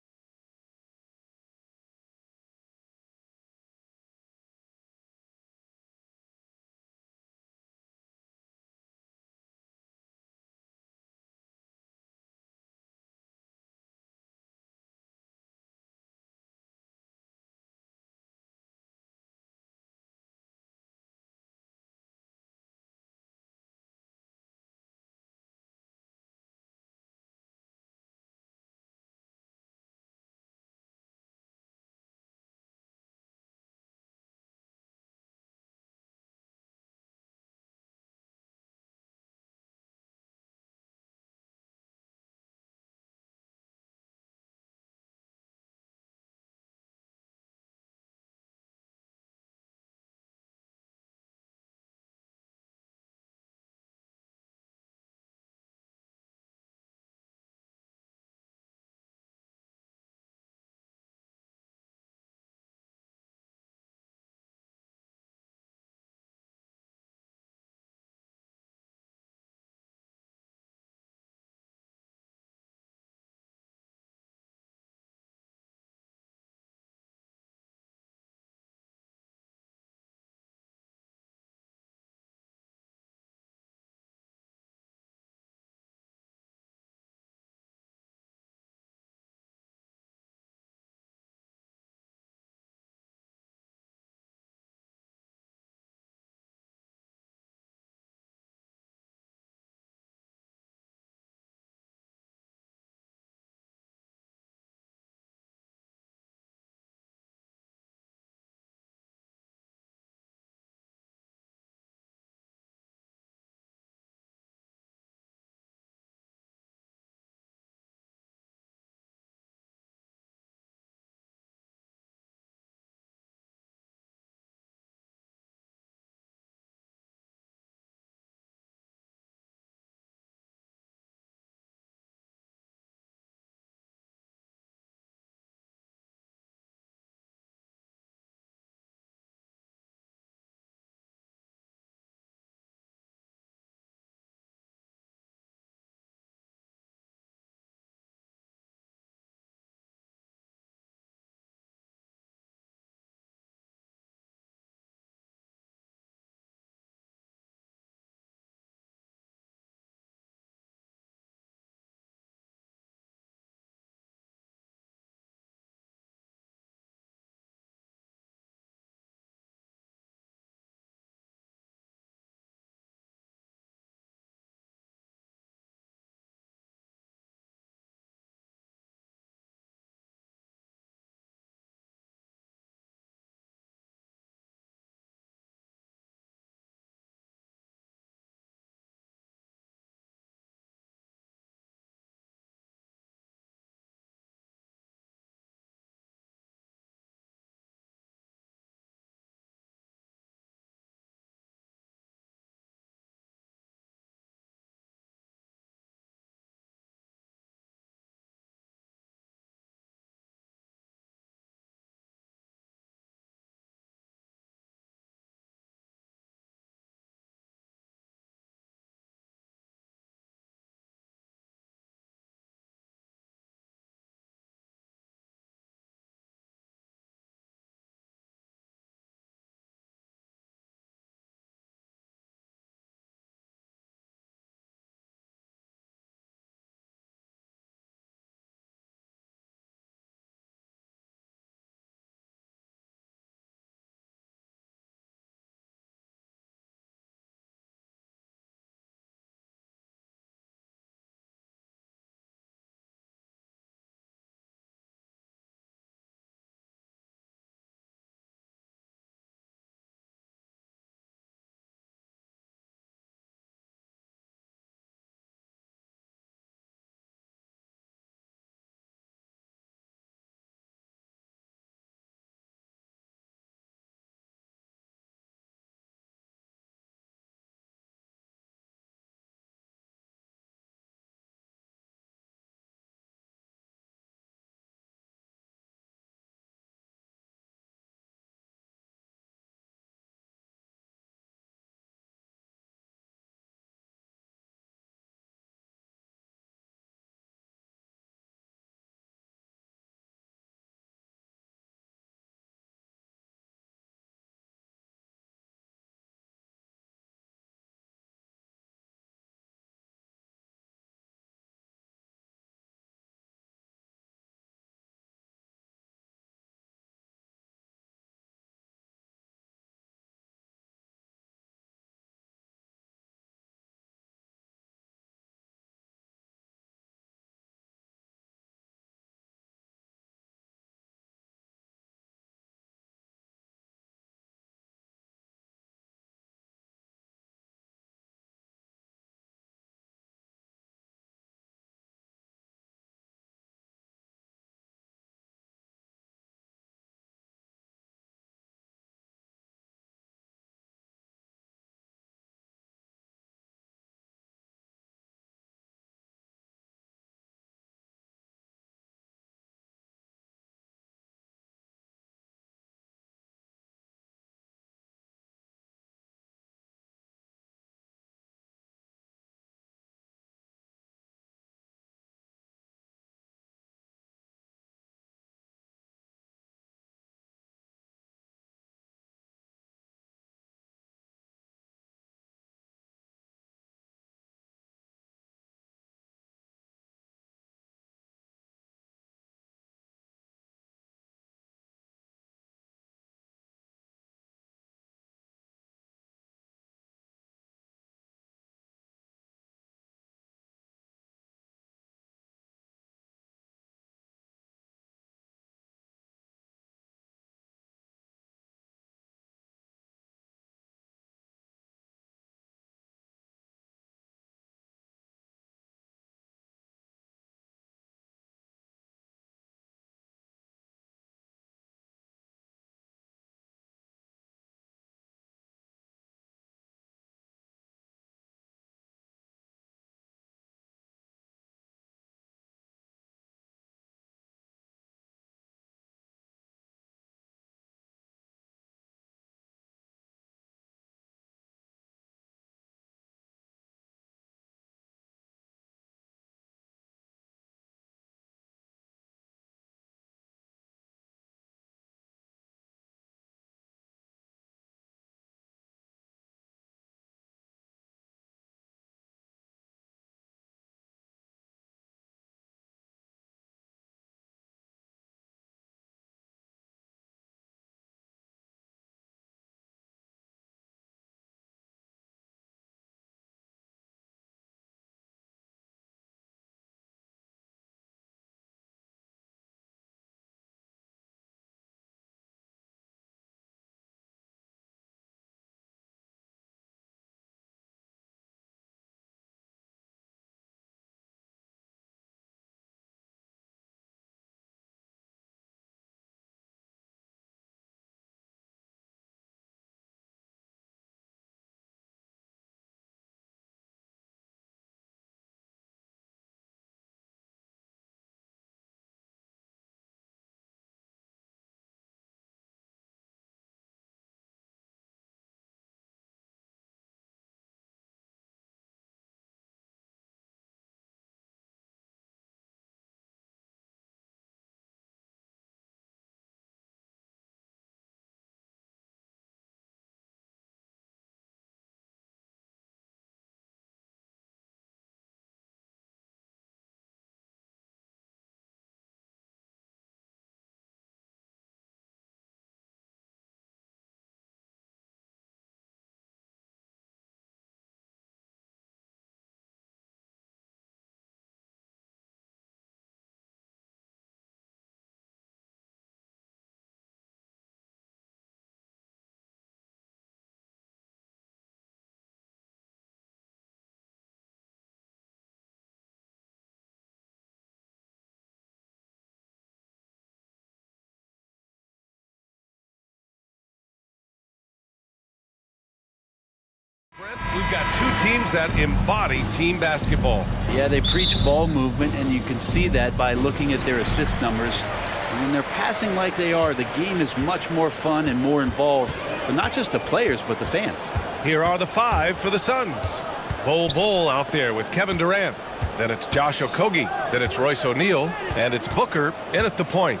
We've got two teams that embody team basketball. Yeah, they preach ball movement, and you can see that by looking at their assist numbers. And when they're passing like they are, the game is much more fun and more involved for not just the players, but the fans. Here are the five for the Suns. Bol out there with Kevin Durant. Then it's Josh Okogie. Then it's Royce O'Neal. And it's Booker in at the point.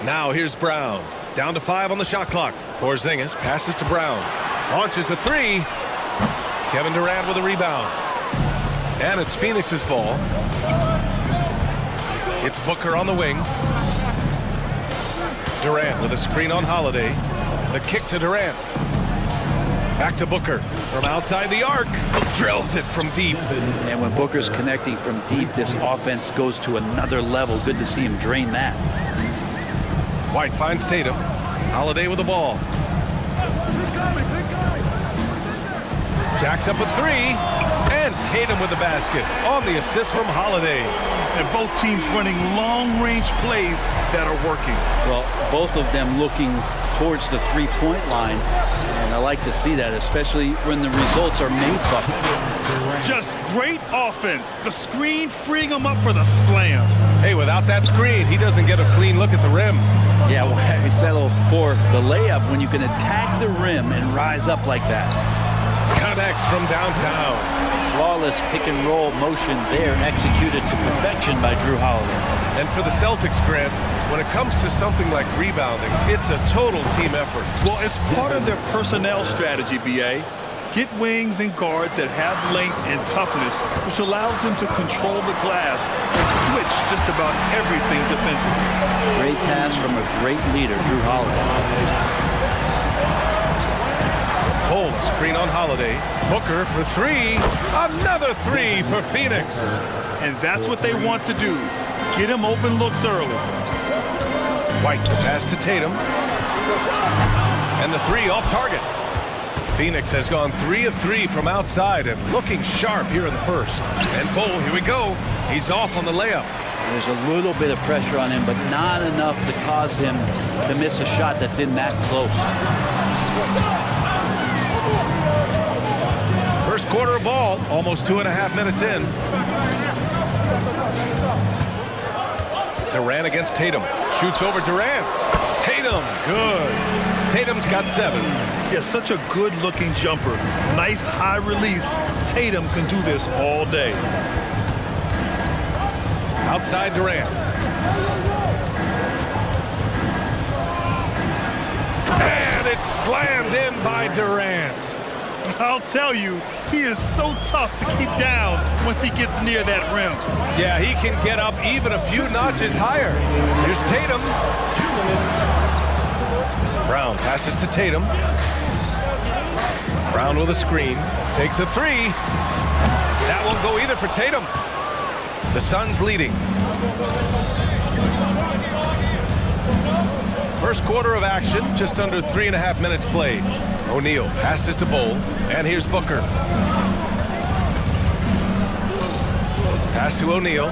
Now here's Brown. Down to 5 on the shot clock. Porzingis passes to Brown. Launches a three. Kevin Durant with a rebound. And it's Phoenix's ball. It's Booker on the wing. Durant with a screen on Holiday. The kick to Durant. Back to Booker from outside the arc. Drills it from deep. And when Booker's connecting from deep, this offense goes to another level. Good to see him drain that. White finds Tatum. Holiday with the ball. Jacks up a three. And Tatum with the basket on the assist from Holiday. And both teams running long-range plays that are working. Well, both of them looking towards the three-point line. And I like to see that, especially when the results are made buckets. Just great offense. The screen freeing him up for the slam. Hey, without that screen, he doesn't get a clean look at the rim. Yeah, why settle for the layup when you can attack the rim and rise up like that? Connects from downtown. Flawless pick-and-roll motion there, executed to perfection by Drew Holiday. And for the Celtics, Grant, when it comes to something like rebounding, it's a total team effort. Well, it's part of their personnel strategy, B.A. Get wings and guards that have length and toughness, which allows them to control the glass and switch just about everything defensively. Great pass from a great leader, Drew Holiday. Hold screen on Holiday. Booker for three. Another three for Phoenix. And that's what they want to do. Get him open looks early. White the pass to Tatum. And the three off target. Phoenix has gone 3 of 3 from outside and looking sharp here in the first. And Bol, here we go. He's off on the layup. There's a little bit of pressure on him, but not enough to cause him to miss a shot that's in that close. First quarter of ball, almost 2.5 minutes in. Durant against Tatum. Shoots over Durant. Tatum, good. Tatum's got 7. Yeah, such a good-looking jumper. Nice high release. Tatum can do this all day. Outside Durant. And it's slammed in by Durant. I'll tell you, he is so tough to keep down once he gets near that rim. Yeah, he can get up even a few notches higher. Here's Tatum. Brown passes to Tatum. Brown with a screen. Takes a three. That won't go either for Tatum. The Suns leading. First quarter of action, just under 3.5 minutes played. O'Neal passes to Bol, and here's Booker. Pass to O'Neal.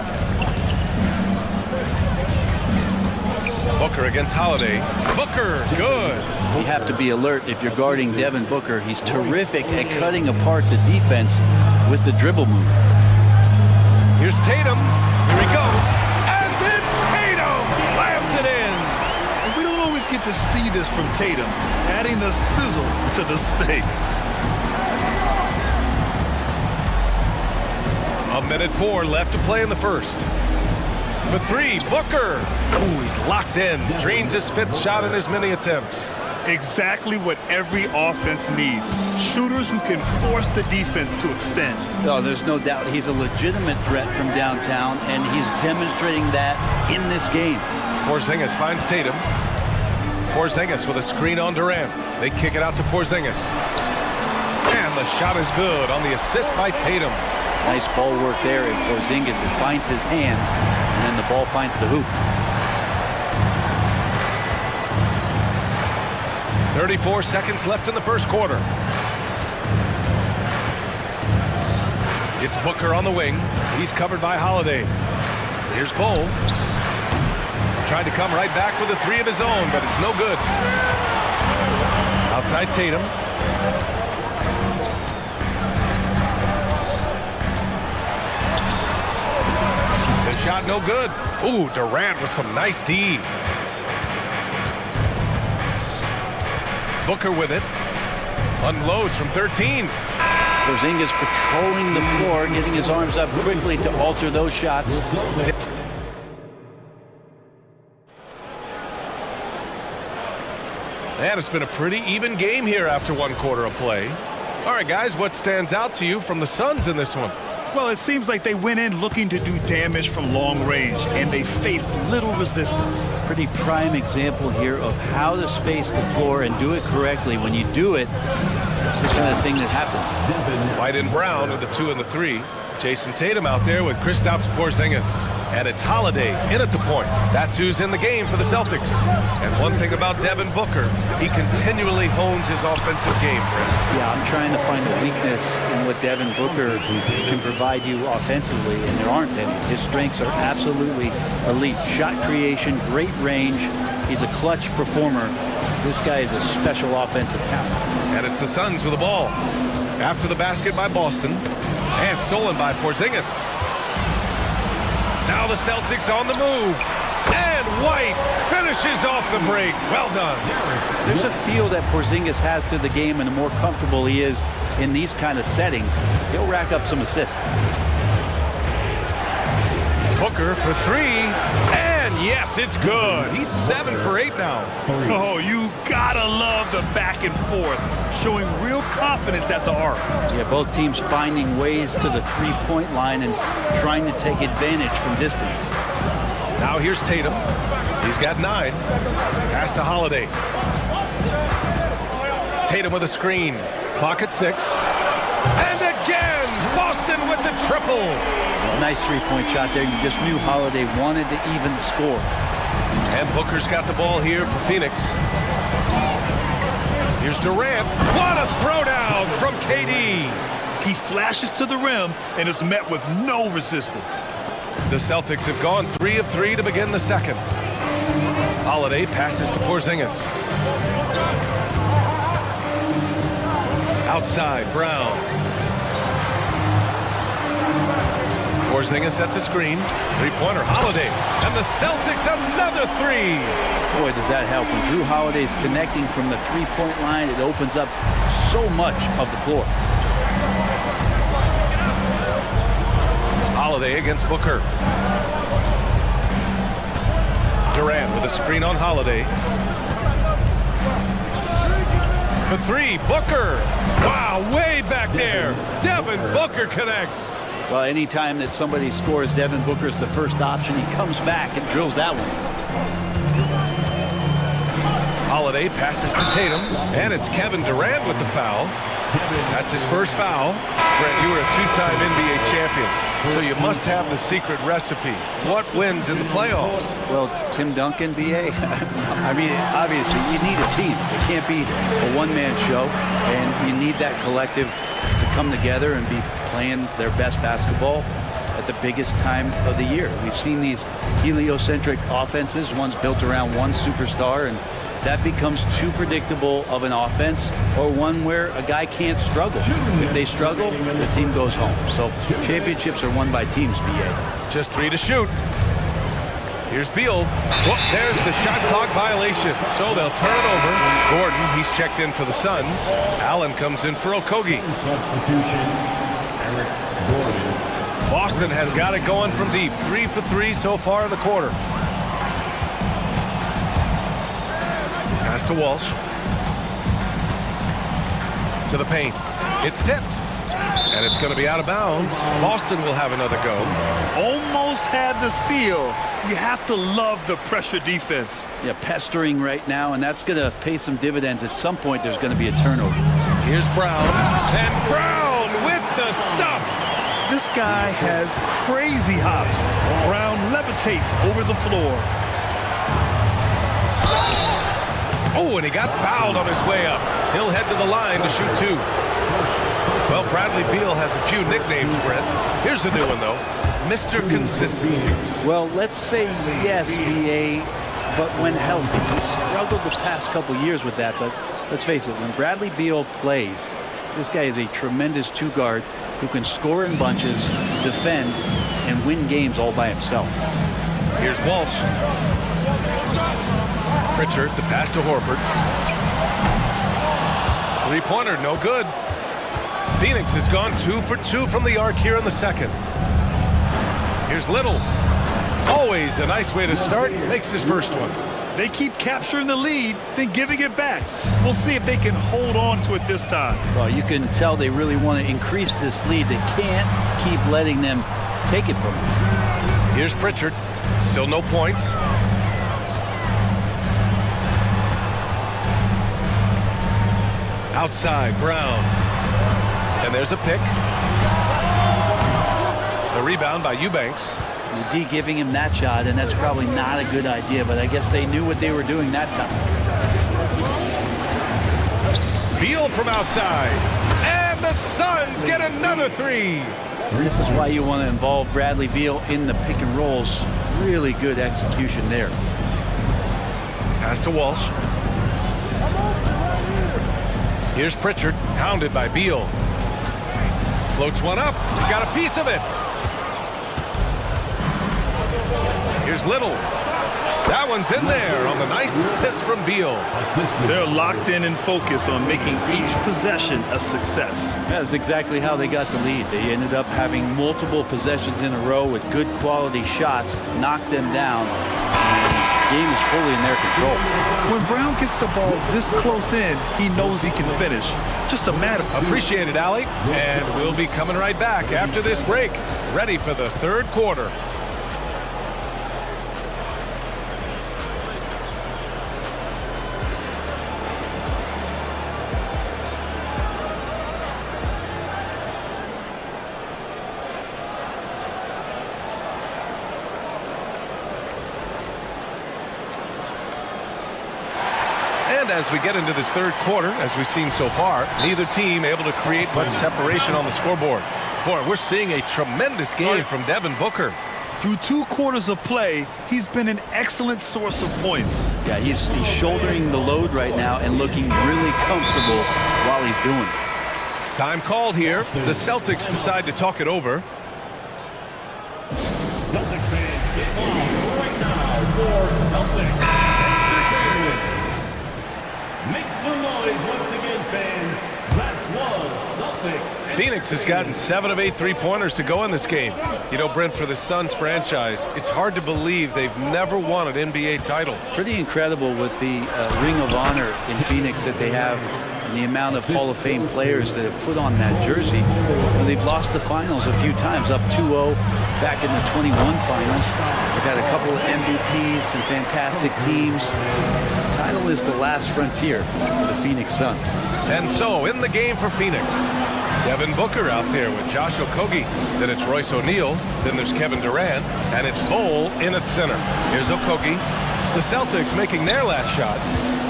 Booker against Holiday. Booker, good. You have to be alert if you're guarding Devin Booker. He's terrific at cutting apart the defense with the dribble move. Here's Tatum. Here he goes. And then Tatum slams it in. We don't always get to see this from Tatum, adding the sizzle to the steak. 1:04 left to play in the first. For three, Booker. Ooh, he's locked in. Drains his 5th shot in as many attempts. Exactly what every offense needs. Shooters who can force the defense to extend. No, there's no doubt he's a legitimate threat from downtown, and he's demonstrating that in this game. Porzingis finds Tatum. Porzingis with a screen on Durant. They kick it out to Porzingis. And the shot is good on the assist by Tatum. Nice ball work there, and Porzingis finds his hands, and then the ball finds the hoop. 34 seconds left in the first quarter. It's Booker on the wing. He's covered by Holiday. Here's Bol. Tried to come right back with a three of his own, but it's no good. Outside Tatum. shot, no good. Ooh, Durant with some nice D. Booker with it. Unloads from 13. Porzingis patrolling the floor, getting his arms up quickly to alter those shots. And it's been a pretty even game here after one quarter of play. All right, guys, what stands out to you from the Suns in this one? Well, it seems like they went in looking to do damage from long range, and they faced little resistance. Pretty prime example here of how to space the floor and do it correctly. When you do it, it's the kind of thing that happens. White and Brown with the 2 and the 3. Jason Tatum out there with Kristaps Porzingis. And it's Holiday in at the point. That's who's in the game for the Celtics. And one thing about Devin Booker, he continually hones his offensive game, Brent. Yeah, I'm trying to find a weakness in what Devin Booker can provide you offensively, and there aren't any. His strengths are absolutely elite. Shot creation, great range. He's a clutch performer. This guy is a special offensive talent. And it's the Suns with the ball. After the basket by Boston. And stolen by Porzingis. Now the Celtics on the move. And White finishes off the break. Well done. There's a feel that Porzingis has to the game, and the more comfortable he is in these kind of settings, he'll rack up some assists. Booker for 3. And yes, it's good. He's 7 for 8 now. Oh, you gotta love the back and forth, showing real confidence at the arc. Yeah, both teams finding ways to the three-point line and trying to take advantage from distance. Now here's Tatum. He's got 9. Pass to Holiday. Tatum with a screen. Clock at 6. And again, Boston with the triple. Well, nice three-point shot there. You just knew Holiday wanted to even the score. And Booker's got the ball here for Phoenix. Here's Durant. What a throwdown from KD. He flashes to the rim and is met with no resistance. The Celtics have gone 3 of 3 to begin the second. Holiday passes to Porzingis. Outside, Brown. Porzingis sets a screen. Three-pointer, Holiday. And the Celtics another 3. Boy, does that help. When Drew Holiday's connecting from the three-point line, it opens up so much of the floor. Holiday against Booker. Durant with a screen on Holiday. For 3, Booker. Wow, way back there. Devin Booker connects. Well, anytime that somebody scores, Devin Booker's the first option. He comes back and drills that one. Holiday passes to Tatum, and it's Kevin Durant with the foul. That's his first foul. Brent, you were a 2-time NBA champion, so you must have the secret recipe. What wins in the playoffs? Well, Tim Duncan, B.A., I mean, obviously, you need a team. It can't be a one-man show, and you need that collective to come together and be playing their best basketball at the biggest time of the year. We've seen these heliocentric offenses, one's built around one superstar, and that becomes too predictable of an offense, or one where a guy can't struggle. If they struggle, the team goes home. So championships are won by teams, B.A. Just 3 to shoot. Here's Beal. Whoop, there's the shot clock violation. So they'll turn it over. Gordon, he's checked in for the Suns. Allen comes in for Okogie. Substitution, Eric Gordon. Boston has got it going from deep. 3 for 3 so far in the quarter. Pass to Walsh. To the paint. It's tipped. And it's going to be out of bounds. Boston will have another go. Almost had the steal. You have to love the pressure defense. Yeah, pestering right now, and that's going to pay some dividends. At some point, there's going to be a turnover. Here's Brown. And Brown with the stuff. This guy has crazy hops. Brown levitates over the floor. Oh, and he got fouled on his way up. He'll head to the line to shoot 2. Well, Bradley Beal has a few nicknames, Brent. Here's the new one, though. Mr. Consistency. Well, let's say yes, B.A., but when healthy. He struggled the past couple years with that, but let's face it, when Bradley Beal plays, this guy is a tremendous 2-guard who can score in bunches, defend, and win games all by himself. Here's Walsh. Pritchard, the pass to Horford. Three-pointer, no good. Phoenix has gone 2 for 2 from the arc here in the second. Here's Little. Always a nice way to start. Makes his first one. They keep capturing the lead, then giving it back. We'll see if they can hold on to it this time. Well, you can tell they really want to increase this lead. They can't keep letting them take it from them. Here's Pritchard. Still no points. Outside, Brown. And there's a pick. The rebound by Eubanks. The D giving him that shot, and that's probably not a good idea, but I guess they knew what they were doing that time. Beal from outside. And the Suns get another three. And this is why you want to involve Bradley Beal in the pick and rolls. Really good execution there. Pass to Walsh. Here's Pritchard, hounded by Beal. Floats one up, got a piece of it. Here's Little. That one's in there on the nice assist from Beal. They're locked in and focused on making each possession a success. That's exactly how they got the lead. They ended up having multiple possessions in a row with good quality shots, knocked them down. The game is fully in their control. When Brown gets the ball this close in, he knows he can finish. Just a matter. Appreciate it, Allie. And we'll be coming right back after this break. Ready for the third quarter. As we get into this third quarter, as we've seen so far, neither team able to create much separation on the scoreboard. Boy, we're seeing a tremendous game from Devin Booker. Through 2 quarters of play, he's been an excellent source of points. Yeah, he's shouldering the load right now and looking really comfortable while he's doing it. Time called here. The Celtics decide to talk it over. Celtics fans, get on right now for Celtics. Make some noise once again, fans. That was Celtics. Phoenix has gotten 7 of 8 three-pointers to go in this game. You know, Brent, for the Suns franchise, it's hard to believe they've never won an NBA title. Pretty incredible with the Ring of Honor in Phoenix that they have and the amount of Hall of Fame players that have put on that jersey. And they've lost the finals a few times, up 2-0 back in the 21 finals. They've had a couple of MVPs, some fantastic teams. The title is the last frontier for the Phoenix Suns. And so, in the game for Phoenix, Devin Booker out there with Josh Okogie. Then it's Royce O'Neal. Then there's Kevin Durant. And it's Bol in at center. Here's Okogie. The Celtics making their last shot.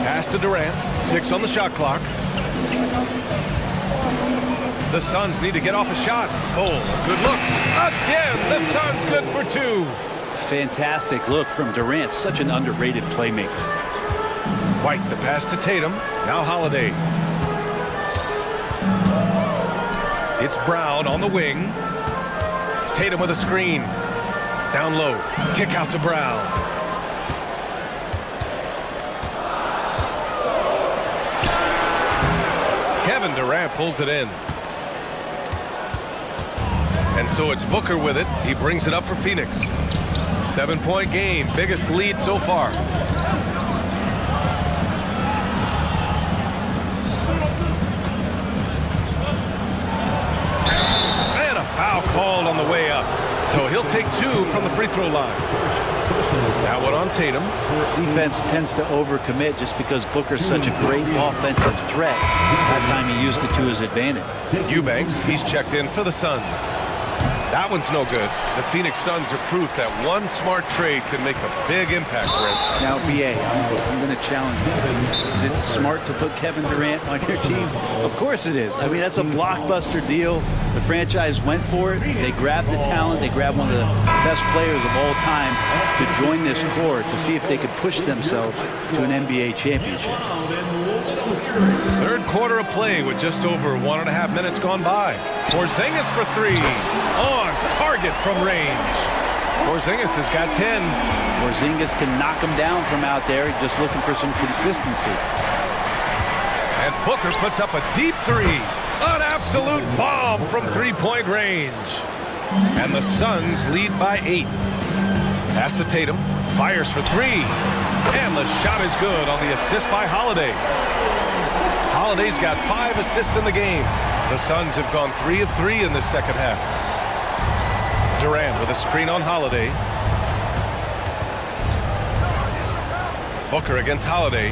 Pass to Durant. 6 on the shot clock. The Suns need to get off a shot. Bol, good look. Again, the Suns good for 2. Fantastic look from Durant. Such an underrated playmaker. White, the pass to Tatum. Now Holiday. It's Brown on the wing. Tatum with a screen. Down low. Kick out to Brown. Kevin Durant pulls it in. And so it's Booker with it. He brings it up for Phoenix. 7-point game. Biggest lead so far. Foul called on the way up. So he'll take 2 from the free throw line. That one on Tatum. Defense tends to overcommit just because Booker's such a great offensive threat. That time he used it to his advantage. Eubanks, he's checked in for the Suns. That one's no good. The Phoenix Suns are proof that one smart trade can make a big impact, Brent. Now, BA, I'm going to challenge you. Is it smart to put Kevin Durant on your team? Of course it is. I mean, that's a blockbuster deal. The franchise went for it. They grabbed the talent. They grabbed one of the best players of all time to join this core to see if they could push themselves to an NBA championship. Third quarter of play with just over 1.5 minutes gone by. Porzingis for three. On target from range. Porzingis has got 10. Porzingis can knock him down from out there, just looking for some consistency. And Booker puts up a deep three. An absolute bomb from three-point range. And the Suns lead by 8. Pass to Tatum. Fires for three. And the shot is good on the assist by Holiday. Holiday's got 5 assists in the game. The Suns have gone 3 of 3 in this second half. Durant with a screen on Holiday. Booker against Holiday.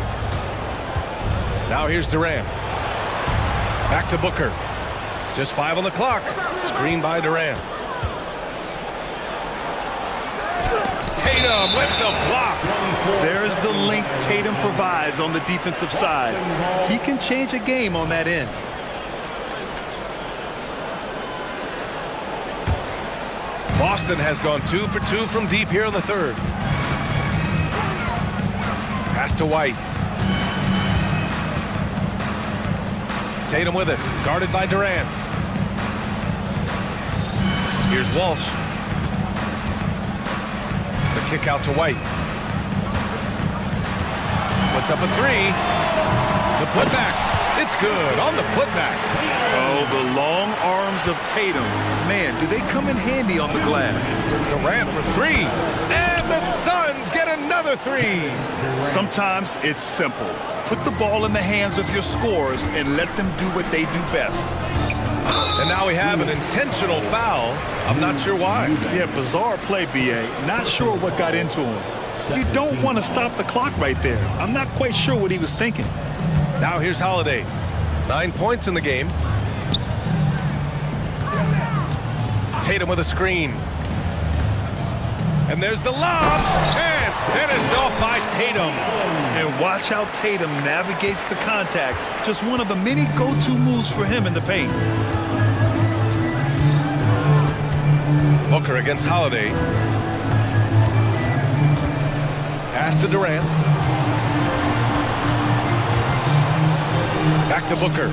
Now here's Durant. Back to Booker. Just 5 on the clock. Screen by Durant. Tatum with the block. There's the link Tatum provides on the defensive side. He can change a game on that end. Boston has gone 2 for 2 from deep here in the third. Pass to White. Tatum with it, guarded by Durant. Here's Walsh. The kick out to White. Puts up a three. The putback. It's good on the putback. Oh, the long arms of Tatum. Man, do they come in handy on the glass. Durant for three. And the Suns get another three. Sometimes it's simple. Put the ball in the hands of your scorers and let them do what they do best. And now we have an intentional foul. I'm not sure why. Yeah, bizarre play, B.A. Not sure what got into him. You don't want to stop the clock right there. I'm not quite sure what he was thinking. Now here's Holiday. 9 points in the game. Tatum with a screen. And there's the lob. And finished off by Tatum. And watch how Tatum navigates the contact. Just one of the many go-to moves for him in the paint. Booker against Holiday. Pass to Durant. Back to Booker.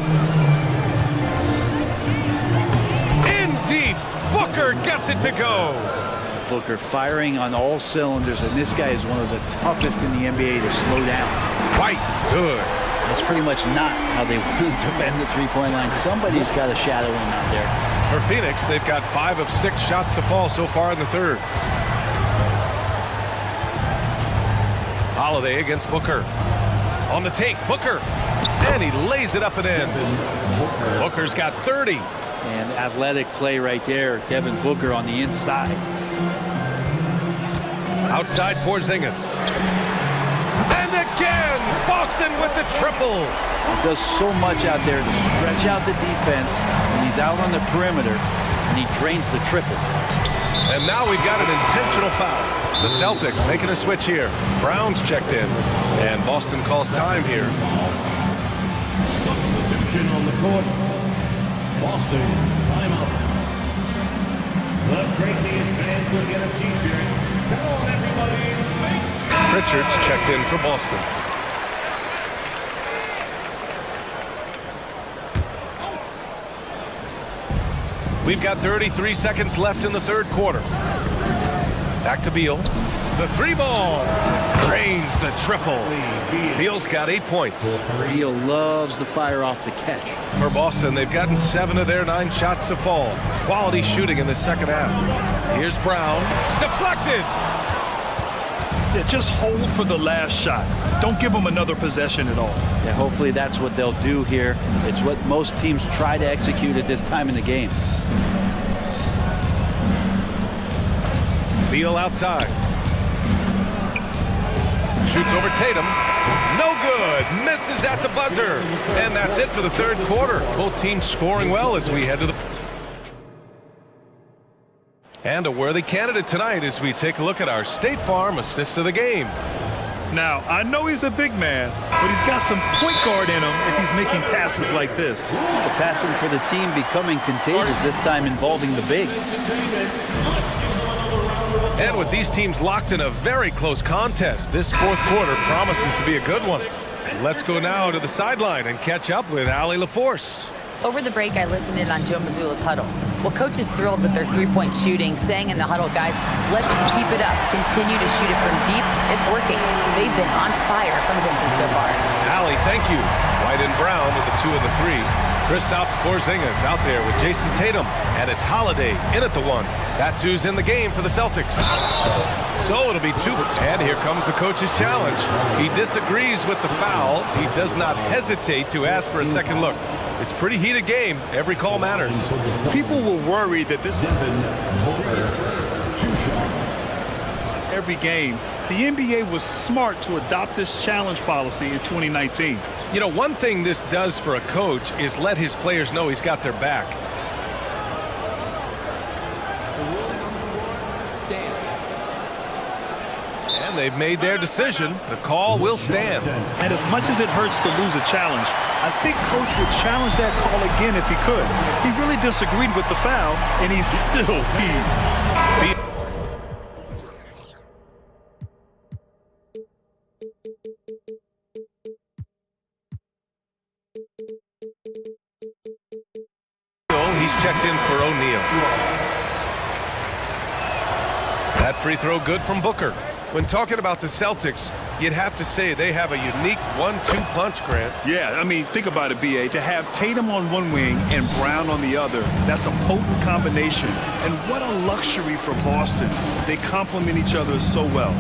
In deep. Booker gets it to go. Booker firing on all cylinders, and this guy is one of the toughest in the NBA to slow down. White, good. That's pretty much not how they want to defend the three-point line. Somebody's got to shadow him out there. For Phoenix, they've got 5 of 6 shots to fall so far in the third. Holiday against Booker. On the take, Booker. And he lays it up and in. Booker's got 30. And athletic play right there. Devin Booker on the inside. Outside Porzingis. And again, Boston with the triple. He does so much out there to stretch out the defense. And he's out on the perimeter. And he drains the triple. And now we've got an intentional foul. The Celtics making a switch here. Brown's checked in. And Boston calls time here. Substitution on the court. Boston, timeout. The Creighton fans will get a t-shirt. Come on, everybody. Pritchard's checked in for Boston. We've got 33 seconds left in the third quarter. Back to Beal. The three ball. Drains the triple. Beal's got 8 points. Beal loves the fire off the catch. For Boston, they've gotten 7 of their 9 shots to fall. Quality shooting in the second half. Here's Brown. Deflected. Yeah, just hold for the last shot. Don't give them another possession at all. Yeah, hopefully that's what they'll do here. It's what most teams try to execute at this time in the game. Beal outside. Shoots over Tatum. No good. Misses at the buzzer. And that's it for the third quarter. Both teams scoring well as we head to the... And a worthy candidate tonight as we take a look at our State Farm assist of the game. Now, I know he's a big man, but he's got some point guard in him if he's making passes like this. The passing for the team becoming contagious, this time involving the big. And with these teams locked in a very close contest, this fourth quarter promises to be a good one. Let's go now to the sideline and catch up with Allie LaForce. Over the break, I listened in on Joe Mazzulla's huddle. Well, coach is thrilled with their three-point shooting, saying in the huddle, guys, let's keep it up. Continue to shoot it from deep. It's working. They've been on fire from distance so far. Allie, thank you. White and Brown with the 2 and the 3. Kristaps Porzingis out there with Jason Tatum. And it's Holiday in at the 1. That's who's in the game for the Celtics. So it'll be 2. And here comes the coach's challenge. He disagrees with the foul. He does not hesitate to ask for a second look. It's a pretty heated game. Every call matters. People were worried that this every game. The NBA was smart to adopt this challenge policy in 2019. You know, one thing this does for a coach is let his players know he's got their back. And they've made their decision. The call will stand. And as much as it hurts to lose a challenge, I think coach would challenge that call again if he could. He really disagreed with the foul, and he's still heaved. He's checked in for O'Neal. That free throw good from Booker. When talking about the Celtics, you'd have to say they have a unique 1-2 punch, Grant. Yeah, I mean, think about it, B.A. To have Tatum on one wing and Brown on the other, that's a potent combination. And what a luxury for Boston. They complement each other so well.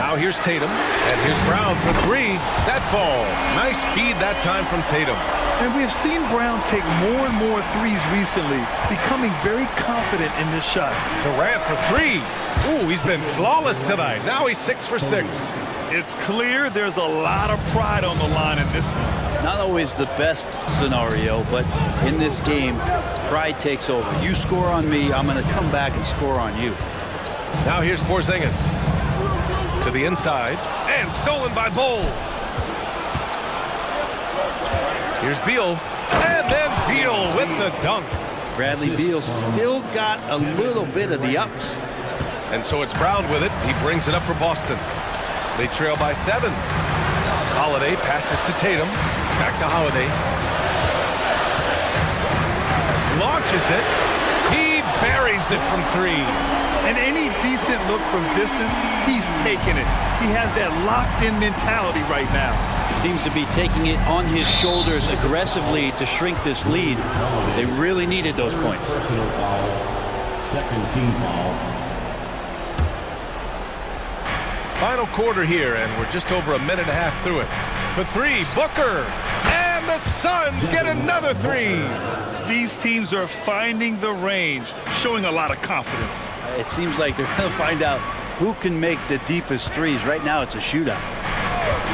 Now here's Tatum, and here's Brown for 3. That falls. Nice feed that time from Tatum. And we have seen Brown take more and more threes recently, becoming very confident in this shot. Durant for 3. Ooh, he's been flawless tonight. Now he's 6 for 6. It's clear there's a lot of pride on the line in this one. Not always the best scenario, but in this game, pride takes over. You score on me, I'm going to come back and score on you. Now here's Porzingis. To the inside, and stolen by Bull. Here's Beal, and then Beal with the dunk. Bradley Beal still got a little bit of the ups. And so it's Brown with it. He brings it up for Boston. They trail by 7. Holiday passes to Tatum. Back to Holiday. Launches it. He buries it from 3. And any decent look from distance, he's taking it. He has that locked-in mentality right now. Seems to be taking it on his shoulders aggressively to shrink this lead. They really needed those points. Personal foul. Second team foul. Final quarter here, and we're just over a minute and a half through it. For 3, Booker. And the Suns get another 3. These teams are finding the range, showing a lot of confidence. It seems like they're going to find out who can make the deepest threes. Right now, it's a shootout.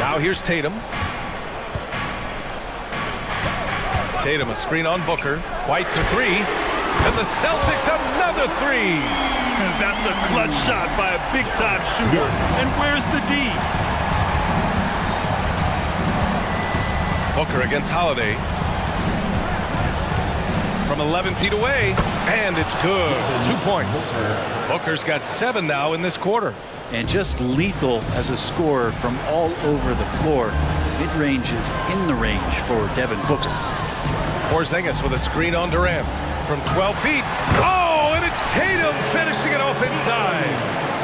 Now here's Tatum. Tatum, a screen on Booker. White for 3. And the Celtics another 3. And that's a clutch shot by a big-time shooter. And where's the D? Booker against Holiday. From 11 feet away, and it's good. 2 points. Booker's got 7 now in this quarter. And just lethal as a scorer from all over the floor. Mid-range is in the range for Devin Booker. Porzingis with a screen on Durant. From 12 feet. Oh, and it's Tatum finishing it off inside.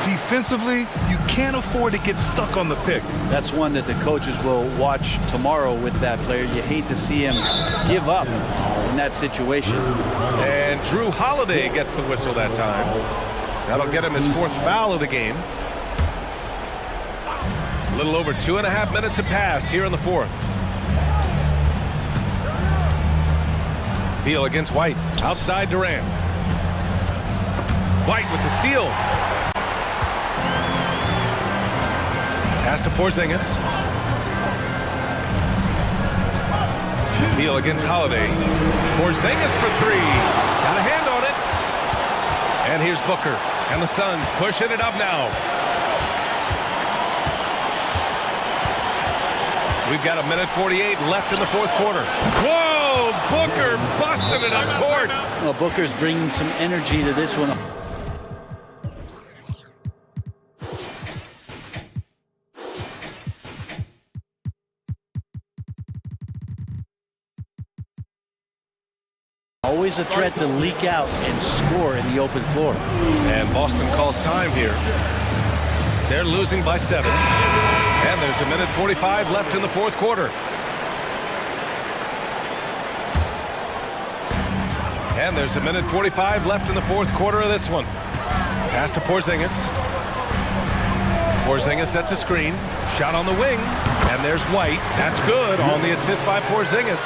Defensively, you can't afford to get stuck on the pick. That's one that the coaches will watch tomorrow with that player. You hate to see him give up in that situation. And Drew Holiday gets the whistle that time. That'll get him his 4th foul of the game. A little over 2.5 minutes have passed here in the 4th. Beal against White. Outside Durant. White with the steal. Pass to Porzingis. Beal against Holiday. Porzingis for 3. Got a hand on it. And here's Booker. And the Suns pushing it up now. We've got 1:48 left in the 4th quarter. Whoa! Booker busting it up court. Well, Booker's bringing some energy to this one. always a threat to leak out and score in the open floor. And Boston calls time here. They're losing by 7. And there's 1:45 left in the fourth quarter. And there's 1:45 left in the fourth quarter of this one. Pass to Porzingis. Porzingis sets a screen. Shot on the wing. And there's White. That's good on the assist by Porzingis.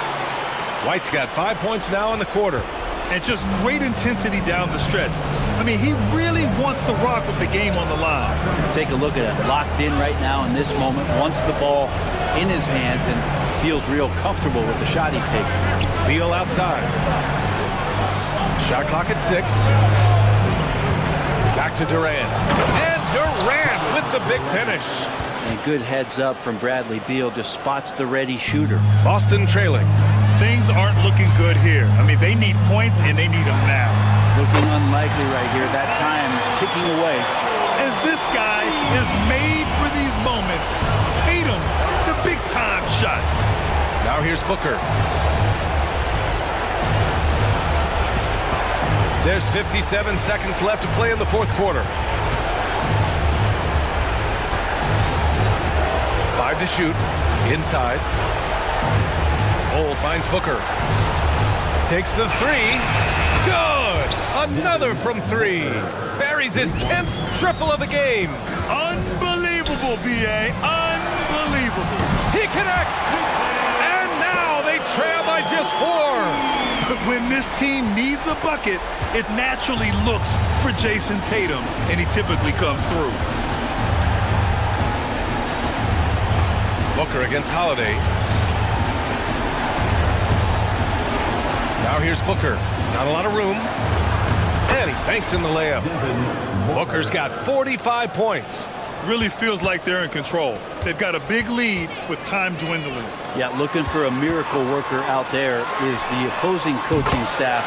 White's got 5 points now in the quarter. And just great intensity down the stretch. I mean, he really wants to rock with the game on the line. Take a look at it. Locked in right now in this moment. Wants the ball in his hands and feels real comfortable with the shot he's taking. Beal outside. Shot clock at 6. Back to Durant. And Durant with the big finish. And good heads up from Bradley Beal. Just spots the ready shooter. Boston trailing. Things aren't looking good here. I mean, they need points, and they need them now. Looking unlikely right here. That time ticking away. And this guy is made for these moments. Tatum, the big-time shot. Now here's Booker. There's 57 seconds left to play in the fourth quarter. 5 to shoot. Inside. Cole finds Booker. Takes the 3. Good! Another from 3. Buries his 10th triple of the game. Unbelievable, B.A. Unbelievable. He connects! And now they trail by just 4. When this team needs a bucket, it naturally looks for Jason Tatum, and he typically comes through. Booker against Holiday. Now here's Booker. Not a lot of room. And he banks in the layup. Booker's got 45 points. Really feels like they're in control. They've got a big lead with time dwindling. Yeah, looking for a miracle worker out there is the opposing coaching staff.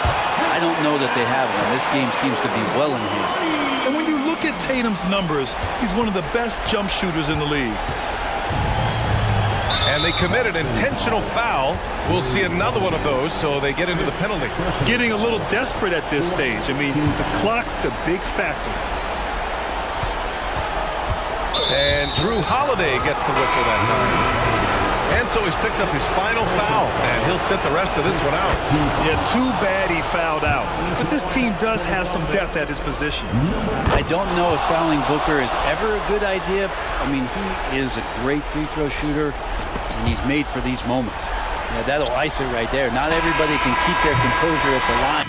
I don't know that they have one. This game seems to be well in hand. And when you look at Tatum's numbers, he's one of the best jump shooters in the league. And they commit an intentional foul. We'll see another one of those, so they get into the penalty. Getting a little desperate at this stage. I mean, the clock's the big factor. And Drew Holiday gets the whistle that time. And so he's picked up his final foul, and he'll sit the rest of this one out. Yeah, too bad he fouled out. But this team does have some depth at his position. I don't know if fouling Booker is ever a good idea. I mean, he is a great free throw shooter, and he's made for these moments. Yeah, that'll ice it right there. Not everybody can keep their composure at the line.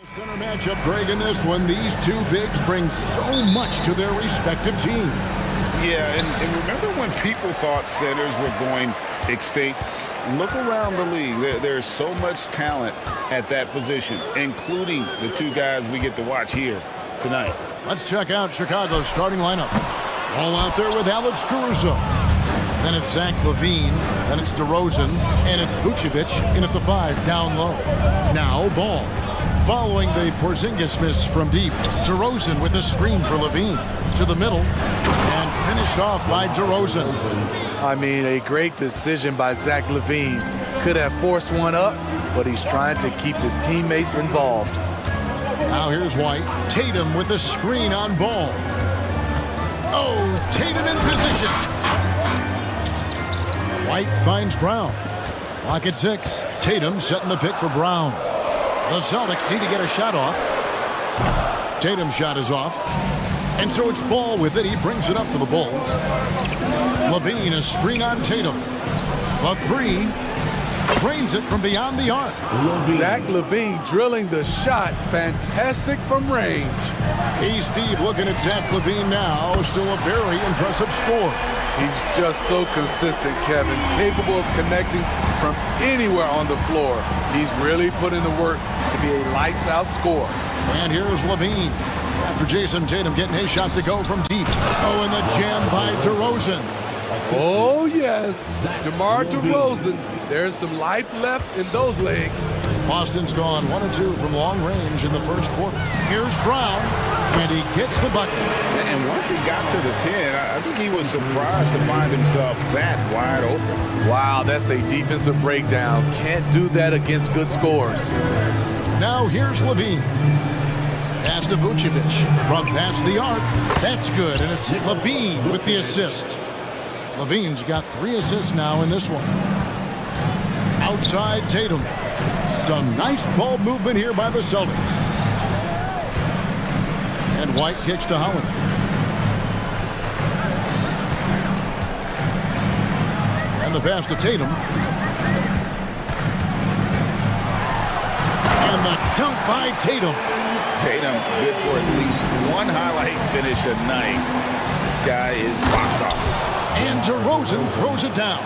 Center matchup, Greg, in this one. These two bigs bring so much to their respective teams. Yeah, and remember when people thought centers were going extinct? Look around the league. There's so much talent at that position, including the two guys we get to watch here tonight. Let's check out Chicago's starting lineup. All out there with Alex Caruso. Then it's Zach LaVine. Then it's DeRozan. And it's Vucevic in at the 5 down low. Now Ball. Following the Porzingis miss from deep. DeRozan with a screen for LaVine. To the middle. And finished off by DeRozan. I mean, a great decision by Zach LaVine. Could have forced one up, but he's trying to keep his teammates involved. Now here's White. Tatum with a screen on Ball. Oh, Tatum in position. White finds Brown. Clock at 6. Tatum setting the pick for Brown. The Celtics need to get a shot off. Tatum's shot is off. And so it's Ball with it. He brings it up for the Bulls. LaVine, a screen on Tatum. A 3. Drains it from beyond the arc. Zach LaVine drilling the shot. Fantastic from range. Hey, Steve, looking at Zach LaVine now. Still a very impressive score. He's just so consistent, Kevin. Capable of connecting from anywhere on the floor. He's really put in the work to be a lights-out scorer. And here's LaVine. After Jason Tatum getting his shot to go from deep. Oh, and the jam by DeRozan. Oh, yes. DeMar DeRozan. There's some life left in those legs. Boston's gone 1 of 2 from long range in the first quarter. Here's Brown, and he gets the bucket. And once he got to the 10, I think he was surprised to find himself that wide open. Wow, that's a defensive breakdown. Can't do that against good scores. Now here's LaVine. Pass to Vucevic from past the arc. That's good, and it's LaVine with the assist. LaVine's got 3 assists now in this one. Outside Tatum. Some nice ball movement here by the Celtics. And White kicks to Holiday. And the pass to Tatum. And the dunk by Tatum. Tatum good for at least one highlight finish a night. This guy is box office. And DeRozan throws it down.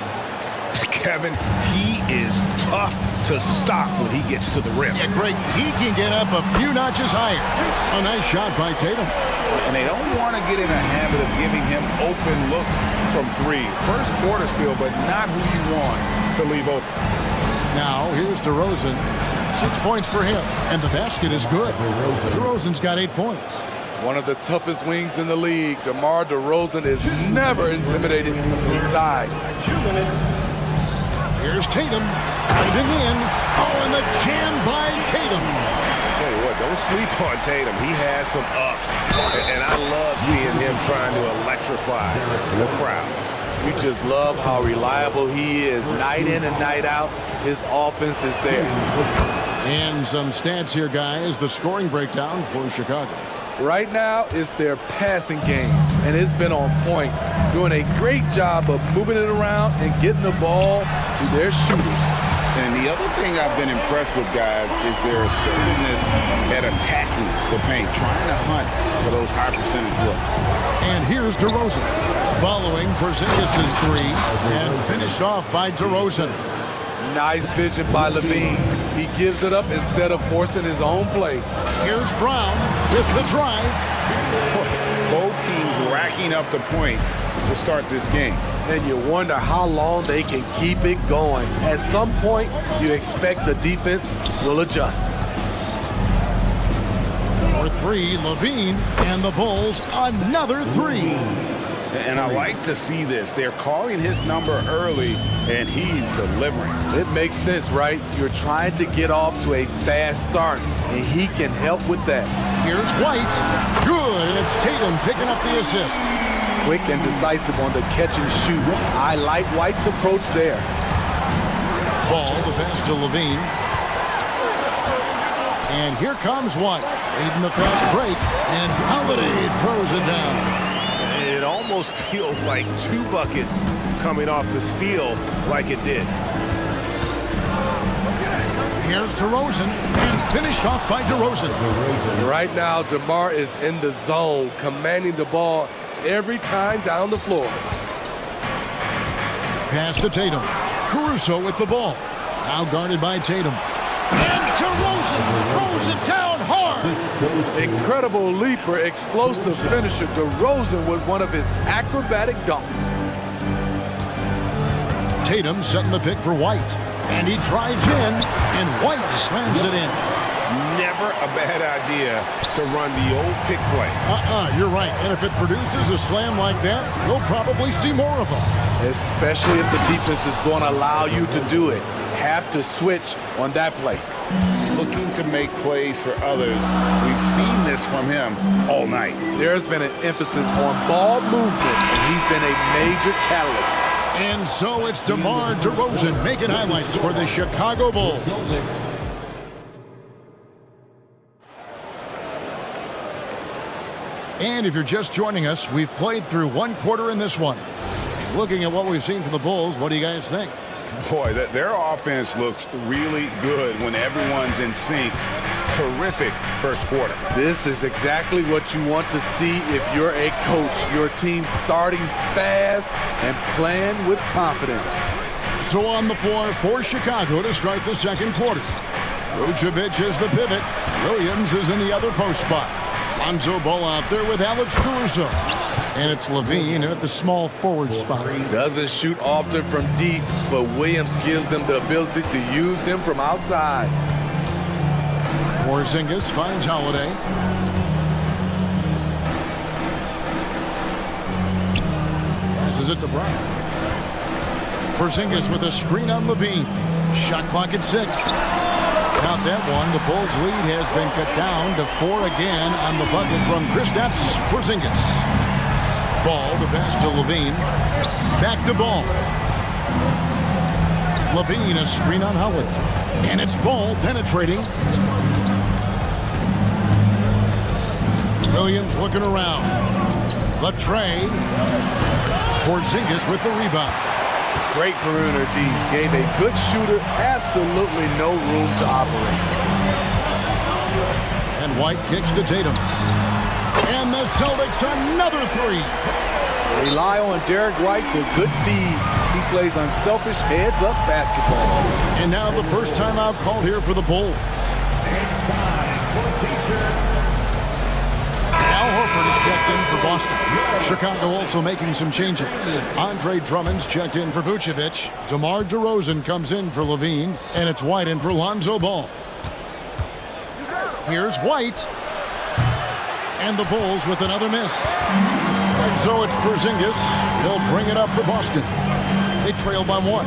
Kevin, he is tough to stop when he gets to the rim. Yeah, Greg, he can get up a few notches higher. A nice shot by Tatum. And they don't want to get in a habit of giving him open looks from 3. First quarter still, but not who you want to leave open. Now, here's DeRozan. 6 points for him, and the basket is good. DeRozan's got 8 points. One of the toughest wings in the league. DeMar DeRozan is never intimidated inside. Here's Tatum, driving in. Oh, and the jam by Tatum. I'll tell you what, don't sleep on Tatum. He has some ups. And I love seeing him trying to electrify the crowd. We just love how reliable he is night in and night out. His offense is there. And some stats here, guys. The scoring breakdown for Chicago. Right now, it's their passing game, and it's been on point. Doing a great job of moving it around and getting the ball to their shooters. And the other thing I've been impressed with, guys, is their assertiveness at attacking the paint, trying to hunt for those high percentage looks. And here's DeRozan, following Porzingis' 3, and finished off by DeRozan. Nice vision by LaVine. He gives it up instead of forcing his own play. Here's Brown with the drive. Both teams racking up the points to start this game. And you wonder how long they can keep it going. At some point, you expect the defense will adjust. For 3, LaVine, and the Bulls another 3. And I like to see this. They're calling his number early, and he's delivering. It makes sense, right? You're trying to get off to a fast start, and he can help with that. Here's White. Good, and it's Tatum picking up the assist. Quick and decisive on the catch and shoot. I like White's approach there. Ball, the pass to LaVine. And here comes White, leading the fast break, and Holiday throws it down. It almost feels like 2 buckets coming off the steal like it did. Here's DeRozan, and finished off by DeRozan. Right now, DeMar is in the zone, commanding the ball every time down the floor. Pass to Tatum. Caruso with the ball. Now guarded by Tatum. And DeRozan throws it down hard. Incredible leaper, explosive finisher. DeRozan with one of his acrobatic dunks. Tatum setting the pick for White. And he drives in, and White slams it in. Never a bad idea to run the old pick play. You're right. And if it produces a slam like that, you'll probably see more of them. Especially if the defense is going to allow you to do it. Have to switch on that play. Looking to make plays for others. We've seen this from him all night. There's been an emphasis on ball movement, and he's been a major catalyst. And so it's DeMar DeRozan making highlights for the Chicago Bulls. And if you're just joining us, we've played through one quarter in this one. Looking at what we've seen from the Bulls, what do you guys think? Boy, their offense looks really good when everyone's in sync. Terrific first quarter. This is exactly what you want to see if you're a coach. Your team starting fast and playing with confidence. So on the floor for Chicago to start the second quarter. Vucevic is the pivot. Williams is in the other post spot. Lonzo Ball out there with Alex Caruso. And it's Levine at the small forward spot. Doesn't shoot often from deep, but Williams gives them the ability to use him from outside. Porzingis finds Holiday. Passes it to Brown. Porzingis with a screen on Levine. Shot clock at 6. Count that one. The Bulls' lead has been cut down to 4 again on the bucket from Kristaps Porzingis. Ball, the pass to Levine. Back to Ball. Levine, a screen on Howard. And it's Ball penetrating. Williams looking around. The tray. Porzingis with the rebound. Great perimeter D. Gave a good shooter absolutely no room to operate. And White kicks to Tatum. And the Celtics another three. Rely on Derek White for good feeds. He plays unselfish heads-up basketball. And now the first timeout called here for the Bulls. Al Horford is checked in for Boston. Chicago also making some changes. Andre Drummond's checked in for Vucevic. DeMar DeRozan comes in for Levine. And it's White in for Lonzo Ball. Here's White. And the Bulls with another miss. And so it's Porzingis. He'll bring it up for Boston. They trail by 1.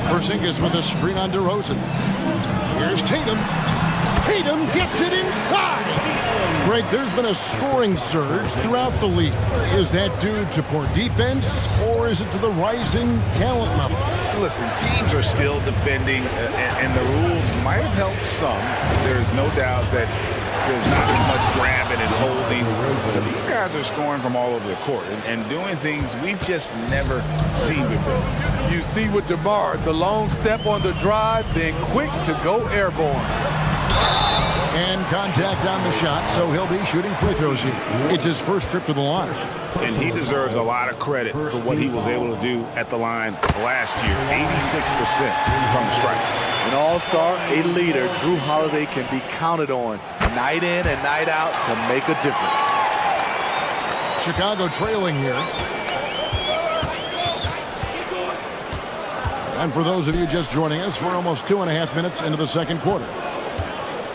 Porzingis with a screen on DeRozan. Here's Tatum. Tatum gets it inside. Greg, there's been a scoring surge throughout the league. Is that due to poor defense, or is it to the rising talent level? Listen, teams are still defending, and the rules might have helped some. There's no doubt that there's not as much grabbing and holding. But these guys are scoring from all over the court and doing things we've just never seen before. You see with DeMar, the long step on the drive, then quick to go airborne. And contact on the shot, so he'll be shooting free throws here. It's his first trip to the line. And he deserves a lot of credit for what he was able to do at the line last year. 86% from the stripe. An all-star, a leader, Drew Holiday can be counted on night in and night out to make a difference. Chicago trailing here. And for those of you just joining us, we're almost 2.5 minutes into the second quarter.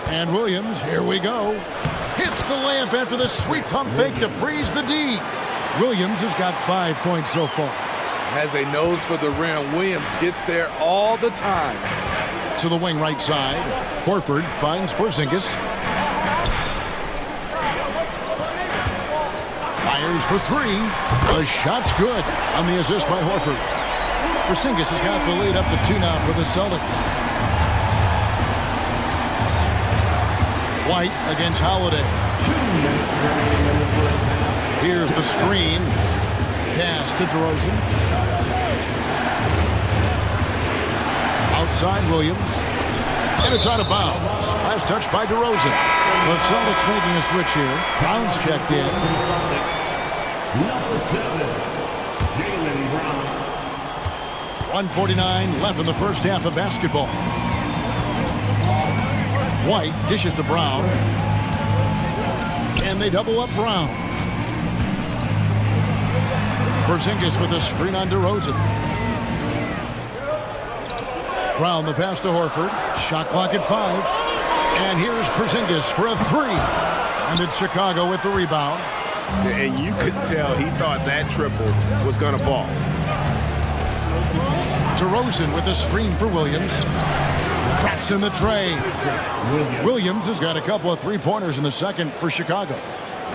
And Williams, here we go. Hits the layup after the sweet pump fake to freeze the D. Williams has got 5 points so far. Has a nose for the rim. Williams gets there all the time. To the wing right side. Horford finds Porzingis. Fires for 3. The shot's good on the assist by Horford. Porzingis has got the lead up to 2 now for the Celtics. White against Holiday. Here's the screen. Pass to DeRozan. side, Williams. And it's out of bounds. Last touch by DeRozan. The Celtics making a switch here. Brown's checked in. Number 7, Jaylen Brown. 1:49 left in the first half of basketball. White dishes to Brown. And they double up Brown. Porzingis with a screen on DeRozan. Brown the pass to Horford. Shot clock at 5. And here's Porzingis for a 3. And it's Chicago with the rebound. And you could tell he thought that triple was going to fall. DeRozan with a screen for Williams. Traps in the tray. Williams has got a couple of three-pointers in the second for Chicago.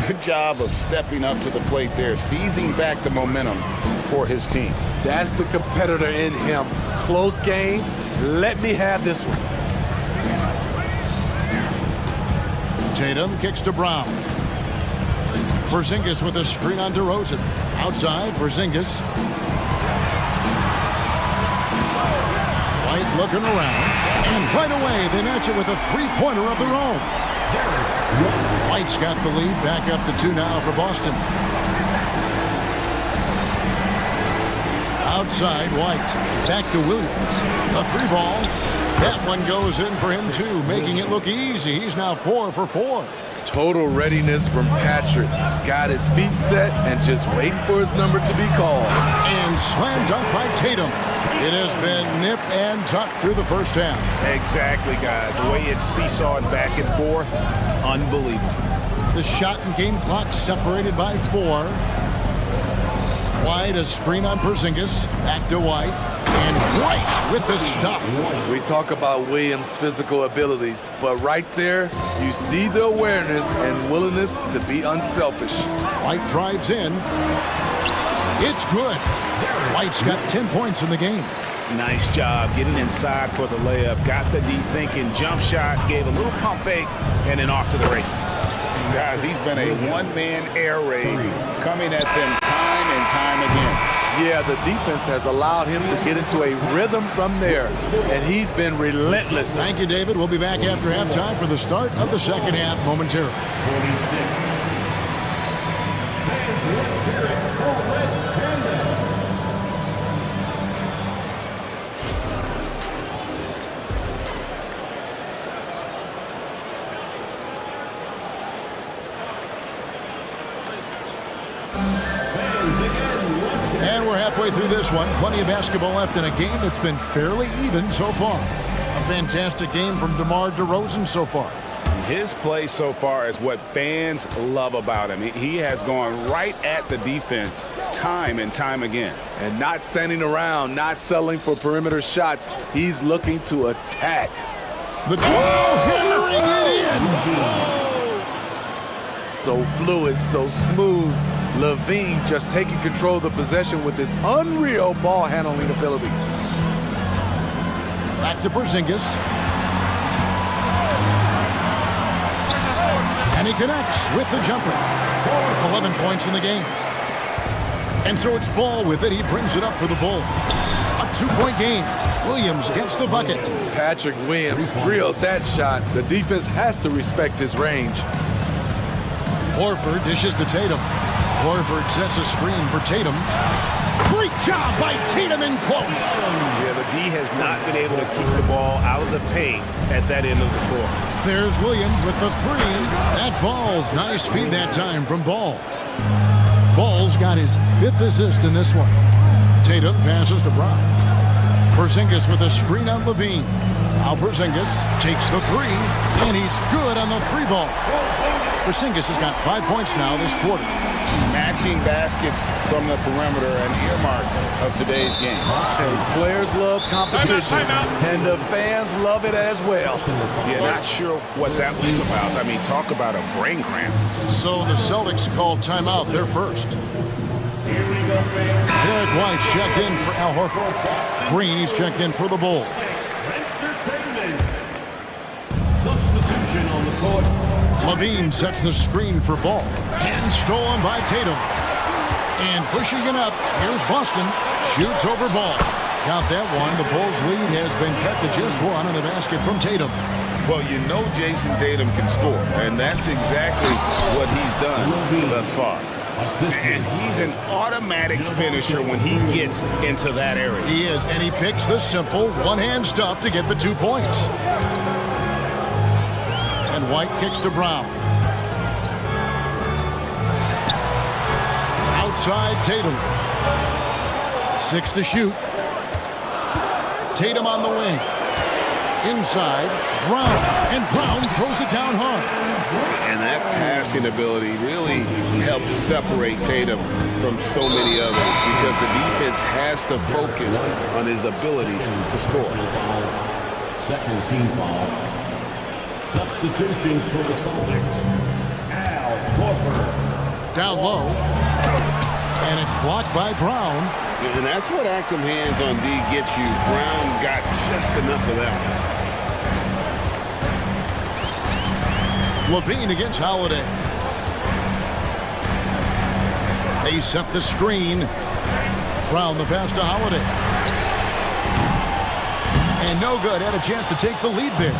Good job of stepping up to the plate there, seizing back the momentum for his team. That's the competitor in him. Close game. Let me have this one. Tatum kicks to Brown. Porzingis with a screen on DeRozan. Outside, Porzingis. White looking around. And right away, they match it with a three-pointer of their own. White's got the lead. Back up to 2 now for Boston. Outside, White. Back to Williams. A 3-ball. That one goes in for him, too, making it look easy. He's now 4 for 4. Total readiness from Patrick. Got his feet set and just waiting for his number to be called. And slam dunk by Tatum. It has been nip and tuck through the first half. Exactly, guys. The way it's seesawed back and forth, unbelievable. The shot and game clock separated by 4. White, a screen on Porzingis. Back to White. And White with the stuff. We talk about Williams' physical abilities, but right there, you see the awareness and willingness to be unselfish. White drives in. It's good. White's got 10 points in the game. Nice job getting inside for the layup. Got the deep thinking jump shot, gave a little pump fake, and then off to the races. Guys, he's been a one-man air raid coming at them time and time again. Yeah, the defense has allowed him to get into a rhythm from there, and he's been relentless. Thank you, David. We'll be back after halftime for the start of the second half momentarily. 46. And we're halfway through this one. Plenty of basketball left in a game that's been fairly even so far. A fantastic game from DeMar DeRozan so far. His play so far is what fans love about him. He has gone right at the defense time and time again. And not standing around, not settling for perimeter shots. He's looking to attack. The hammering it in. So fluid, so smooth. Levine just taking control of the possession with his unreal ball handling ability. Back to Porzingis. And he connects with the jumper. 11 points in the game. And so it's Ball with it. He brings it up for the Bulls. A 2-point game. Williams gets the bucket. Patrick Williams drilled that shot. The defense has to respect his range. Horford dishes to Tatum. Horford sets a screen for Tatum. Great job by Tatum in close. Yeah, the D has not been able to keep the ball out of the paint at that end of the floor. There's Williams with the 3. That falls. Nice feed that time from Ball. Ball's got his 5th assist in this one. Tatum passes to Brown. Porzingis with a screen on Levine. Now Porzingis takes the 3, and he's good on the 3-ball. Porzingis has got 5 points now this quarter. Matching baskets from the perimeter, an earmark of today's game. And players love competition, and the fans love it as well. Yeah, not sure what that was about. I mean, talk about a brain cramp. So the Celtics called timeout. They're first. Derek White's checked in for Al Horford. Green's checked in for the Bulls. Substitution on the court. Levine sets the screen for Ball. And stolen by Tatum. And pushing it up, here's Boston. Shoots over Ball. Count that one. The Bulls' lead has been cut to just one on the basket from Tatum. Well, you know Jason Tatum can score, and that's exactly what he's done thus far. And he's an automatic finisher when he gets into that area. He is, and he picks the simple one-hand stuff to get the 2 points. And White kicks to Brown. Outside Tatum. 6 to shoot. Tatum on the wing. Inside, Brown. And Brown throws it down hard. And that passing ability really helps separate Tatum from so many others because the defense has to focus on his ability to score. Second team foul. Substitutions for the Celtics. Al Horford. Down low. And it's blocked by Brown. And that's what active hands on D gets you. Brown got just enough of that. Levine against Holiday. They set the screen. Brown the pass to Holiday. And no good. Had a chance to take the lead there.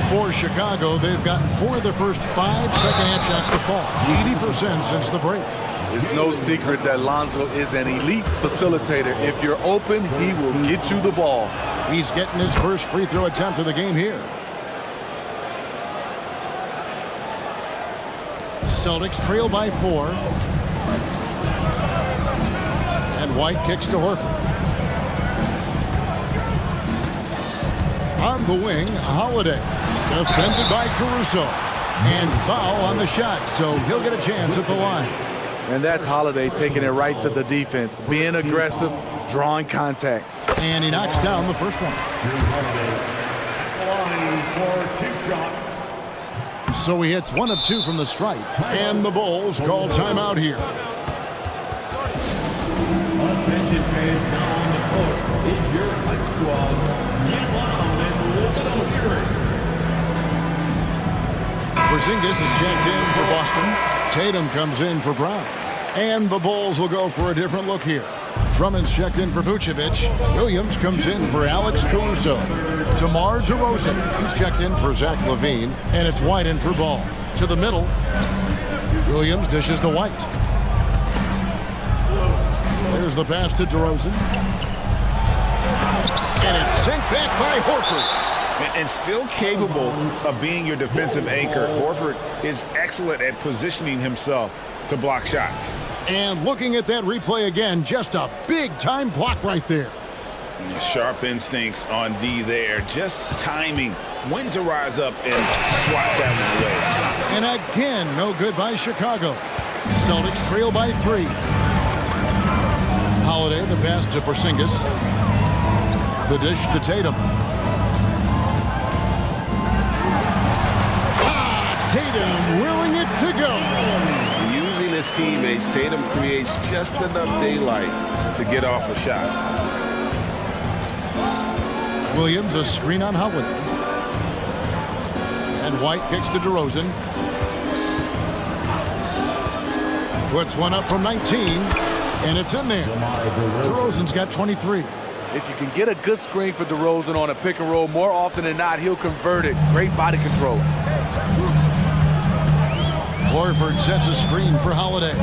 For Chicago, they've gotten 4 of their first 5 second-hand shots to fall. 80% since the break. It's no secret that Lonzo is an elite facilitator. If you're open, he will get you the ball. He's getting his first free throw attempt of the game here. Celtics trail by 4. And White kicks to Horford. On the wing, Holiday. Defended by Caruso. And foul on the shot, so he'll get a chance at the line. And that's Holiday taking it right to the defense. Being aggressive, drawing contact. And he knocks down the first one. So he hits 1 of 2 from the stripe. And the Bulls call timeout here. Attention fans, now on the court. It's your hype squad. Get loud and look at them hearing. Porzingis is checked in for Boston. Tatum comes in for Brown. And the Bulls will go for a different look here. Drummond's checked in for Vucevic. Williams comes in for Alex Caruso. DeMar DeRozan, he's checked in for Zach LaVine. And it's White in for Ball. To the middle. Williams dishes to White. There's the pass to DeRozan. And it's sent back by Horford. And still capable of being your defensive anchor. Horford is excellent at positioning himself to block shots. And looking at that replay again, just a big-time block right there. Sharp instincts on D there. Just timing when to rise up and swat that one And away. again, no good by Chicago. Celtics trail by 3. Holiday, the pass to Porzingis. The dish to Tatum. Tatum willing it to go. Using his teammates, Tatum creates just enough daylight to get off a shot. Williams, a screen on Holiday. And White kicks to DeRozan. Puts one up from 19, and it's in there. DeRozan's got 23. If you can get a good screen for DeRozan on a pick and roll, more often than not, he'll convert it. Great body control. Horford sets a screen for Holiday.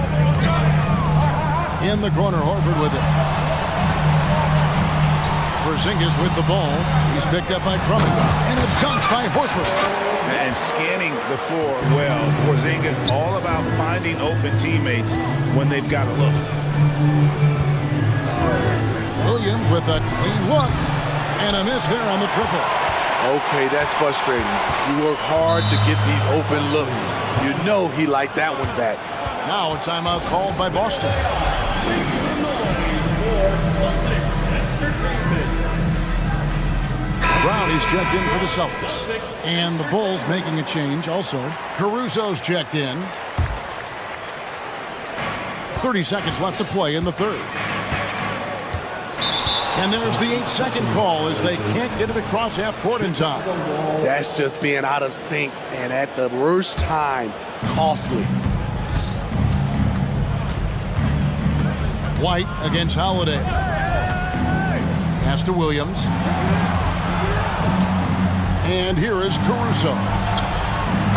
In the corner, Horford with it. Porzingis with the ball. He's picked up by Drummond. And a dunk by Horford. And scanning the floor well. Porzingis all about finding open teammates when they've got a look. Williams with a clean look. And a miss there on the triple. Okay, that's frustrating. You work hard to get these open looks. You know he liked that one back. Now a timeout called by Boston. Brownie's checked in for the Celtics. And the Bulls making a change also. Caruso's checked in. 30 seconds left to play in the third. And there's the 8-second call as they can't get it across half court in time. That's just being out of sync and at the worst time, costly. White against Holiday. Pass to Williams. And here is Caruso.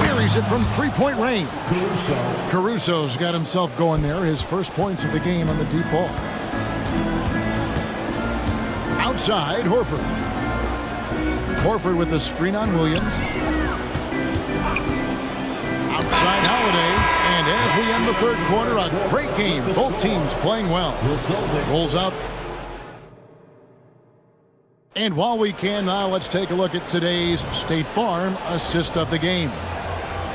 Carries it from three-point range. Caruso's got himself going there. His first points of the game on the deep ball. Outside, Horford. Horford with the screen on Williams. Outside Holiday. And as we end the third quarter, a great game. Both teams playing well. Rolls out. And while we can now, let's take a look at today's State Farm assist of the game.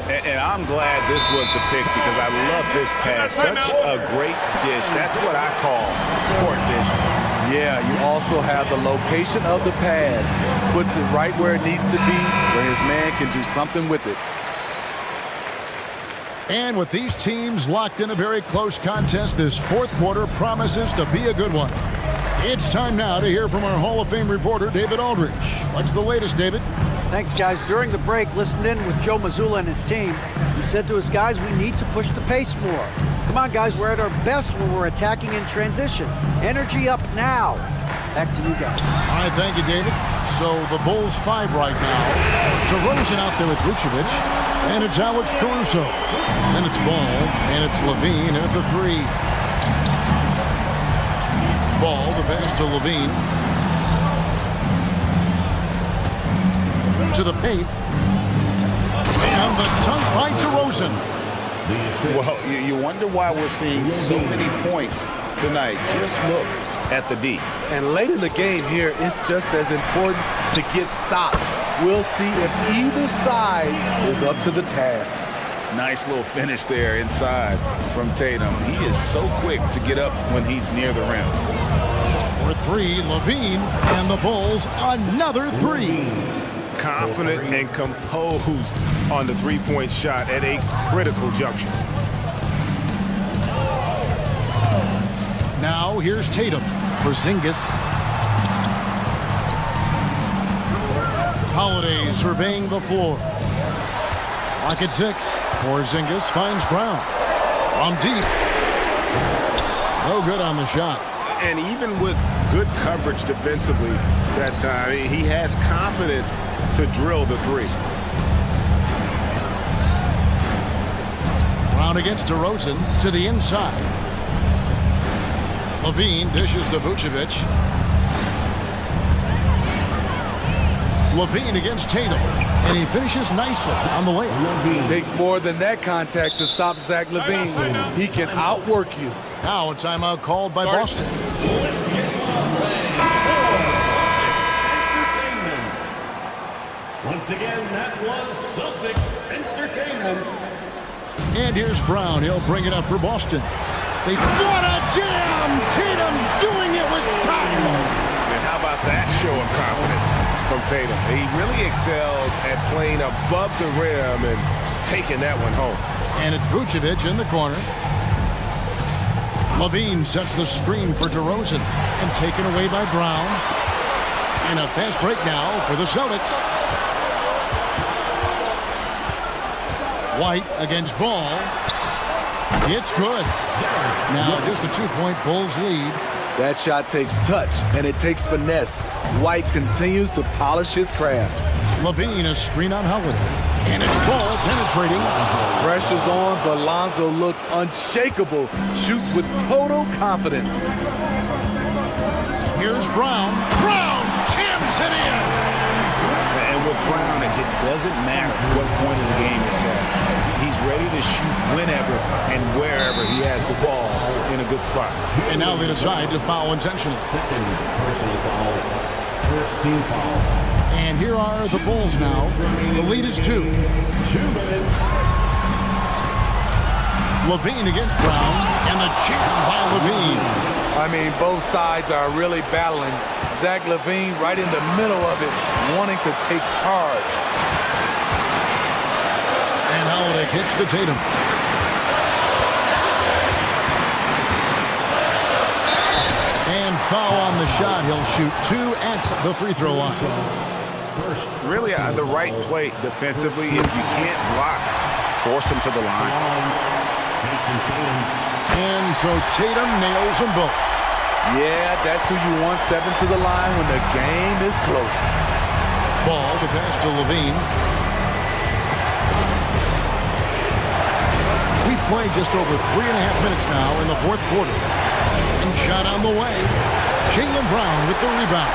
And I'm glad this was the pick because I love this pass. Such a great dish. That's what I call court vision. Yeah, you also have the location of the pass. Puts it right where it needs to be, where his man can do something with it. And with these teams locked in a very close contest, this fourth quarter promises to be a good one. It's time now to hear from our Hall of Fame reporter, David Aldridge. What's the latest, David? Thanks, guys. During the break, listened in with Joe Mazzulla and his team. He said to his guys, we need to push the pace more. Come on, guys, we're at our best when we're attacking in transition. Energy up now. Back to you guys. All right, thank you, David. So the Bulls 5 right now. DeRozan out there with Vucevic. And it's Alex Caruso. Then it's Ball. And it's Levine at the 3. Ball, the pass to Levine. To the paint. And the dunk by DeRozan. Well, you wonder why we're seeing so many points tonight. Just look at the D. And late in the game here, it's just as important to get stops. We'll see if either side is up to the task. Nice little finish there inside from Tatum. He is so quick to get up when he's near the rim. For 3, Levine, and the Bulls another 3. Confident and composed on the three-point shot at a critical juncture. Now here's Tatum. Porzingis. Holiday surveying the floor. Clock at 6. Porzingis finds Brown. From deep. No good on the shot. And even with good coverage defensively that time, he has confidence to drill the 3. Brown against DeRozan to the inside. Levine dishes to Vucevic. Levine against Tatum. And he finishes nicely on the layup. Takes more than that contact to stop Zach LaVine. He can outwork you. Now a timeout called by Boston. Once again, that was Celtics Entertainment. And here's Brown. He'll bring it up for Boston. What a jam! Tatum doing it with style. And how about that show of confidence from Tatum? He really excels at playing above the rim and taking that one home. And it's Vucevic in the corner. Levine sets the screen for DeRozan and taken away by Brown. And a fast break now for the Celtics. White against Ball. It's good. Now just a 2-point Bulls lead. That shot takes touch, and it takes finesse. White continues to polish his craft. Levine a screen on Holiday. And it's Ball penetrating. Pressure's on, but Lonzo looks unshakable. Shoots with total confidence. Here's Brown. Brown jams it in. And with Brown, it doesn't matter what point of the game it's at. He's ready to shoot whenever and wherever he has the ball in a good spot. And now they decide to foul intentionally. Second personal foul. First team foul. And here are the Bulls now. The lead is 2. 2 minutes. Levine against Brown, and the jam by Levine. I mean, both sides are really battling. Zach LaVine right in the middle of it, wanting to take charge. And Holiday kicks to Tatum. And foul on the shot. He'll shoot 2 at the free throw line. Really the right play defensively. If you can't block, force him to the line. And so Tatum nails them both. Yeah, that's who you want stepping to the line when the game is close. Ball to pass to Levine. We've played just over 3.5 minutes now in the fourth quarter. And shot on the way. Jaylen Brown with the rebound.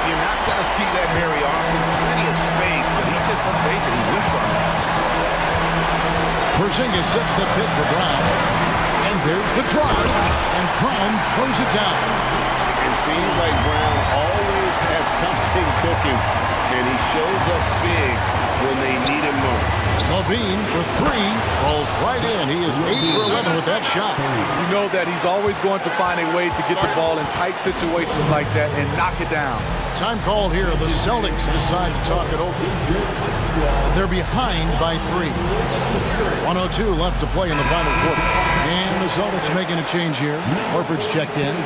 You're not going to see that very often. Plenty of space, but he just, let's face it, he whiffs on that. Porzingis sets the pick for Brown. And there's the drive. And Brown throws it down. It seems like Brown always has something cooking, and he shows up big when they need him most. Levine for three, falls right in. He is 8 for 11 with that shot. You know that he's always going to find a way to get the ball in tight situations like that and knock it down. Time called here. The Celtics decide to talk it over. They're behind by 3. 102 left to play in the final quarter. And the Celtics making a change here. Horford's checked in.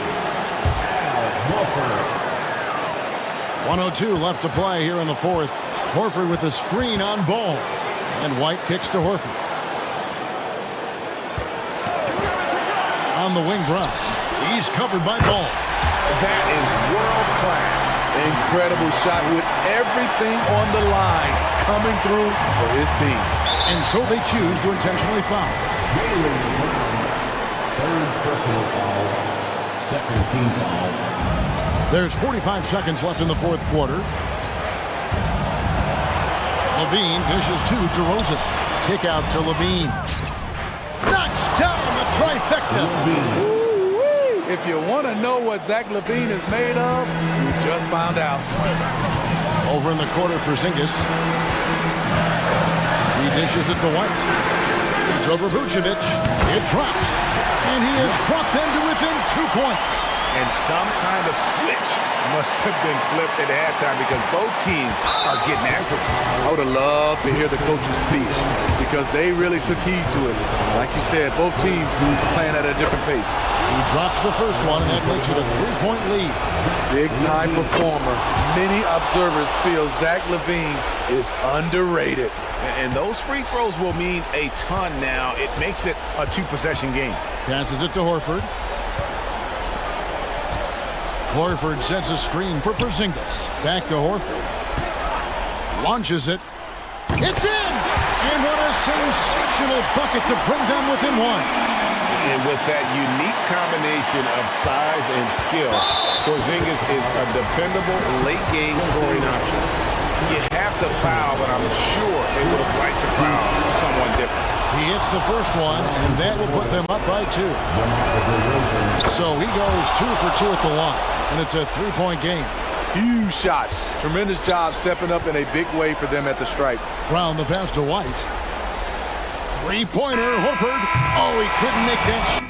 102 left to play here in the fourth. Horford with the screen on Ball. And White kicks to Horford. On the wing, Brown. He's covered by Ball. That is world class. Incredible shot with everything on the line coming through for his team. And so they choose to intentionally foul. Third personal foul. Second team foul. There's 45 seconds left in the fourth quarter. Levine dishes to DeRozan. Kick out to Levine. Knocks down the trifecta. If you want to know what Zach LaVine is made of, you just found out. Over in the corner, Porzingis. He dishes it to White. It's over Vucevic. It drops. And he has brought them to within 2 points. And some kind of switch must have been flipped at halftime because both teams are getting after it. I would have loved to hear the coach's speech because they really took heed to it. Like you said, both teams playing at a different pace. He drops the first one, and that makes it a 3-point lead. Big-time performer. Many observers feel Zach LaVine is underrated. And those free throws will mean a ton now. It makes it a 2-possession game. Passes it to Horford. Horford sets a screen for Porzingis. Back to Horford. Launches it. It's in! And what a sensational bucket to bring them within 1. And with that unique combination of size and skill, Porzingis is a dependable late-game scoring option. You have to foul, but I'm sure they would have liked to foul someone different. He hits the first one, and that will put them up by 2. So he goes 2 for 2 at the line, and it's a 3-point game. Huge shots. Tremendous job stepping up in a big way for them at the stripe. Brown the pass to White. 3-pointer, Horford. Oh, he couldn't make that shot.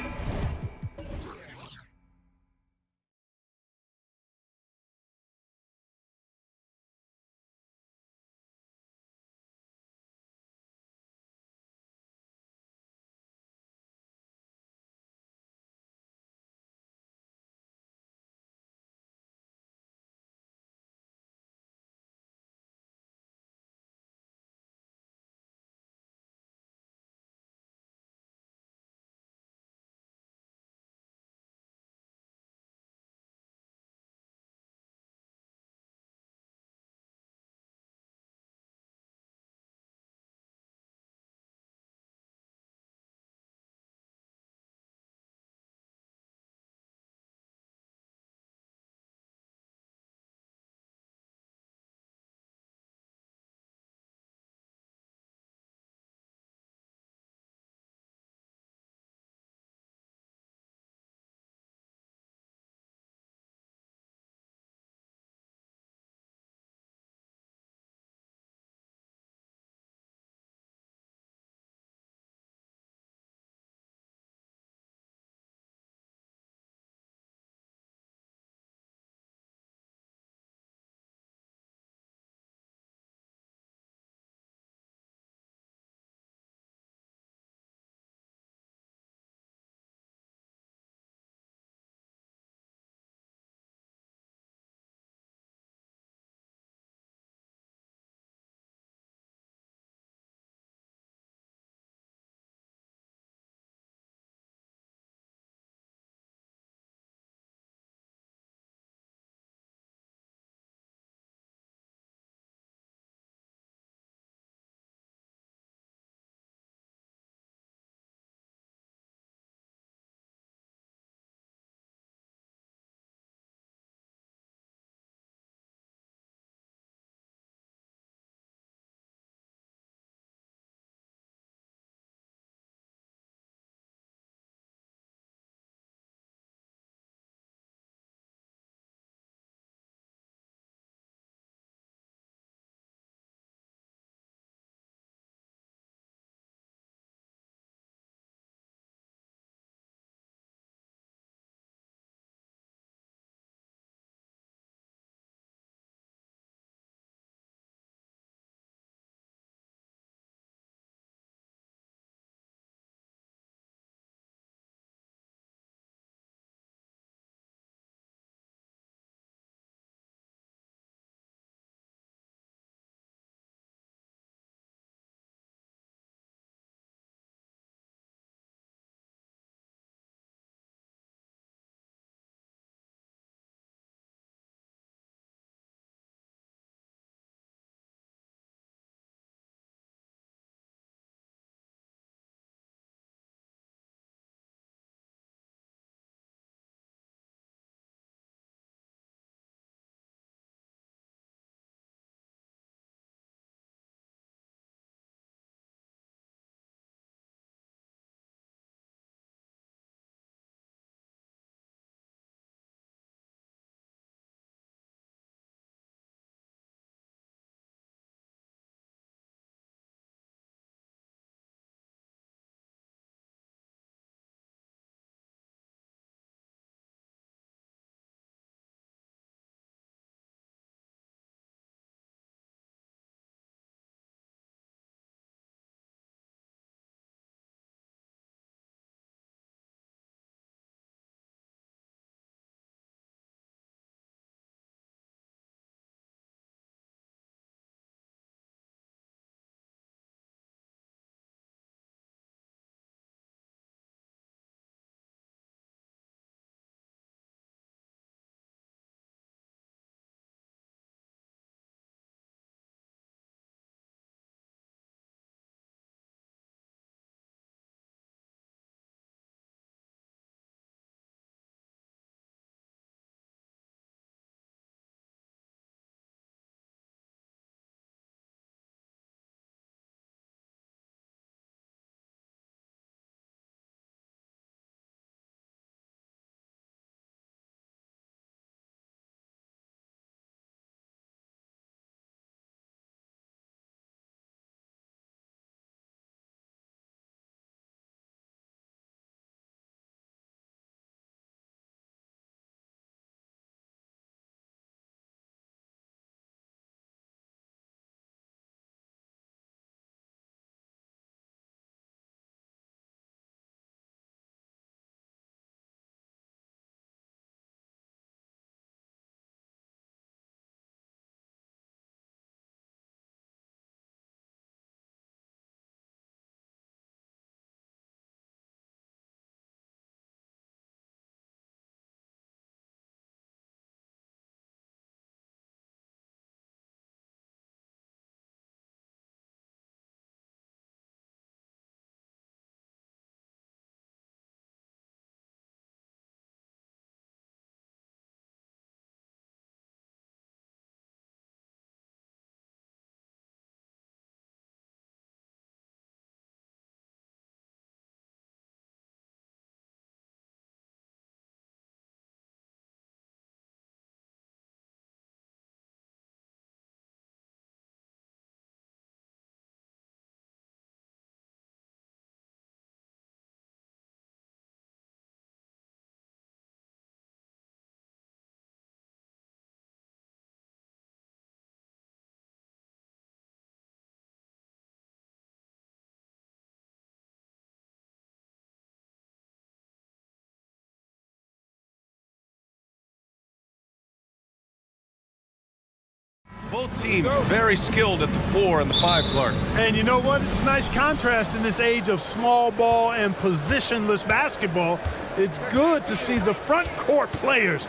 Both teams very skilled at the 4 and the 5, Clark. And you know what? It's a nice contrast in this age of small ball and positionless basketball. It's good to see the front court players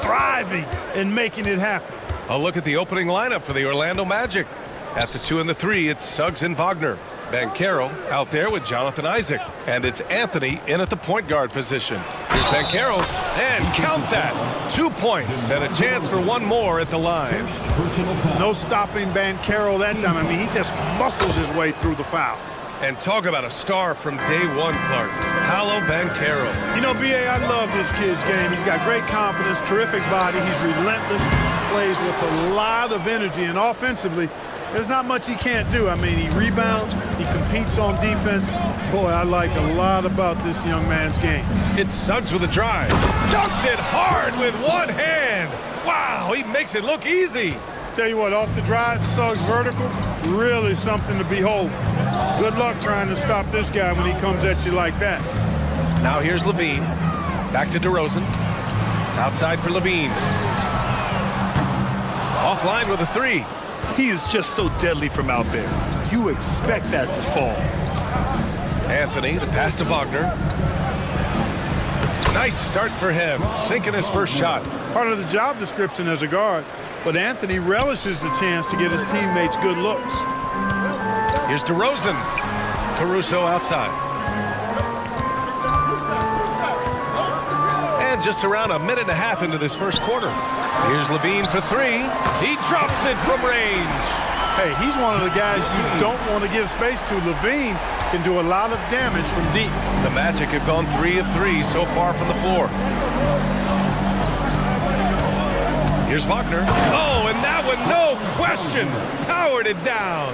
thriving and making it happen. A look at the opening lineup for the Orlando Magic. At the 2 and the 3, it's Suggs and Wagner. Banchero out there with Jonathan Isaac. And it's Anthony in at the point guard position. Here's Banchero, and count that. 2 points and a chance for one more at the line. No stopping Banchero that time. I mean, he just muscles his way through the foul. And talk about a star from day one, Clark. Paolo Banchero. You know, B.A., I love this kid's game. He's got great confidence, terrific body. He's relentless, plays with a lot of energy, and offensively, there's not much he can't do. I mean, he rebounds, he competes on defense. Boy, I like a lot about this young man's game. It's Suggs with a drive. Dunks it hard with one hand. Wow, he makes it look easy. Tell you what, off the drive, Suggs vertical, really something to behold. Good luck trying to stop this guy when he comes at you like that. Now here's Levine. Back to DeRozan. Outside for Levine. Offline with a 3. He is just so deadly from out there. You expect that to fall. Anthony, the pass to Wagner. Nice start for him, sinking his first shot. Part of the job description as a guard, but Anthony relishes the chance to get his teammates good looks. Here's DeRozan. Caruso outside. And just around a minute and a half into this first quarter. Here's Levine for 3. He drops it from range. Hey, he's one of the guys you don't want to give space to. Levine can do a lot of damage from deep. The Magic have gone 3 of 3 so far from the floor. Here's Wagner. Oh, and that one, no question, powered it down.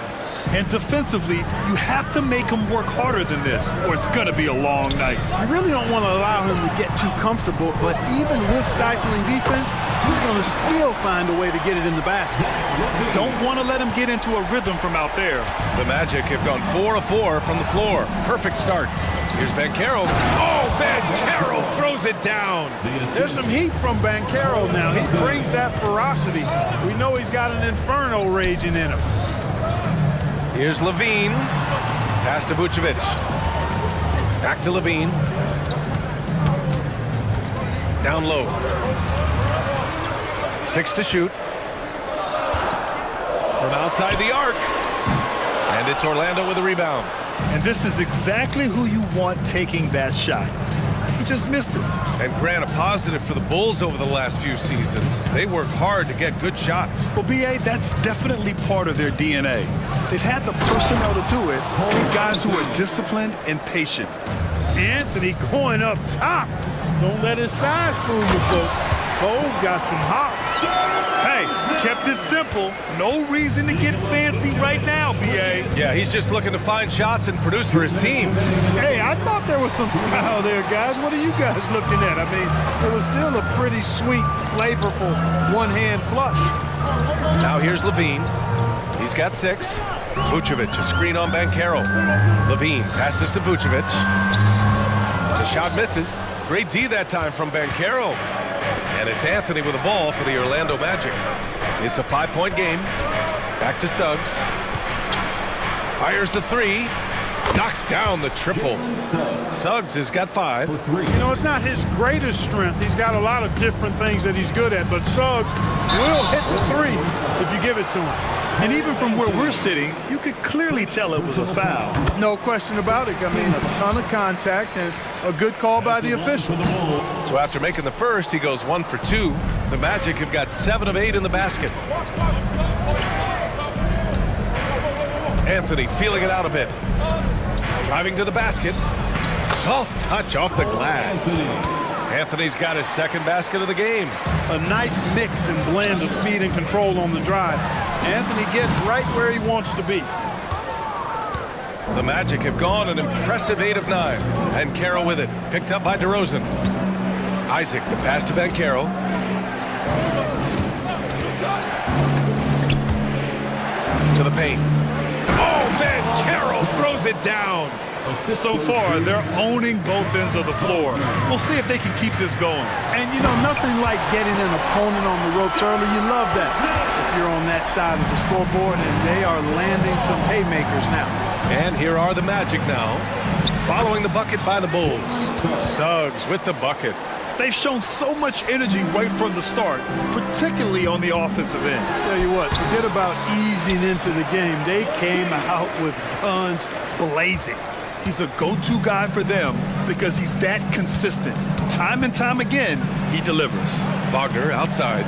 And defensively, you have to make him work harder than this, or it's going to be a long night. You really don't want to allow him to get too comfortable, but even with stifling defense, he's going to still find a way to get it in the basket. You don't want to let him get into a rhythm from out there. The Magic have gone 4 of 4 from the floor. Perfect start. Here's Banchero. Oh, Banchero throws it down. There's some heat from Banchero now. He brings that ferocity. We know he's got an inferno raging in him. Here's Levine. Pass to Vucevic. Back to Levine. Down low. 6 to shoot. From outside the arc. And it's Orlando with a rebound. And this is exactly who you want taking that shot. He just missed it. And Grant, a positive for the Bulls over the last few seasons. They work hard to get good shots. Well, B.A., that's definitely part of their DNA. They've had the personnel to do it, and guys who are disciplined and patient. Anthony going up top. Don't let his size fool you, folks. Cole's got some hops. Hey, kept it simple. No reason to get fancy right now, B.A. Yeah, he's just looking to find shots and produce for his team. Hey, I thought there was some style there, guys. What are you guys looking at? I mean, it was still a pretty sweet, flavorful one-hand flush. Now here's Levine. He's got 6. Vucevic, a screen on Banchero. Levine passes to Vucevic. The shot misses. Great D that time from Banchero. And it's Anthony with the ball for the Orlando Magic. It's a 5-point game. Back to Suggs. Fires the 3. Knocks down the triple. Suggs has got 5. You know, it's not his greatest strength. He's got a lot of different things that he's good at, but Suggs will hit the 3 if you give it to him. And even from where we're sitting, you could clearly tell it was a foul. No question about it. I mean, a ton of contact and a good call by the official. So after making the first, he goes 1 for 2. The Magic have got 7 of 8 in the basket. Anthony feeling it out a bit. Driving to the basket. Soft touch off the glass. Anthony's got his second basket of the game. A nice mix and blend of speed and control on the drive. Anthony gets right where he wants to be. The Magic have gone an impressive 8 of 9. And Banchero with it. Picked up by DeRozan. Isaac, the pass to Banchero. To the paint. Oh, Banchero throws it down. So far, they're owning both ends of the floor. We'll see if they can keep this going. And, you know, nothing like getting an opponent on the ropes early. You love that. you're on that side of the scoreboard, and they are landing some haymakers now. And here are the Magic now, following the bucket by the Bulls. Suggs with the bucket. They've shown so much energy right from the start, particularly on the offensive end. Tell you what, forget about easing into the game. They came out with guns blazing. He's a go-to guy for them because he's that consistent. Time and time again, he delivers. Wagner outside.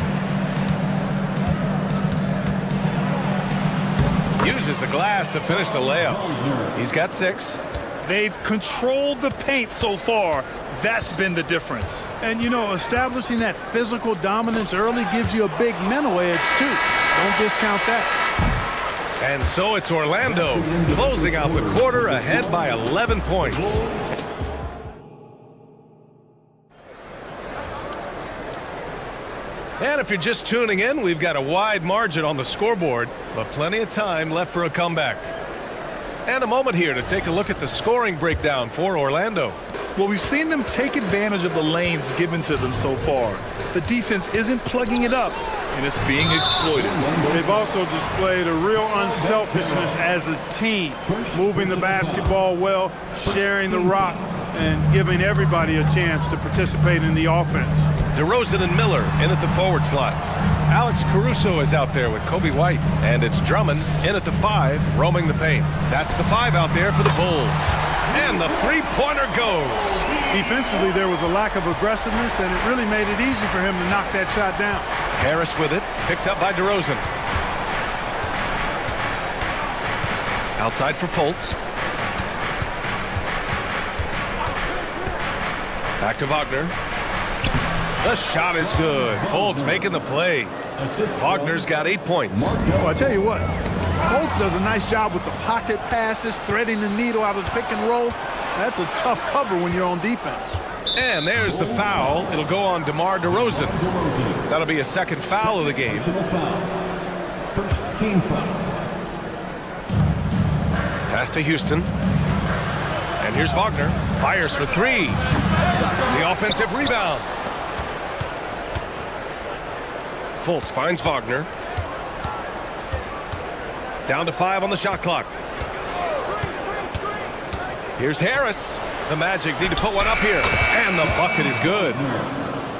Uses the glass to finish the layup. He's got 6. They've controlled the paint so far. That's been the difference. And, you know, establishing that physical dominance early gives you a big mental edge, too. Don't discount that. And so it's Orlando closing out the quarter ahead by 11 points. And if you're just tuning in, we've got a wide margin on the scoreboard, but plenty of time left for a comeback. And a moment here to take a look at the scoring breakdown for Orlando. Well, we've seen them take advantage of the lanes given to them so far. The defense isn't plugging it up, and it's being exploited. They've also displayed a real unselfishness as a team, moving the basketball well, sharing the rock, and giving everybody a chance to participate in the offense. DeRozan and Miller in at the forward slots. Alex Caruso is out there with Kobe White. And it's Drummond in at the 5, roaming the paint. That's the 5 out there for the Bulls. And the three-pointer goes. Defensively, there was a lack of aggressiveness, and it really made it easy for him to knock that shot down. Harris with it, picked up by DeRozan. Outside for Fultz. Back to Wagner. The shot is good. Fultz making the play. Wagner's got 8 points. Well, I tell you what, Fultz does a nice job with the pocket passes, threading the needle out of the pick and roll. That's a tough cover when you're on defense. And there's the foul. It'll go on DeMar DeRozan. That'll be a second foul of the game. First team foul. Pass to Houston. And here's Wagner. Fires for 3. The offensive rebound. Fultz finds Wagner. Down to 5 on the shot clock. Here's Harris. The Magic need to put one up here. And the bucket is good.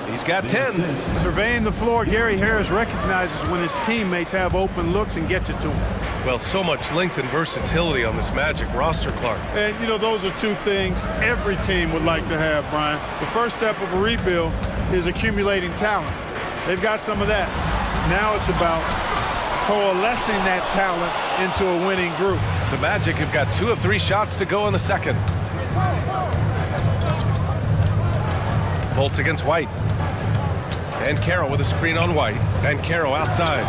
He's got 10. Surveying the floor, Gary Harris recognizes when his teammates have open looks and gets it to him. Well, so much length and versatility on this Magic roster, Clark. And, you know, those are two things every team would like to have, Brian. The first step of a rebuild is accumulating talent. They've got some of that. Now it's about coalescing that talent into a winning group. The Magic have got 2 of 3 shots to go in the second. Fultz against White. Banchero with a screen on White. Banchero outside.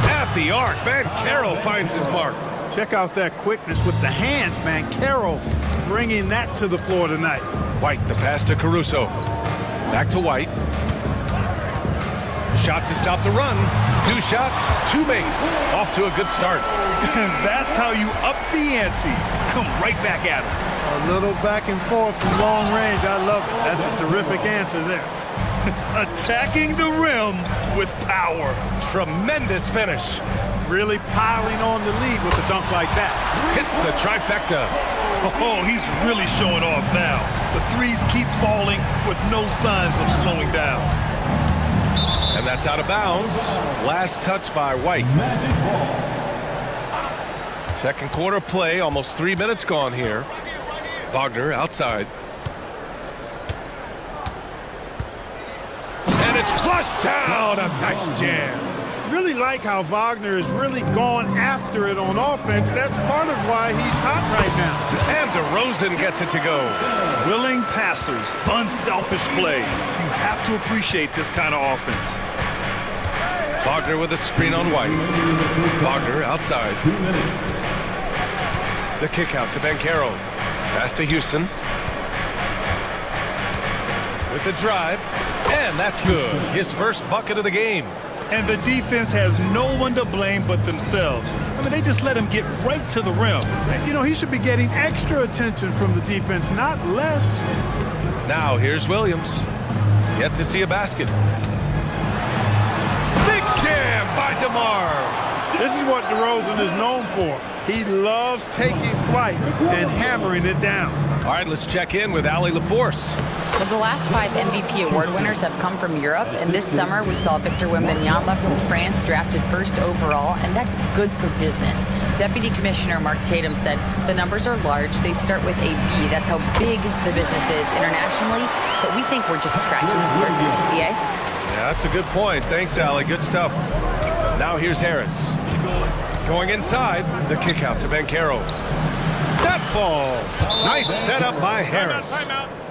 At the arc, Banchero finds his mark. Check out that quickness with the hands, Banchero bringing that to the floor tonight. White, the pass to Caruso. Back to White. Shot to stop the run. 2 shots, 2 makes. Off to a good start. And that's how you up the ante. Come right back at him. A little back and forth from long range. I love it. That's a terrific answer there. Attacking the rim with power. Tremendous finish. Really piling on the lead with a dunk like that. Hits the trifecta. Oh, he's really showing off now. The threes keep falling with no signs of slowing down. And that's out of bounds. Last touch by White. Second quarter play, almost 3 minutes gone here. Wagner outside. And it's flushed down. A nice jam. Really like how Wagner has really gone after it on offense. That's part of why he's hot right now. And DeRozan gets it to go. Willing passers, unselfish play. You have to appreciate this kind of offense. Wagner with a screen on White. Wagner outside. The kick out to Banchero. Pass to Houston. With the drive. And that's good. His first bucket of the game. And the defense has no one to blame but themselves. I mean, they just let him get right to the rim. You know, he should be getting extra attention from the defense, not less. Now here's Williams. Yet to see a basket. Big jam by DeMar. This is what DeRozan is known for. He loves taking flight and hammering it down. All right, let's check in with Allie LaForce. Well, the last 5 MVP award winners have come from Europe, and this summer we saw Victor Wembanyama from France drafted first overall, and that's good for business. Deputy Commissioner Mark Tatum said the numbers are large. They start with a B. That's how big the business is internationally, but we think we're just scratching the surface. BA? Yeah, that's a good point. Thanks, Allie. Good stuff. Now here's Harris. Going inside, the kick out to Banchero. That falls. Nice setup by Harris.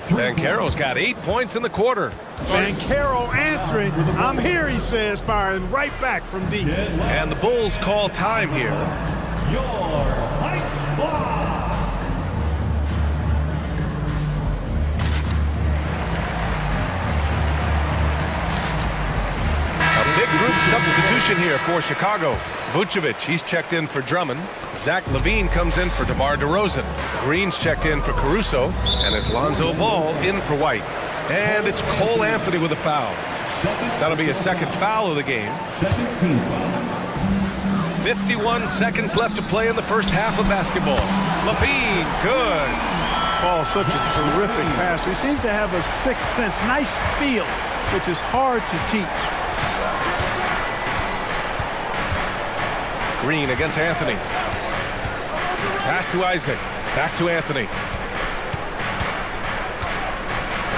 Banchero's got 8 points in the quarter. Banchero answering. I'm here, he says, firing right back from deep. And the Bulls call time here. A big group substitution here for Chicago. Vucevic, he's checked in for Drummond. Zach LaVine comes in for DeMar DeRozan. Green's checked in for Caruso. And it's Lonzo Ball in for White. And it's Cole Anthony with a foul. That'll be a second foul of the game. 51 seconds left to play in the first half of basketball. LaVine, good. Oh, such a terrific passer. He seems to have a sixth sense, nice feel, which is hard to teach. Green against Anthony. Pass to Isaac. Back to Anthony.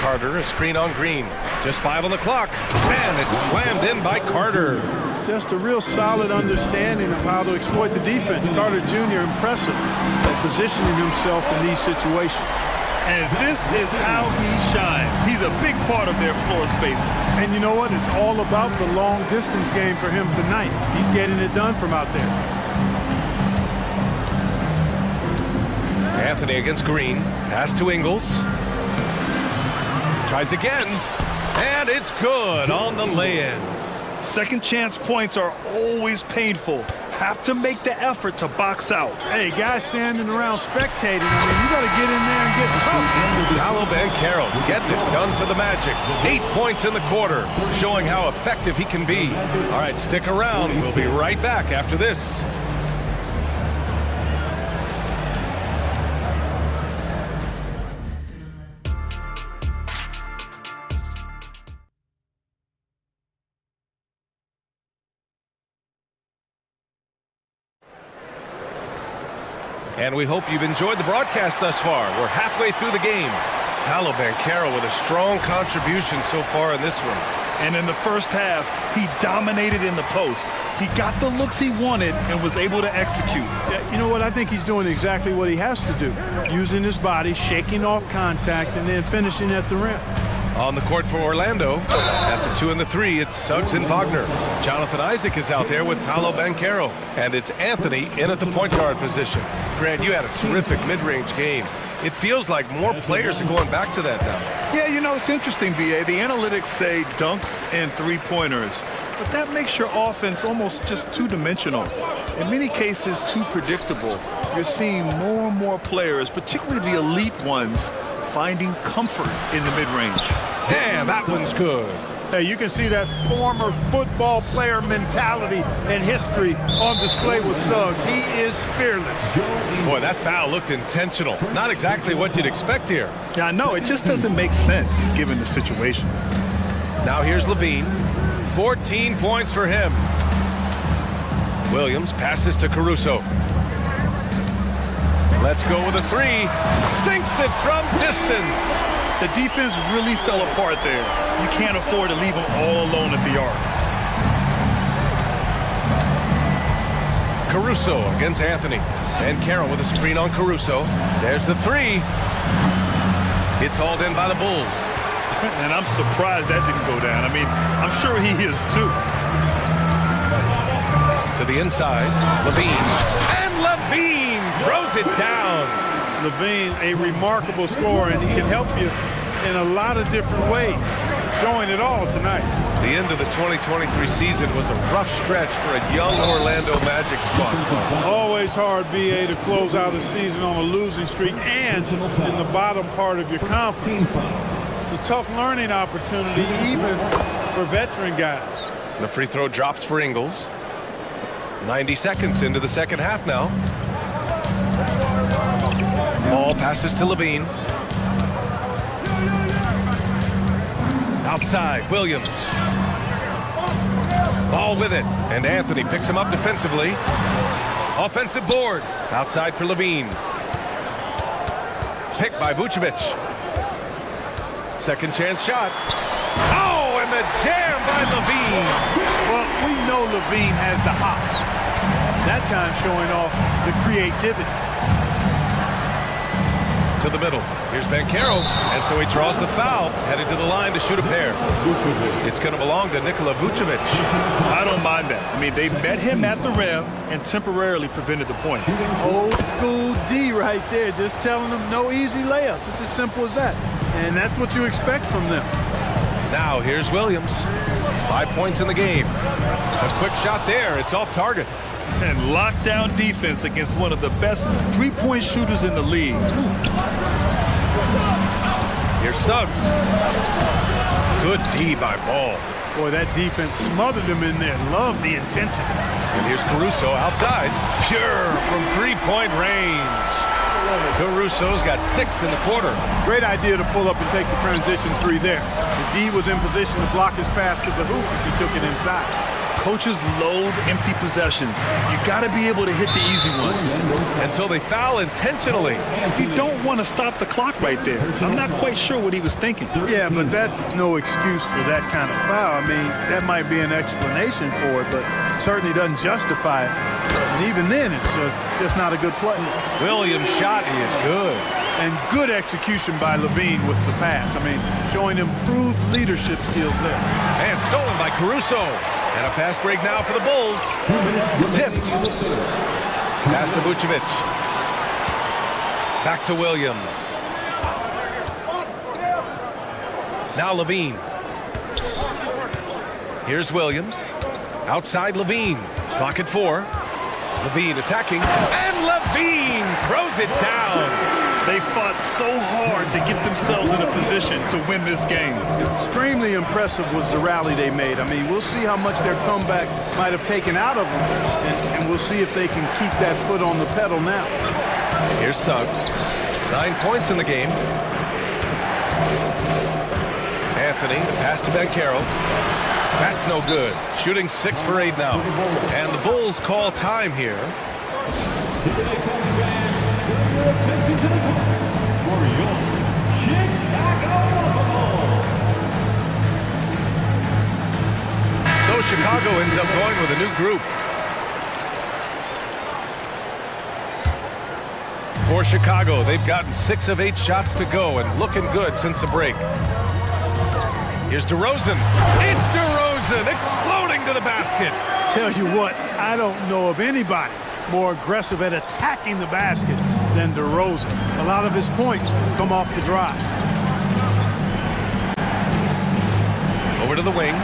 Carter, a screen on Green. Just 5 on the clock. And it's slammed in by Carter. Just a real solid understanding of how to exploit the defense. Carter Jr. impressive at positioning himself in these situations. And this is how he shines. He's a big part of their floor spacing. And you know what? It's all about the long distance game for him tonight. He's getting it done from out there. Anthony against Green. Pass to Ingles. Tries again. And it's good on the lay-in. Second chance points are always painful. Have to make the effort to box out. Hey, guys standing around spectating, I mean, you got to get in there and get tough. Paolo Banchero getting it done for the Magic. 8 points in the quarter, showing how effective he can be. All right, stick around. We'll be right back after this. And we hope you've enjoyed the broadcast thus far. We're halfway through the game. Paolo Banchero with a strong contribution so far in this one. And in the first half, he dominated in the post. He got the looks he wanted and was able to execute. Yeah, you know what? I think he's doing exactly what he has to do. Using his body, shaking off contact, and then finishing at the rim. On the court for Orlando, at the 2 and the 3, it's Suggs and Wagner. Jonathan Isaac is out there with Paolo Banchero. And it's Anthony in at the point guard position. Grant, you had a terrific mid-range game. It feels like more players are going back to that now. Yeah, you know, it's interesting, B.A. The analytics say dunks and three-pointers. But that makes your offense almost just two-dimensional. In many cases, too predictable. You're seeing more and more players, particularly the elite ones, finding comfort in the mid-range. Damn, that one's good. Hey, you can see that former football player mentality and history on display with Suggs. He is fearless. Boy, that foul looked intentional. Not exactly what you'd expect here. Yeah, I know. It just doesn't make sense given the situation. Now here's LaVine. 14 points for him. Williams passes to Caruso. Let's go with a 3. Sinks it from distance. The defense really fell apart there. You can't afford to leave them all alone at the arc. Caruso against Anthony. And Carroll with a screen on Caruso. There's the 3. It's hauled in by the Bulls. And I'm surprised that didn't go down. I mean, I'm sure he is too. To the inside, LaVine. And LaVine throws it down. LaVine, a remarkable scorer, and he can help you in a lot of different ways. Showing it all tonight. The end of the 2023 season was a rough stretch for a young Orlando Magic squad. Always hard, BA, to close out a season on a losing streak and in the bottom part of your conference. It's a tough learning opportunity, even for veteran guys. The free throw drops for Ingles. 90 seconds into the second half now. Ball passes to Levine. Outside, Williams. Ball with it, and Anthony picks him up defensively. Offensive board. Outside for Levine. Picked by Vucevic. Second chance shot. Oh, and the jam by Levine. Well, we know Levine has the hops. That time showing off the creativity. To the middle. Here's Bankero, and so he draws the foul, headed to the line to shoot a pair. It's going to belong to Nikola Vucevic. I don't mind that. I mean, they met him at the rim and temporarily prevented the points. Old school D right there, just telling them no easy layups. It's as simple as that. And that's what you expect from them. Now here's Williams. 5 points in the game. A quick shot there. It's off target. And lockdown defense against one of the best three-point shooters in the league. Here's Suggs. Good D by Ball. Boy, that defense smothered him in there. Love the intensity. And here's Caruso outside. Pure from three-point range. Caruso's got 6 in the quarter. Great idea to pull up and take the transition three there. The D was in position to block his path to the hoop if he took it inside. Coaches loathe empty possessions. You got to be able to hit the easy ones. And so they foul intentionally. You don't want to stop the clock right there. I'm not quite sure what he was thinking. Yeah, but that's no excuse for that kind of foul. I mean, that might be an explanation for it, but certainly doesn't justify it. And even then, it's just not a good play. Williams' shot is good. And good execution by Levine with the pass. I mean, showing improved leadership skills there. And stolen by Caruso. And a fast break now for the Bulls. Tipped. Pass to Vucevic. Back to Williams. Now Levine. Here's Williams. Outside Levine. Clock at 4. Levine attacking. And Levine throws it down. They fought so hard to get themselves in a position to win this game. Extremely impressive was the rally they made. I mean, we'll see how much their comeback might have taken out of them, and we'll see if they can keep that foot on the pedal now. Here's Suggs. 9 points in the game. Anthony, the pass to Bankero. That's no good. Shooting 6 for 8 now. And the Bulls call time here. So Chicago ends up going with a new group. For Chicago, they've gotten 6 of 8 shots to go and looking good since the break. Here's DeRozan. It's DeRozan exploding to the basket. Tell you what, I don't know of anybody more aggressive at attacking the basket than DeRozan. A lot of his points come off the drive. Over to the wing.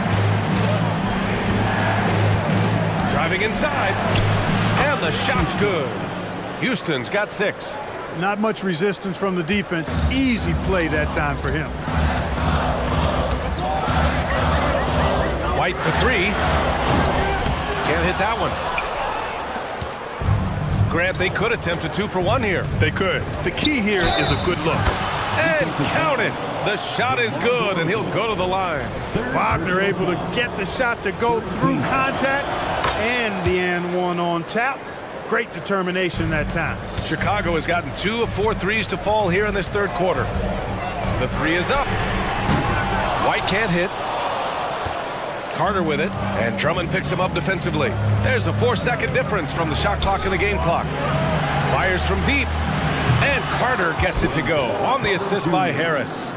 Driving inside. And the shot's good. Houston's got 6. Not much resistance from the defense. Easy play that time for him. White for 3. Can't hit that one. Grant, they could attempt a 2 for 1 here. They could. The key here is a good look. And count it. The shot is good, and he'll go to the line. Wagner able to get the shot to go through contact, and the and one on tap. Great determination that time. Chicago has gotten 2 of 4 threes to fall here in this third quarter. The 3 is up. White can't hit. Carter with it, and Drummond picks him up defensively. There's a 4-second difference from the shot clock and the game clock. Fires from deep, and Carter gets it to go on the assist by Harris.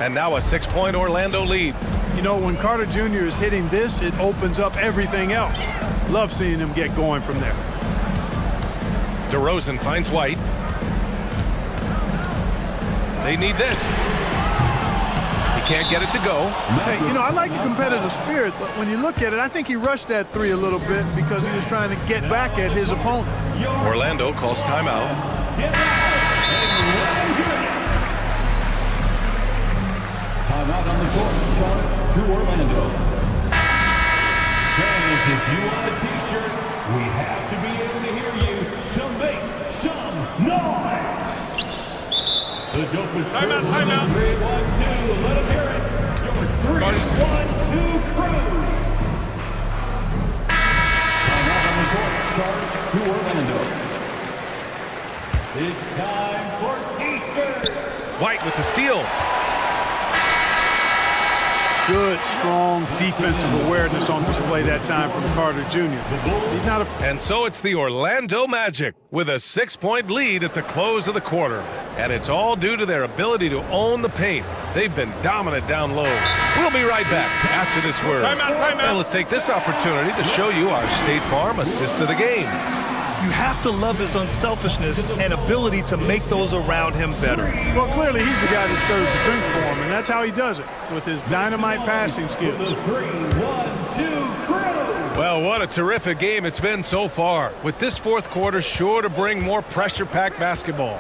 And now a 6-point Orlando lead. You know, when Carter Jr. is hitting this, it opens up everything else. Love seeing him get going from there. DeRozan finds White. They need this. Can't get it to go. Hey, you know, I like the competitive spirit, but when you look at it, I think he rushed that 3 a little bit because he was trying to get back at his opponent. Orlando calls timeout. Timeout on the court. Charlotte to Orlando. Fans, if you want a t-shirt, We have to be able to hear you, so make some noise. The Dopest Timeout. 3-1-2. Let them hear it. Your 3-1-2 crew. Timeout on the court. Starts to Orlando. It's time for T-shirt. White with the steal. Good, strong defensive awareness on display that time from Carter Jr. He's not a... And so it's the Orlando Magic with a 6-point lead at the close of the quarter. And it's all due to their ability to own the paint. They've been dominant down low. We'll be right back after this word. Timeout. And let's take this opportunity to show you our State Farm assist of the game. You have to love his unselfishness and ability to make those around him better. Well, clearly he's the guy that stirs the drink for him, and that's how he does it, with his dynamite passing skills. The 3-1-2 crew. Well, what a terrific game it's been so far, with this fourth quarter sure to bring more pressure-packed basketball.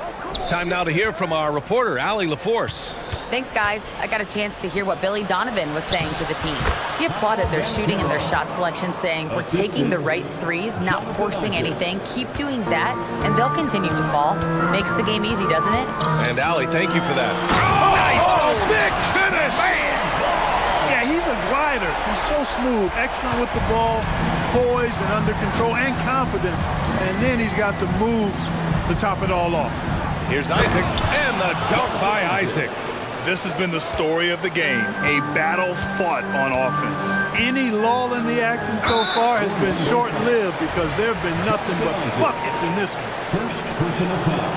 Time now to hear from our reporter, Allie LaForce. Thanks, guys. I got a chance to hear what Billy Donovan was saying to the team. He applauded their shooting and their shot selection, saying, we're taking the right threes, not forcing anything. Keep doing that, and they'll continue to fall. Makes the game easy, doesn't it? And Allie, thank you for that. Nice! Big finish! Yeah, he's a glider. He's so smooth, excellent with the ball, poised and under control and confident. And then he's got the moves to top it all off. Here's Isaac, and the dunk by Isaac. This has been the story of the game, a battle fought on offense. Any lull in the action so far has been short-lived because there have been nothing but buckets in this one. First personal foul.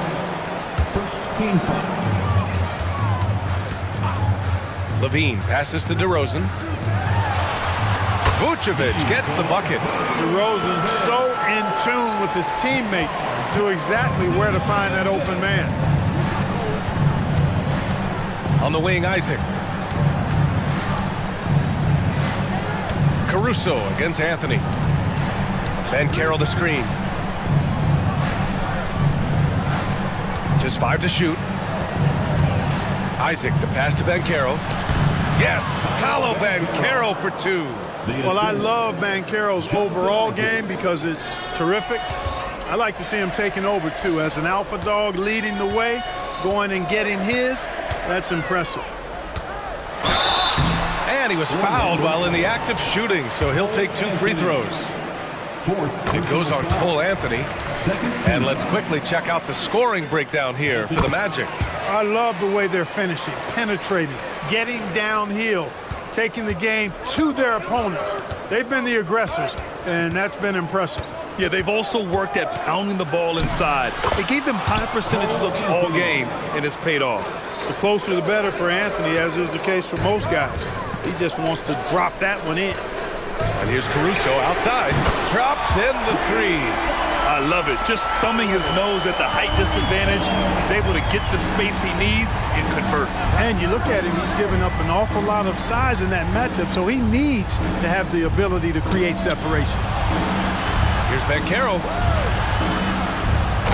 First team foul. Levine passes to DeRozan. Vucevic gets the bucket. DeRozan so in tune with his teammates to exactly where to find that open man. On the wing, Isaac. Caruso against Anthony. Banchero the screen. Just 5 to shoot. Isaac, the pass to Banchero. Yes, Paolo Banchero for 2. Well, I love Banchero's overall game because it's terrific. I like to see him taking over, too, as an alpha dog leading the way, going and getting his. That's impressive. And he was fouled while in the act of shooting, so he'll take 2 free throws. It goes on Cole Anthony. And let's quickly check out the scoring breakdown here for the Magic. I love the way they're finishing, penetrating, getting downhill, taking the game to their opponents. They've been the aggressors, and that's been impressive. Yeah, they've also worked at pounding the ball inside. It gave them high percentage looks all game, and it's paid off. The closer the better for Anthony, as is the case for most guys. He just wants to drop that one in. And here's Caruso outside. Drops in the 3. I love it. Just thumbing his nose at the height disadvantage. He's able to get the space he needs and convert. And you look at him, he's given up an awful lot of size in that matchup, so he needs to have the ability to create separation. Here's Banchero.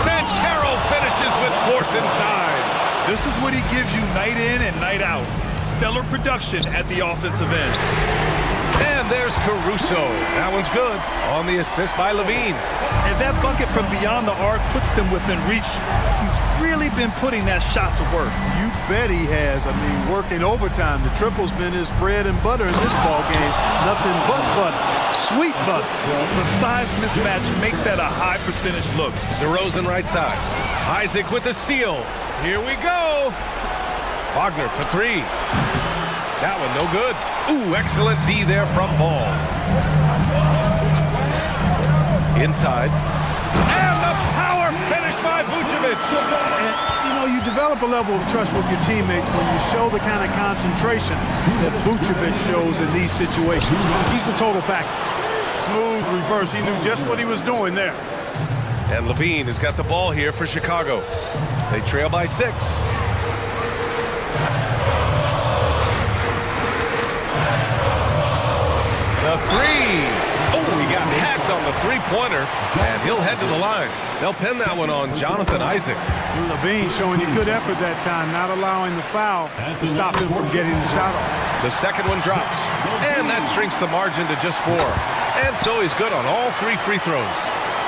Banchero finishes with force inside. This is what he gives you night in and night out. Stellar production at the offensive end. And there's Caruso. That one's good. On the assist by Levine. And that bucket from beyond the arc puts them within reach. He's really been putting that shot to work. You bet he has. I mean, working overtime. The triple's been his bread and butter in this ball game. Nothing but butter. Sweet butter. The size mismatch makes that a high percentage look. DeRozan right side. Isaac with the steal. Here we go. Wagner for 3. That one no good. Ooh, excellent D there from Ball. Inside. And the power finish by Vucevic. And, you know, you develop a level of trust with your teammates when you show the kind of concentration that Vucevic shows in these situations. He's the total package. Smooth reverse. He knew just what he was doing there. And Levine has got the ball here for Chicago. They trail by 6. The 3. Oh, he got hacked on the 3-pointer, and he'll head to the line. They'll pin that one on Jonathan Isaac. Levine showing you good effort that time, not allowing the foul to stop him from getting the shot off. The second one drops, and that shrinks the margin to just 4. And so he's good on all 3 free throws.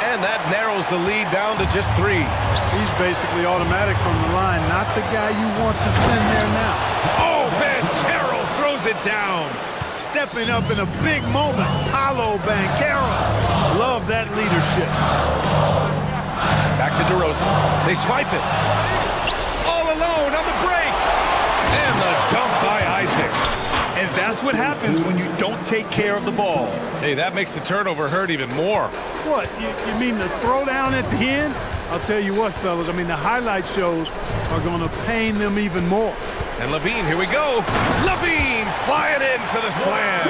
And that narrows the lead down to just 3. He's basically automatic from the line, not the guy you want to send there now. Oh, Banchero throws it down. Stepping up in a big moment, Paolo Banchero. Love that leadership. Back to DeRozan. They swipe it. All alone on the break. And the dunk by Isaac. And that's what happens when you don't take care of the ball. Hey, that makes the turnover hurt even more. What, you mean the throwdown at the end? I'll tell you what, fellas, I mean, the highlight shows are going to pain them even more. And Levine, here we go. Levine flying in for the slam.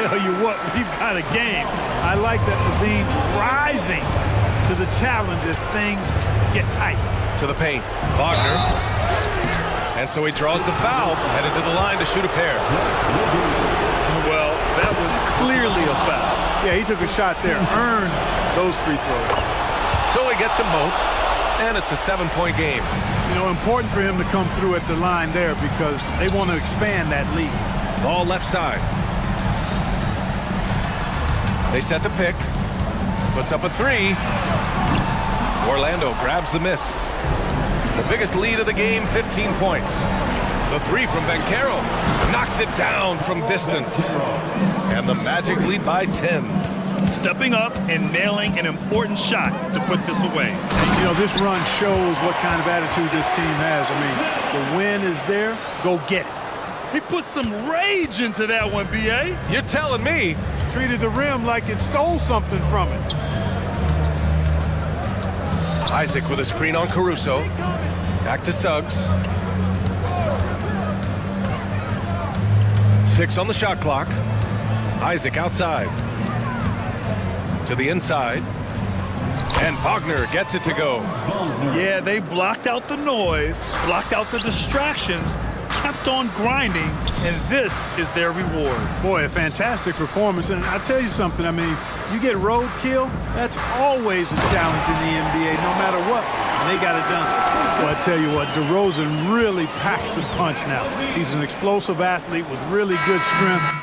Tell you what, we've got a game. I like that Levine's rising to the challenge as things get tight. To the paint, Wagner. And so he draws the foul, headed to the line to shoot a pair. Well, that was clearly a foul. Yeah, he took a shot there, earned those free throws. So he gets them both, and it's a 7-point game. You know, important for him to come through at the line there because they want to expand that lead. Ball left side. They set the pick. Puts up a 3. Orlando grabs the miss. The biggest lead of the game, 15 points. The 3 from Banchero knocks it down from distance. And the Magic lead by 10. Stepping up and nailing an important shot to put this away. You know, this run shows what kind of attitude this team has. I mean, the win is there, go get it. He put some rage into that one, B.A. You're telling me. Treated the rim like it stole something from it. Isaac with a screen on Caruso. Back to Suggs. 6 on the shot clock. Isaac outside. To the inside. And Wagner gets it to go. Yeah, they blocked out the noise, blocked out the distractions, kept on grinding, and this is their reward. Boy, a fantastic performance. And I'll tell you something, I mean, you get roadkill, that's always a challenge in the NBA, no matter what. And they got it done. Well, I tell you what, DeRozan really packs a punch now. He's an explosive athlete with really good strength.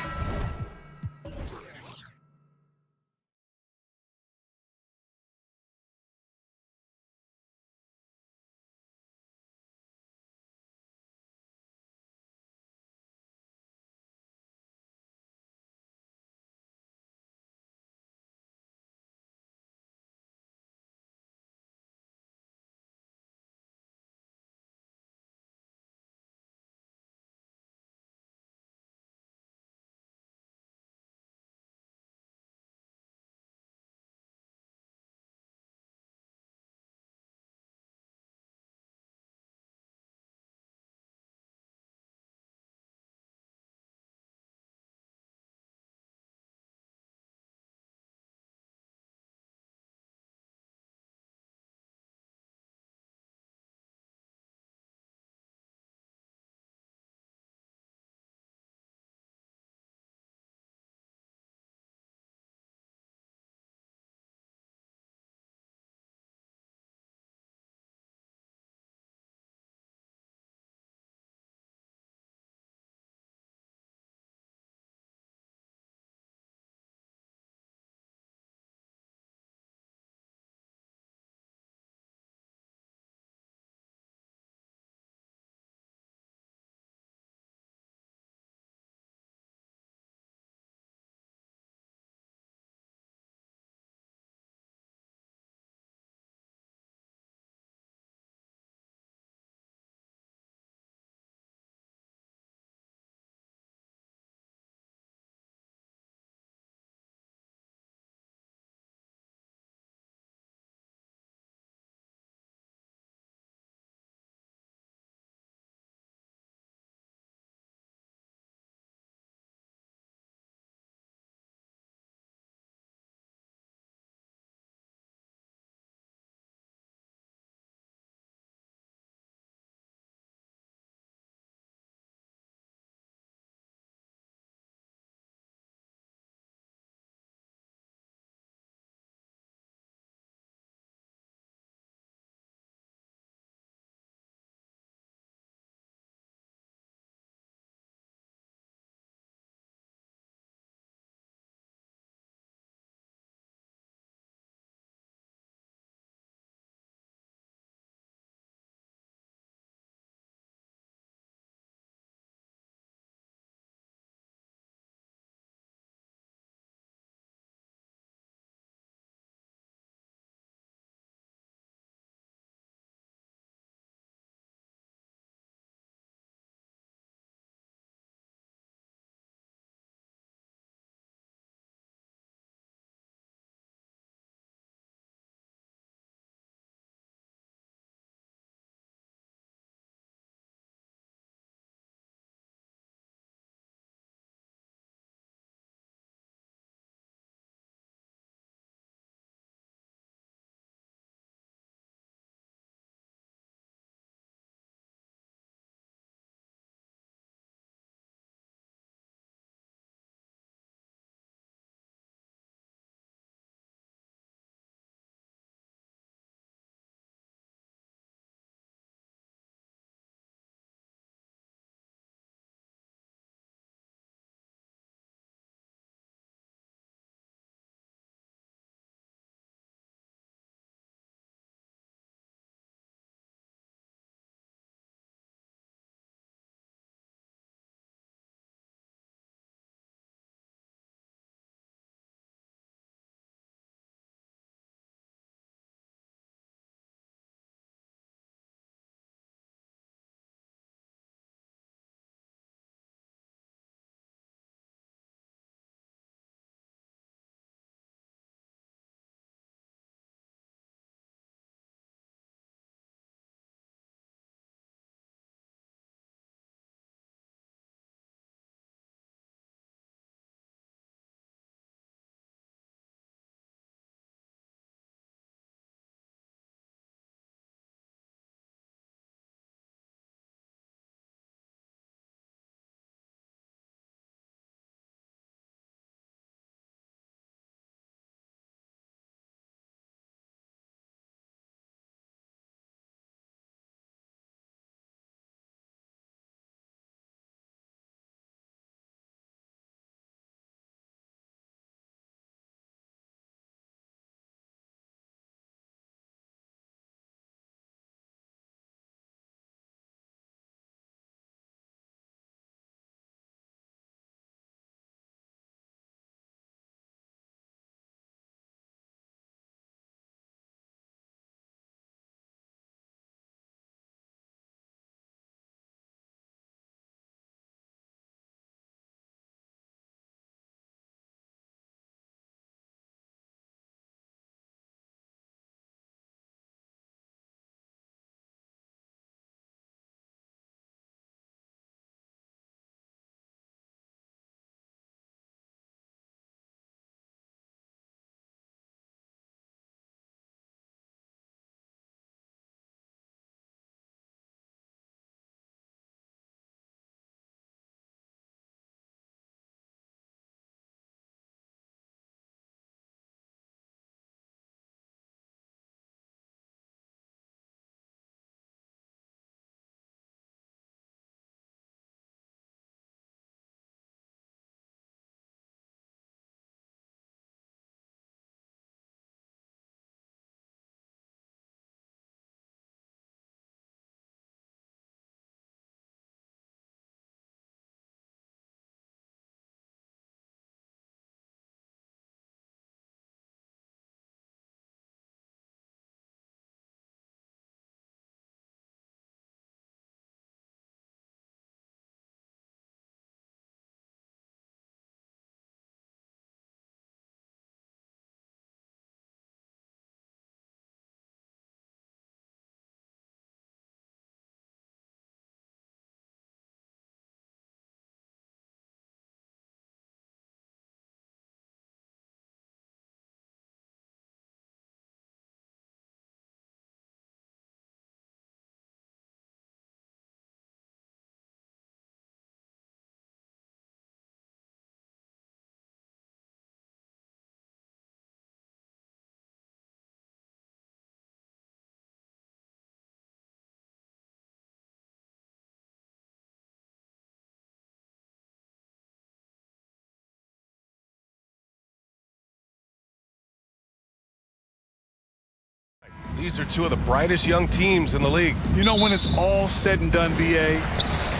These are two of the brightest young teams in the league. You know, when it's all said and done, BA,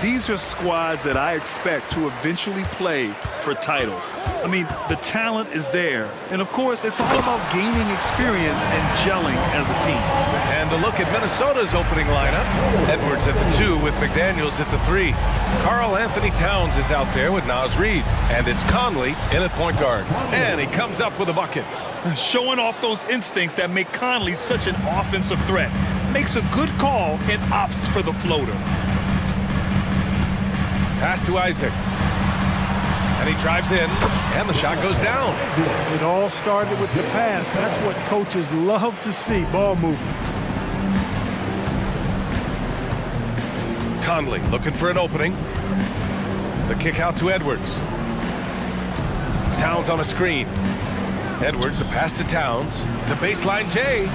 these are squads that I expect to eventually play for titles. I mean, the talent is there. And of course, it's all about gaining experience and gelling as a team. And a look at Minnesota's opening lineup. Edwards at the 2 with McDaniels at the 3. Karl Anthony Towns is out there with Naz Reid. And it's Conley in at point guard. And he comes up with a bucket. Showing off those instincts that make Conley such an offensive threat. Makes a good call and opts for the floater. Pass to Isaac. And he drives in, and the shot goes down. It all started with the pass. That's what coaches love to see, ball movement. Conley looking for an opening. The kick out to Edwards. Towns on a screen. Edwards, a pass to Towns. The baseline J.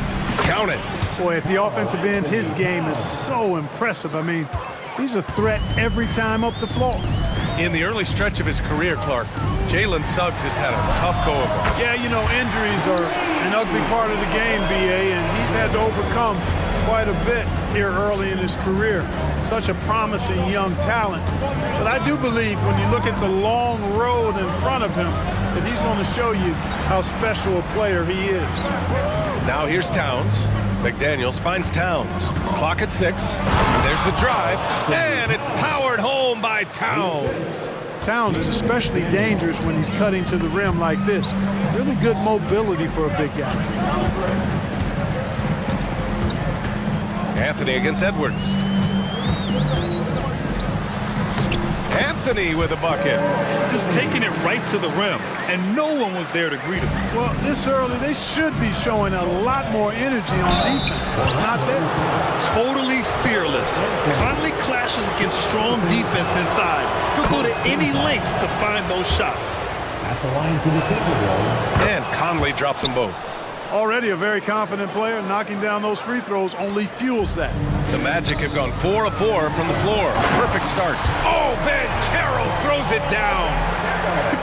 Count it. Boy, at the offensive end, his game is so impressive. I mean, he's a threat every time up the floor. In the early stretch of his career, Clark, Jalen Suggs has had a tough go of it. Yeah, you know, injuries are an ugly part of the game, BA, and he's had to overcome quite a bit here early in his career. Such a promising young talent. But I do believe when you look at the long road in front of him, that he's going to show you how special a player he is. Now here's Towns. McDaniels finds Towns. Clock at 6. There's the drive. And it's powered home by Towns. Towns is especially dangerous when he's cutting to the rim like this. Really good mobility for a big guy. Anthony against Edwards. Anthony with a bucket. Just taking it right to the rim, and no one was there to greet him. Well, this early, they should be showing a lot more energy on defense. It's not there. Totally fearless. Conley clashes against strong defense inside. He'll go to any lengths to find those shots. At the line for the field goal. And Conley drops them both. Already a very confident player. Knocking down those free throws only fuels that. The Magic have gone 4 of 4 from the floor. Perfect start. Oh, Ben Carroll throws it down.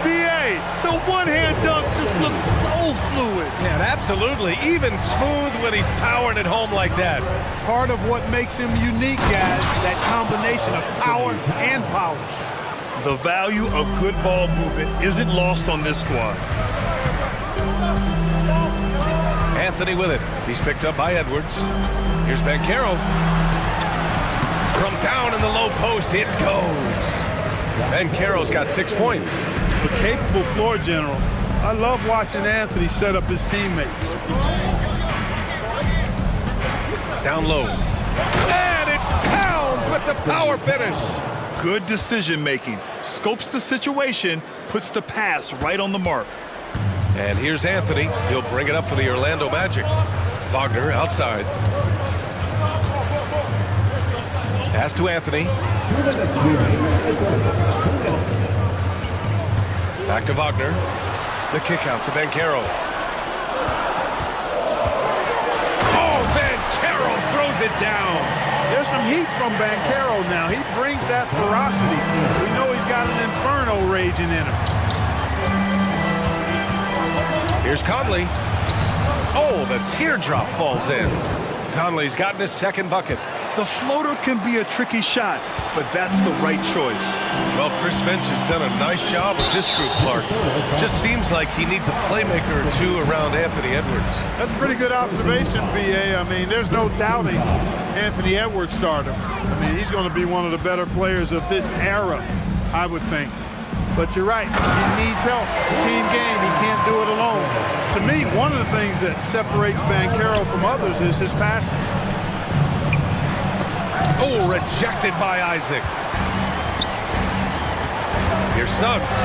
BA, the one-hand dunk just looks so fluid. Yeah, absolutely. Even smooth when he's powering it home like that. Part of what makes him unique, guys, that combination of power and polish. The value of good ball movement isn't lost on this squad. Anthony with it. He's picked up by Edwards. Here's Banchero. From down in the low post, it goes. Banchero's got 6 points. A capable floor general. I love watching Anthony set up his teammates. Down low. And it's Towns with the power finish. Good decision making. Scopes the situation, puts the pass right on the mark. And here's Anthony. He'll bring it up for the Orlando Magic. Wagner outside. Pass to Anthony. Back to Wagner. The kick out to Banchero. Oh, Banchero throws it down. There's some heat from Banchero now. He brings that ferocity. We know he's got an inferno raging in him. Here's Conley. Oh, the teardrop falls in. Conley's gotten his second bucket. The floater can be a tricky shot, but that's the right choice. Well, Chris Finch has done a nice job with this group, Clark. Just seems like he needs a playmaker or two around Anthony Edwards. That's a pretty good observation, B.A. I mean, there's no doubting Anthony Edwards stardom. I mean, he's going to be one of the better players of this era, I would think. But you're right, he needs help. It's a team game. He can't do it alone. To me, one of the things that separates Banchero from others is his passing. Oh, rejected by Isaac. Here's Suggs.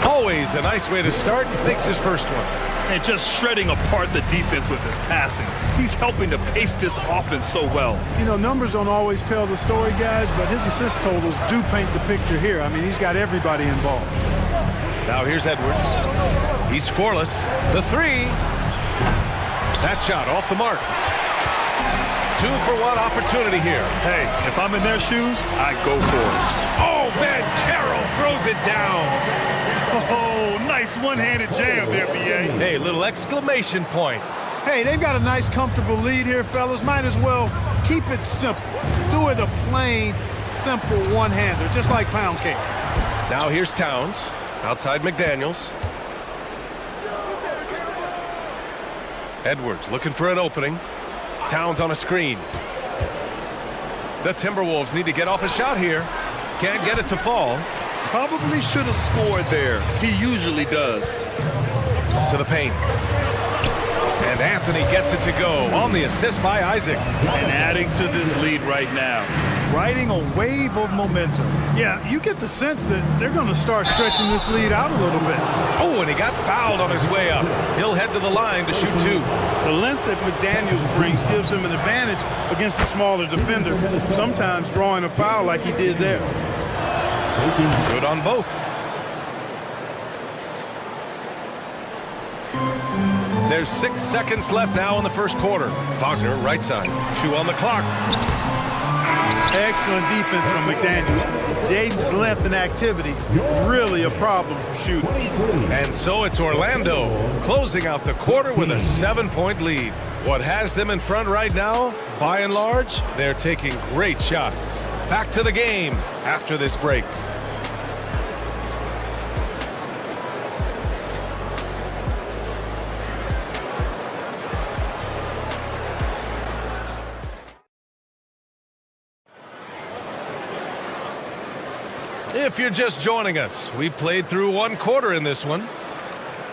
Always a nice way to start. He takes his first one. And just shredding apart the defense with his passing. He's helping to pace this offense so well. You know, numbers don't always tell the story, guys, but his assist totals do paint the picture here. I mean, he's got everybody involved. Now here's Edwards. He's scoreless. The 3. That shot off the mark. 2-for-1 opportunity here. Hey, if I'm in their shoes, I go for it. Oh, Banchero throws it down. Oh, nice one-handed jam there, B.A. Hey, little exclamation point. Hey, they've got a nice, comfortable lead here, fellas. Might as well keep it simple. Do it a plain, simple one-hander, just like pound cake. Now here's Towns, outside McDaniels. Edwards looking for an opening. Towns on a screen. The Timberwolves need to get off a shot here. Can't get it to fall. Probably should have scored there. He usually does. To the paint. And Anthony gets it to go on the assist by Isaac. And adding to this lead right now. Riding a wave of momentum. Yeah, you get the sense that they're going to start stretching this lead out a little bit. Oh, and he got fouled on his way up. He'll head to the line to shoot two. The length that McDaniels brings gives him an advantage against the smaller defender, sometimes drawing a foul like he did there. Good on both. There's 6 seconds left now in the first quarter. Wagner, right side. 2 on the clock. Excellent defense from McDaniels. Jaden's length and activity, really a problem for shooting. And so it's Orlando closing out the quarter with a 7-point lead. What has them in front right now, by and large, they're taking great shots. Back to the game after this break. If you're just joining us, we played through 1 quarter in this one.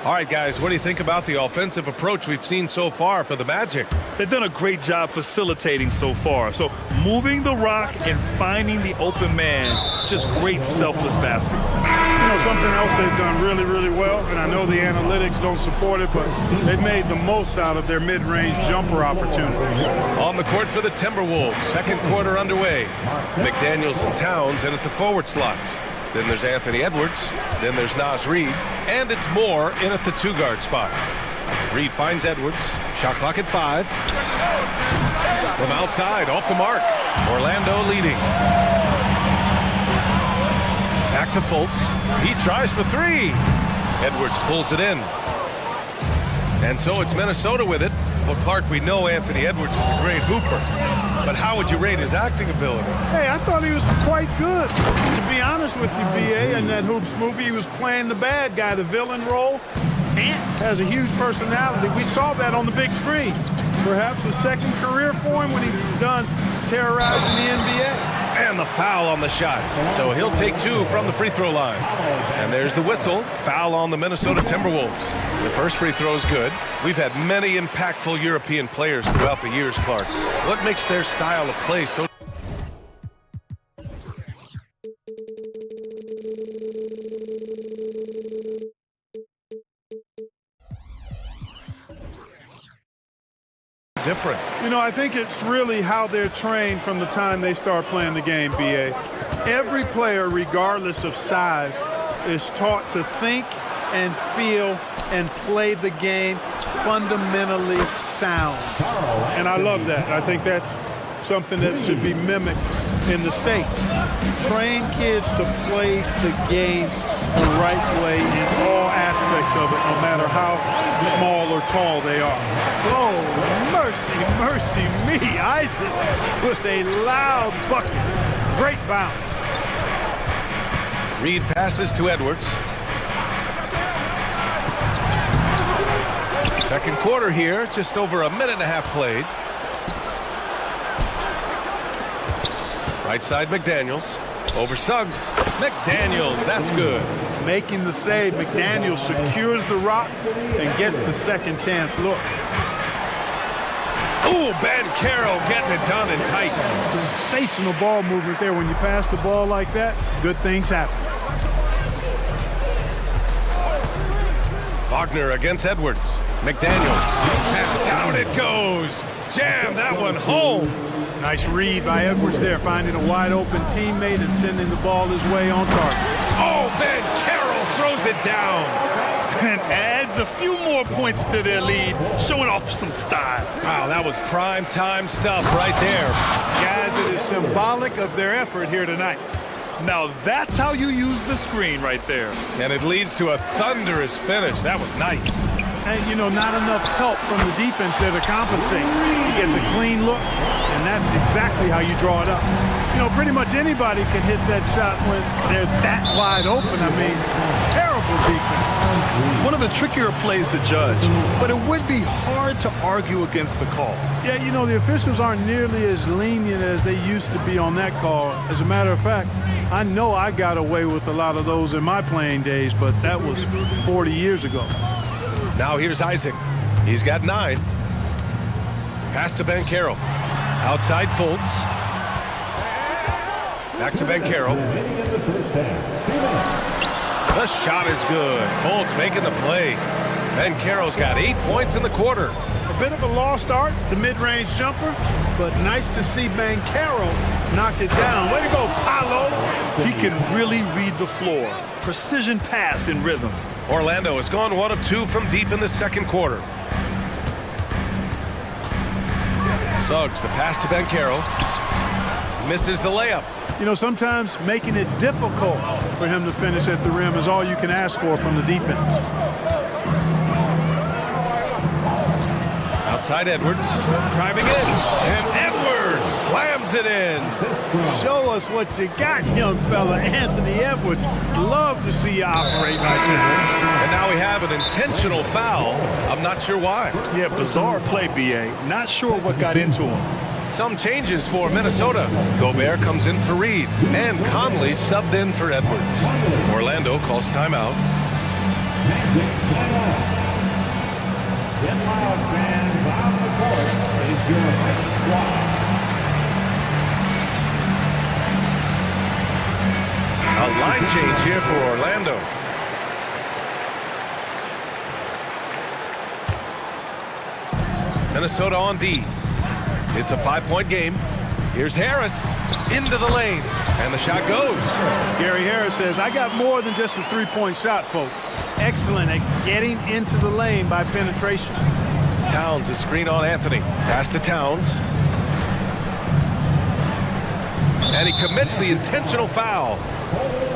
All right, guys, what do you think about the offensive approach we've seen so far for the Magic? They've done a great job facilitating so far. So moving the rock and finding the open man, just great selfless basketball. You know, something else they've done really, really well, and I know the analytics don't support it, but they've made the most out of their mid-range jumper opportunities. On the court for the Timberwolves, second quarter underway. McDaniels and Towns in at the forward slots. Then there's Anthony Edwards. Then there's Naz Reid. And it's Moore in at the 2-guard spot. Reid finds Edwards. Shot clock at 5. From outside, off the mark. Orlando leading. Back to Fultz. He tries for 3. Edwards pulls it in. And so it's Minnesota with it. Well, Clark, we know Anthony Edwards is a great hooper. But how would you rate his acting ability? Hey, I thought he was quite good. To be honest with you, B.A., in that Hoops movie, he was playing the bad guy, the villain role. Ant has a huge personality. We saw that on the big screen. Perhaps a second career for him when he's done terrorizing the NBA. And the foul on the shot. So he'll take 2 from the free throw line. And there's the whistle. Foul on the Minnesota Timberwolves. The first free throw is good. We've had many impactful European players throughout the years, Clark. What makes their style of play so different? You know, I think it's really how they're trained from the time they start playing the game, B.A. Every player, regardless of size, is taught to think and feel and play the game fundamentally sound. And I love that. I think that's something that should be mimicked in the States. Train kids to play the game the right way in all aspects of it, no matter how small or tall they are. Oh, mercy, mercy me. Isaac with a loud bucket. Great bounce. Reid passes to Edwards. Second quarter here, just over a minute and a half played. Right side, McDaniels. Over Suggs. McDaniels, that's good. Making the save, McDaniels secures the rock and gets the second chance look. Ooh, Ben Carroll getting it done and tight. Sensational ball movement there. When you pass the ball like that, good things happen. Wagner against Edwards. McDaniels. And down it goes. Jam that one home. Nice read by Edwards there, finding a wide open teammate and sending the ball his way on target. Oh, Ben Carroll throws it down. And adds a few more points to their lead, showing off some style. Wow, that was prime time stuff right there. Guys, it is symbolic of their effort here tonight. Now that's how you use the screen right there. And it leads to a thunderous finish. That was nice. And, you know, not enough help from the defense there to compensate. He gets a clean look, and that's exactly how you draw it up. You know, pretty much anybody can hit that shot when they're that wide open. I mean, terrible defense. One of the trickier plays to judge, but it would be hard to argue against the call. Yeah, you know, the officials aren't nearly as lenient as they used to be on that call. As a matter of fact, I know I got away with a lot of those in my playing days, but that was 40 years ago. Now here's Isaac. He's got 9. Pass to Banchero. Outside Fultz. Back to Banchero. The shot is good. Fultz making the play. Banchero's got 8 points in the quarter. A bit of a lost art, the mid-range jumper, but nice to see Banchero knock it down. Way to go, Paolo. He can really read the floor. Precision pass in rhythm. Orlando has gone 1 of 2 from deep in the second quarter. Suggs, the pass to Banchero. Misses the layup. You know, sometimes making it difficult for him to finish at the rim is all you can ask for from the defense. Outside Edwards, driving in, and Edwards slams it in. Show us what you got, young fella. Anthony Edwards. Love to see you operate like that. And now we have an intentional foul. I'm not sure why. Yeah, bizarre play, B.A. Not sure what got into him. Some changes for Minnesota. Gobert comes in for Reed, and Conley subbed in for Edwards. Orlando calls timeout. A line change here for Orlando. Minnesota on D. It's a 5-point game. Here's Harris into the lane, and the shot goes. Gary Harris says, I got more than just a three-point shot, folks. Excellent at getting into the lane by penetration. Towns is screen on Anthony. Pass to Towns. And he commits the intentional foul.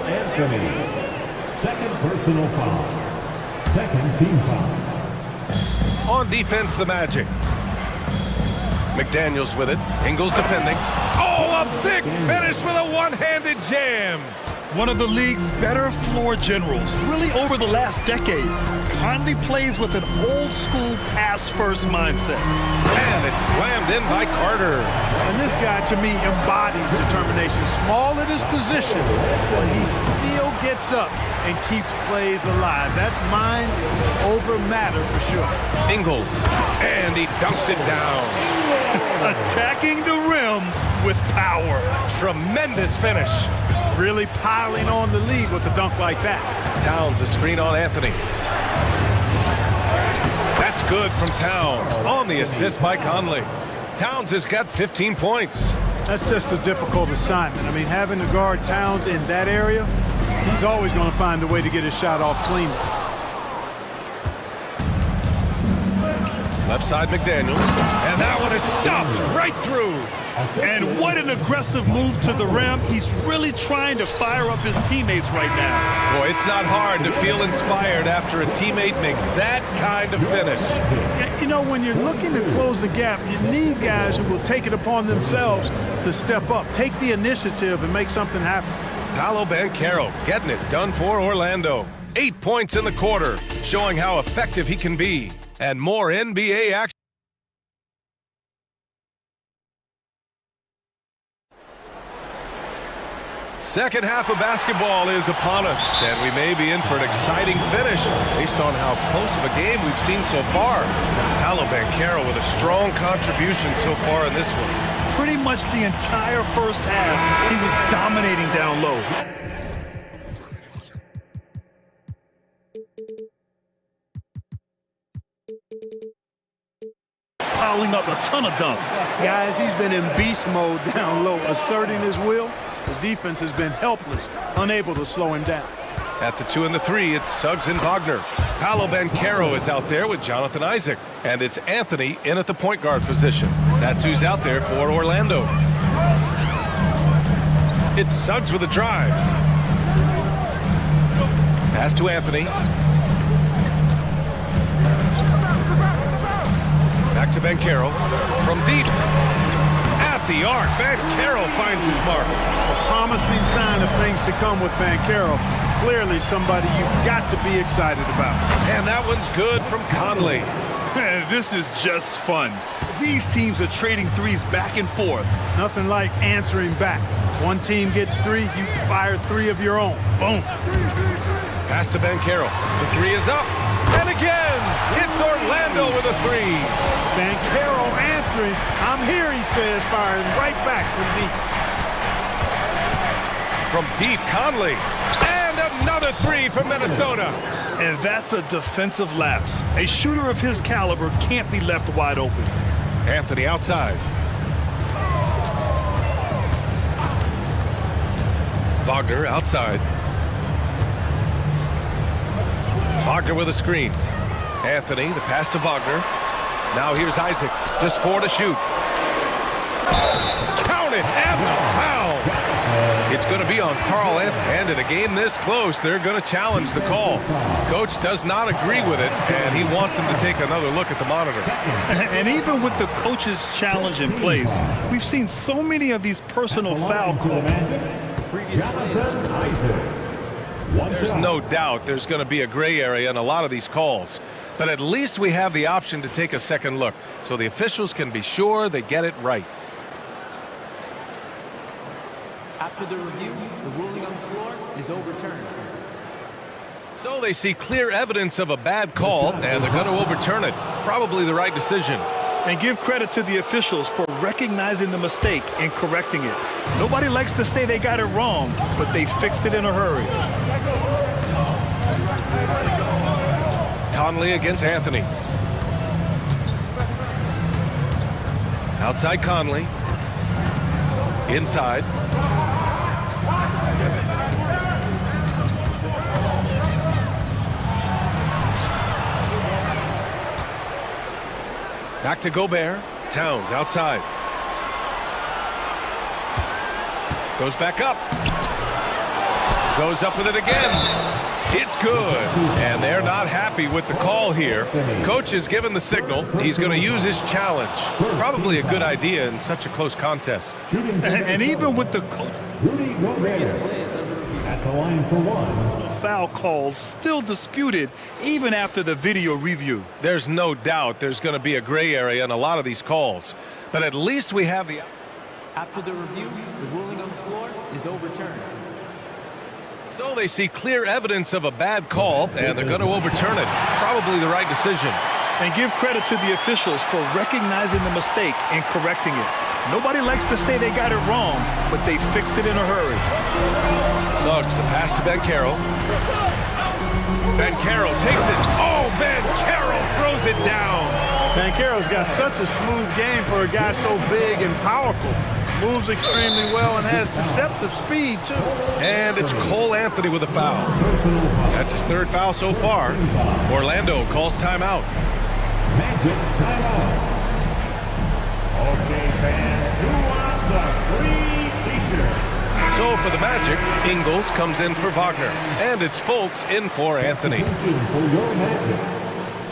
Anthony, second personal foul. Second team foul. On defense, the Magic. McDaniels with it. Ingles defending. Oh, a big finish with a one-handed jam. One of the league's better floor generals, really over the last decade. Conley plays with an old-school pass-first mindset. And it's slammed in by Carter. And this guy, to me, embodies determination. Small at his position, but he still gets up and keeps plays alive. That's mind over matter for sure. Ingles, and he dunks it down. Attacking the rim with power. Tremendous finish. Really piling on the lead with a dunk like that. Towns a screen on Anthony. That's good from Towns on the assist by Conley. Towns has got 15 points. That's just a difficult assignment. I mean, having to guard Towns in that area, he's always going to find a way to get his shot off cleanly. Left side McDaniels, and that one is stuffed right through. And what an aggressive move to the rim. He's really trying to fire up his teammates right now. Boy, it's not hard to feel inspired after a teammate makes that kind of finish. You know, when you're looking to close the gap, you need guys who will take it upon themselves to step up, take the initiative, and make something happen. Paolo Banchero getting it done for Orlando. 8 points in the quarter, showing how effective he can be. And more NBA action. Second half of basketball is upon us, and we may be in for an exciting finish based on how close of a game we've seen so far. Paolo Banchero with a strong contribution so far in this one. Pretty much the entire first half, he was dominating down low. Piling up a ton of dunks. Guys, he's been in beast mode down low, asserting his will. The defense has been helpless, unable to slow him down. At the 2 and the 3, it's Suggs and Wagner. Paolo Banchero is out there with Jonathan Isaac. And it's Anthony in at the point guard position. That's who's out there for Orlando. It's Suggs with a drive. Pass to Anthony. Back to Banchero. From deep. At the arc. Banchero finds his mark. A promising sign of things to come with Banchero. Clearly somebody you've got to be excited about. And that one's good from Conley. This is just fun. These teams are trading threes back and forth. Nothing like answering back. One team gets three, you fire three of your own. Boom. Pass to Banchero. The three is up. And again, it's Orlando with a three. Banchero answering. I'm here, he says, firing right back from deep. From deep, Conley. And another three from Minnesota. And that's a defensive lapse. A shooter of his caliber can't be left wide open. Anthony outside. Wagner outside. Wagner with a screen. Anthony, the pass to Wagner. Now here's Isaac. Just 4 to shoot. Count it, and the foul. It's going to be on Carl Anthony. And in a game this close, they're going to challenge the call. Coach does not agree with it, and he wants him to take another look at the monitor. And even with the coach's challenge in place, we've seen so many of these personal foul calls. There's no doubt there's going to be a gray area in a lot of these calls. But at least we have the option to take a second look, so the officials can be sure they get it right. After the review, the ruling on the floor is overturned. So they see clear evidence of a bad call, and they're going to overturn it. Probably the right decision. And give credit to the officials for recognizing the mistake and correcting it. Nobody likes to say they got it wrong, but they fixed it in a hurry. Conley against Anthony. Outside Conley. Inside. Back to Gobert. Towns outside. Goes back up. Goes up with it again. It's good. And they're not happy with the call here. Coach has given the signal. He's going to use his challenge. Probably a good idea in such a close contest. And even with the coach at the line for one. Foul calls still disputed even after the video review. There's no doubt there's going to be a gray area in a lot of these calls. But at least we have the... After the review, the ruling on the floor is overturned. So they see clear evidence of a bad call, and they're going to overturn it. Probably the right decision. And give credit to the officials for recognizing the mistake and correcting it. Nobody likes to say they got it wrong, but they fixed it in a hurry. Suggs, the pass to Banchero. Banchero takes it. Oh, Banchero throws it down. Banchero's got such a smooth game for a guy so big and powerful. Moves extremely well and has deceptive speed, too. And it's Cole Anthony with a foul. That's his third foul so far. Orlando calls timeout. Magic timeout. Okay, fans, who wants a free t-shirt? So for the Magic, Ingles comes in for Wagner. And it's Fultz in for Anthony. For your Magic,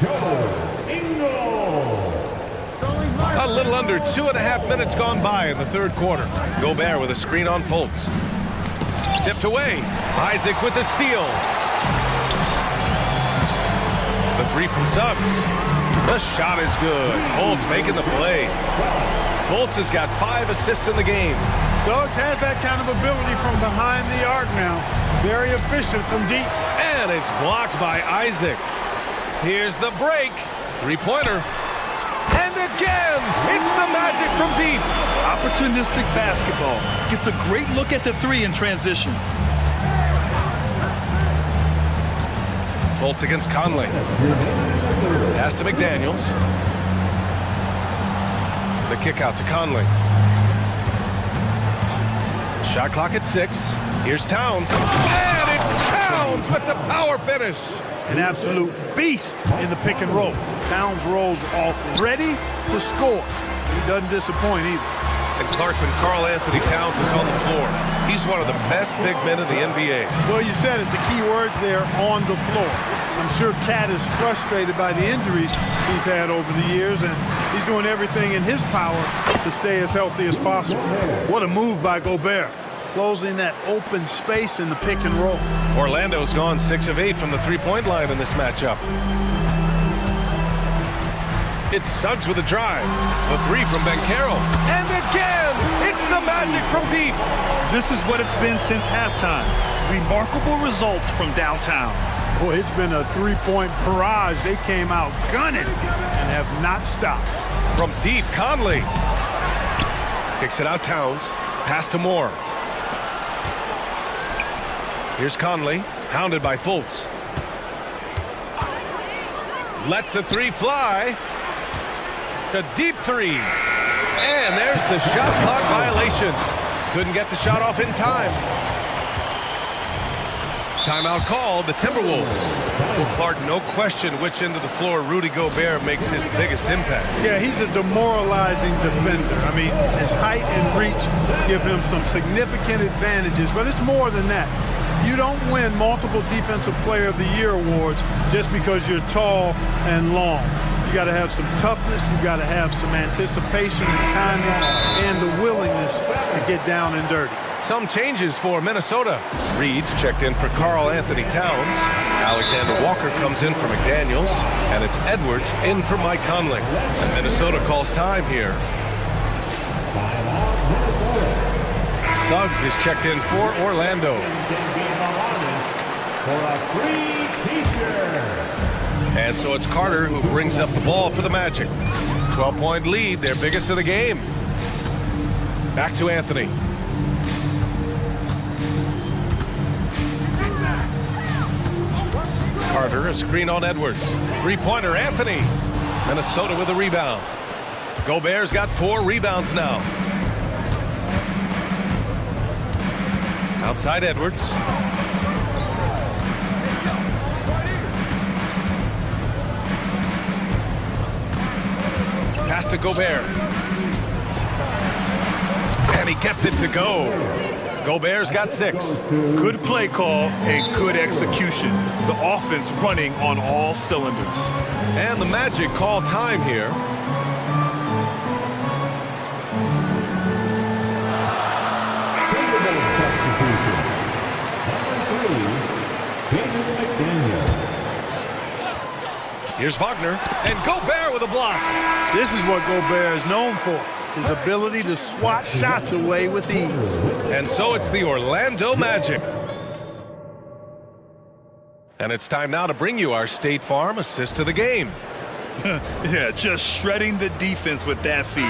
Joe Ingles. A little under 2.5 minutes gone by in the third quarter. Gobert with a screen on Fultz. Tipped away. Isaac with the steal. The three from Suggs. The shot is good. Fultz making the play. Fultz has got 5 assists in the game. Suggs has that kind of ability from behind the arc now. Very efficient from deep. And it's blocked by Isaac. Here's the break. Three-pointer. And again, it's the Magic from deep. Opportunistic basketball. Gets a great look at the three in transition. Fultz against Conley. Pass to McDaniels. The kick out to Conley. Shot clock at 6. Here's Towns. And it's Towns with the power finish. An absolute beast in the pick and roll. Towns rolls off ready to score. He doesn't disappoint either. And Clark, when Karl Anthony Towns is on the floor, he's one of the best big men in the NBA. Well, you said it, the key words there, on the floor. I'm sure Cat is frustrated by the injuries he's had over the years, and he's doing everything in his power to stay as healthy as possible. What a move by Gobert, closing that open space in the pick and roll. Orlando's gone 6 of 8 from the three-point line in this matchup. It's Suggs with a drive. The three from Banchero. And again, it's the Magic from deep. This is what it's been since halftime. Remarkable results from downtown. Boy, it's been a three-point barrage. They came out gunning and have not stopped. From deep, Conley. Kicks it out, Towns. Pass to Moore. Here's Conley, hounded by Fultz. Lets the three fly. A deep three. And there's the shot clock violation. Couldn't get the shot off in time. Timeout called, the Timberwolves. Well, Clark, no question which end of the floor Rudy Gobert makes his biggest impact. Yeah, he's a demoralizing defender. I mean, his height and reach give him some significant advantages, but it's more than that. You don't win multiple Defensive Player of the Year awards just because you're tall and long. You got to have some toughness, you got to have some anticipation and timing, and the willingness to get down and dirty. Some changes for Minnesota. Reed's checked in for Karl Anthony Towns. Alexander Walker comes in for McDaniels. And it's Edwards in for Mike Conley. And Minnesota calls time here. Suggs is checked in for Orlando. And so it's Carter who brings up the ball for the Magic. 12-point lead, their biggest of the game. Back to Anthony. Carter, a screen on Edwards. Three-pointer, Anthony. Minnesota with a rebound. Gobert's got 4 rebounds now. Outside Edwards. Pass to Gobert. And he gets it to go. Gobert's got 6. Good play call and good execution. The offense running on all cylinders. And the Magic call time here. Here's Wagner, and Gobert with a block. This is what Gobert is known for, his ability to swat shots away with ease. And so it's the Orlando Magic. And it's time now to bring you our State Farm assist of the game. Yeah, just shredding the defense with that feed.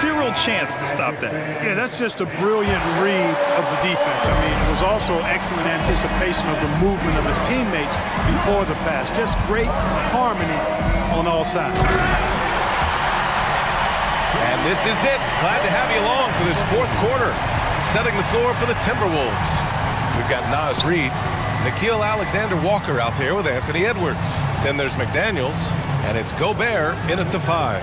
Zero chance to stop that. Yeah, that's just a brilliant read of the defense. I mean, it was also excellent anticipation of the movement of his teammates before the pass. Just great harmony on all sides. And this is it. Glad to have you along for this 4th quarter. Setting the floor for the Timberwolves. We've got Naz Reid, Nickeil Alexander-Walker out there with Anthony Edwards. Then there's McDaniels, and it's Gobert in at the 5.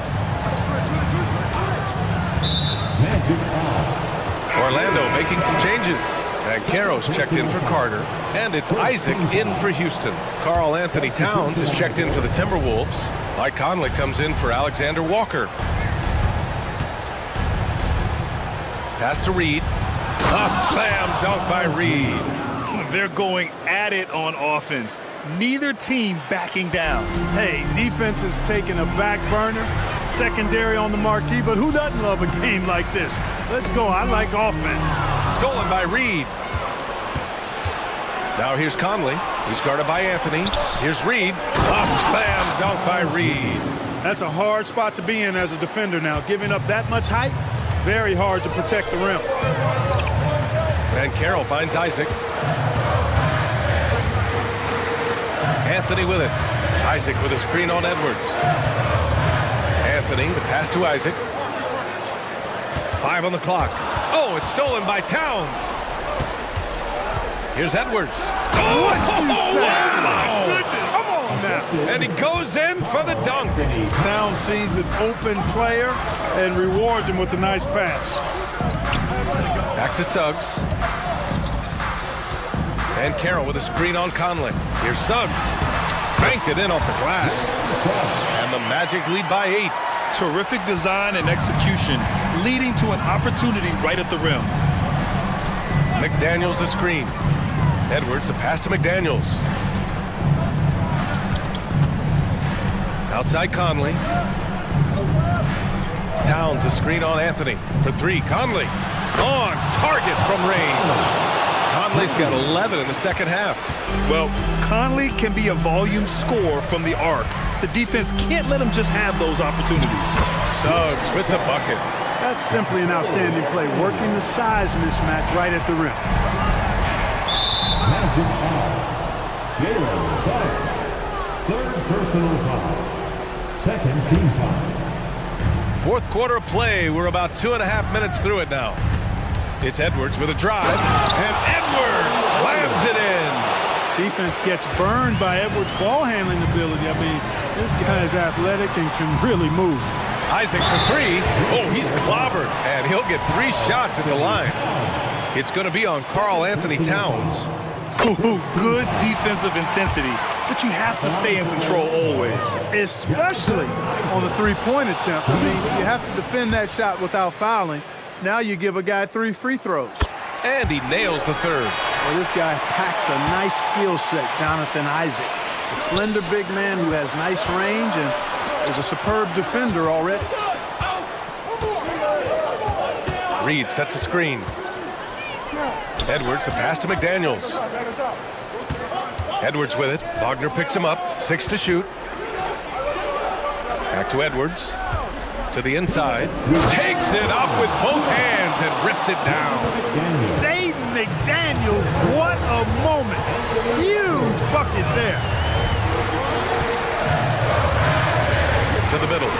Orlando making some changes. Banchero's checked in for Carter, and it's Isaac in for Houston. Karl Anthony Towns is checked in for the Timberwolves. Mike Conley comes in for Alexander Walker. Pass to Reed. A slam dunk by Reed. They're going at it on offense. Neither team backing down. Hey, defense is taking a back burner, secondary on the marquee, but who doesn't love a game like this? Let's go. I like offense. Stolen by Reed. Now here's Conley. He's guarded by Anthony. Here's Reed. A slam dunk by Reed. That's a hard spot to be in as a defender now. Giving up that much height, very hard to protect the rim. Banchero finds Isaac. Anthony with it. Isaac with a screen on Edwards. Anthony, the pass to Isaac. 5 on the clock. Oh, it's stolen by Towns. Here's Edwards. What'd you say? Oh, my goodness. Come on now. And he goes in for the dunk. Town sees an open player and rewards him with a nice pass. Back to Suggs. And Carroll with a screen on Conley. Here's Suggs. Banked it in off the glass. And the Magic lead by 8. Terrific design and execution, leading to an opportunity right at the rim. McDaniels a screen. Edwards a pass to McDaniels. Outside Conley. Towns a screen on Anthony for 3. Conley on target from range. Conley's got 11 in the second half. Well, Conley can be a volume scorer from the arc. The defense can't let him just have those opportunities. Suggs with the bucket. That's simply an outstanding play, working the size mismatch right at the rim. Magic foul. Jalen Suggs. Third personal foul. Second team foul. Fourth quarter of play. We're about 2.5 minutes through it now. It's Edwards with a drive, and Edwards slams it in. Defense gets burned by Edwards' ball handling ability. I mean, this guy's athletic and can really move. Isaac for 3. Oh, he's clobbered, and he'll get 3 shots at the line. It's going to be on Karl Anthony Towns. Ooh, good defensive intensity, but you have to stay in control always. Especially on the three-point attempt. I mean, you have to defend that shot without fouling. Now you give a guy 3 free throws. And he nails the third. Well, this guy packs a nice skill set, Jonathan Isaac. A slender big man who has nice range and is a superb defender already. Reed sets a screen. Edwards, a pass to McDaniels. Edwards with it. Wagner picks him up. 6 to shoot. Back to Edwards. To the inside. Takes it up with both hands and rips it down. Zayden McDaniels, what a moment. Huge bucket there. To the middle.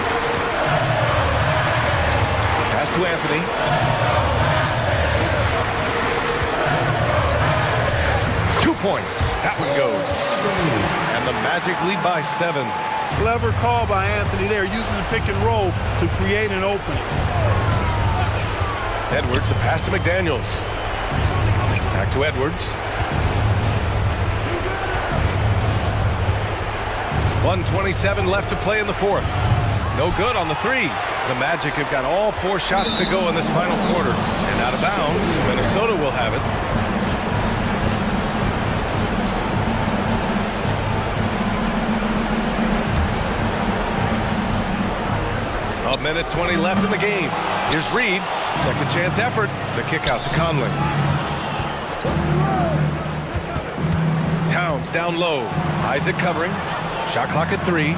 Pass to Anthony. Two points. That one goes. And the Magic lead by 7. Clever call by Anthony there, using the pick and roll to create an opening. Edwards, a pass to McDaniels. Back to Edwards. 1:27 left to play in the fourth. No good on the 3. The Magic have got all 4 shots to go in this final quarter. And out of bounds, Minnesota will have it. A minute 20 left in the game. Here's Reed. Second chance effort. The kick out to Conley. Towns down low. Isaac covering. Shot clock at 3.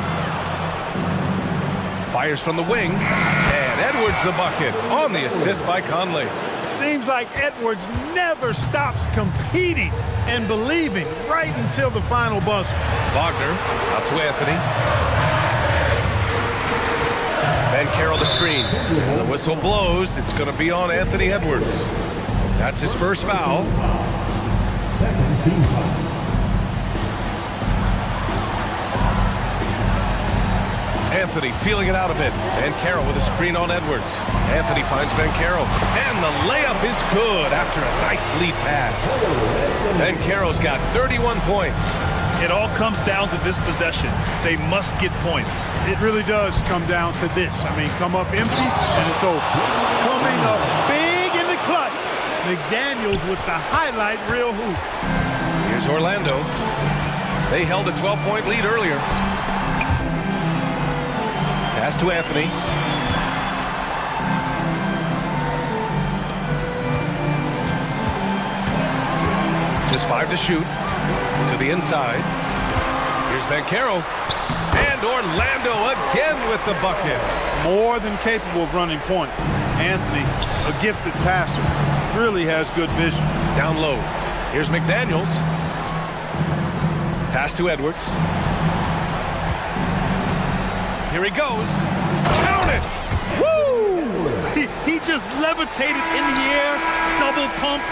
Fires from the wing. And Edwards the bucket on the assist by Conley. Seems like Edwards never stops competing and believing right until the final buzzer. Wagner out to Anthony. Then Carroll the screen. And the whistle blows. It's going to be on Anthony Edwards. That's his first foul. Second team foul. Anthony feeling it out a bit. And Carroll with a screen on Edwards. Anthony finds Ben Carroll. And the layup is good after a nice lead pass. Ben Carroll's got 31 points. It all comes down to this possession. They must get points. It really does come down to this. I mean, come up empty and it's over. Coming up big in the clutch. McDaniels with the highlight reel hoop. Here's Orlando. They held a 12-point lead earlier. Pass to Anthony. Just 5 to shoot. To the inside. Here's Ben Carroll. And Orlando again with the bucket. More than capable of running point. Anthony, a gifted passer, really has good vision. Down low. Here's McDaniels. Pass to Edwards. Here he goes. Count it! Woo! He just levitated in the air, double pump,